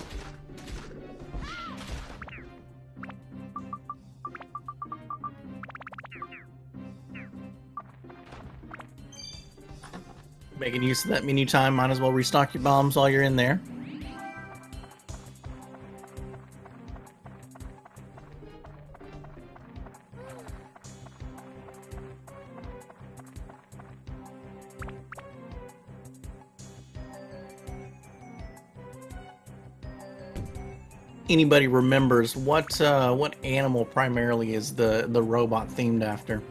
Making use of that menu time, might as well restock your bombs while you're in there. Anybody remembers what animal primarily is the robot themed after?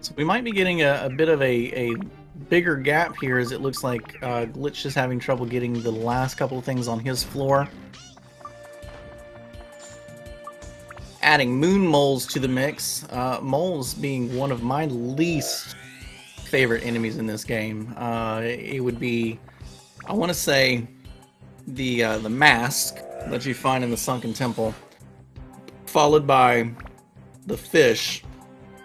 So we might be getting a bit of a bigger gap here, as it looks like Glitch is having trouble getting the last couple of things on his floor. Adding moon moles to the mix, moles being one of my least favorite enemies in this game. It would be, I want to say, the mask that you find in the Sunken Temple, followed by the fish,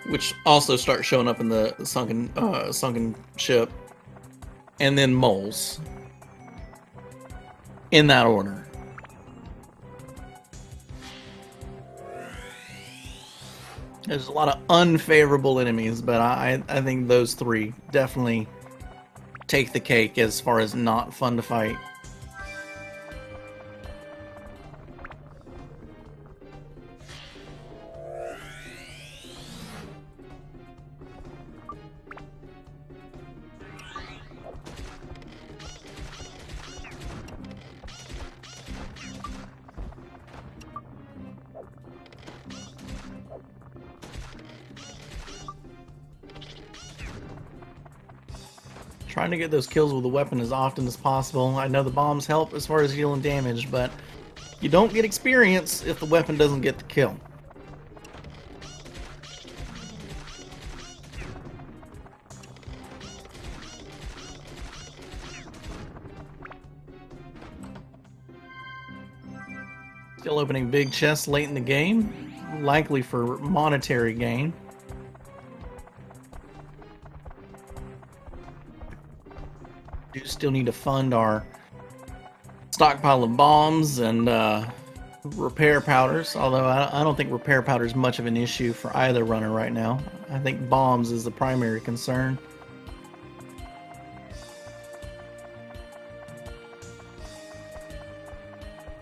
which also start showing up in the sunken ship, and then moles. In that order. There's a lot of unfavorable enemies, but I think those three definitely take the cake as far as not fun to fight. Trying to get those kills with the weapon as often as possible. I know the bombs help as far as healing damage, but you don't get experience if the weapon doesn't get the kill. Still opening big chests late in the game, likely for monetary gain. do still need to fund our stockpile of bombs and repair powders, although I don't think repair powder is much of an issue for either runner right now. I think bombs is the primary concern.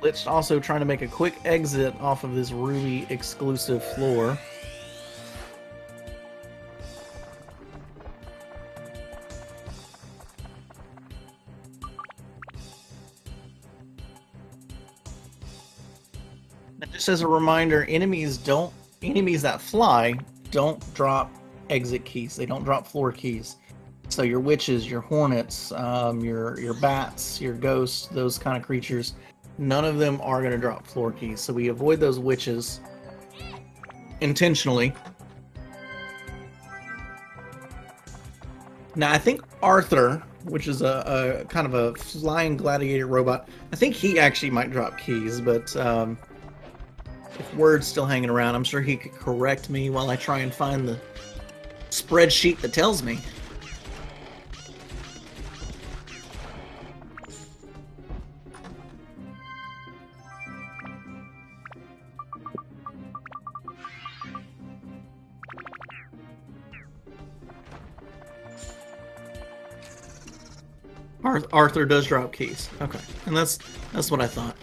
Glitched also trying to make a quick exit off of this Ruby exclusive floor. And just as a reminder, enemies that fly don't drop exit keys. They don't drop floor keys. So your witches, your hornets, your bats, your ghosts, those kind of creatures, none of them are going to drop floor keys. So we avoid those witches intentionally. Now I think Arthur, which is a kind of a flying gladiator robot, I think he actually might drop keys, but if word's still hanging around, I'm sure he could correct me while I try and find the spreadsheet that tells me. Arthur does drop keys. Okay, and that's what I thought.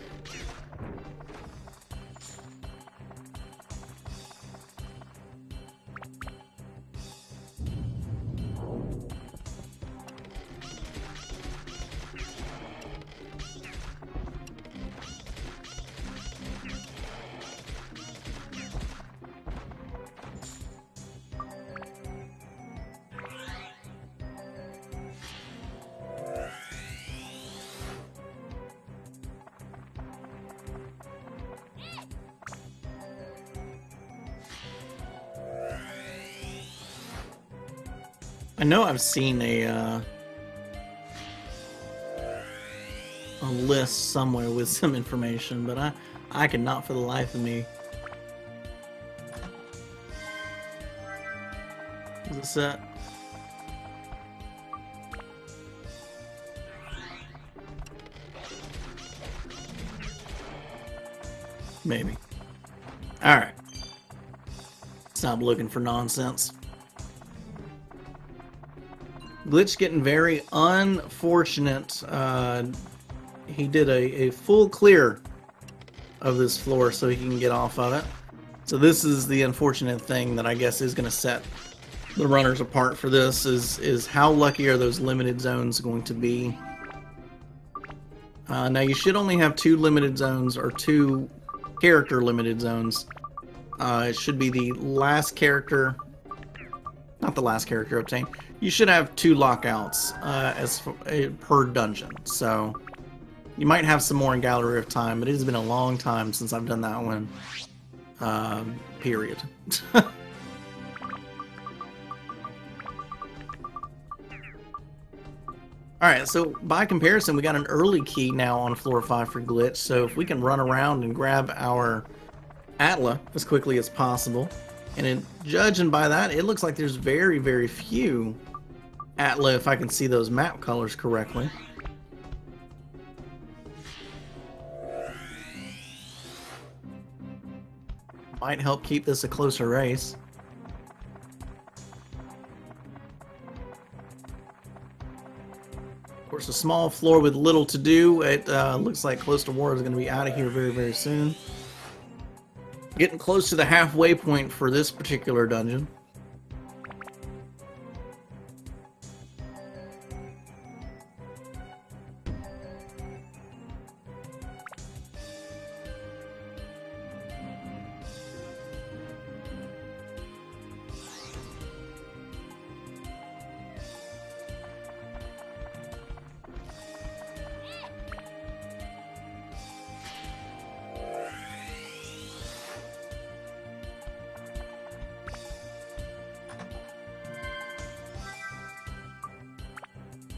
I know I've seen a list somewhere with some information, but I cannot for the life of me. Is this it? Maybe. Alright. Stop looking for nonsense. Glitch getting very unfortunate. He did a full clear of this floor so he can get off of it. So this is the unfortunate thing that I guess is going to set the runners apart for this, is how lucky are those limited zones going to be. Now you should only have 2 limited zones, or 2 character limited zones. It should be the last character, not the last character obtained. You should have 2 lockouts per dungeon. So you might have some more in Gallery of Time, but it has been a long time since I've done that one. Period. Alright, so by comparison, we got an early key now on floor 5 for Glitch, so if we can run around and grab our Atla as quickly as possible, and judging by that, it looks like there's very, very few Atla if I can see those map colors correctly. Might help keep this a closer race. Of course, a small floor with little to do. It looks like Closetowar is going to be out of here very, very soon. Getting close to the halfway point for this particular dungeon.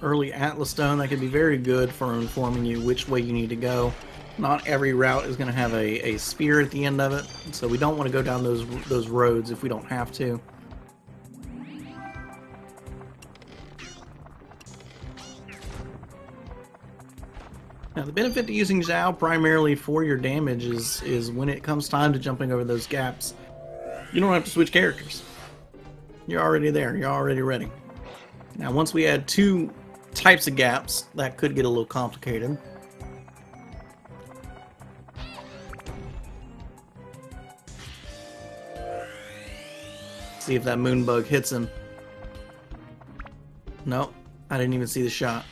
Early Atlas Stone, that could be very good for informing you which way you need to go. Not every route is going to have a spear at the end of it, so we don't want to go down those roads if we don't have to. Now, the benefit to using Zhao primarily for your damage is when it comes time to jumping over those gaps, you don't have to switch characters. You're already there. You're already ready. Now, once we add 2 types of gaps, that could get a little complicated. See if that moon bug hits him. Nope, I didn't even see the shot.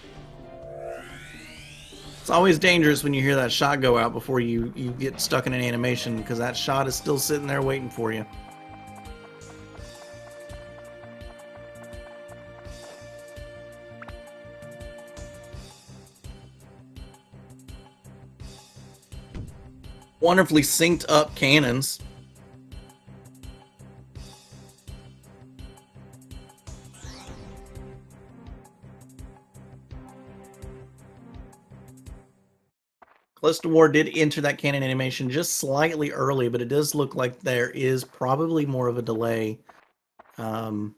It's always dangerous when you hear that shot go out before you get stuck in an animation, because that shot is still sitting there waiting for you. Wonderfully synced up cannons. Closetowar did enter that cannon animation just slightly early, but it does look like there is probably more of a delay for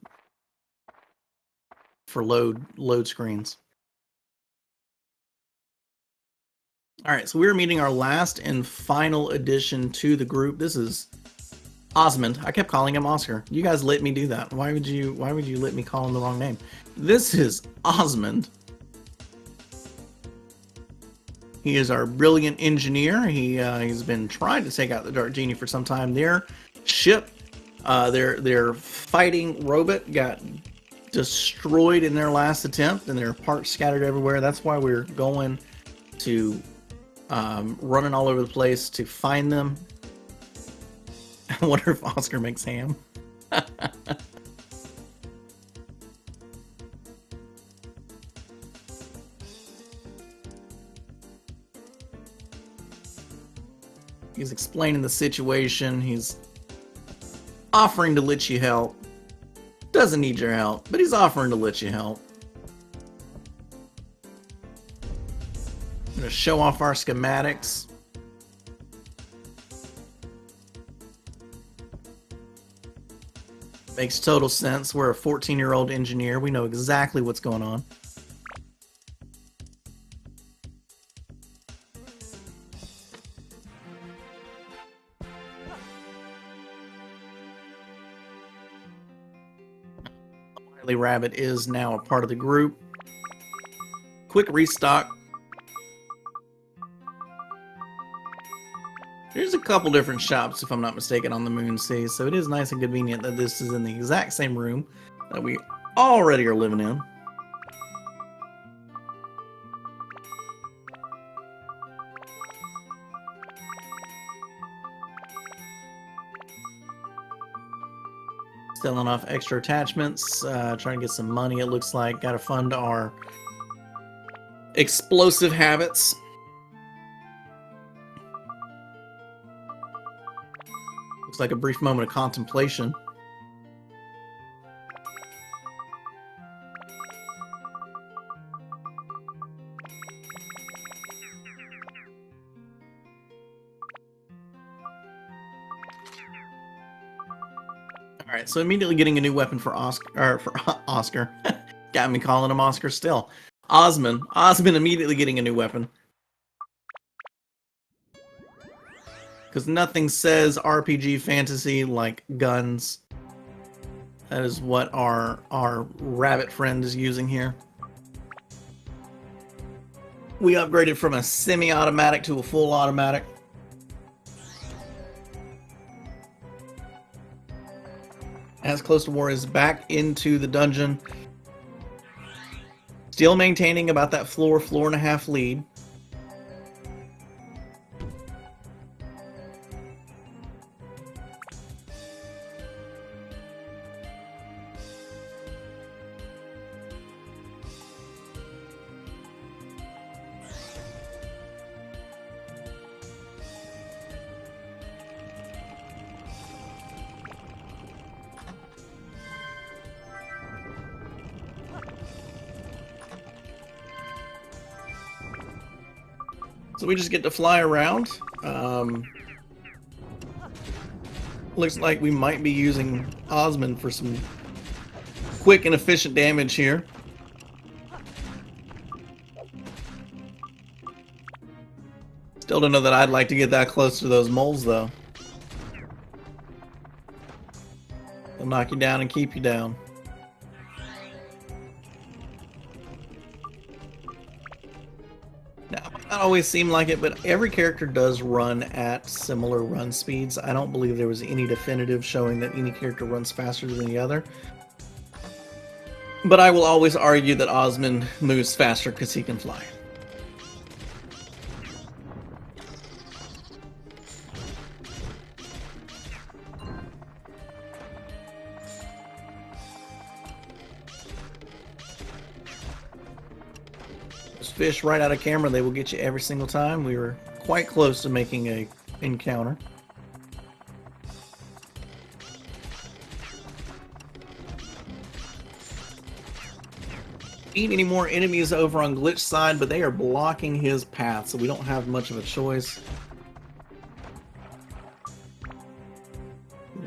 load screens. All right, so we're meeting our last and final addition to the group. This is Osmond. I kept calling him Oscar. You guys let me do that. Why would you let me call him the wrong name? This is Osmond. He is our brilliant engineer. He's been trying to take out the Dark Genie for some time. Their ship, their fighting robot got destroyed in their last attempt, and there are parts scattered everywhere. That's why we're going to running all over the place to find them. I wonder if Oscar makes ham. He's explaining the situation. He's offering to let you help. Doesn't need your help, but he's offering to let you help. I'm going to show off our schematics. Makes total sense. We're a 14-year-old engineer. We know exactly what's going on. Rabbit is now a part of the group. Quick restock. There's a couple different shops, if I'm not mistaken, on the Moonsea, so it is nice and convenient that this is in the exact same room that we already are living in. Selling off extra attachments, trying to get some money, it looks like. Got to fund our explosive habits. Looks like a brief moment of contemplation. Alright, so immediately getting a new weapon for Oscar. Got me calling him Oscar still. Osmond immediately getting a new weapon. Because nothing says RPG fantasy like guns. That is what our rabbit friend is using here. We upgraded from a semi-automatic to a full automatic. As Closetowar is back into the dungeon. Still maintaining about that floor and a half lead. So we just get to fly around. Looks like we might be using Osmond for some quick and efficient damage here. Still don't know that I'd like to get that close to those moles, though. They'll knock you down and keep you down. Now, it might not always seem like it, but every character does run at similar run speeds. I don't believe there was any definitive showing that any character runs faster than the other. But I will always argue that Osmond moves faster because he can fly. Fish right out of camera, they will get you every single time. We were quite close to making a encounter. Ain't any more enemies over on Glitch side, but they are blocking his path, so we don't have much of a choice.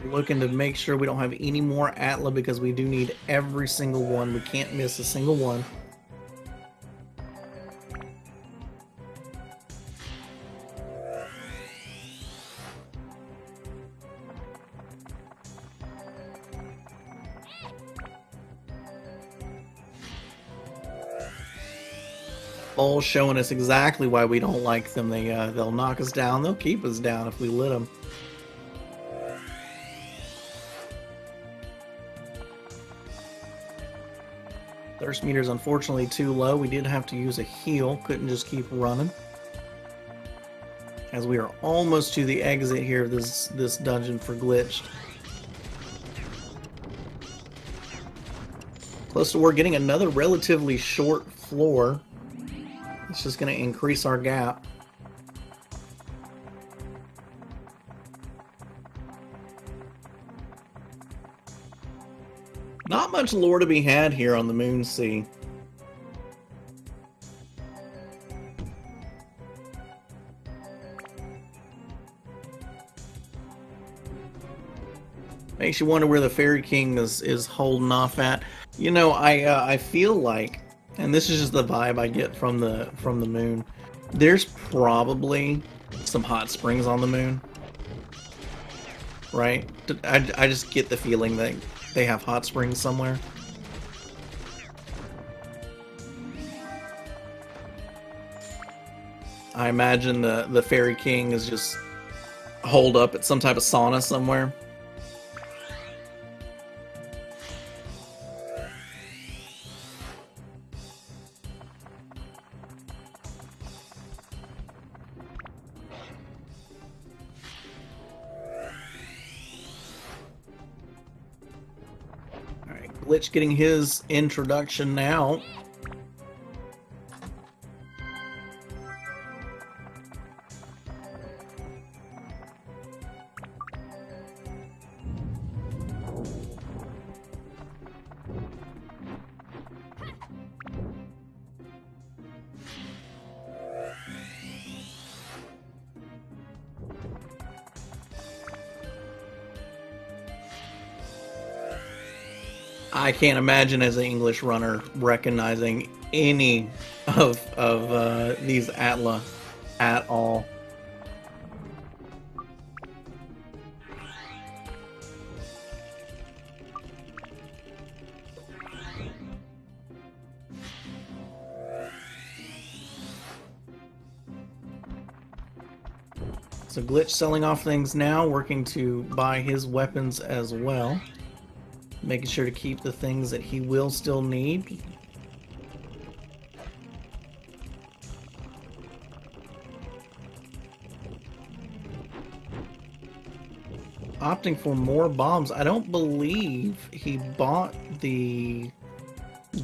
Looking to make sure we don't have any more Atla because we do need every single one. We can't miss a single one. All showing us exactly why we don't like them. They'll knock us down. They'll keep us down if we let them. Thirst meter is unfortunately too low. We did have to use a heal. Couldn't just keep running. As we are almost to the exit here of this dungeon for Glitched. Closetowar getting another relatively short floor. It's just going to increase our gap. Not much lore to be had here on the Moon Sea. Makes you wonder where the Fairy King is holding off at. You know, I feel like, and this is just the vibe I get from the moon, there's probably some hot springs on the moon, right? I just get the feeling that they have hot springs somewhere. I imagine the Fairy King is just holed up at some type of sauna somewhere. Glitch getting his introduction now. I can't imagine as an English runner recognizing any of these Atla at all. So Glitch selling off things now, working to buy his weapons as well. Making sure to keep the things that he will still need. Opting for more bombs. I don't believe he bought the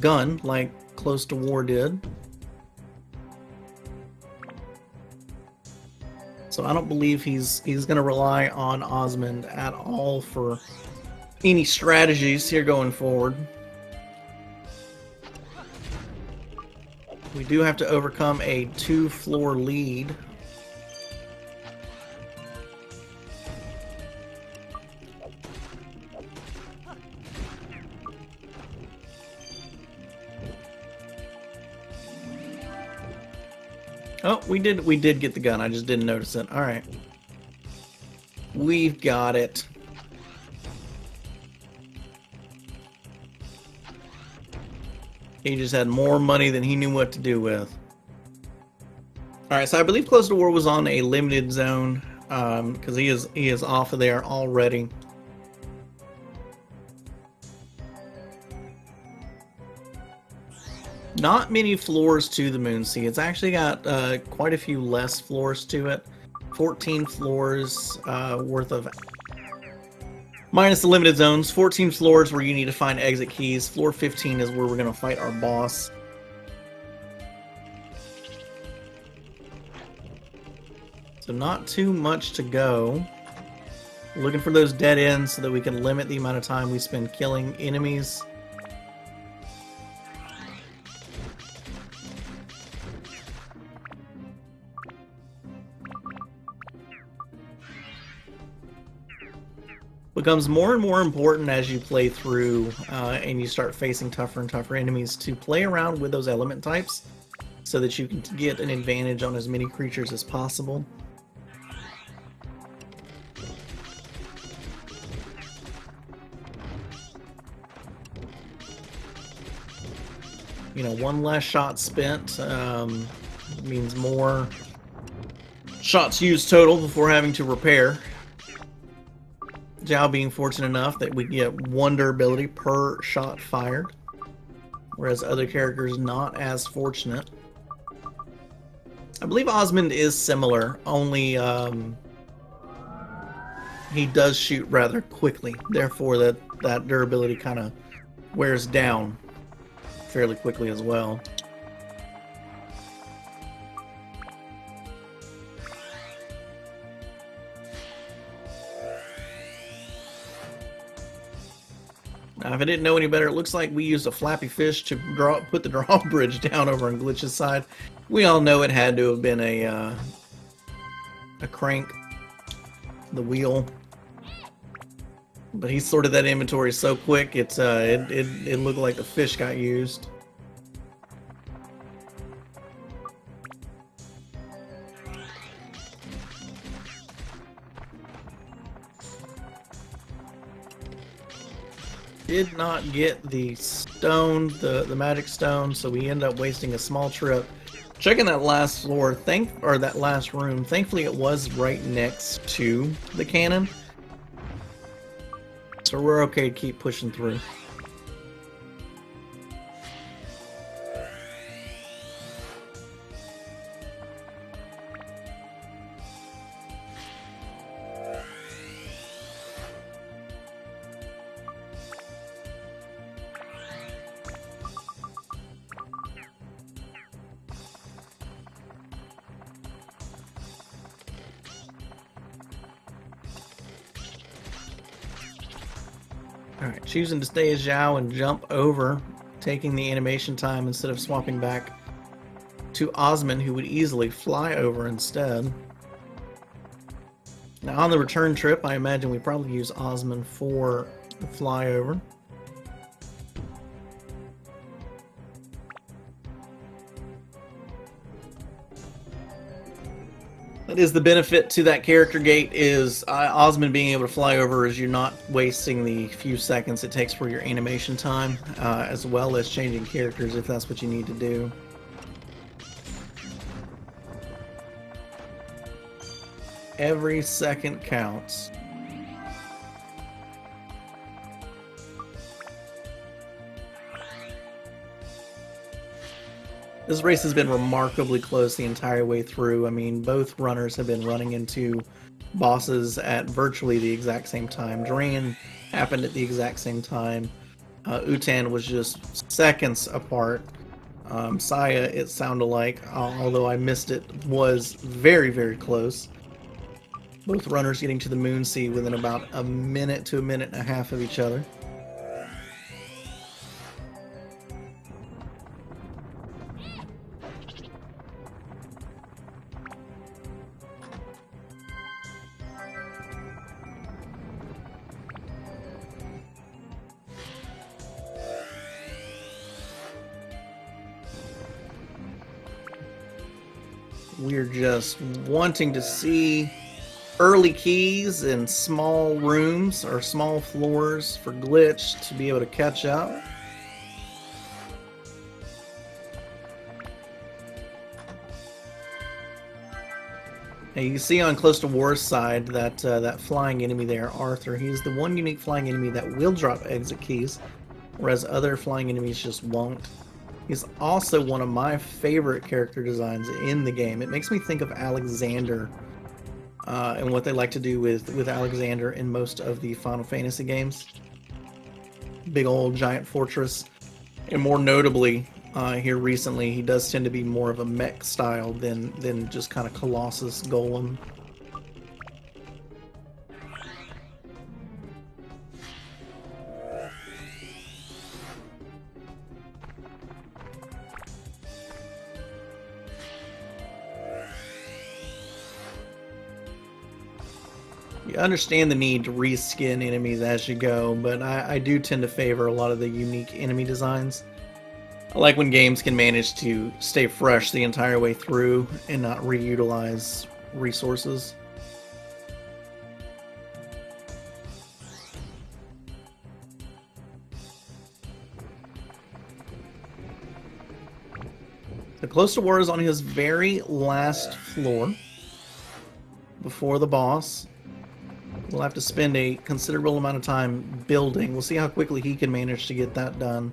gun like Closetowar did. So I don't believe he's going to rely on Osmond at all for any strategies here going forward. We do have to overcome a 2-floor lead. Oh, we did get the gun. I just didn't notice it. All right. We've got it. He just had more money than he knew what to do with. Alright, so I believe Closetowar was on a limited zone, because he is off of there already. Not many floors to the Moonsea. It's actually got quite a few less floors to it. 14 floors worth of... Minus the limited zones, 14 floors where you need to find exit keys. Floor 15 is where we're going to fight our boss. So not too much to go. Looking for those dead ends so that we can limit the amount of time we spend killing enemies. Becomes more and more important as you play through and you start facing tougher and tougher enemies to play around with those element types so that you can get an advantage on as many creatures as possible. You know, one less shot spent means more shots used total before having to repair. Zhao being fortunate enough that we get one durability per shot fired, whereas other characters not as fortunate. I believe Osmond is similar, only he does shoot rather quickly, therefore that durability kind of wears down fairly quickly as well. Now, if I didn't know any better, it looks like we used a flappy fish to put the drawbridge down over on Glitch's side. We all know it had to have been a crank, the wheel. But he sorted that inventory so quick, it looked like the fish got used. Did not get the stone, the magic stone, so we end up wasting a small trip. Checking that last floor, that last room. Thankfully, it was right next to the cannon, so we're okay to keep pushing through. Alright, choosing to stay as Zhao and jump over, taking the animation time instead of swapping back to Osmond, who would easily fly over instead. Now on the return trip, I imagine we probably use Osmond for the flyover. That is the benefit to that character gate, is Osmond being able to fly over is you're not wasting the few seconds it takes for your animation time, as well as changing characters if that's what you need to do. Every second counts. This race has been remarkably close the entire way through. I mean, both runners have been running into bosses at virtually the exact same time. Drain happened at the exact same time. Utan was just seconds apart. Saya, it sounded like, although I missed it, was very, very close. Both runners getting to the Moonsea within about a minute to a minute and a half of each other. We're just wanting to see early keys in small rooms or small floors for Glitch to be able to catch up. Now you can see on Closetowar side that that flying enemy there, Arthur. He's the one unique flying enemy that will drop exit keys, whereas other flying enemies just won't. He's also one of my favorite character designs in the game. It makes me think of Alexander and what they like to do with Alexander in most of the Final Fantasy games. Big old giant fortress. And more notably, here recently, he does tend to be more of a mech style than just kind of Colossus Golem. You understand the need to reskin enemies as you go, but I do tend to favor a lot of the unique enemy designs. I like when games can manage to stay fresh the entire way through and not reutilize resources. The Closetowar is on his very last floor before the boss. We'll have to spend a considerable amount of time building. We'll see how quickly he can manage to get that done.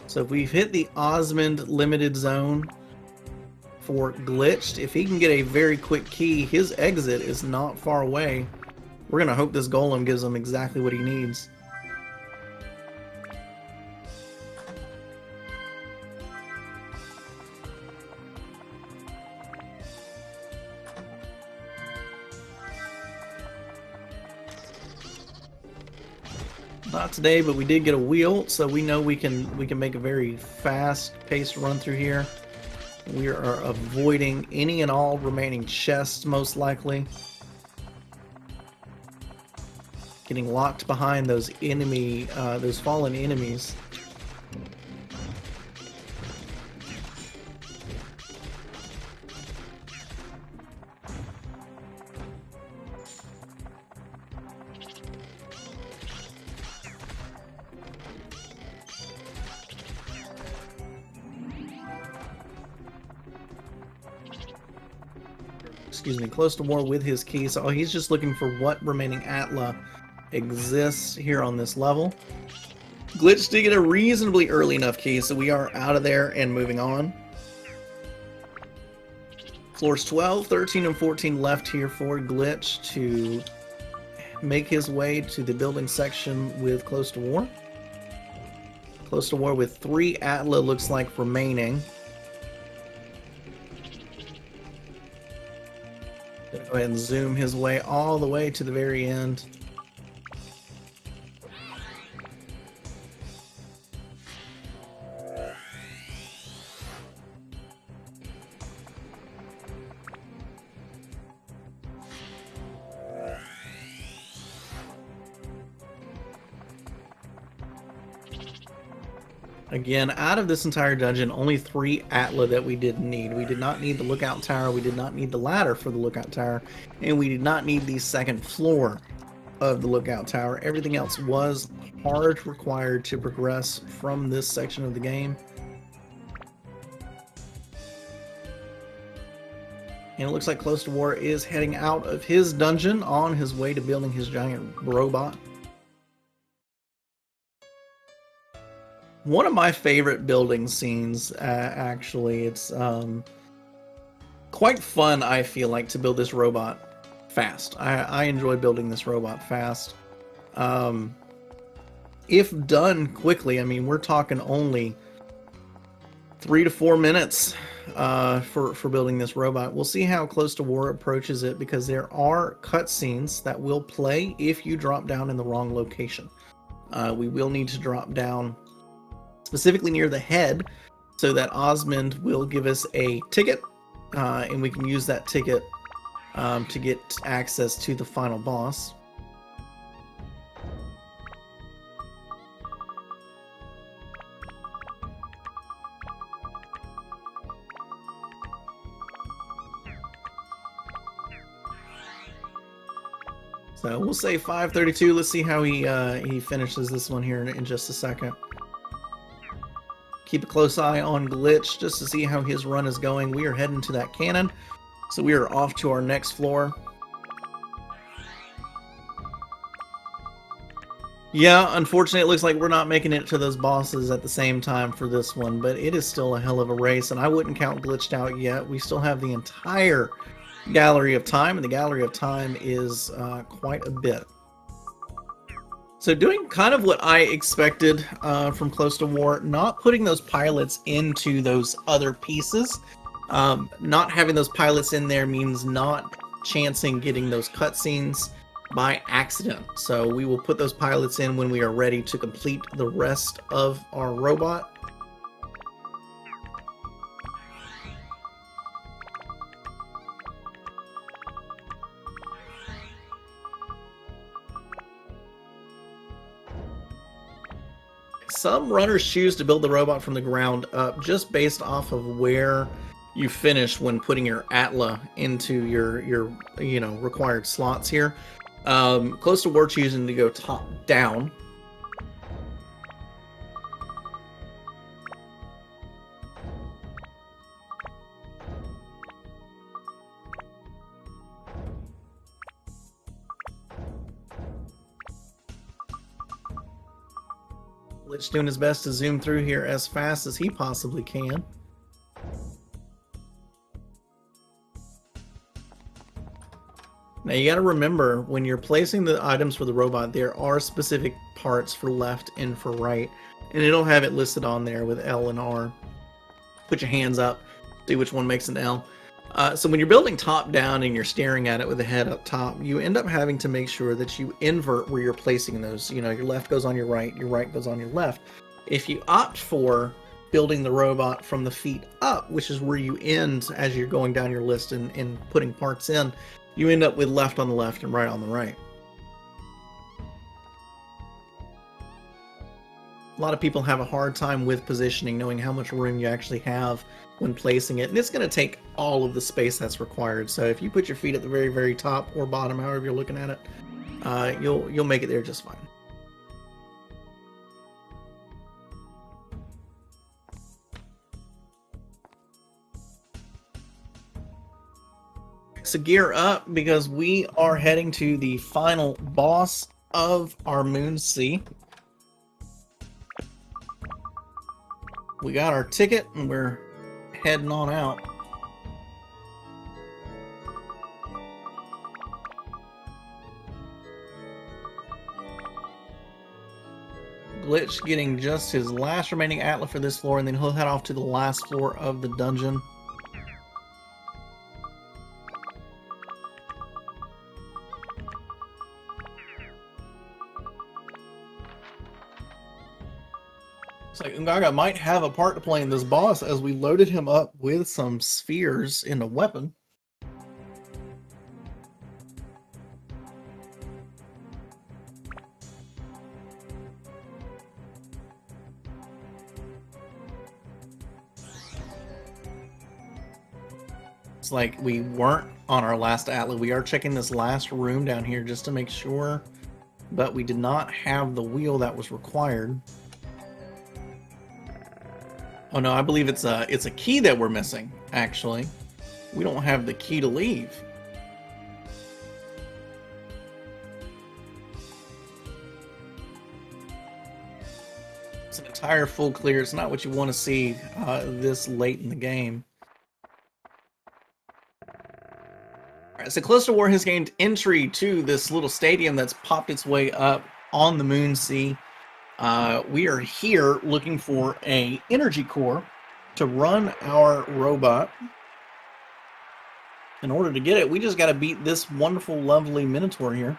So if we've hit the Osmond limited zone for Glitched, if he can get a very quick key, his exit is not far away. We're going to hope this golem gives him exactly what he needs. Not today, but we did get a wheel, so we know we can make a very fast-paced run through here. We are avoiding any and all remaining chests, most likely. Getting locked behind those those fallen enemies. Excuse me, Closetowar with his key. So he's just looking for what remaining Atla exists here on this level. Glitch did get a reasonably early enough key, so we are out of there and moving on. Floors 12, 13, and 14 left here for Glitch to make his way to the building section with Closetowar. Closetowar with 3 Atla looks like remaining. Go ahead and zoom his way all the way to the very end. Again, out of this entire dungeon, only 3 Atla that we didn't need. We did not need the lookout tower, we did not need the ladder for the lookout tower, and we did not need the second floor of the lookout tower. Everything else was hard required to progress from this section of the game. And it looks like Closetowar is heading out of his dungeon on his way to building his giant robot. One of my favorite building scenes, actually. It's quite fun, I feel like, to build this robot fast. I enjoy building this robot fast. If done quickly, I mean, we're talking only 3 to 4 minutes for building this robot. We'll see how Closetowar approaches it, because there are cutscenes that will play if you drop down in the wrong location. We will need to drop down specifically near the head, so that Osmond will give us a ticket, and we can use that ticket to get access to the final boss. So we'll say 5:32. Let's see how he finishes this one here in just a second. Keep a close eye on Glitch just to see how his run is going. We are heading to that cannon, so we are off to our next floor. Yeah, unfortunately, it looks like we're not making it to those bosses at the same time for this one, but it is still a hell of a race, and I wouldn't count Glitched out yet. We still have the entire Gallery of Time, and the Gallery of Time is quite a bit. So doing kind of what I expected from Closetowar, not putting those pilots into those other pieces. Not having those pilots in there means not chancing getting those cutscenes by accident. So we will put those pilots in when we are ready to complete the rest of our robot. Some runners choose to build the robot from the ground up just based off of where you finish when putting your Atla into your required slots here. Closetowar choosing to go top down. Glitch doing his best to zoom through here as fast as he possibly can. Now you got to remember, when you're placing the items for the robot, there are specific parts for left and for right, and it'll have it listed on there with L and R. Put your hands up, see which one makes an L. So when you're building top down and you're staring at it with the head up top, you end up having to make sure that you invert where you're placing those. You know, your left goes on your right goes on your left. If you opt for building the robot from the feet up, which is where you end as you're going down your list and putting parts in, you end up with left on the left and right on the right. A lot of people have a hard time with positioning, knowing how much room you actually have when placing it, and it's going to take all of the space that's required. So if you put your feet at the very, very top or bottom, however you're looking at it, you'll make it there just fine. So gear up, because we are heading to the final boss of our Moon Sea. We got our ticket and we're heading on out. Glitch getting just his last remaining Atla for this floor, and then he'll head off to the last floor of the dungeon. Looks like Ungaga might have a part to play in this boss, as we loaded him up with some spheres in a weapon. It's like we weren't on our last Atla. We are checking this last room down here just to make sure, but we did not have the wheel that was required. Oh no, I believe it's a key that we're missing, actually. We don't have the key to leave. It's an entire full clear. It's not what you want to see this late in the game. Alright, so Closetowar has gained entry to this little stadium that's popped its way up on the Moon Sea. We are here looking for an energy core to run our robot. In order to get it, we just got to beat this wonderful, lovely Minotaur here.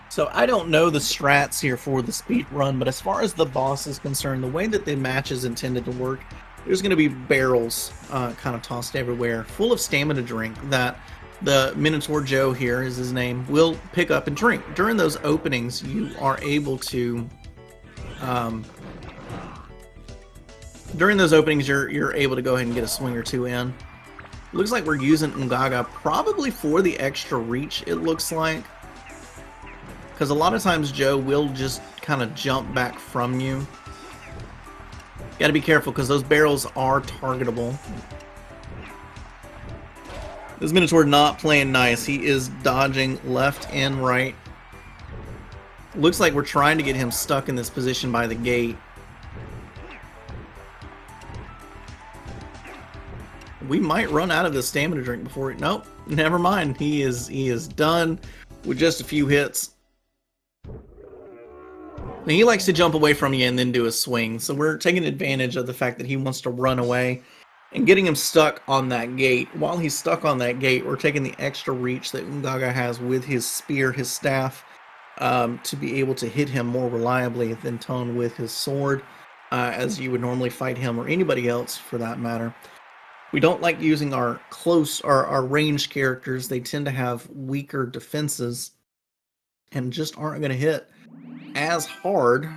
So I don't know the strats here for the speed run, but as far as the boss is concerned, the way that the match is intended to work there's going to be barrels kind of tossed everywhere, full of stamina drink that the Minotaur Joe here is his name, will pick up and drink. During those openings, you are able to you're able to go ahead and get a swing or two in. Looks like we're using Ungaga probably for the extra reach, it looks like. Because a lot of times Joe will just kind of jump back from you. Got to be careful because those barrels are targetable. This Minotaur not playing nice. He is dodging left and right. Looks like we're trying to get him stuck in this position by the gate. We might run out of the stamina drink before it. Nope, never mind. He is done with just a few hits. Now, he likes to jump away from you and then do a swing, so we're taking advantage of the fact that he wants to run away and getting him stuck on that gate. While he's stuck on that gate, we're taking the extra reach that Ungaga has with his spear, his staff, to be able to hit him more reliably than Tone with his sword, as you would normally fight him or anybody else for that matter. We don't like using our ranged characters. They tend to have weaker defenses and just aren't going to hit as hard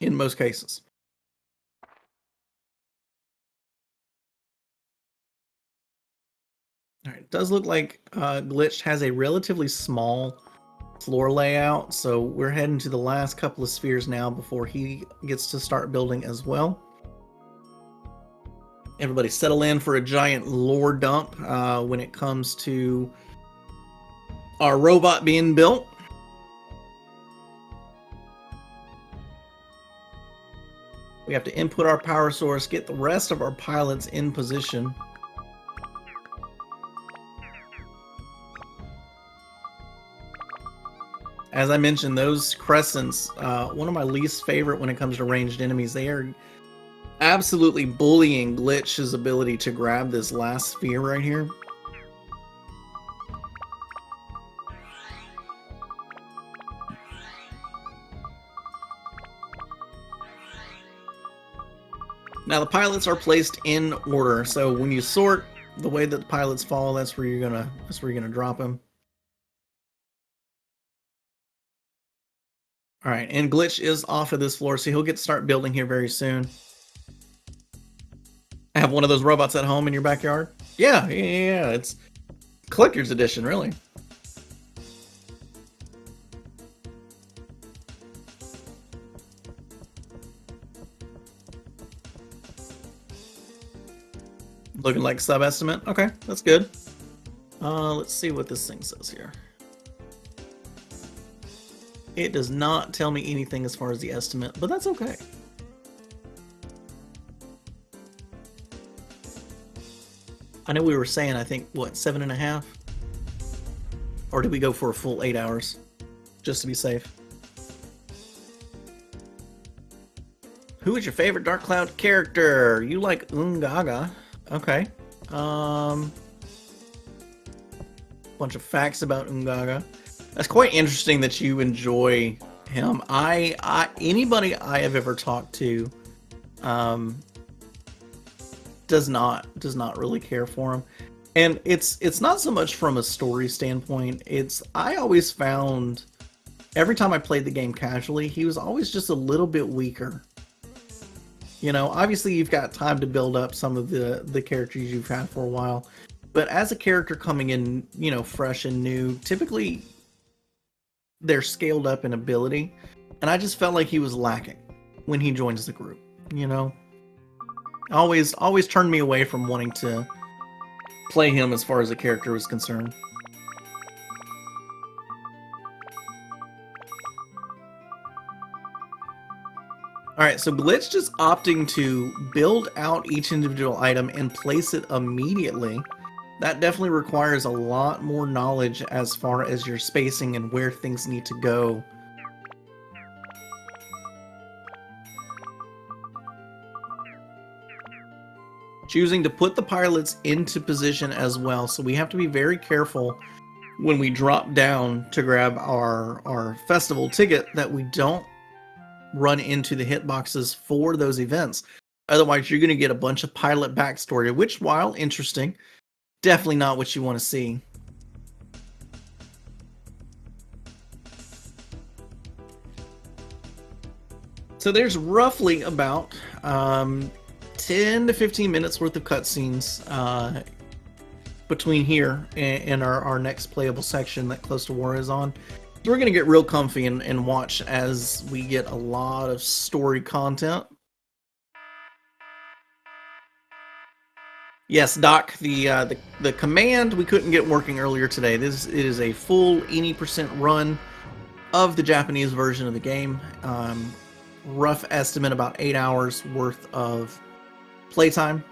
in most cases. All right, it does look like Glitched has a relatively small floor layout, so we're heading to the last couple of spheres now before he gets to start building as well. Everybody settle in for a giant lore dump when it comes to our robot being built. We have to input our power source, get the rest of our pilots in position. As I mentioned, those crescents, one of my least favorite when it comes to ranged enemies. They are absolutely bullying Glitch's ability to grab this last sphere right here. Now the pilots are placed in order, so when you sort the way that the pilots fall, that's where you're gonna drop them. All right, and Glitch is off of this floor, so he'll get to start building here very soon. Have one of those robots at home in your backyard? Yeah, it's collector's edition, really. Looking like sub-estimate. Okay, that's good. Let's see what this thing says here. It does not tell me anything as far as the estimate, but that's okay. I know we were saying, I think, what, 7.5? Or did we go for a full 8 hours? Just to be safe. Who is your favorite Dark Cloud character? You like Ungaga. Okay. Bunch of facts about Ungaga. That's quite interesting that you enjoy him. Anybody I have ever talked to does not really care for him. And it's not so much from a story standpoint. I always found every time I played the game casually, he was always just a little bit weaker. You know, obviously you've got time to build up some of the characters you've had for a while, but as a character coming in, you know, fresh and new, typically they're scaled up in ability, and I just felt like he was lacking when he joins the group, you know? Always turned me away from wanting to play him as far as the character was concerned. Alright, so Glitch just opting to build out each individual item and place it immediately. That definitely requires a lot more knowledge as far as your spacing and where things need to go. Choosing to put the pilots into position as well, so we have to be very careful when we drop down to grab our festival ticket that we don't run into the hitboxes for those events. Otherwise, you're going to get a bunch of pilot backstory, which, while interesting, definitely not what you want to see. So there's roughly about 10 to 15 minutes worth of cutscenes between here and our next playable section that Closetowar is on. So we're going to get real comfy and watch as we get a lot of story content. Yes, Doc, the command we couldn't get working earlier today. It is a full 80% run of the Japanese version of the game. Rough estimate, about 8 hours worth of playtime.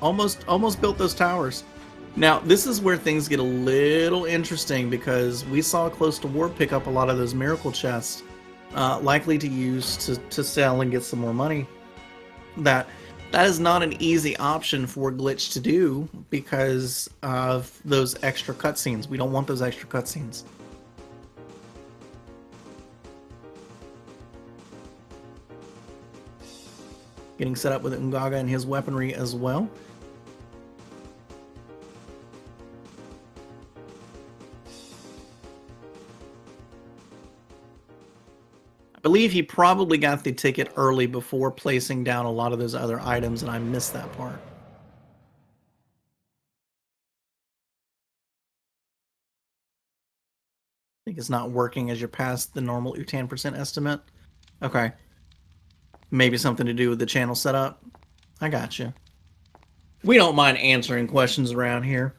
Almost built those towers. Now, this is where things get a little interesting because we saw Closetowar pick up a lot of those miracle chests, likely to use to sell and get some more money. That is not an easy option for Glitch to do because of those extra cutscenes. We don't want those extra cutscenes. Getting set up with Ungaga and his weaponry as well. I believe he probably got the ticket early before placing down a lot of those other items, and I missed that part. I think it's not working as you're past the normal U10% estimate. Okay. Maybe something to do with the channel setup. I got you. We don't mind answering questions around here.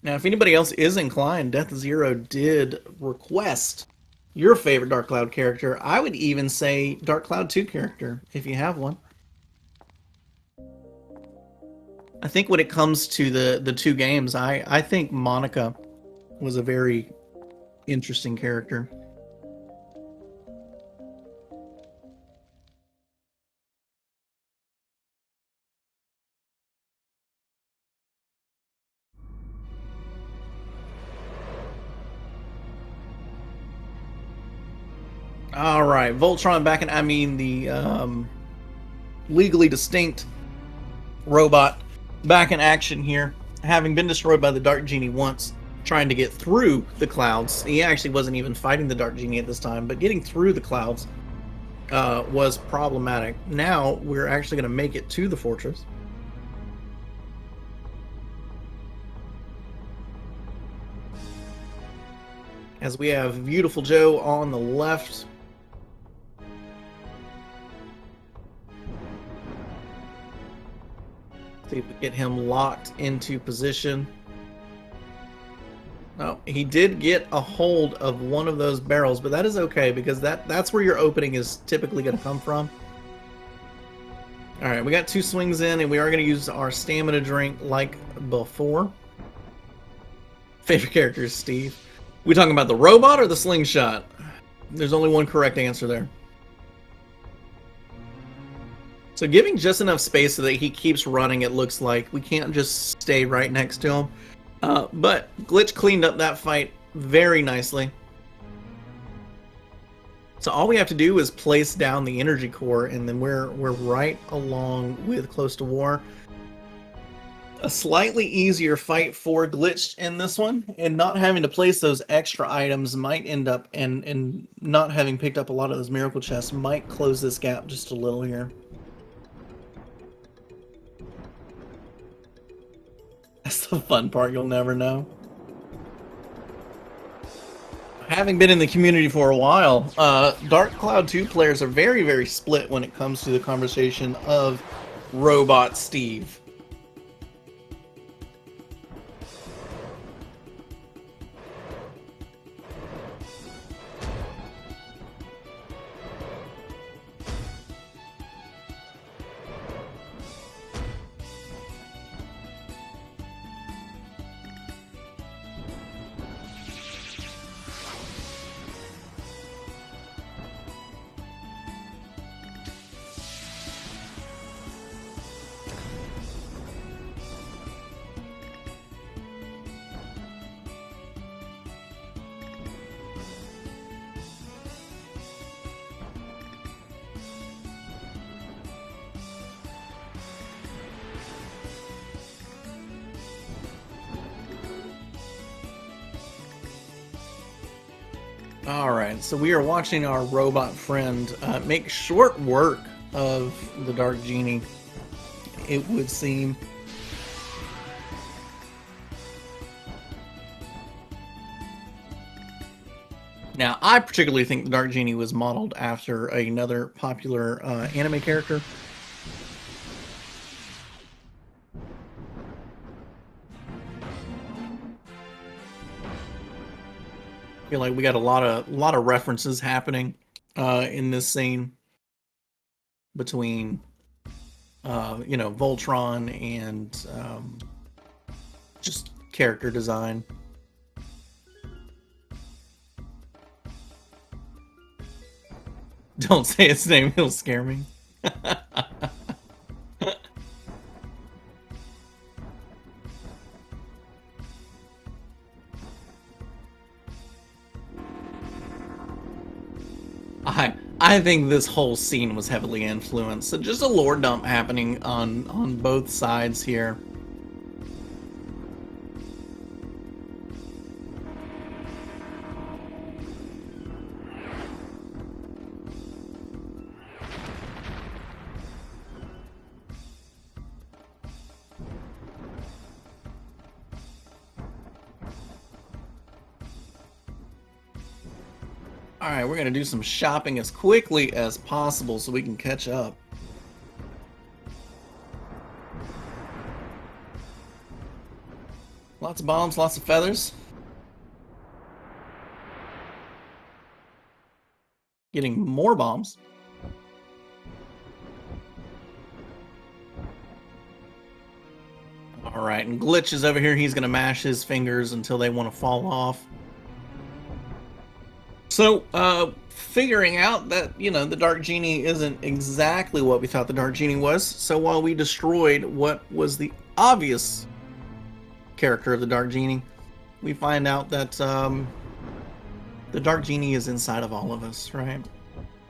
Now, if anybody else is inclined, Death Zero did request your favorite Dark Cloud character. I would even say Dark Cloud 2 character, if you have one. I think when it comes to the two games, I think Monica was a very interesting character. All right, Voltron back in, I mean the legally distinct robot back in action here. Having been destroyed by the Dark Genie once, trying to get through the clouds. He actually wasn't even fighting the Dark Genie at this time, but getting through the clouds was problematic. Now we're actually going to make it to the fortress. As we have Beautiful Joe on the left. See if we get him locked into position. Oh, he did get a hold of one of those barrels, but that is okay because that's where your opening is typically going to come from. All right, we got 2 swings in, and we are going to use our stamina drink like before. Favorite character is Steve. We talking about the robot or the slingshot? There's only one correct answer there. So giving just enough space so that he keeps running, it looks like. We can't just stay right next to him. But Glitch cleaned up that fight very nicely. So all we have to do is place down the energy core, and then we're right along with Closetowar. A slightly easier fight for Glitch in this one, and not having to place those extra items might end up, and not having picked up a lot of those miracle chests might close this gap just a little here. That's the fun part, you'll never know. Having been in the community for a while, Dark Cloud 2 players are very, very split when it comes to the conversation of Robot Steve. Alright, so we are watching our robot friend make short work of the Dark Genie, it would seem. Now, I particularly think the Dark Genie was modeled after another popular anime character. I feel like we got a lot of references happening in this scene between you know, Voltron and just character design. Don't say its name, it'll scare me. I think this whole scene was heavily influenced. So just a lore dump happening on both sides here. Alright, we're going to do some shopping as quickly as possible so we can catch up. Lots of bombs, lots of feathers. Getting more bombs. Alright, and Glitch is over here. He's going to mash his fingers until they want to fall off. So, figuring out that, you know, the Dark Genie isn't exactly what we thought the Dark Genie was. So while we destroyed what was the obvious character of the Dark Genie, we find out that the Dark Genie is inside of all of us, right?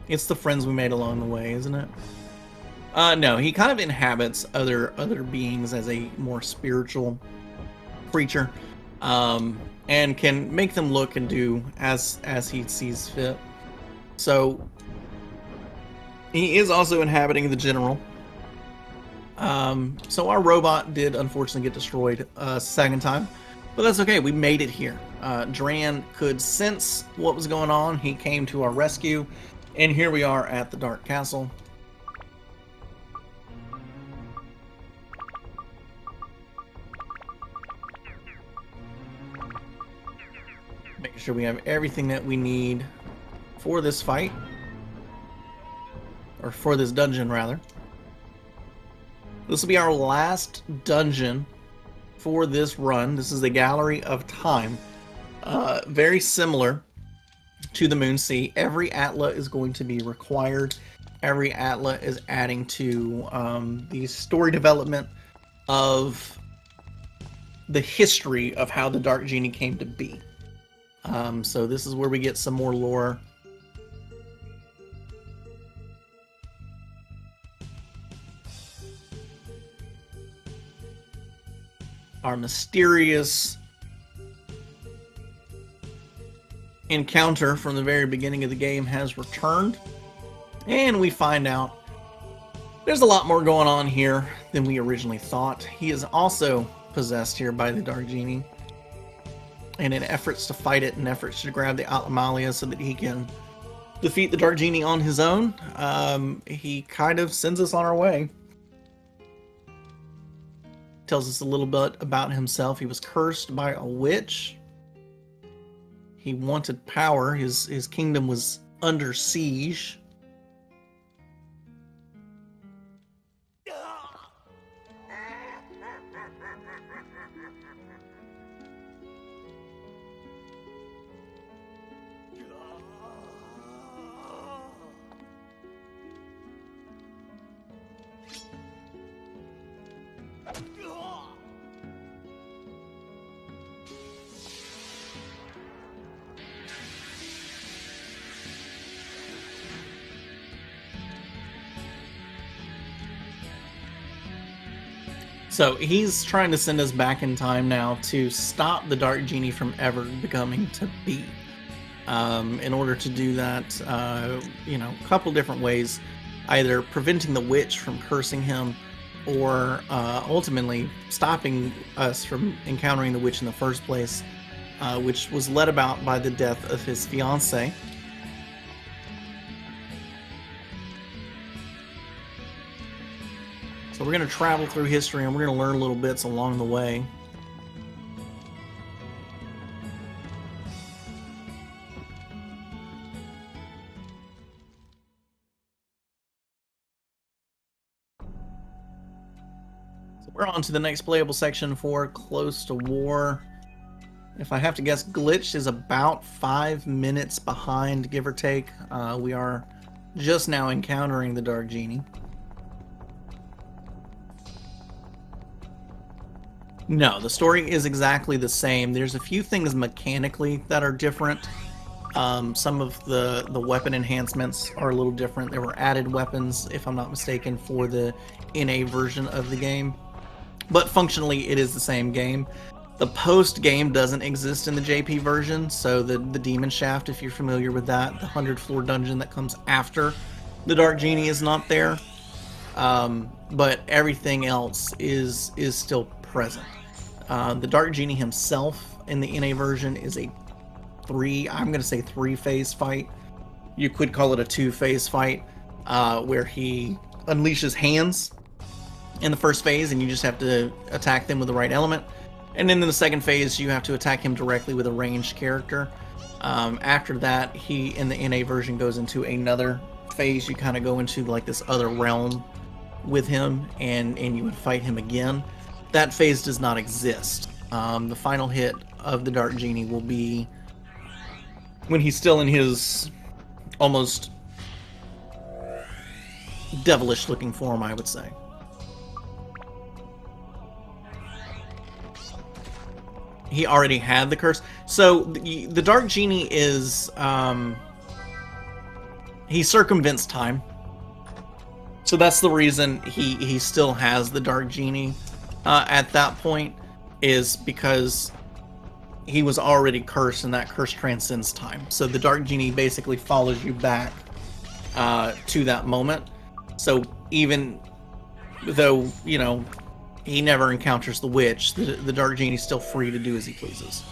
It's the friends we made along the way, isn't it? No, he kind of inhabits other beings as a more spiritual creature. And can make them look and do as he sees fit. So he is also inhabiting the general. So our robot did unfortunately get destroyed a second time, but that's okay. We made it here. Dran could sense what was going on. He came to our rescue, and here we are at the Dark Castle. Making sure we have everything that we need for this fight. Or for this dungeon, rather. This will be our last dungeon for this run. This is the Gallery of Time. Very similar to the Moon Sea. Every Atla is going to be required. Every Atla is adding to the story development of the history of how the Dark Genie came to be. So this is where we get some more lore. Our mysterious encounter from the very beginning of the game has returned. And we find out there's a lot more going on here than we originally thought. He is also possessed here by the Dark Genie. And in efforts to fight it, in efforts to grab the Atla so that he can defeat the Dark Genie on his own, he kind of sends us on our way. Tells us a little bit about himself. He was cursed by a witch. He wanted power. His kingdom was under siege. So he's trying to send us back in time now to stop the Dark Genie from ever becoming to be. In order to do that, a couple different ways, either preventing the witch from cursing him, or ultimately stopping us from encountering the witch in the first place, which was led about by the death of his fiancée. So we're going to travel through history and we're going to learn little bits along the way. So we're on to the next playable section for Closetowar. If I have to guess, Glitch is about 5 minutes behind, give or take. We are just now encountering the Dark Genie. No, the story is exactly the same. There's a few things mechanically that are different. Some of the weapon enhancements are a little different. There were added weapons, if I'm not mistaken, for the NA version of the game. But functionally, it is the same game. The post-game doesn't exist in the JP version, so the Demon Shaft, if you're familiar with that, the 100-floor dungeon that comes after the Dark Genie is not there. But everything else is still present. The Dark Genie himself in the NA version is a I'm going to say three-phase fight. You could call it a two-phase fight, where he unleashes hands in the first phase, and you just have to attack them with the right element. And then in the second phase, you have to attack him directly with a ranged character. After that, he, in the NA version, goes into another phase. You kind of go into like this other realm with him, and you would fight him again. That phase does not exist. The final hit of the Dark Genie will be when he's still in his almost devilish-looking form, I would say. He already had the curse. So the Dark Genie is he circumvents time. So that's the reason he still has the Dark Genie at that point, is because he was already cursed, and that curse transcends time. So the Dark Genie basically follows you back to that moment. So even though, he never encounters the witch, the Dark Genie's still free to do as he pleases.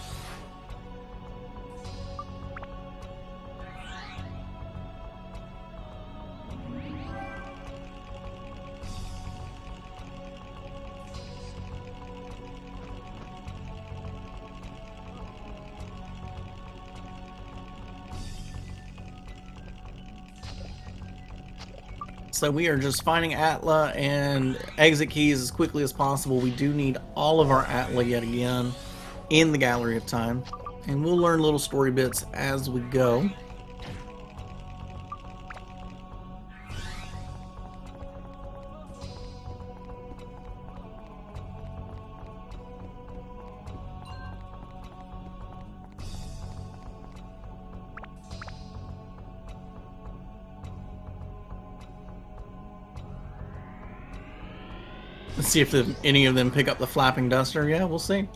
So we are just finding Atla and exit keys as quickly as possible. We do need all of our Atla yet again in the Gallery of Time. And we'll learn little story bits as we go. Let's see if any of them pick up the flapping duster. Yeah, we'll see.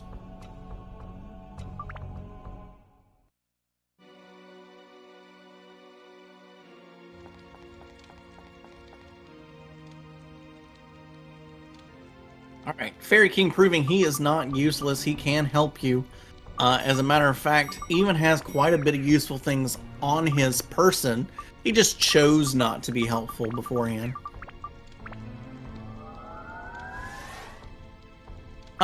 Alright, Fairy King proving he is not useless. He can help you. As a matter of fact, even has quite a bit of useful things on his person. He just chose not to be helpful beforehand.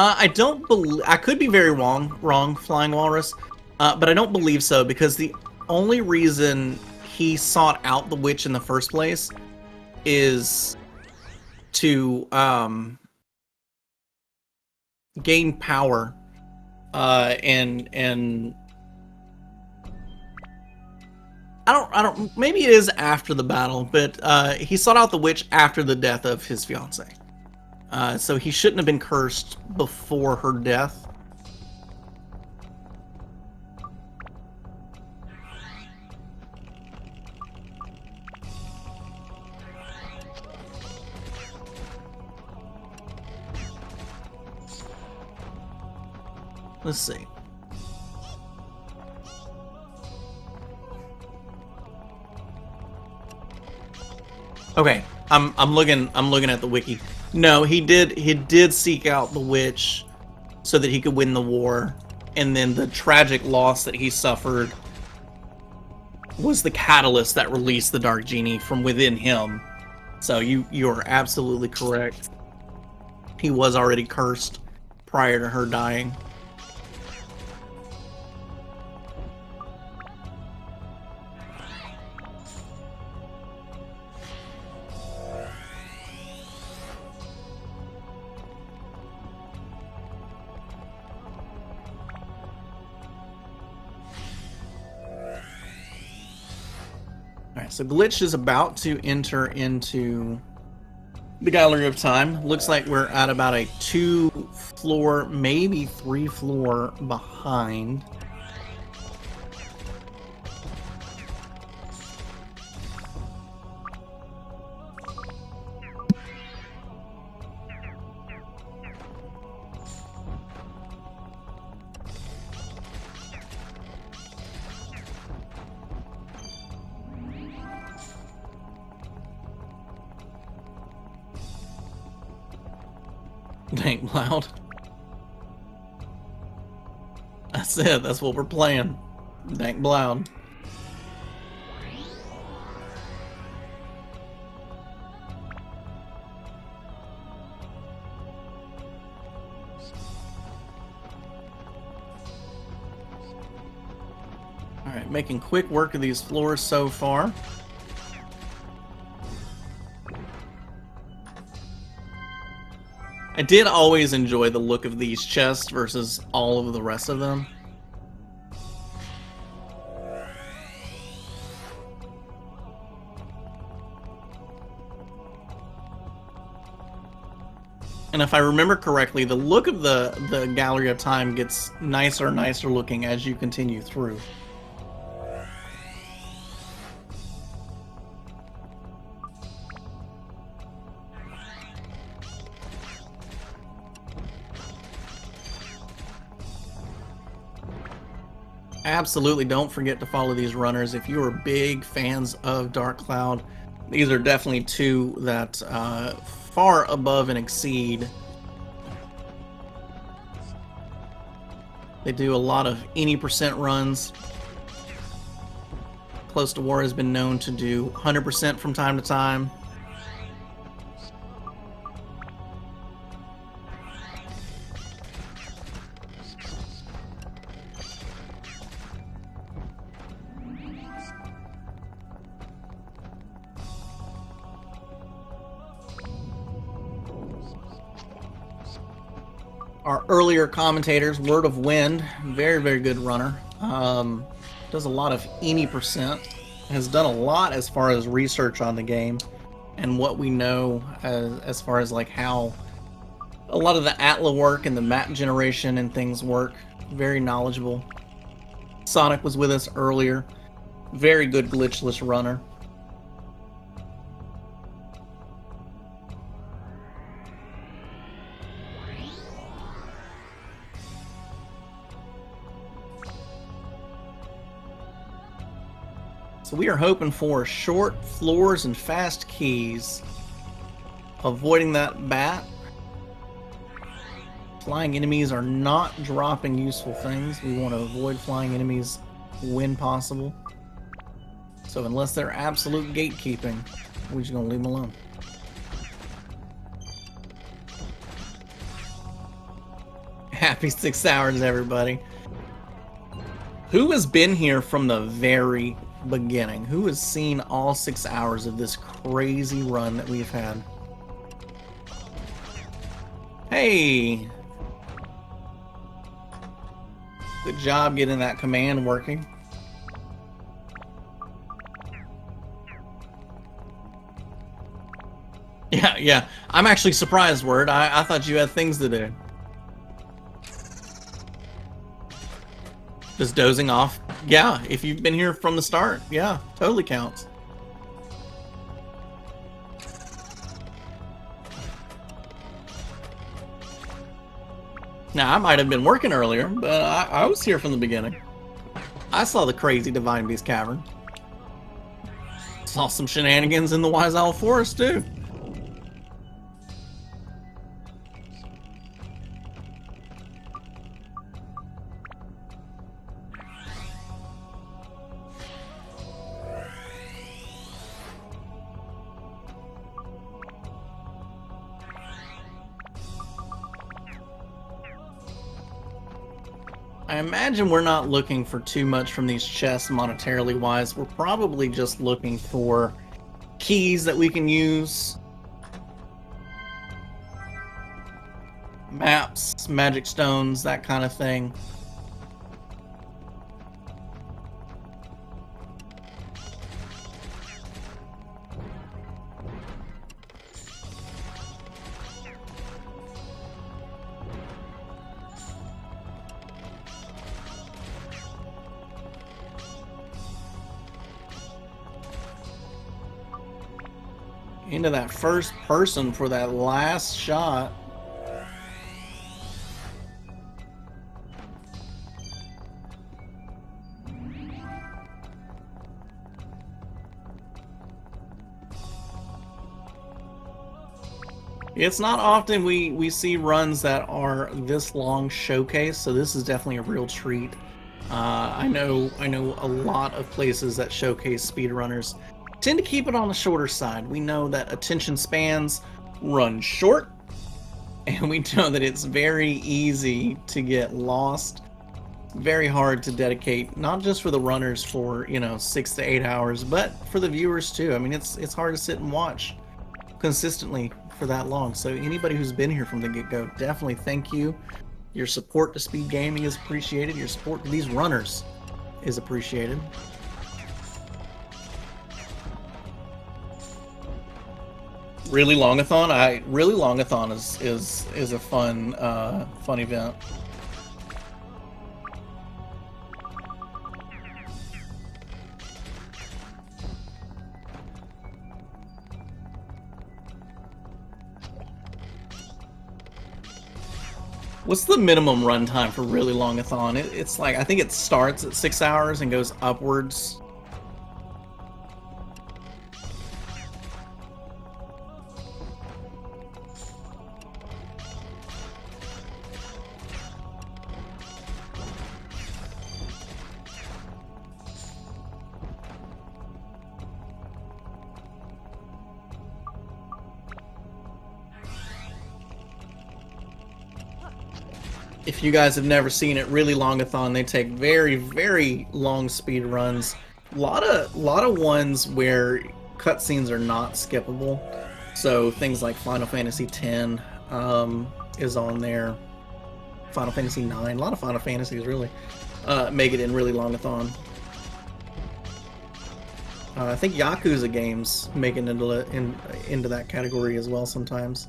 I don't believe... I could be very wrong, Flying Walrus, but I don't believe so, because the only reason he sought out the witch in the first place is to gain power, and I don't, maybe it is after the battle, but he sought out the witch after the death of his fiancée. So he shouldn't have been cursed before her death. Let's see. Okay, I'm looking at the wiki. No, he did seek out the witch so that he could win the war, and then the tragic loss that he suffered was the catalyst that released the Dark Genie from within him. So you are absolutely correct. He was already cursed prior to her dying. Alright, so Glitch is about to enter into the Gallery of Time. Looks like we're at about a 2-floor, maybe 3-floor behind. Dank loud. That's it. That's what we're playing. Dank loud. All right, making quick work of these floors so far. I did always enjoy the look of these chests versus all of the rest of them. And if I remember correctly, the look of the Gallery of Time gets nicer and nicer looking as you continue through. Absolutely don't forget to follow these runners. If you are big fans of Dark Cloud, these are definitely two that far above and exceed. They do a lot of any percent runs. Closetowar has been known to do 100% from time to time. Our earlier commentators, Word of Wind, very, very good runner. Does a lot of any percent. Has done a lot as far as research on the game and what we know as far as like how a lot of the Atla work and the map generation and things work. Very knowledgeable. Sonic was with us earlier. Very good glitchless runner. So we are hoping for short floors and fast keys. Avoiding that bat. Flying enemies are not dropping useful things. We want to avoid flying enemies when possible. So unless they're absolute gatekeeping, we're just going to leave them alone. Happy 6 hours, everybody. Who has been here from the very beginning? Who has seen all 6 hours of this crazy run that we've had? Hey! Good job getting that command working. Yeah. I'm actually surprised, Word. I thought you had things to do. Just dozing off? Yeah, if you've been here from the start, yeah, totally counts. Now, I might have been working earlier, but I was here from the beginning. I saw the crazy Divine Beast Cavern. Saw some shenanigans in the Wise Owl Forest, too. I imagine we're not looking for too much from these chests monetarily wise. We're probably just looking for keys that we can use, maps, magic stones, that kind of thing. Into that first person for that last shot. It's not often we see runs that are this long showcase, so this is definitely a real treat. I know a lot of places that showcase speedrunners tend to keep it on the shorter side. We know that attention spans run short, and we know that it's very easy to get lost. Very hard to dedicate, not just for the runners for 6 to 8 hours, but for the viewers too. I mean, it's hard to sit and watch consistently for that long. So anybody who's been here from the get-go, definitely thank you. Your support to speed gaming is appreciated. Your support to these runners is appreciated. Really Longathon? Really Longathon is a fun event. What's the minimum run time for Really Longathon? It's like, I think it starts at 6 hours and goes upwards. If you guys have never seen it, Really Longathon, they take very, very long speed runs. A lot of ones where cutscenes are not skippable. So things like Final Fantasy X is on there. Final Fantasy IX, a lot of Final Fantasies really make it in Really Longathon. I think Yakuza games make it into that category as well sometimes.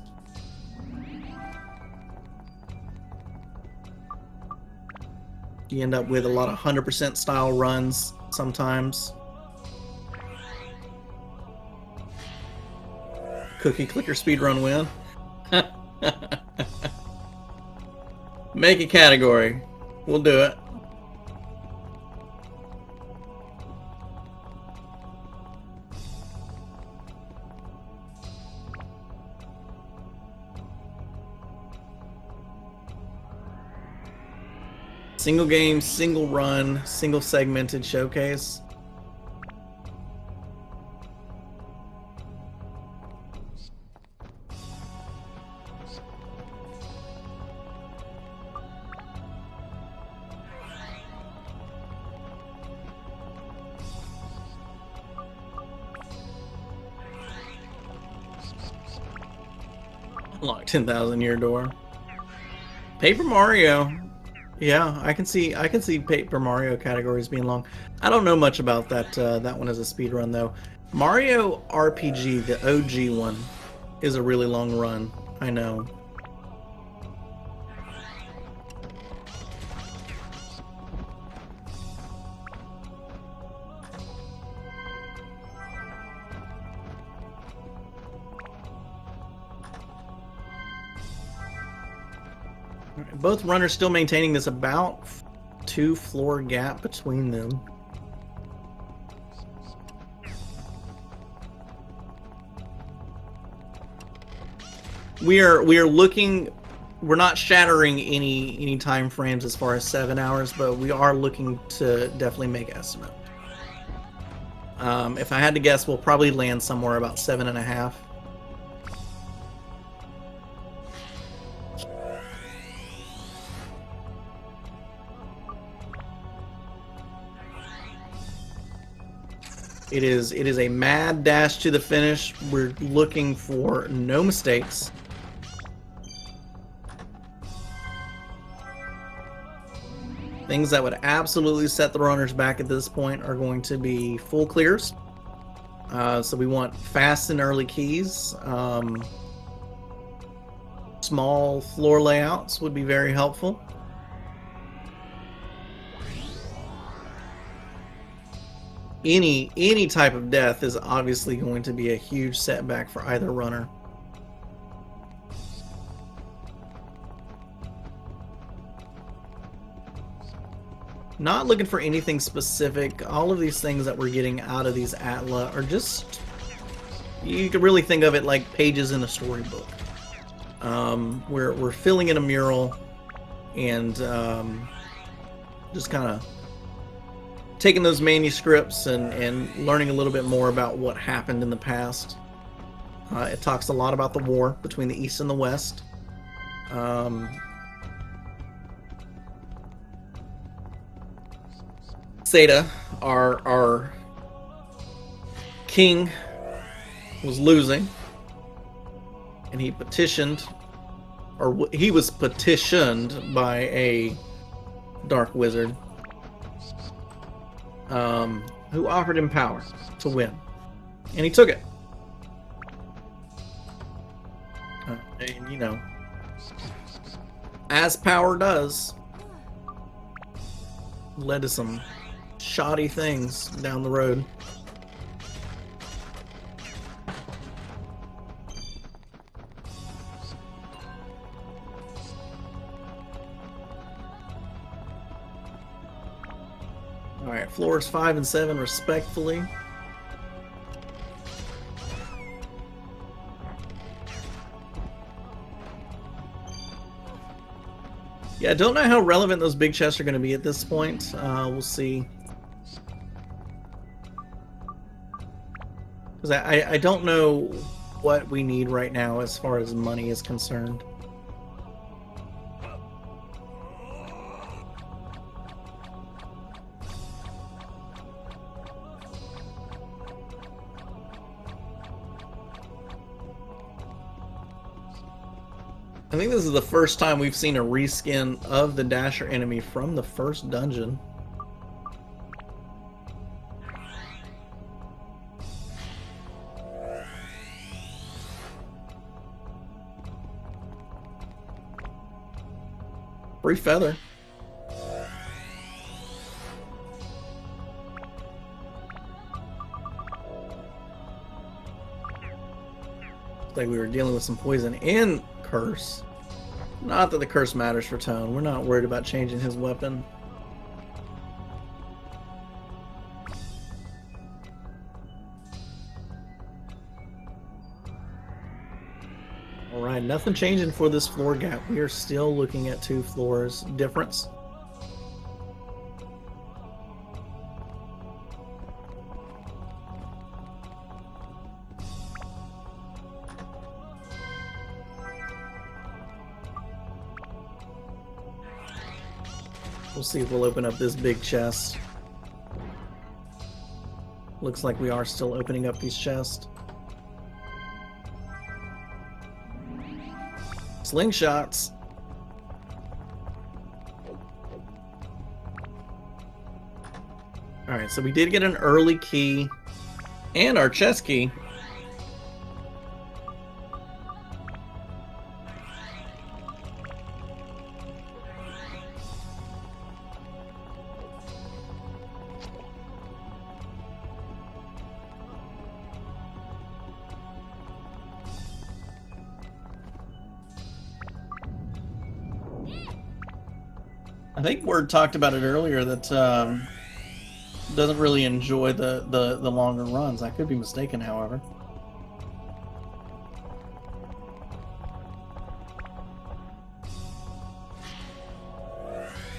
You end up with a lot of 100% style runs sometimes. Cookie clicker speedrun win. Make a category. We'll do it. Single game, single run, single segmented showcase. Unlock 10,000 year door. Paper Mario. Yeah, I can see Paper Mario categories being long. I don't know much about that one as a speed run though. Mario RPG, the OG one, is a really long run. I know. Both runners still maintaining this about 2 floor gap between them. we are looking. We're not shattering any time frames as far as 7 hours, but we are looking to definitely make an estimate. If I had to guess, we'll probably land somewhere about 7.5. It is a mad dash to the finish. We're looking for no mistakes. Things that would absolutely set the runners back at this point are going to be full clears. So we want fast and early keys. Small floor layouts would be very helpful. Any type of death is obviously going to be a huge setback for either runner. Not looking for anything specific. All of these things that we're getting out of these Atla are just, you could really think of it like pages in a storybook. We're filling in a mural and just kind of taking those manuscripts and learning a little bit more about what happened in the past. It talks a lot about the war between the East and the West. Seda, our king, was losing, and he petitioned, or he was petitioned by a dark wizard who offered him power to win, and he took it. And you know, as power does, led to some shoddy things down the road. Alright, floors 5 and 7 respectfully. Yeah, I don't know how relevant those big chests are going to be at this point. We'll see. Because I don't know what we need right now as far as money is concerned. I think this is the first time we've seen a reskin of the Dasher enemy from the first dungeon. Free feather. Looks like we were dealing with some poison and curse. Not that the curse matters for Tone. We're not worried about changing his weapon. Alright, nothing changing for this floor gap. We are still looking at 2 floors difference. We'll see if we'll open up this big chest. Looks like we are still opening up these chests. Slingshots. Alright, so we did get an early key and our chest key. I think Word talked about it earlier that doesn't really enjoy the longer runs. I could be mistaken, however.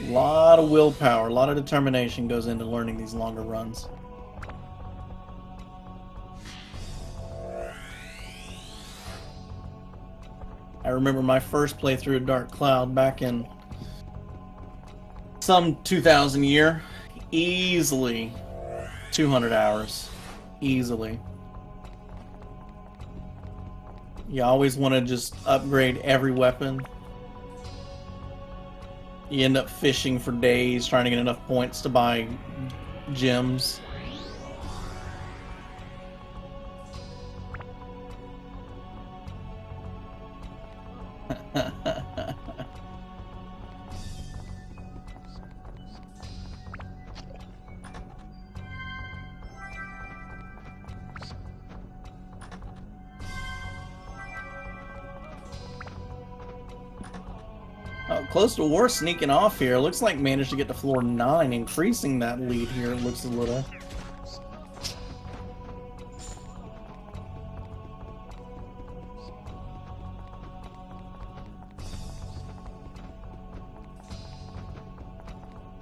A lot of willpower, a lot of determination goes into learning these longer runs. I remember my first playthrough of Dark Cloud back in some 2000 year. Easily 200 hours. Easily. You always want to just upgrade every weapon. You end up fishing for days trying to get enough points to buy gems. Closetowar sneaking off here. Looks like managed to get to floor 9, increasing that lead here. It looks a little.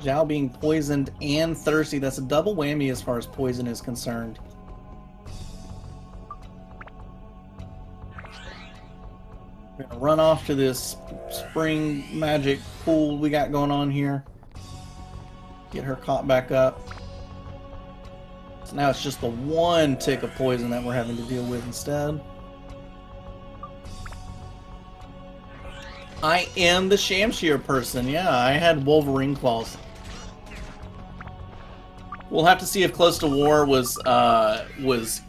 Zhao being poisoned and thirsty. That's a double whammy as far as poison is concerned. We're gonna run off to this spring magic pool we got going on here. Get her caught back up. So now it's just the one tick of poison that we're having to deal with instead. I am the Shamshir person. Yeah, I had Wolverine claws. We'll have to see if Closetowar was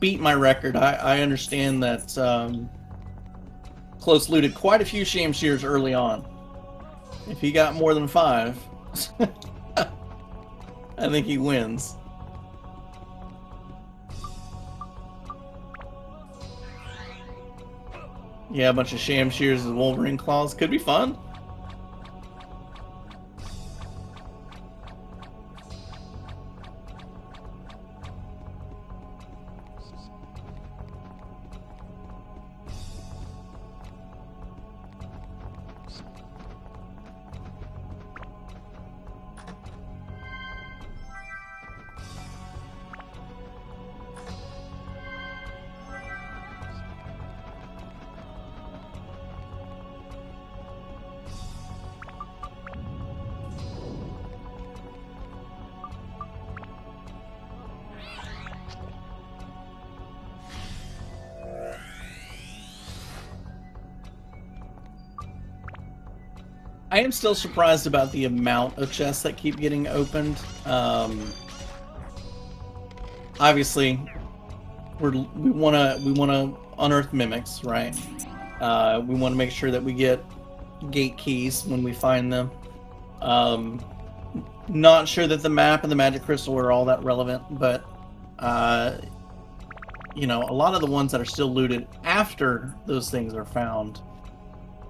beat my record. I understand that Close looted quite a few Shamshirs early on. If he got more than 5, I think he wins. Yeah, a bunch of Shamshirs and Wolverine claws. Could be fun. I am still surprised about the amount of chests that keep getting opened. Obviously, we wanna unearth mimics, right? We want to make sure that we get gate keys when we find them. Not sure that the map and the magic crystal are all that relevant, but you know, a lot of the ones that are still looted after those things are found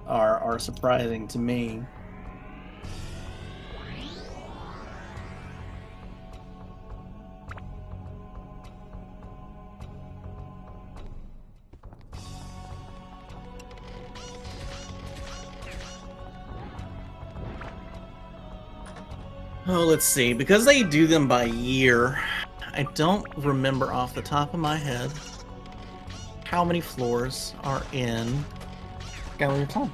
are surprising to me. Oh, let's see. Because they do them by year, I don't remember off the top of my head how many floors are in Gallery of Time.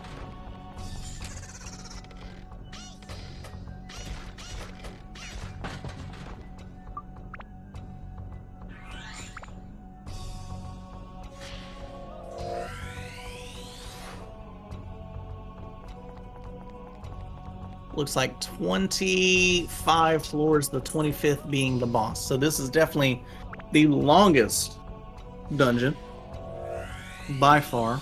Looks like 25 floors, the 25th being the boss. So this is definitely the longest dungeon by far.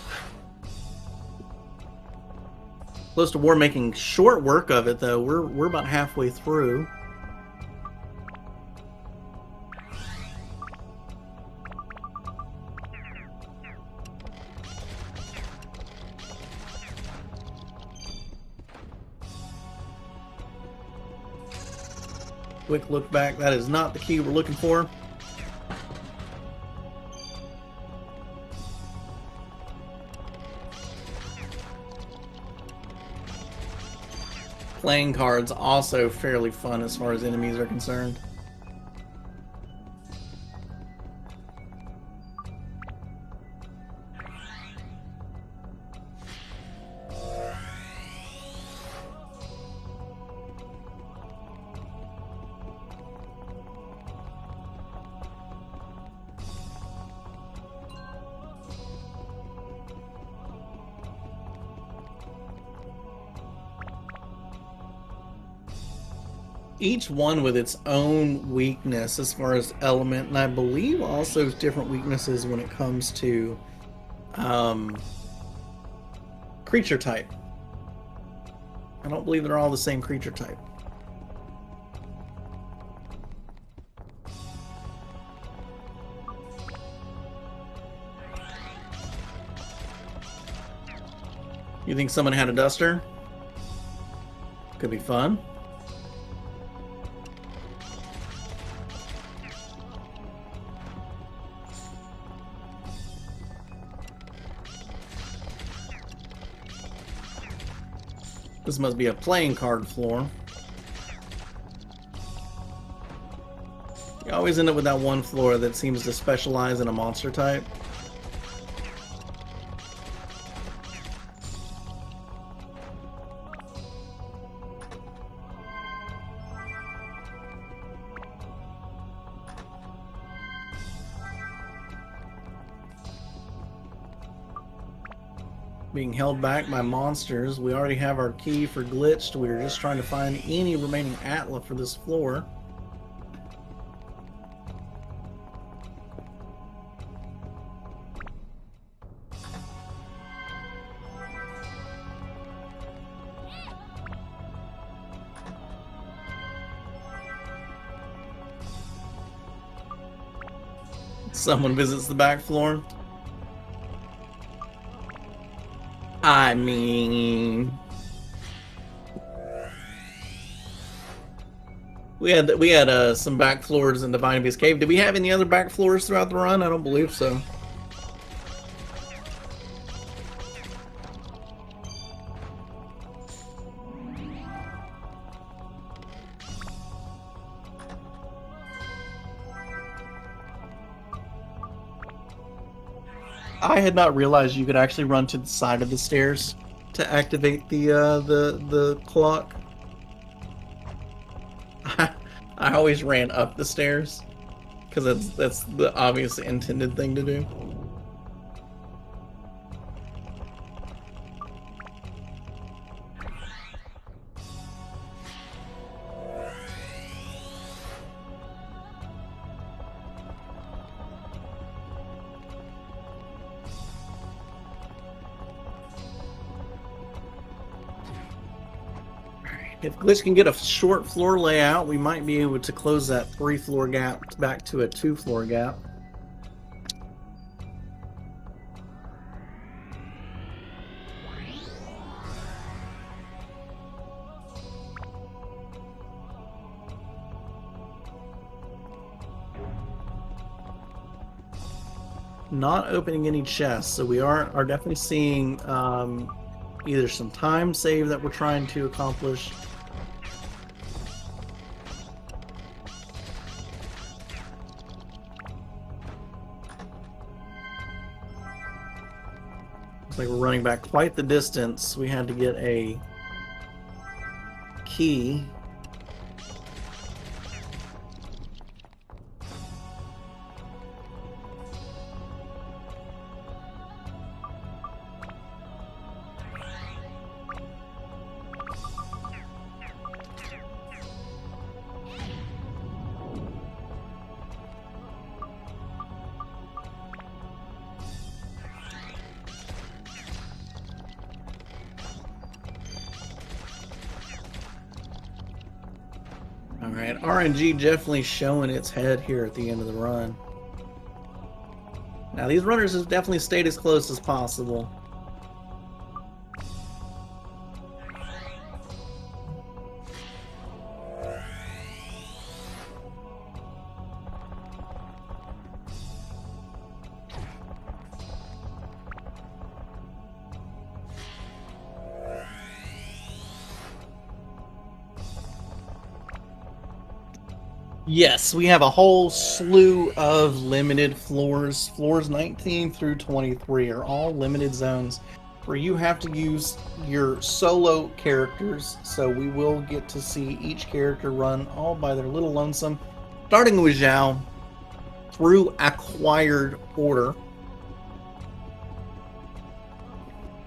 Closetowar making short work of it though. We're about halfway through. Quick look back. That is not the key we're looking for. Playing cards also fairly fun as far as enemies are concerned. Each one with its own weakness as far as element, and I believe also different weaknesses when it comes to creature type. I don't believe they're all the same creature type. You think someone had a duster? Could be fun. This must be a playing card floor. You always end up with that one floor that seems to specialize in a monster type. Being held back by monsters. We already have our key for Glitched. We're just trying to find any remaining Atla for this floor. Someone visits the back floor. I mean, we had some back floors in Divine Beast Cave. Did we have any other back floors throughout the run? I don't believe so. I had not realized you could actually run to the side of the stairs to activate the clock. I always ran up the stairs because that's the obvious intended thing to do. If Glitch can get a short floor layout, we might be able to close that 3-floor gap back to a 2-floor gap. Not opening any chests, so we are definitely seeing either some time save that we're trying to accomplish. Looks like we're running back quite the distance. We had to get a key. Alright, RNG definitely showing its head here at the end of the run. Now these runners have definitely stayed as close as possible. Yes, we have a whole slew of limited floors. Floors 19 through 23 are all limited zones where you have to use your solo characters. So we will get to see each character run all by their little lonesome, starting with Zhao through acquired order.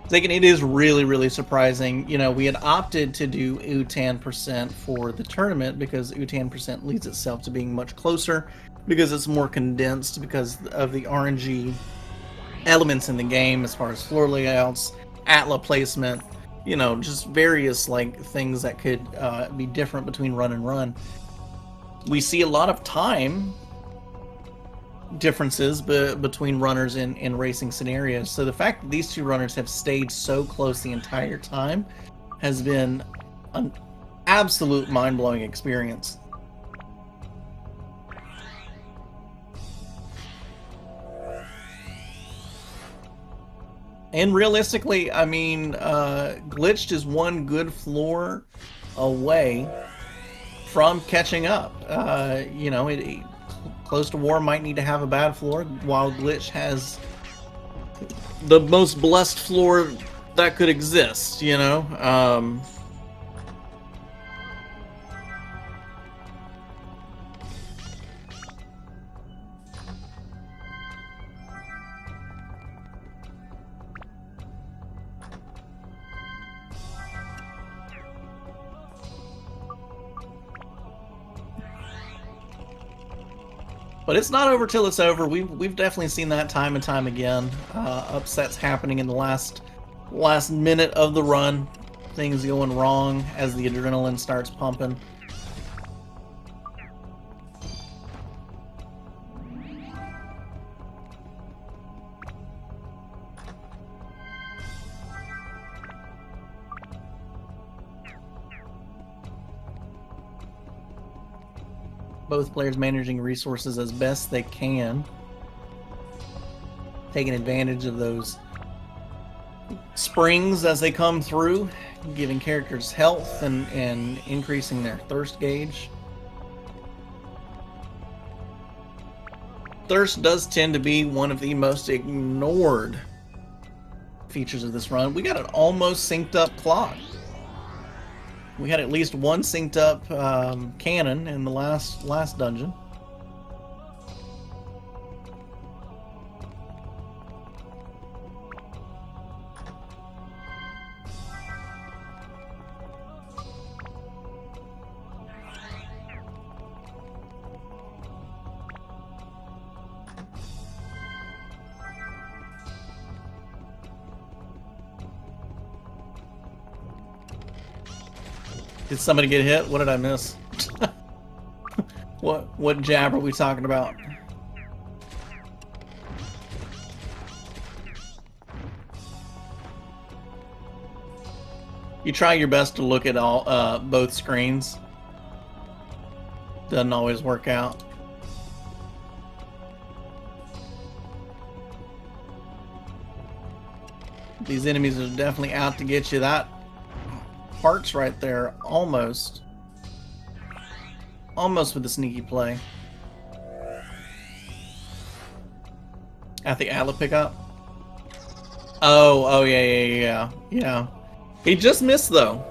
Thinking it is really, really surprising. You know, we had opted to do U10% for the tournament because U10% leads itself to being much closer because it's more condensed because of the RNG elements in the game as far as floor layouts, atla placement, you know, just various like things that could be different between run and run. We see a lot of time differences between runners in racing scenarios. So the fact that these two runners have stayed so close the entire time has been an absolute mind-blowing experience. And realistically, I mean, Glitched is one good floor away from catching up. You know, Closetowar might need to have a bad floor, while Glitch has the most blessed floor that could exist, you know? But it's not over till it's over. We've definitely seen that time and time again. Upsets happening in the last minute of the run. Things going wrong as the adrenaline starts pumping. Both players managing resources as best they can, taking advantage of those springs as they come through, giving characters health and increasing their thirst gauge. Thirst does tend to be one of the most ignored features of this run. We got an almost synced up clock. We had at least one synced up cannon in the last dungeon. Did somebody get hit? What did I miss? What jab are we talking about? You try your best to look at all both screens. Doesn't always work out. These enemies are definitely out to get you. That hearts right there, almost with a sneaky play. At the atla pickup. Oh yeah. He just missed though.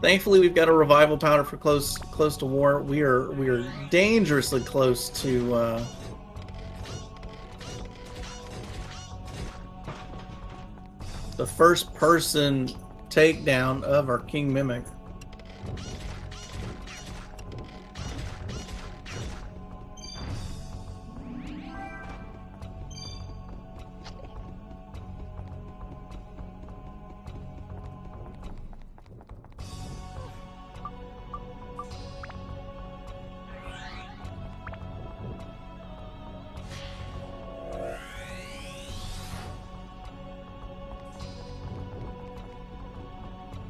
Thankfully, we've got a revival powder for Closetowar. We are dangerously close to the first person takedown of our King Mimic.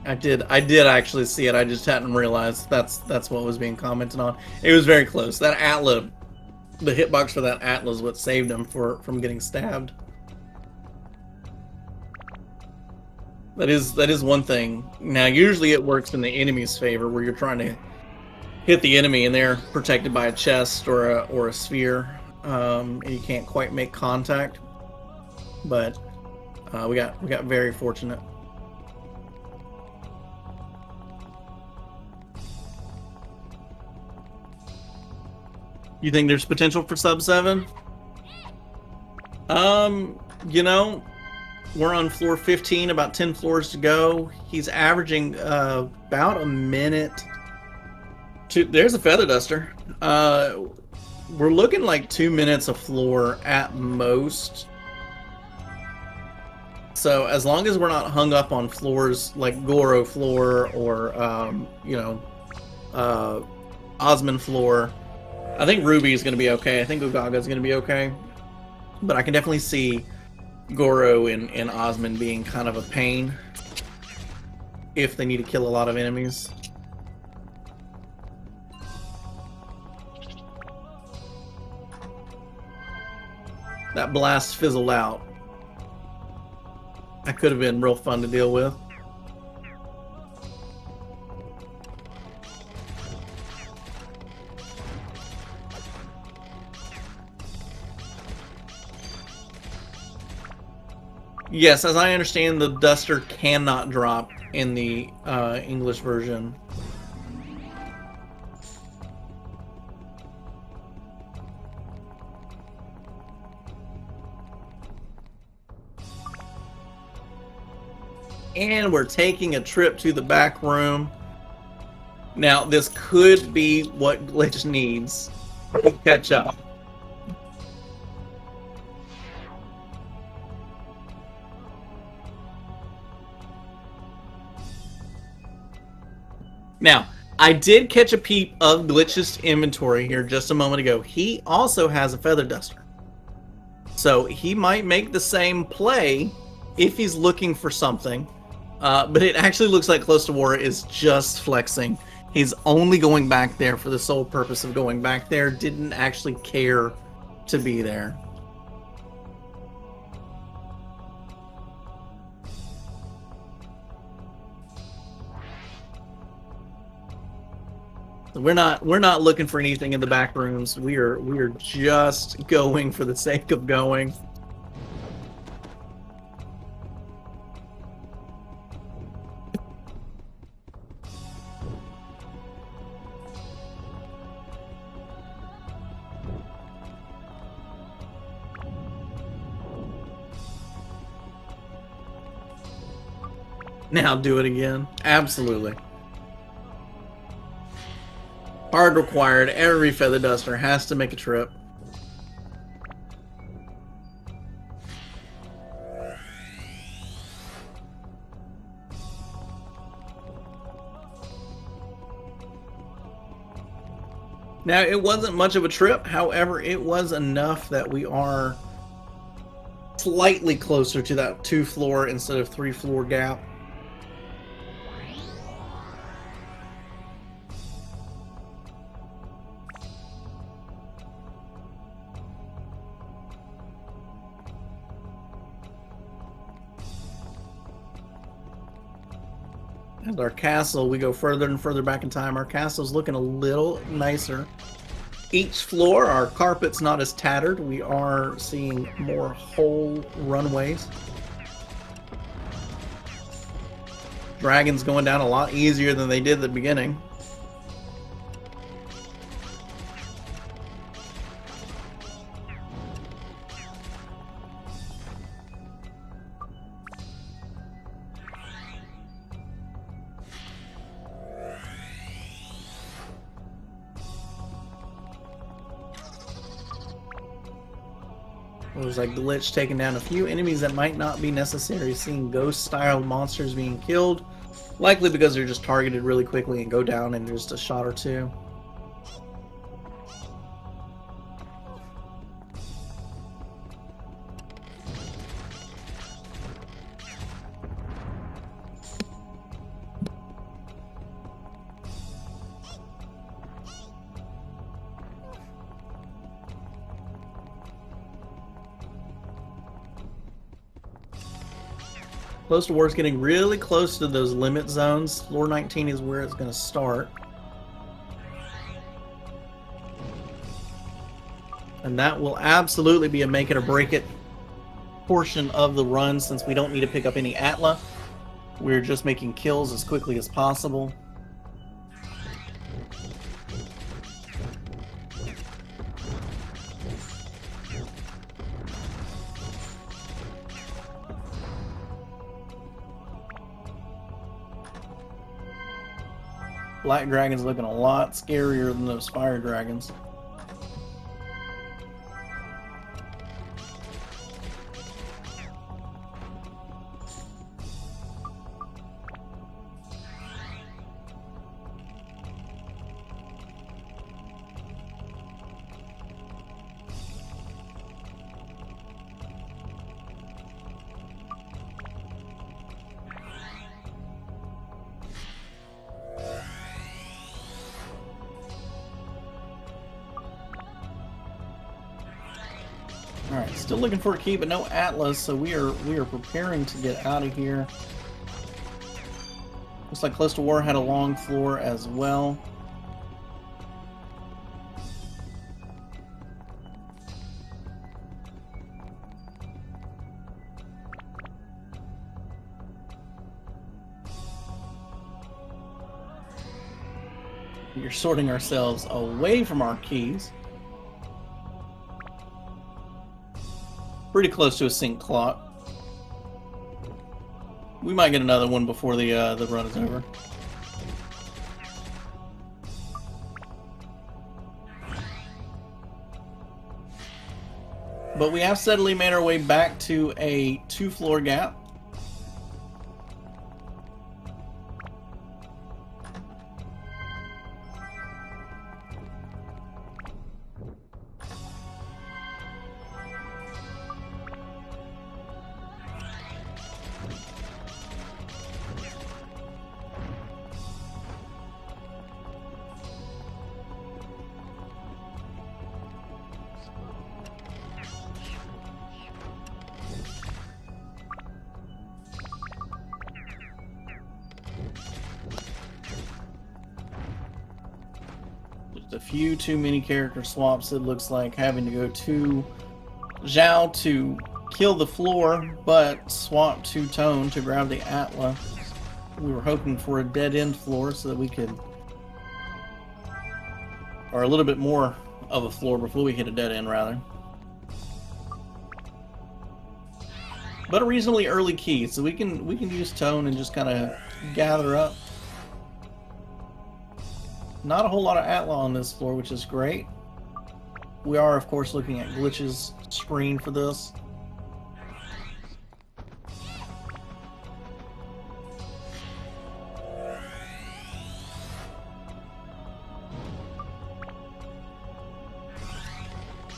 I did actually see it. I just hadn't realized that's what was being commented on. It was very close. That atla, the hitbox for that atla is what saved him from getting stabbed. That is one thing. Now, usually it works in the enemy's favor, where you're trying to hit the enemy and they're protected by a chest or a sphere, and you can't quite make contact. But we got very fortunate. You think there's potential for sub 7? You know, we're on floor 15, about 10 floors to go. He's averaging about a minute. There's a feather duster. We're looking like 2 minutes a floor at most. So as long as we're not hung up on floors like Goro floor or you know, Osmond floor, I think Ruby is going to be okay. I think Ugaga is going to be okay. But I can definitely see Goro and Osmond being kind of a pain if they need to kill a lot of enemies. That blast fizzled out. That could have been real fun to deal with. Yes, as I understand, the duster cannot drop in the English version. And we're taking a trip to the back room. Now, this could be what Glitch needs to catch up. Now, I did catch a peep of Glitch's inventory here just a moment ago. He also has a feather duster. So he might make the same play if he's looking for something. But it actually looks like Closetowar is just flexing. He's only going back there for the sole purpose of going back there. Didn't actually care to be there. We're not looking for anything in the back rooms. We're just going for the sake of going. Now do it again. Absolutely. Hard required. Every feather duster has to make a trip. Now, it wasn't much of a trip. However, it was enough that we are slightly closer to that 2-floor instead of 3-floor gap. And our castle, we go further and further back in time. Our castle's looking a little nicer. Each floor, our carpet's not as tattered. We are seeing more whole runways. Dragons going down a lot easier than they did at the beginning. It was like Glitch taking down a few enemies that might not be necessary. Seeing ghost-style monsters being killed, likely because they're just targeted really quickly and go down in just a shot or two. Closetowar is getting really close to those limit zones. Floor 19 is where it's going to start. and that will absolutely be a make it or break it portion of the run, since we don't need to pick up any Atla. We're just making kills as quickly as possible. Black Dragon's looking a lot scarier than those Fire Dragons. Alright, still looking for a key, but no Atlas, so we are preparing to get out of here. Looks like Closetowar had a long floor as well. We're sorting ourselves away from our keys. Pretty close to a sync clock. We might get another one before the run is over. But we have steadily made our way back to a 2-floor gap. A few too many character swaps, it looks like, having to go to Zhao to kill the floor, but swap to Tone to grab the Atla. We were hoping for a dead-end floor so that we could... or a little bit more of a floor before we hit a dead end, rather. But a reasonably early key, so we can use Tone and just kind of gather up. Not a whole lot of Atla on this floor, which is great. We are, of course, looking at Glitch's screen for this.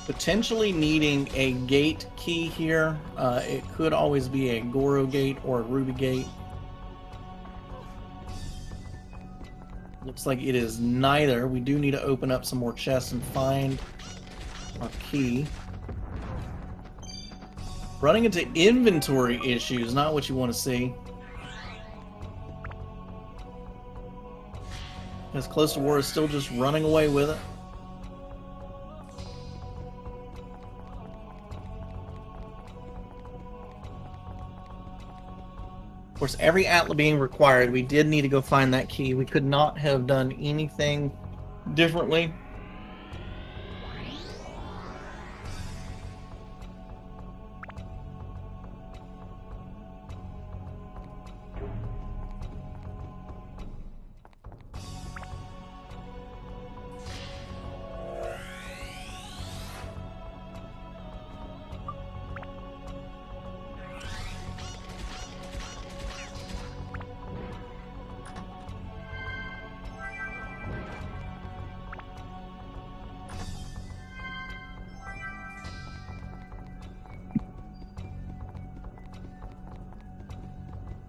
Potentially needing a gate key here. It could always be a Goro gate or a Ruby gate. Looks like it is neither. We do need to open up some more chests and find our key. Running into inventory issues, not what you want to see. As Closetowar is still just running away with it. Of course, every Atla being required, we did need to go find that key. We could not have done anything differently.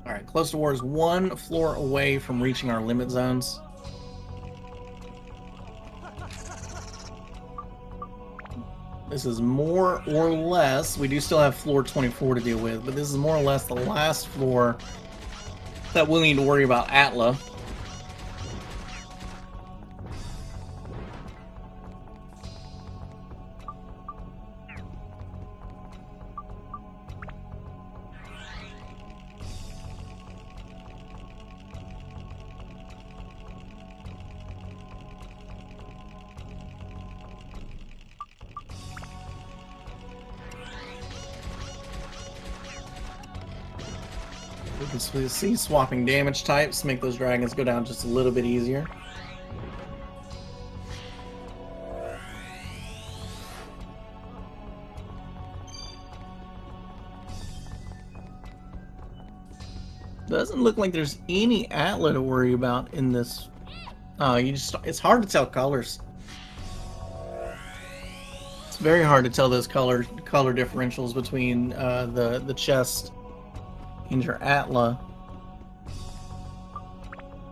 Alright, Closetowar is 1 floor away from reaching our limit zones. This is more or less, we do still have floor 24 to deal with, but this is more or less the last floor that we'll need to worry about Atla. We can see swapping damage types make those dragons go down just a little bit easier. Doesn't look like there's any Atla to worry about in this. It's hard to tell colors. It's very hard to tell those color differentials between the chest and your Atla.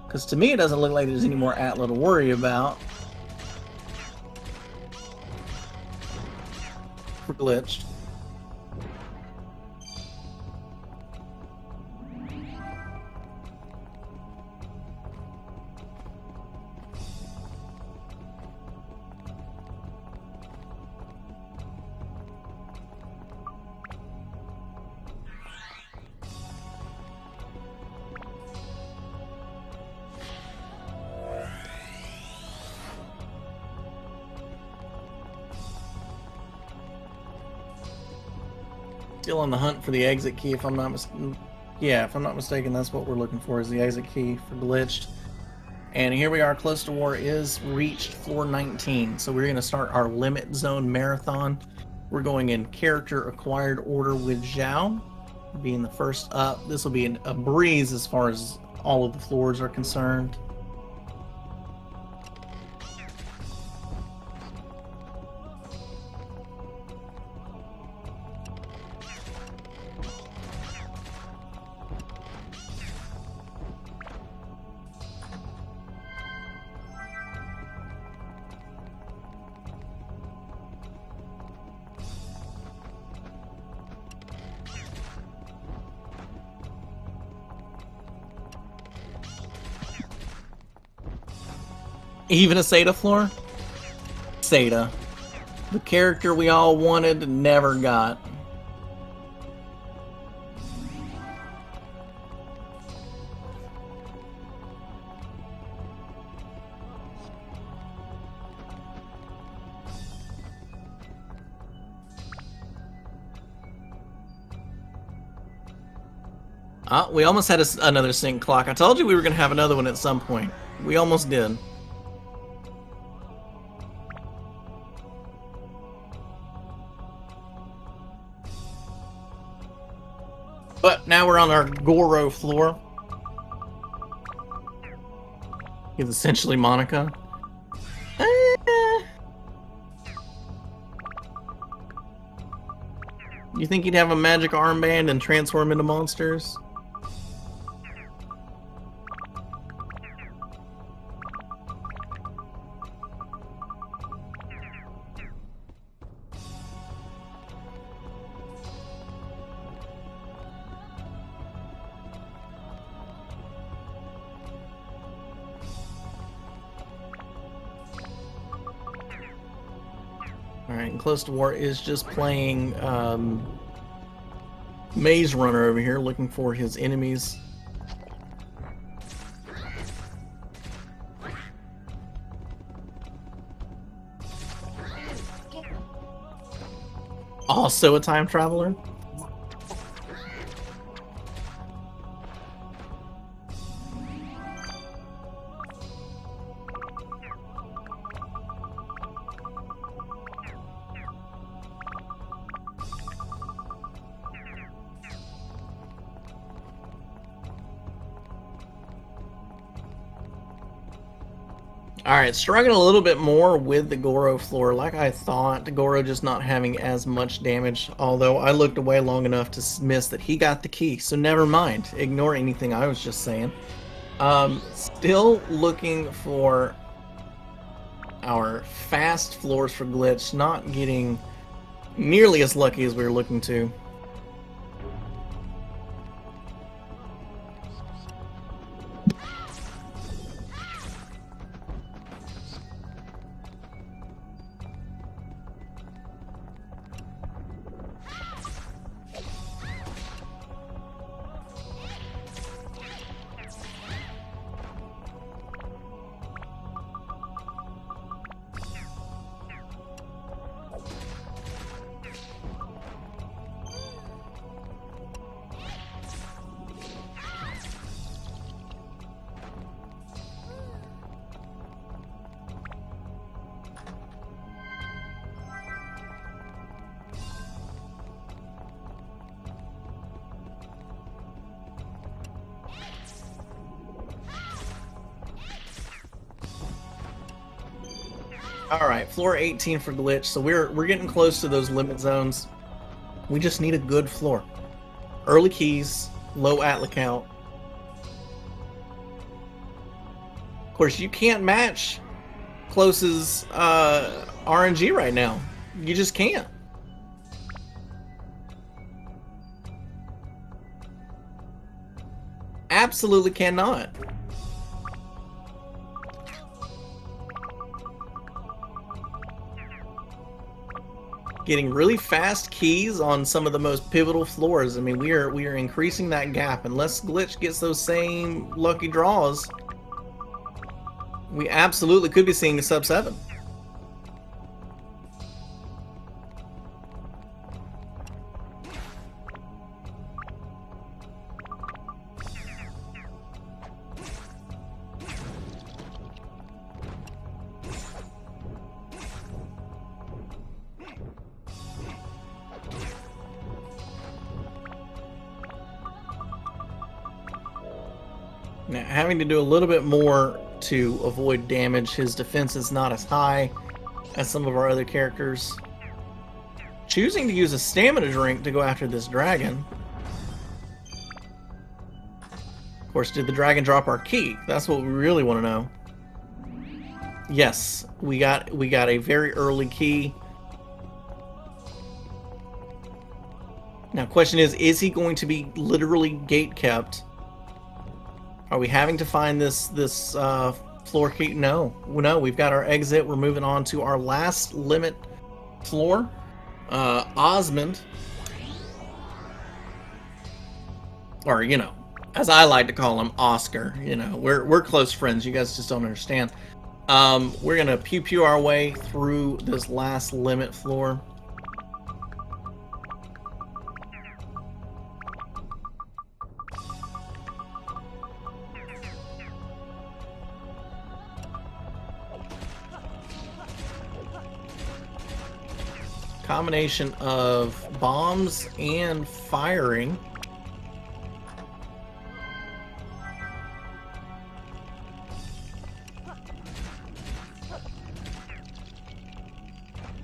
Because to me, it doesn't look like there's any more Atla to worry about. For Glitched. Still on the hunt for the exit key, if I'm not mistaken, that's what we're looking for, is the exit key for Glitched. And here we are, Closetowar is reached floor 19. So we're going to start our limit zone marathon. We're going in character acquired order with Zhao being the first up. This will be a breeze as far as all of the floors are concerned. Even a Seda floor? Seda. The character we all wanted, never got. We almost had another sync clock. I told you we were going to have another one at some point. We almost did. But now we're on our Goro floor. He's essentially Monica. You think he'd have a magic armband and transform into monsters? Alright, and Closetowar is just playing Maze Runner over here, looking for his enemies. Also a time traveler? Alright, struggling a little bit more with the Goro floor. Like I thought, Goro just not having as much damage, although I looked away long enough to miss that he got the key, so never mind. Ignore anything I was just saying. Still looking for our fast floors for Glitch, not getting nearly as lucky as we were looking to. All right, floor 18 for Glitch. So we're getting close to those limit zones. We just need a good floor. Early keys, low atla count. Of course, you can't match Close's RNG right now. You just can't. Absolutely cannot. Getting really fast keys on some of the most pivotal floors. I mean, we are increasing that gap. Unless Glitch gets those same lucky draws, we absolutely could be seeing a sub 7. Now, having to do a little bit more to avoid damage. His defense is not as high as some of our other characters. Choosing to use a stamina drink to go after this dragon. Of course, did the dragon drop our key? That's what we really want to know. Yes, we got a very early key. Now, question is he going to be literally gate kept? Are we having to find this floor key? No, we've got our exit. We're moving on to our last limit floor. Osmond, or as I like to call him, Oscar. We're close friends. You guys just don't understand. We're gonna pew pew our way through this last limit floor. Combination of bombs and firing.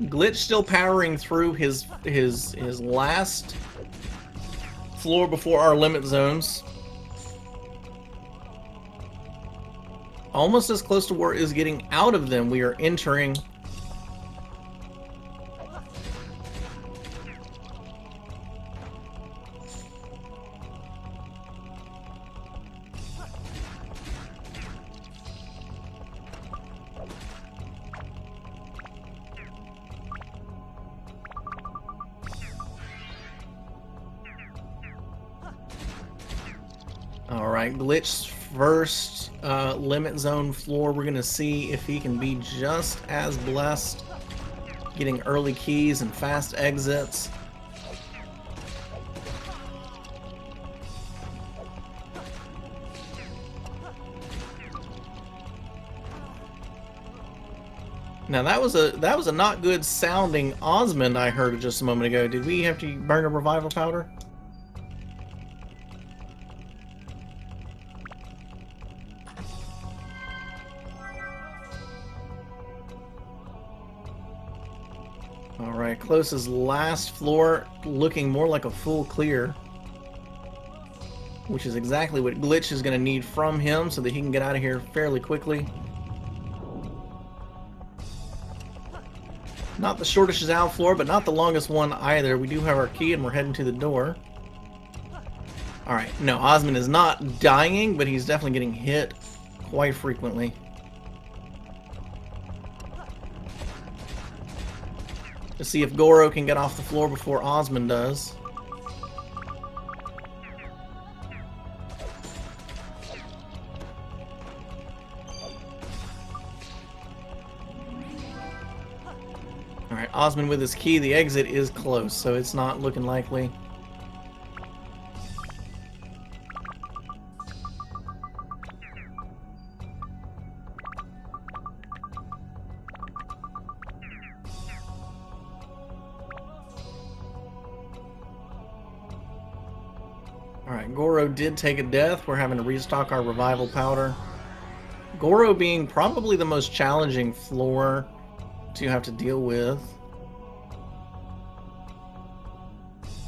Glitch still powering through his last floor before our limit zones. Almost as close to where is getting out of them. We are entering Alright, Glitch's first limit zone floor. We're going to see if he can be just as blessed, getting early keys and fast exits. Now that was a not good sounding Osmond I heard just a moment ago. Did we have to burn a revival powder? Alright, Close's last floor looking more like a full clear, which is exactly what Glitch is going to need from him so that he can get out of here fairly quickly. Not the shortest out floor, but not the longest one either. We do have our key and we're heading to the door. Alright, no, Osmond is not dying, but he's definitely getting hit quite frequently. To see if Goro can get off the floor before Osmond does. Alright, Osmond with his key. The exit is close, so it's not looking likely. Alright, Goro did take a death. We're having to restock our revival powder. Goro being probably the most challenging floor you have to deal with.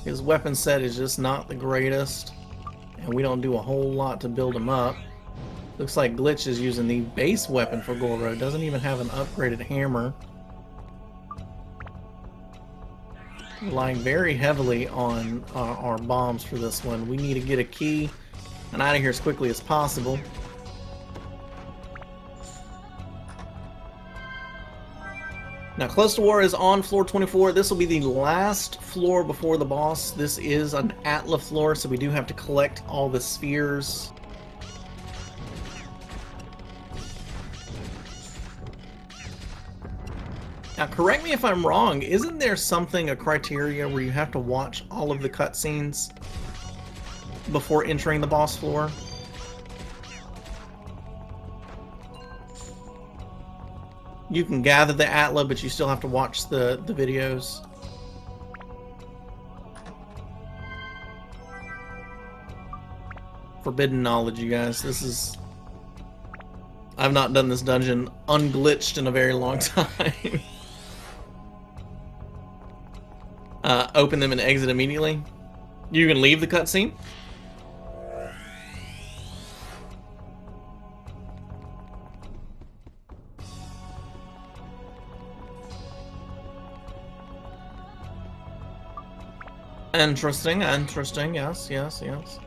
His weapon set is just not the greatest, and we don't do a whole lot to build him up. Looks like Glitch is using the base weapon for Goro. Doesn't even have an upgraded hammer. Relying very heavily on our bombs for this one. We need to get a key and out of here as quickly as possible. Now, Closetowar is on floor 24. This will be the last floor before the boss. This is an Atla floor, so we do have to collect all the spheres. Now, correct me if I'm wrong, isn't there something, a criteria, where you have to watch all of the cutscenes before entering the boss floor? You can gather the Atla, but you still have to watch the videos. Forbidden knowledge, you guys. This is... I've not done this dungeon unglitched in a very long time. Open them and exit immediately. You can leave the cutscene. Interesting, interesting. Yes, yes, yes.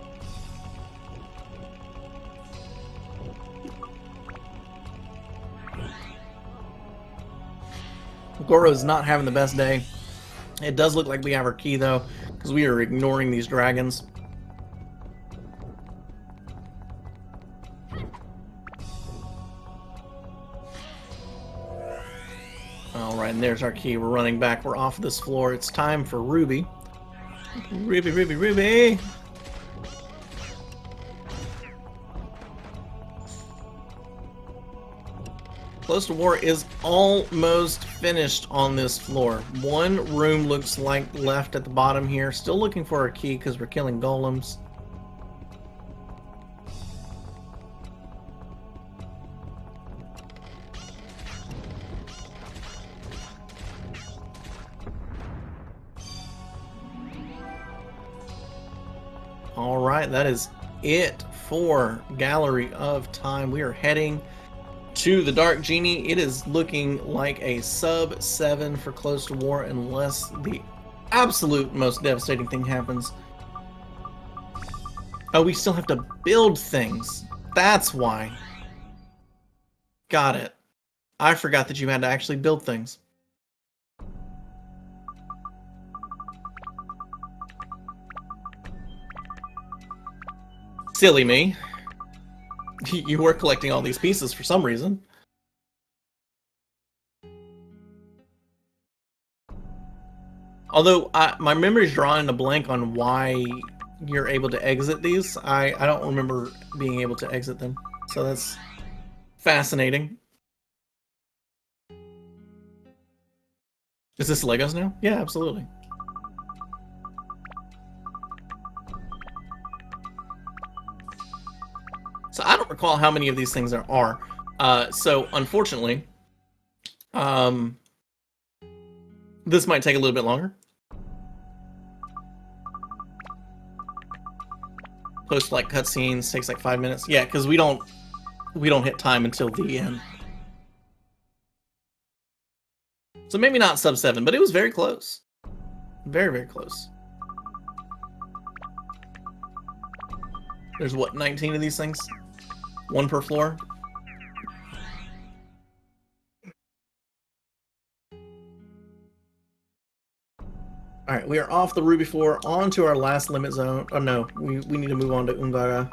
Goro is not having the best day. It does look like we have our key, though, because we are ignoring these dragons. Alright, and there's our key. We're running back. We're off this floor. It's time for Ruby. Ruby, Ruby, Ruby! Closetowar is almost finished on this floor. One room looks like left at the bottom here. Still looking for our key because we're killing golems. Alright, that is it for Gallery of Time. We are heading to the Dark Genie. It is looking like a sub 7 for Closetowar unless the absolute most devastating thing happens. Oh, we still have to build things. That's why. Got it. I forgot that you had to actually build things. Silly me. You were collecting all these pieces for some reason. Although my memory's drawing a blank on why you're able to exit these. I don't remember being able to exit them. So that's fascinating. Is this Legos now? Yeah, absolutely. So I don't recall how many of these things there are. So unfortunately, this might take a little bit longer. Post-flight cutscenes takes like 5 minutes. Yeah, because we don't hit time until the end. So maybe not sub 7, but it was very close. Very, very close. There's what, 19 of these things? One per floor? Alright, we are off the Ruby floor, on to our last limit zone. Oh no, we need to move on to Ungaga.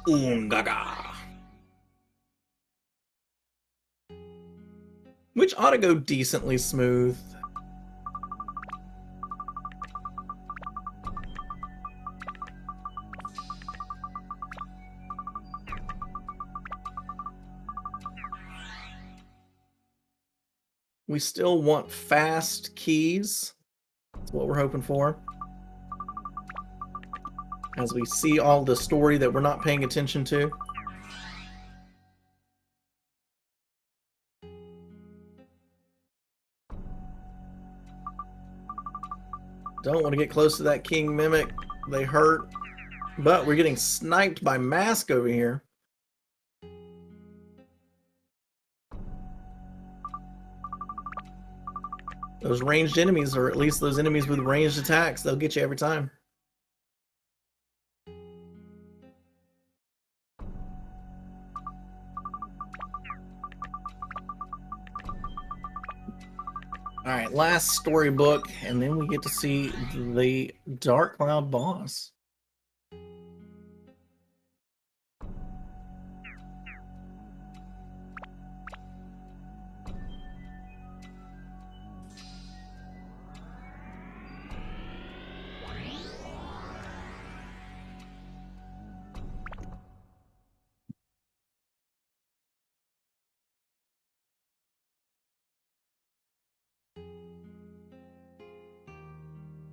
Ungaga. Which ought to go decently smooth. We still want fast keys. That's what we're hoping for. As we see all the story that we're not paying attention to. Don't want to get close to that King Mimic. They hurt. But we're getting sniped by Mask over here. Those ranged enemies, or at least those enemies with ranged attacks, they'll get you every time. Alright, last storybook, and then we get to see the Dark Cloud boss.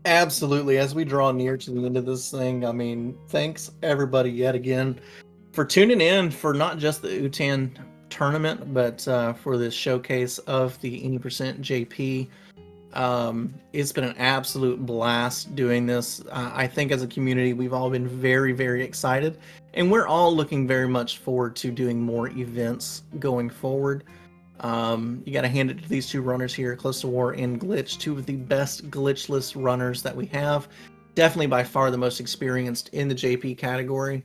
Absolutely. As we draw near to the end of this thing, I mean, thanks everybody yet again for tuning in for not just the UTAN tournament, but for this showcase of the 80% JP. It's been an absolute blast doing this. I think as a community, we've all been very, very excited, and we're all looking very much forward to doing more events going forward. You got to hand it to these two runners here, Closetowar and Glitch, two of the best glitchless runners that we have. Definitely by far the most experienced in the JP category.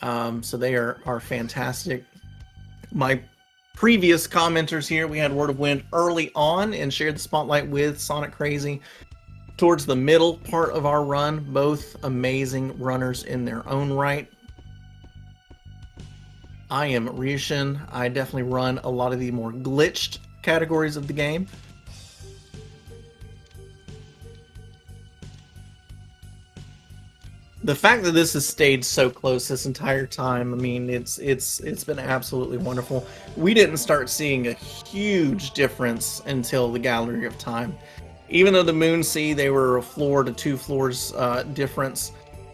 So they are fantastic. My previous commenters here, we had Word of Wind early on and shared the spotlight with Sonic Crazy towards the middle part of our run. Both amazing runners in their own right. I am Ryushin. I definitely run a lot of the more glitched categories of the game. The fact that this has stayed so close this entire time, I mean, it's been absolutely wonderful. We didn't start seeing a huge difference until the Gallery of Time. Even though the Moon Sea, they were a floor to 2 floors difference,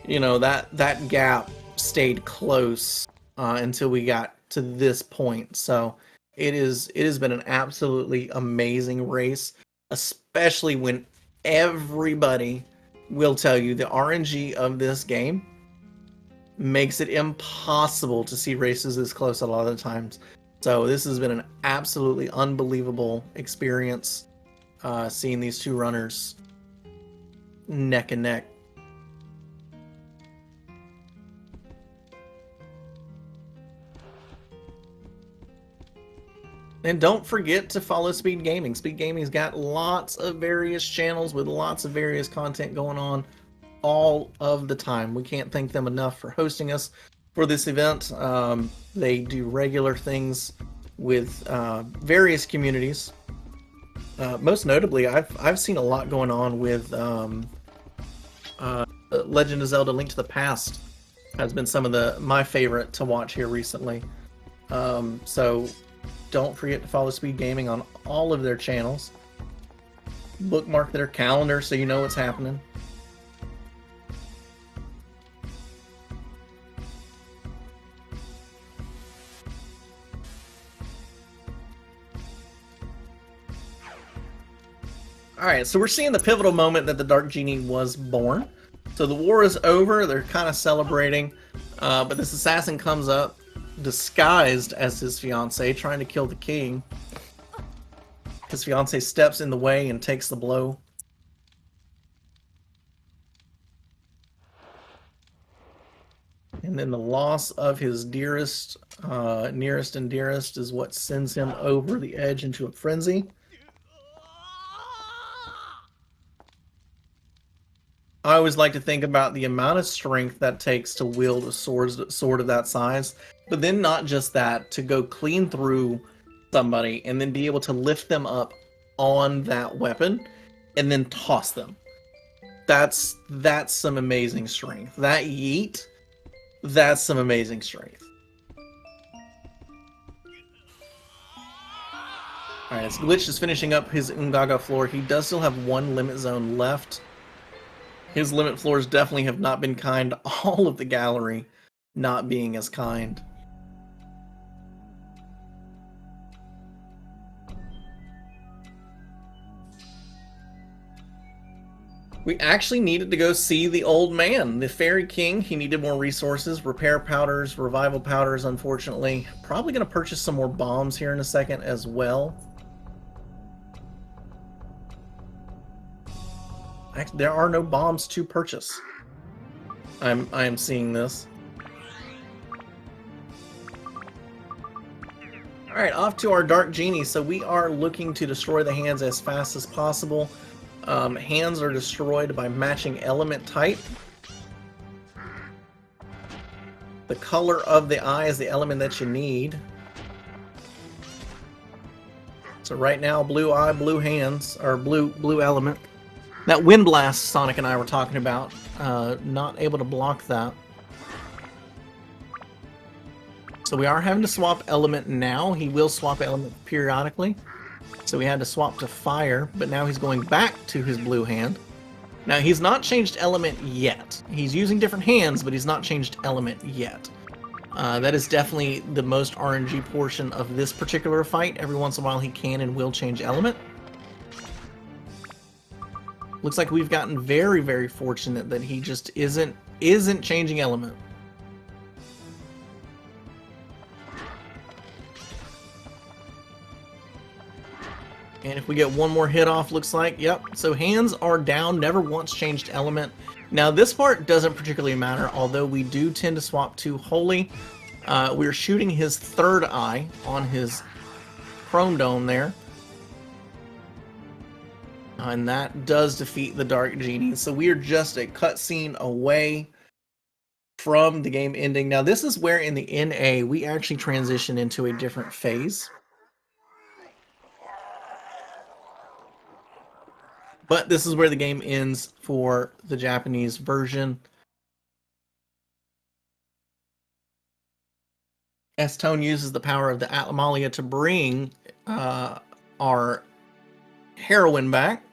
you know, that gap stayed close until we got to this point. So it has been an absolutely amazing race, especially when everybody will tell you the RNG of this game makes it impossible to see races this close a lot of the times. So this has been an absolutely unbelievable experience, seeing these two runners neck and neck. And don't forget to follow Speed Gaming. Speed Gaming's got lots of various channels with lots of various content going on all of the time. We can't thank them enough for hosting us for this event. They do regular things with various communities. Most notably, I've seen a lot going on with Legend of Zelda: Link to the Past. Has been some of my favorite to watch here recently. So don't forget to follow Speed Gaming on all of their channels. Bookmark their calendar so you know what's happening. Alright, so we're seeing the pivotal moment that the Dark Genie was born. So the war is over, they're kind of celebrating, but this assassin comes up disguised as his fiance, trying to kill the king. His fiance steps in the way and takes the blow. And then the loss of his dearest, nearest and dearest is what sends him over the edge into a frenzy. I always like to think about the amount of strength that takes to wield a sword of that size, but then not just that, to go clean through somebody and then be able to lift them up on that weapon and then toss them. That's some amazing strength. That yeet, that's some amazing strength. Alright, so Glitch is finishing up his Ungaga floor. He does still have one limit zone left. His limit floors definitely have not been kind. All of the gallery not being as kind. We actually needed to go see the old man, the Fairy King. He needed more resources, repair powders, revival powders, unfortunately. Probably going to purchase some more bombs here in a second as well. Actually, there are no bombs to purchase. I am seeing this. Alright, off to our Dark Genie. So we are looking to destroy the hands as fast as possible. Hands are destroyed by matching element type. The color of the eye is the element that you need. So right now, blue eye, blue hands, or blue element. That Wind Blast Sonic and I were talking about, not able to block that. So we are having to swap element now. He will swap element periodically. So we had to swap to fire, but now he's going back to his blue hand. Now he's not changed element yet. He's using different hands, but he's not changed element yet. That is definitely the most RNG portion of this particular fight. Every once in a while he can and will change element. Looks like we've gotten very, very fortunate that he just isn't changing element. And if we get one more hit off, looks like, yep. So hands are down, never once changed element. Now this part doesn't particularly matter, although we do tend to swap to Holy. We're shooting his third eye on his Chrome Dome there. And that does defeat the Dark Genie. So we are just a cutscene away from the game ending. Now this is where in the NA we actually transition into a different phase. But this is where the game ends for the Japanese version. S-Tone uses the power of the Atmalia to bring our heroine back.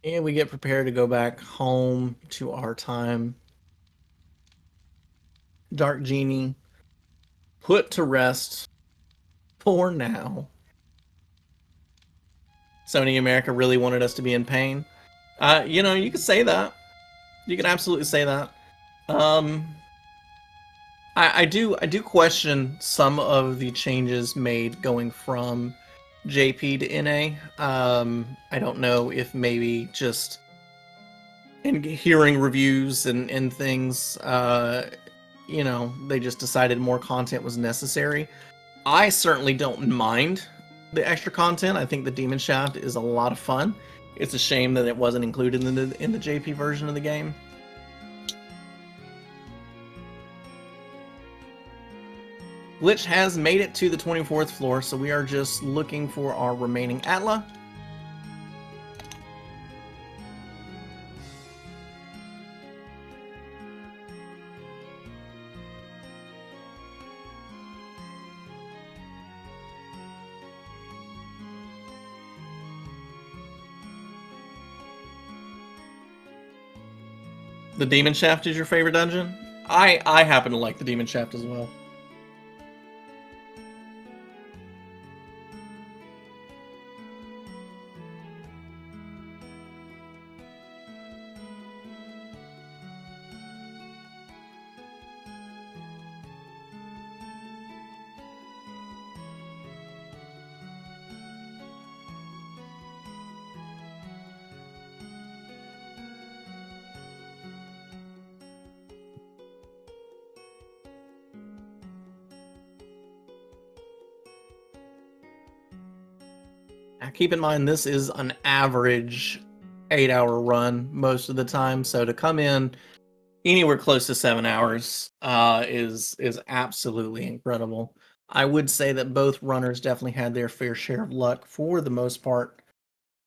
And we get prepared to go back home to our time. Dark Genie put to rest for now. Sony America really wanted us to be in pain. You know, you could say that. You can absolutely say that. I do question some of the changes made going from JP to NA. I don't know if maybe just in hearing reviews and things, you know, they just decided more content was necessary. I certainly don't mind the extra content. I think the Demon Shaft is a lot of fun. It's a shame that it wasn't included in the JP version of the game. Glitch has made it to the 24th floor, so we are just looking for our remaining Atla. The Demon Shaft is your favorite dungeon? I happen to like the Demon Shaft as well. Now, keep in mind, this is an average 8-hour run most of the time, so to come in anywhere close to 7 hours is absolutely incredible. I would say that both runners definitely had their fair share of luck for the most part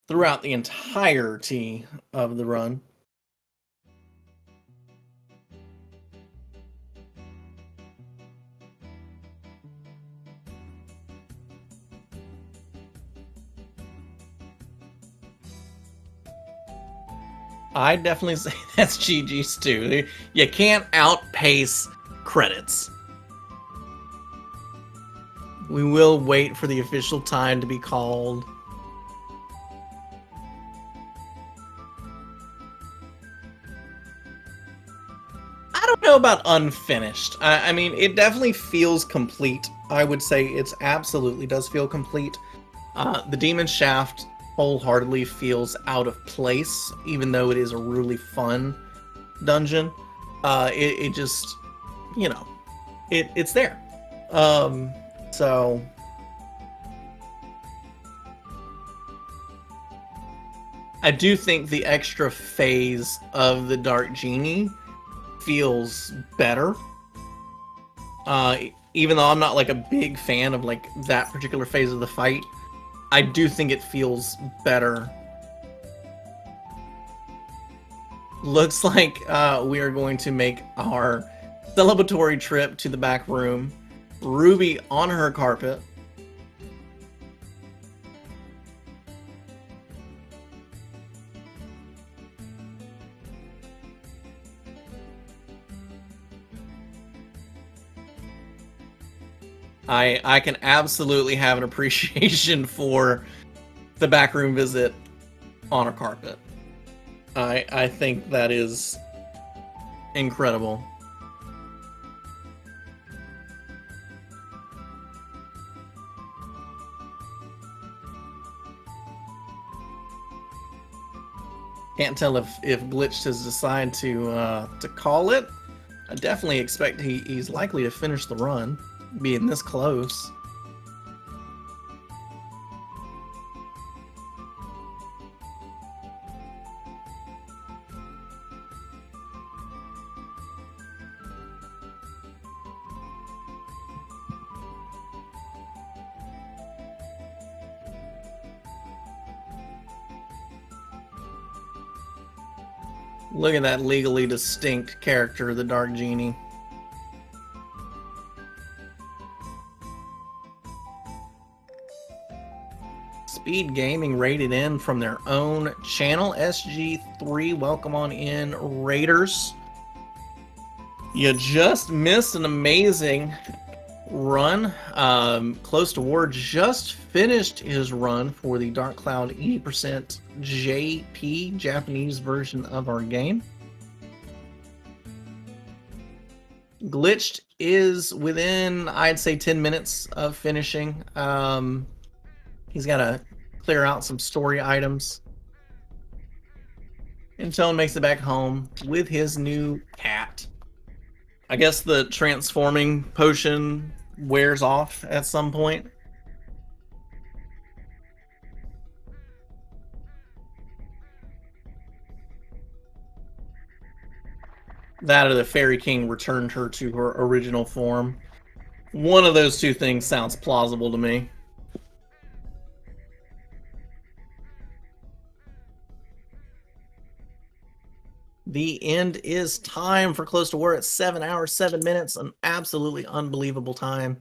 throughout the entirety of the run. I definitely say that's GG's too. You can't outpace credits. We will wait for the official time to be called. I don't know about unfinished. I mean, it definitely feels complete. I would say it absolutely does feel complete. The Demon Shaft wholeheartedly feels out of place, even though it is a really fun dungeon. It just, you know, it's there. So I do think the extra phase of the Dark Genie feels better. Even though I'm not like a big fan of like that particular phase of the fight, I do think it feels better. Looks like we are going to make our celebratory trip to the back room. Ruby on her carpet. I can absolutely have an appreciation for the backroom visit on a carpet. I think that is incredible. Can't tell if Glitched has decided to call it. I definitely expect he's likely to finish the run, being this close. Look at that legally distinct character, the Dark Genie. Speed Gaming rated in from their own channel, SG3. Welcome on in, Raiders. You just missed an amazing run. Closetowar just finished his run for the Dark Cloud 80% JP, Japanese version of our game. Glitched is within, I'd say, 10 minutes of finishing. He's got to clear out some story items. And Tone makes it back home with his new cat. I guess the transforming potion wears off at some point. That or the Fairy King returned her to her original form. One of those two things sounds plausible to me. The end is time for Closetowar at 7 hours, 7 minutes. An absolutely unbelievable time.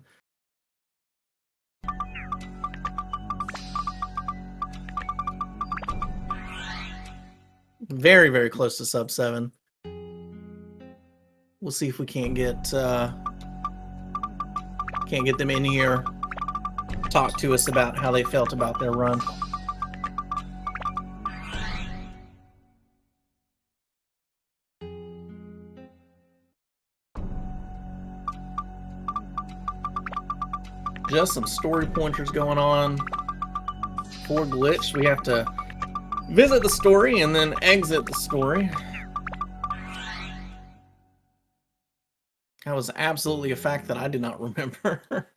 Very, very close to sub 7. We'll see if we can't get them in here, talk to us about how they felt about their run. Just some story pointers going on for Glitch. We have to visit the story and then exit the story. That was absolutely a fact that I did not remember.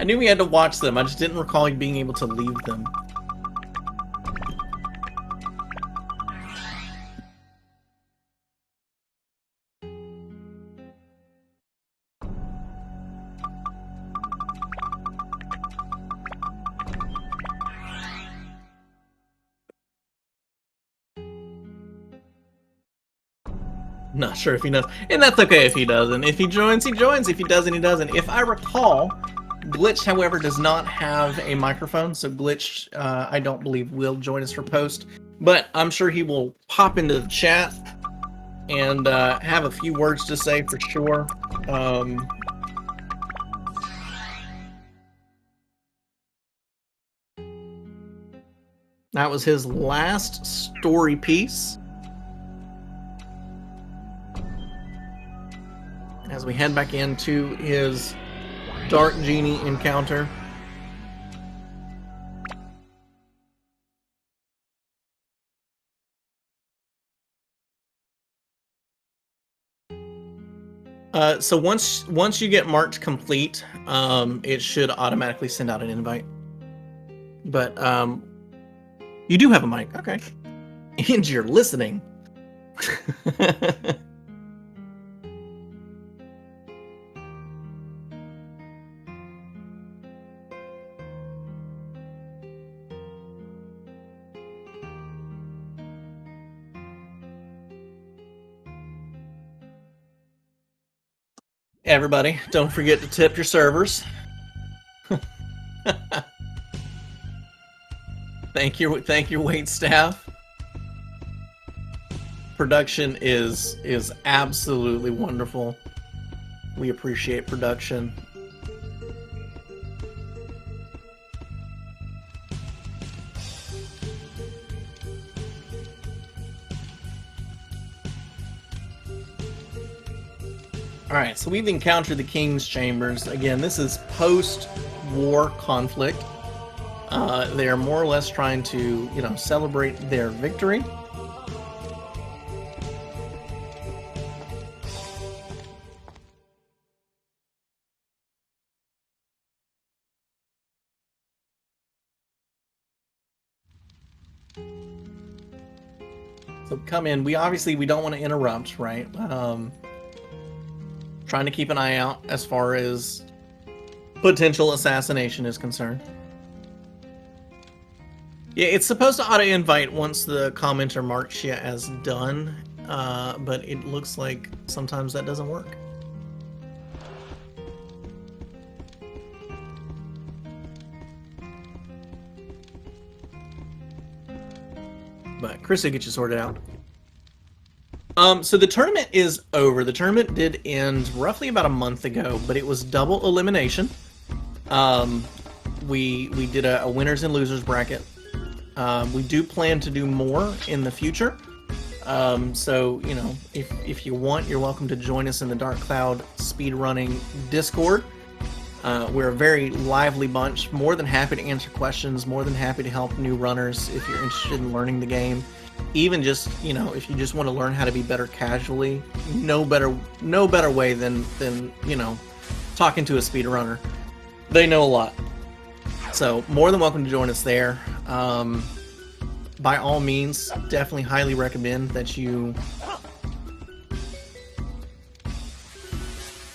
I knew we had to watch them, I just didn't recall being able to leave them. Not sure if he knows. And that's okay if he doesn't. If he joins, he joins. If he doesn't, he doesn't. If I recall, Glitch, however, does not have a microphone, so Glitch, I don't believe, will join us for post. But I'm sure he will pop into the chat and have a few words to say for sure. That was his last story piece. As we head back into his Dark Genie encounter. So once you get marked complete, it should automatically send out an invite. But you do have a mic, okay. And you're listening. Everybody, don't forget to tip your servers. Thank your wait staff. Production is absolutely wonderful. We appreciate production. Alright, so we've encountered the King's Chambers. Again, this is post-war conflict. They are more or less trying to, celebrate their victory. So come in. We don't want to interrupt, right? Trying to keep an eye out as far as potential assassination is concerned. Yeah, it's supposed to auto-invite once the commenter marks you as done, but it looks like sometimes that doesn't work. But Chris will get you sorted out. So the tournament is over. The tournament did end roughly about a month ago, but it was double elimination. We did a winners and losers bracket. We do plan to do more in the future. So, if you want, you're welcome to join us in the Dark Cloud speedrunning Discord. We're a very lively bunch. More than happy to answer questions. More than happy to help new runners if you're interested in learning the game. Even just, if you just want to learn how to be better casually, no better way than talking to a speedrunner. They know a lot. So, more than welcome to join us there. By all means, definitely highly recommend that you...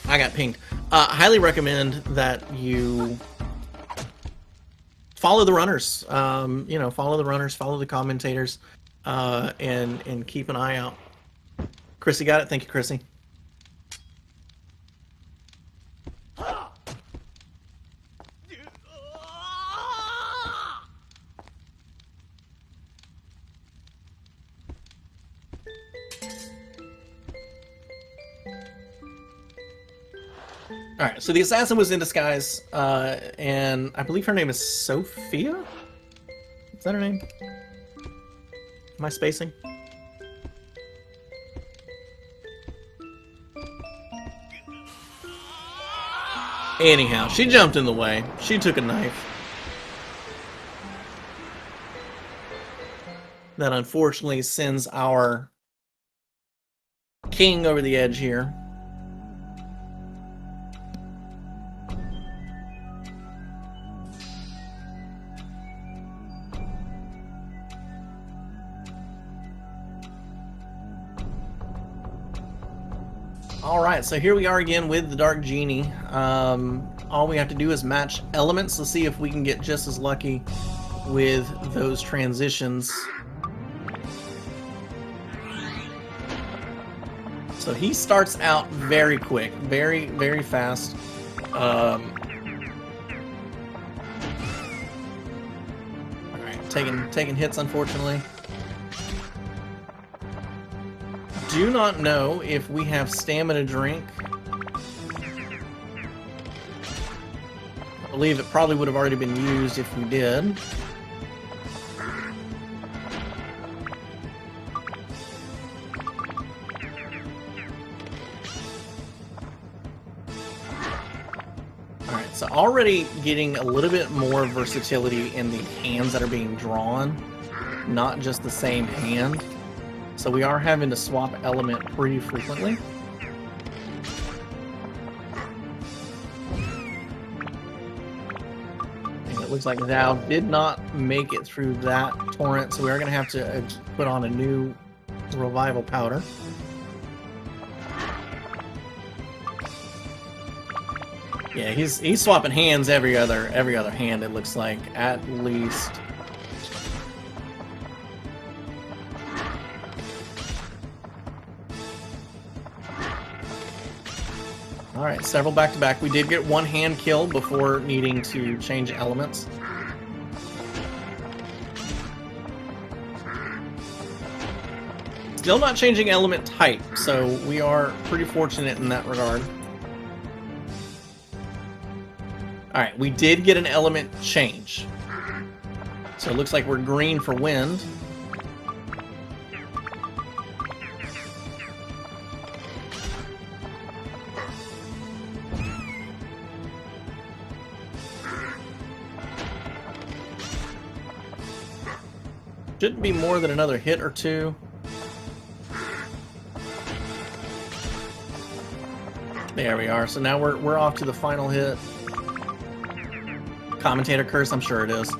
I got pinged. Highly recommend that you follow the runners. Follow the runners, follow the commentators, and keep an eye out. Chrissy got it? Thank you, Chrissy. Alright, so the assassin was in disguise, and I believe her name is Sophia? Is that her name? Am I spacing? Anyhow, she jumped in the way. She took a knife. That unfortunately sends our king over the edge here. Alright, so here we are again with the Dark Genie. All we have to do is match elements to see if we can get just as lucky with those transitions. So he starts out very quick, very, very fast. Alright, taking hits, unfortunately. Do not know if we have stamina drink. I believe it probably would have already been used if we did. Alright, so already getting a little bit more versatility in the hands that are being drawn, not just the same hand. So we are having to swap element pretty frequently. And it looks like Thou did not make it through that torrent, so we are going to have to put on a new revival powder. Yeah, he's swapping hands every other hand, it looks like, at least. Alright, several back-to-back. We did get one hand kill before needing to change elements. Still not changing element type, so we are pretty fortunate in that regard. Alright, we did get an element change. So it looks like we're green for wind. Shouldn't be more than another hit or two. There we are. So now we're off to the final hit. Commentator curse, I'm sure it is.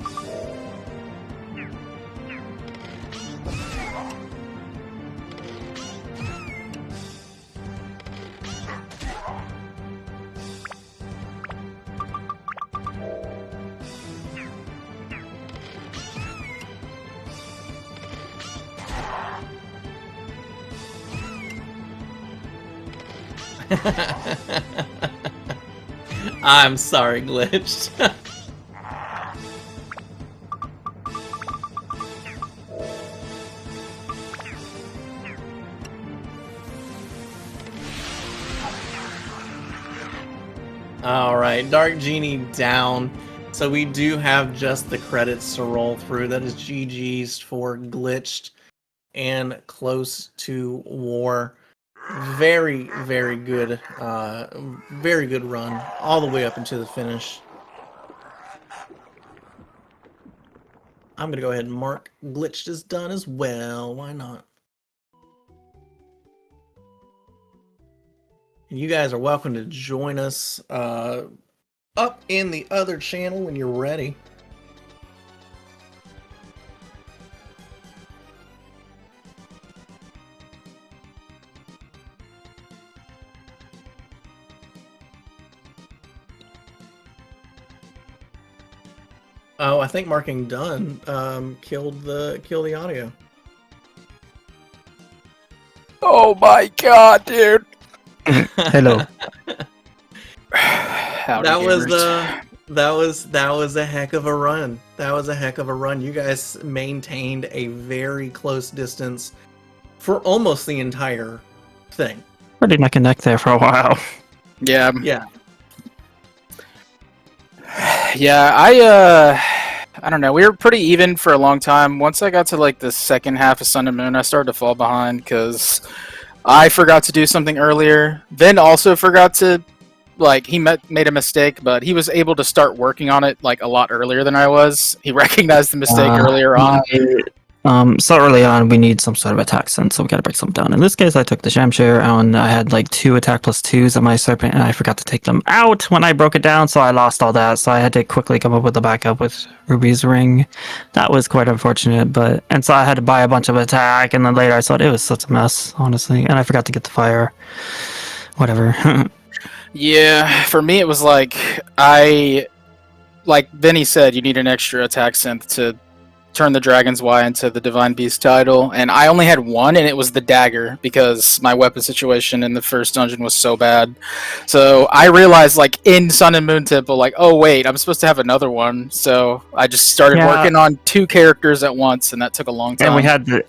I'm sorry, Glitched. Alright, Dark Genie down. So we do have just the credits to roll through. That is GG's for Glitched and Closetowar. Very, very good run all the way up into the finish. I'm gonna go ahead and mark Glitched as done as well. Why not? And you guys are welcome to join us up in the other channel when you're ready. Oh, I think marking done killed the audio. Oh my god, dude. Hello. Howdy, That gamers. was a heck of a run. That was a heck of a run. You guys maintained a very close distance for almost the entire thing. Pretty neck and neck there for a while. Yeah. Yeah. Yeah, I don't know. We were pretty even for a long time. Once I got to like the second half of Sun and Moon, I started to fall behind because I forgot to do something earlier. Vin also forgot to, like, he made a mistake, but he was able to start working on it like a lot earlier than I was. He recognized the mistake earlier on. So early on, we need some sort of attack sense, so we gotta break some down. In this case, I took the Shamshare, and I had like 2 attack plus 2s on my Serpent, and I forgot to take them out when I broke it down, so I lost all that. So I had to quickly come up with a backup with Ruby's Ring. That was quite unfortunate, and so I had to buy a bunch of attack, and then later I thought it was such a mess, honestly, and I forgot to get the fire. Whatever. Yeah, for me it was like Vinny said, you need an extra attack synth to turn the Dragon's Y into the Divine Beast title, and I only had one, and it was the dagger because my weapon situation in the first dungeon was so bad. So I realized, like in Sun and Moon Temple, like, oh wait, I'm supposed to have another one. So I just started working on 2 characters at once, and that took a long time. And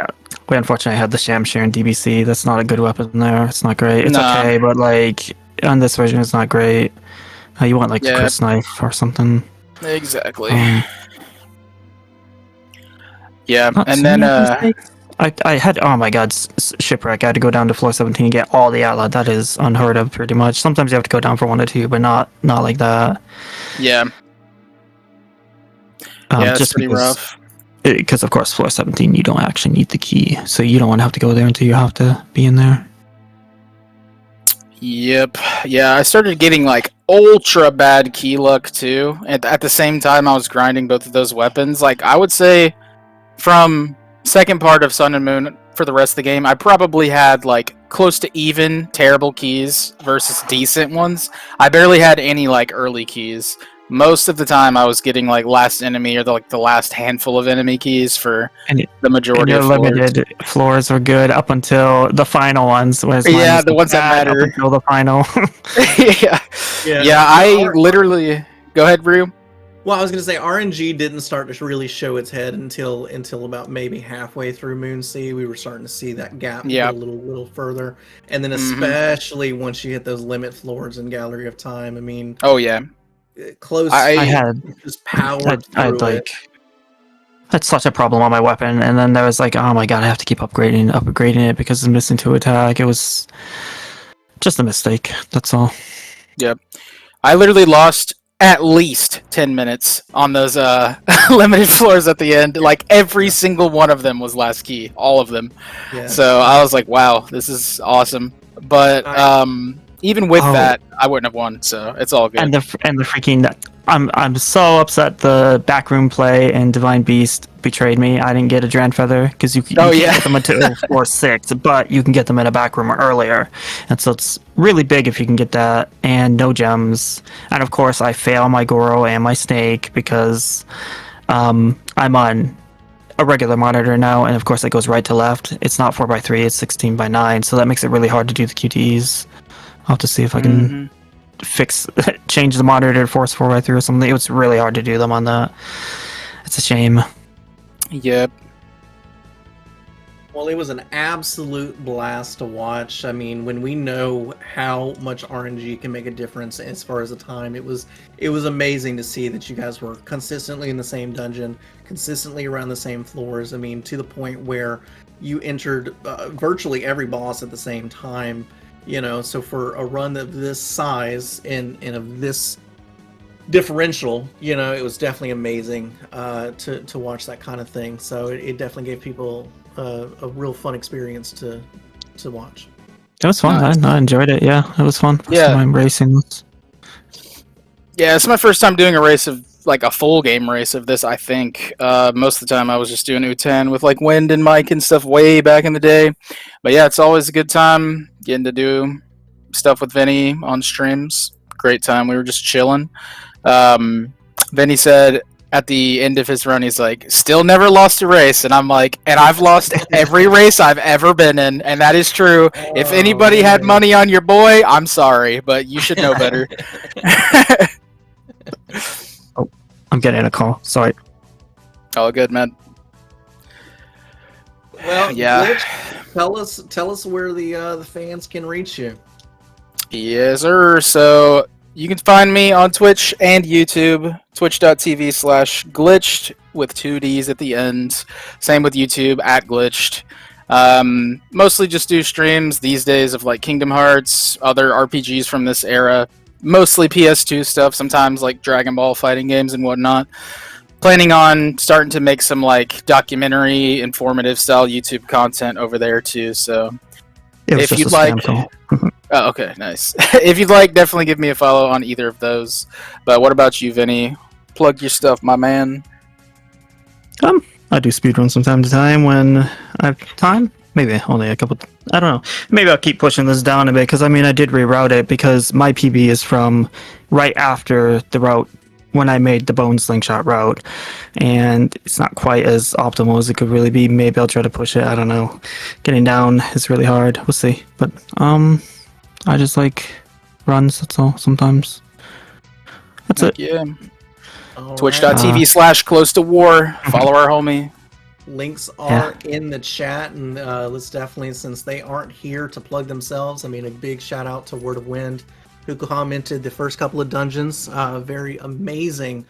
we unfortunately had the Shamshir and DBC. That's not a good weapon there. It's not great. It's okay, but like on this version, it's not great. You want like Chris Knife or something. Exactly. Yeah, and then I had, oh my god, shipwreck. I had to go down to floor 17 and get all the outlet. That is unheard of, pretty much. Sometimes you have to go down for 1 or 2, but not like that. Yeah. Yeah, it's pretty rough. Because of course, floor 17, you don't actually need the key, so you don't want to have to go there until you have to be in there. Yep. Yeah, I started getting like ultra bad key luck too. At the same time, I was grinding both of those weapons. Like, I would say from second part of Sun and Moon for the rest of the game, I probably had like close to even terrible keys versus decent ones. I barely had any like early keys. Most of the time, I was getting like last enemy or the last handful of enemy keys for the majority of floors. Limited floors were good up until the final ones. The ones that matter. Up until the final. Yeah. I literally. Go ahead, Ryu. Well, I was going to say RNG didn't start to really show its head until about maybe halfway through Moonsea. We were starting to see that gap go a little further, and then especially once you hit those limit floors in Gallery of Time. I mean, oh yeah. Close. I had just powered through it. That's such a problem on my weapon, and then there was like, oh my god, I have to keep upgrading it because I'm missing 2 attack. It was just a mistake. That's all. Yep. I literally lost at least 10 minutes on those limited floors at the end. Like every single one of them was last key, all of them. Yeah. So I was like, wow, this is awesome. But even with that, I wouldn't have won, so it's all good. And the freaking, I'm so upset the backroom play and Divine Beast betrayed me. I didn't get a Dran Feather because you can't get them until floor 6, but you can get them in a back room earlier, and so it's really big if you can get that. And no gems, and of course I fail my Goro and my Snake because I'm on a regular monitor now, and of course it goes right to left. It's not 4x3, it's 16:9, so that makes it really hard to do the QTEs. I'll have to see if I can change the monitor to force 4x3 or something. It was really hard to do them on that. It's a shame. Yep. Well, it was an absolute blast to watch. I mean, when we know how much RNG can make a difference as far as the time, it was amazing to see that you guys were consistently in the same dungeon, consistently around the same floors. I mean, to the point where you entered virtually every boss at the same time. You know, so for a run of this size and of this differential, you know, it was definitely amazing to watch that kind of thing. So it definitely gave people a real fun experience to watch. It was fun. I enjoyed it. Yeah, it was fun. First time racing this. Yeah, it's my first time doing a race of like a full game race of this. I think most of the time I was just doing U10 with like Wind and Mike and stuff way back in the day. But yeah, it's always a good time getting to do stuff with Vinny on streams. Great time. We were just chilling. Vinny said at the end of his run, he's like, still never lost a race. And I'm like, and I've lost every race I've ever been in. And that is true. If anybody had money on your boy, I'm sorry, but you should know better. Oh, I'm getting a call. Sorry. All good, man. Well, yeah. Glitch, tell us where the fans can reach you. Yes, sir. So you can find me on Twitch and YouTube, twitch.tv/glitched with 2 Ds at the end. Same with YouTube at glitched. Mostly just do streams these days of like Kingdom Hearts, other RPGs from this era. Mostly PS2 stuff, sometimes like Dragon Ball fighting games and whatnot. Planning on starting to make some like documentary, informative style YouTube content over there too. So if you'd like, oh, okay, nice. If you'd like, definitely give me a follow on either of those. But what about you, Vinny? Plug your stuff, my man. I do speedruns from time to time when I have time. Maybe only a couple. I don't know. Maybe I'll keep pushing this down a bit because I mean I did reroute it because my PB is from right after the route when I made the bone slingshot route, and it's not quite as optimal as it could really be. Maybe I'll try to push it. I don't know. Getting down is really hard. We'll see. But I just like runs. That's all. Sometimes. That's it. Yeah. All right. Twitch.tv/Closetowar. Follow our homie. Links are in the chat, and let's definitely, since they aren't here to plug themselves, I mean, a big shout out to Word of Wind, who commented the first couple of dungeons. Very amazing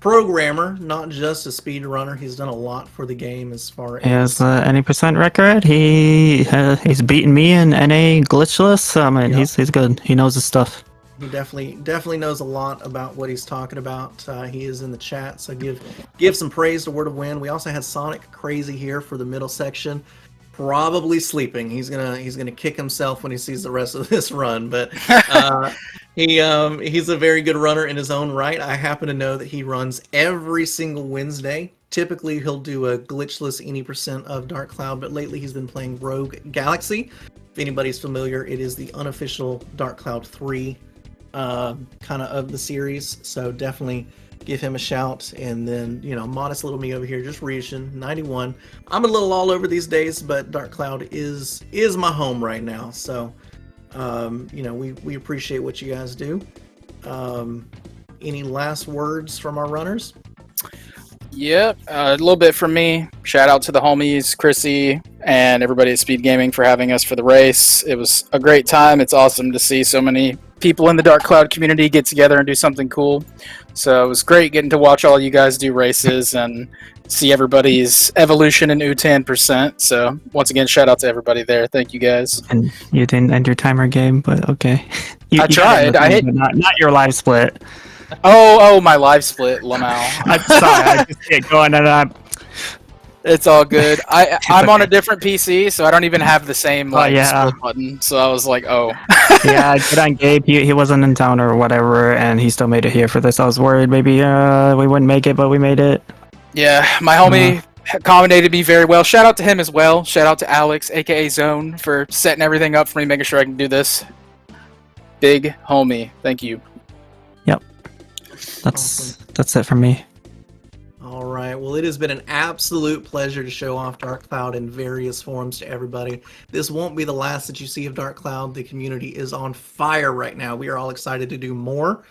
programmer, not just a speedrunner. He's done a lot for the game as far He has as the any percent record. He's beaten me in NA Glitchless. I mean, he's good. He knows his stuff. he definitely knows a lot about what he's talking about. He is in the chat, so give some praise to Word of Wind. We also had Sonic Crazy here for the middle section, probably sleeping. He's gonna kick himself when he sees the rest of this run, but he's a very good runner in his own right. I happen to know that he runs every single Wednesday. Typically, he'll do a glitchless any percent of Dark Cloud, but lately he's been playing Rogue Galaxy. If anybody's familiar, it is the unofficial Dark Cloud 3 kind of the series, so definitely give him a shout. And then, modest little me over here, just reaching 91. I'm a little all over these days, but Dark Cloud is my home right now. So, we appreciate what you guys do. Any last words from our runners? Yep, a little bit from me. Shout out to the homies, Chrissy, and everybody at Speed Gaming for having us for the race. It was a great time. It's awesome to see so many people in the Dark Cloud community get together and do something cool. So it was great getting to watch all you guys do races and see everybody's evolution in U10%. So once again, shout out to everybody there. Thank you guys. And you didn't end your timer game, but okay. I tried. I hit not your live split. Oh, my live split, Lamau. I'm sorry. I just get going and It's all good. I'm on a different PC, so I don't even have the same split button. So I was like, oh. Yeah, good on Gabe. He wasn't in town or whatever, and he still made it here for this. I was worried maybe we wouldn't make it, but we made it. Yeah, my homie accommodated me very well. Shout out to him as well. Shout out to Alex, aka Zone, for setting everything up for me, making sure I can do this. Big homie. Thank you. Yep. That's it for me. All right. Well, it has been an absolute pleasure to show off Dark Cloud in various forms to everybody. This won't be the last that you see of Dark Cloud. The community is on fire right now. We are all excited to do more.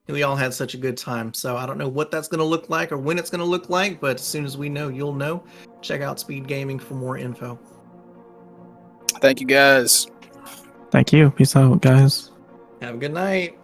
And we all had such a good time. So I don't know what that's going to look like or when it's going to look like, but as soon as we know, you'll know. Check out Speed Gaming for more info. Thank you, guys. Thank you. Peace out, guys. Have a good night.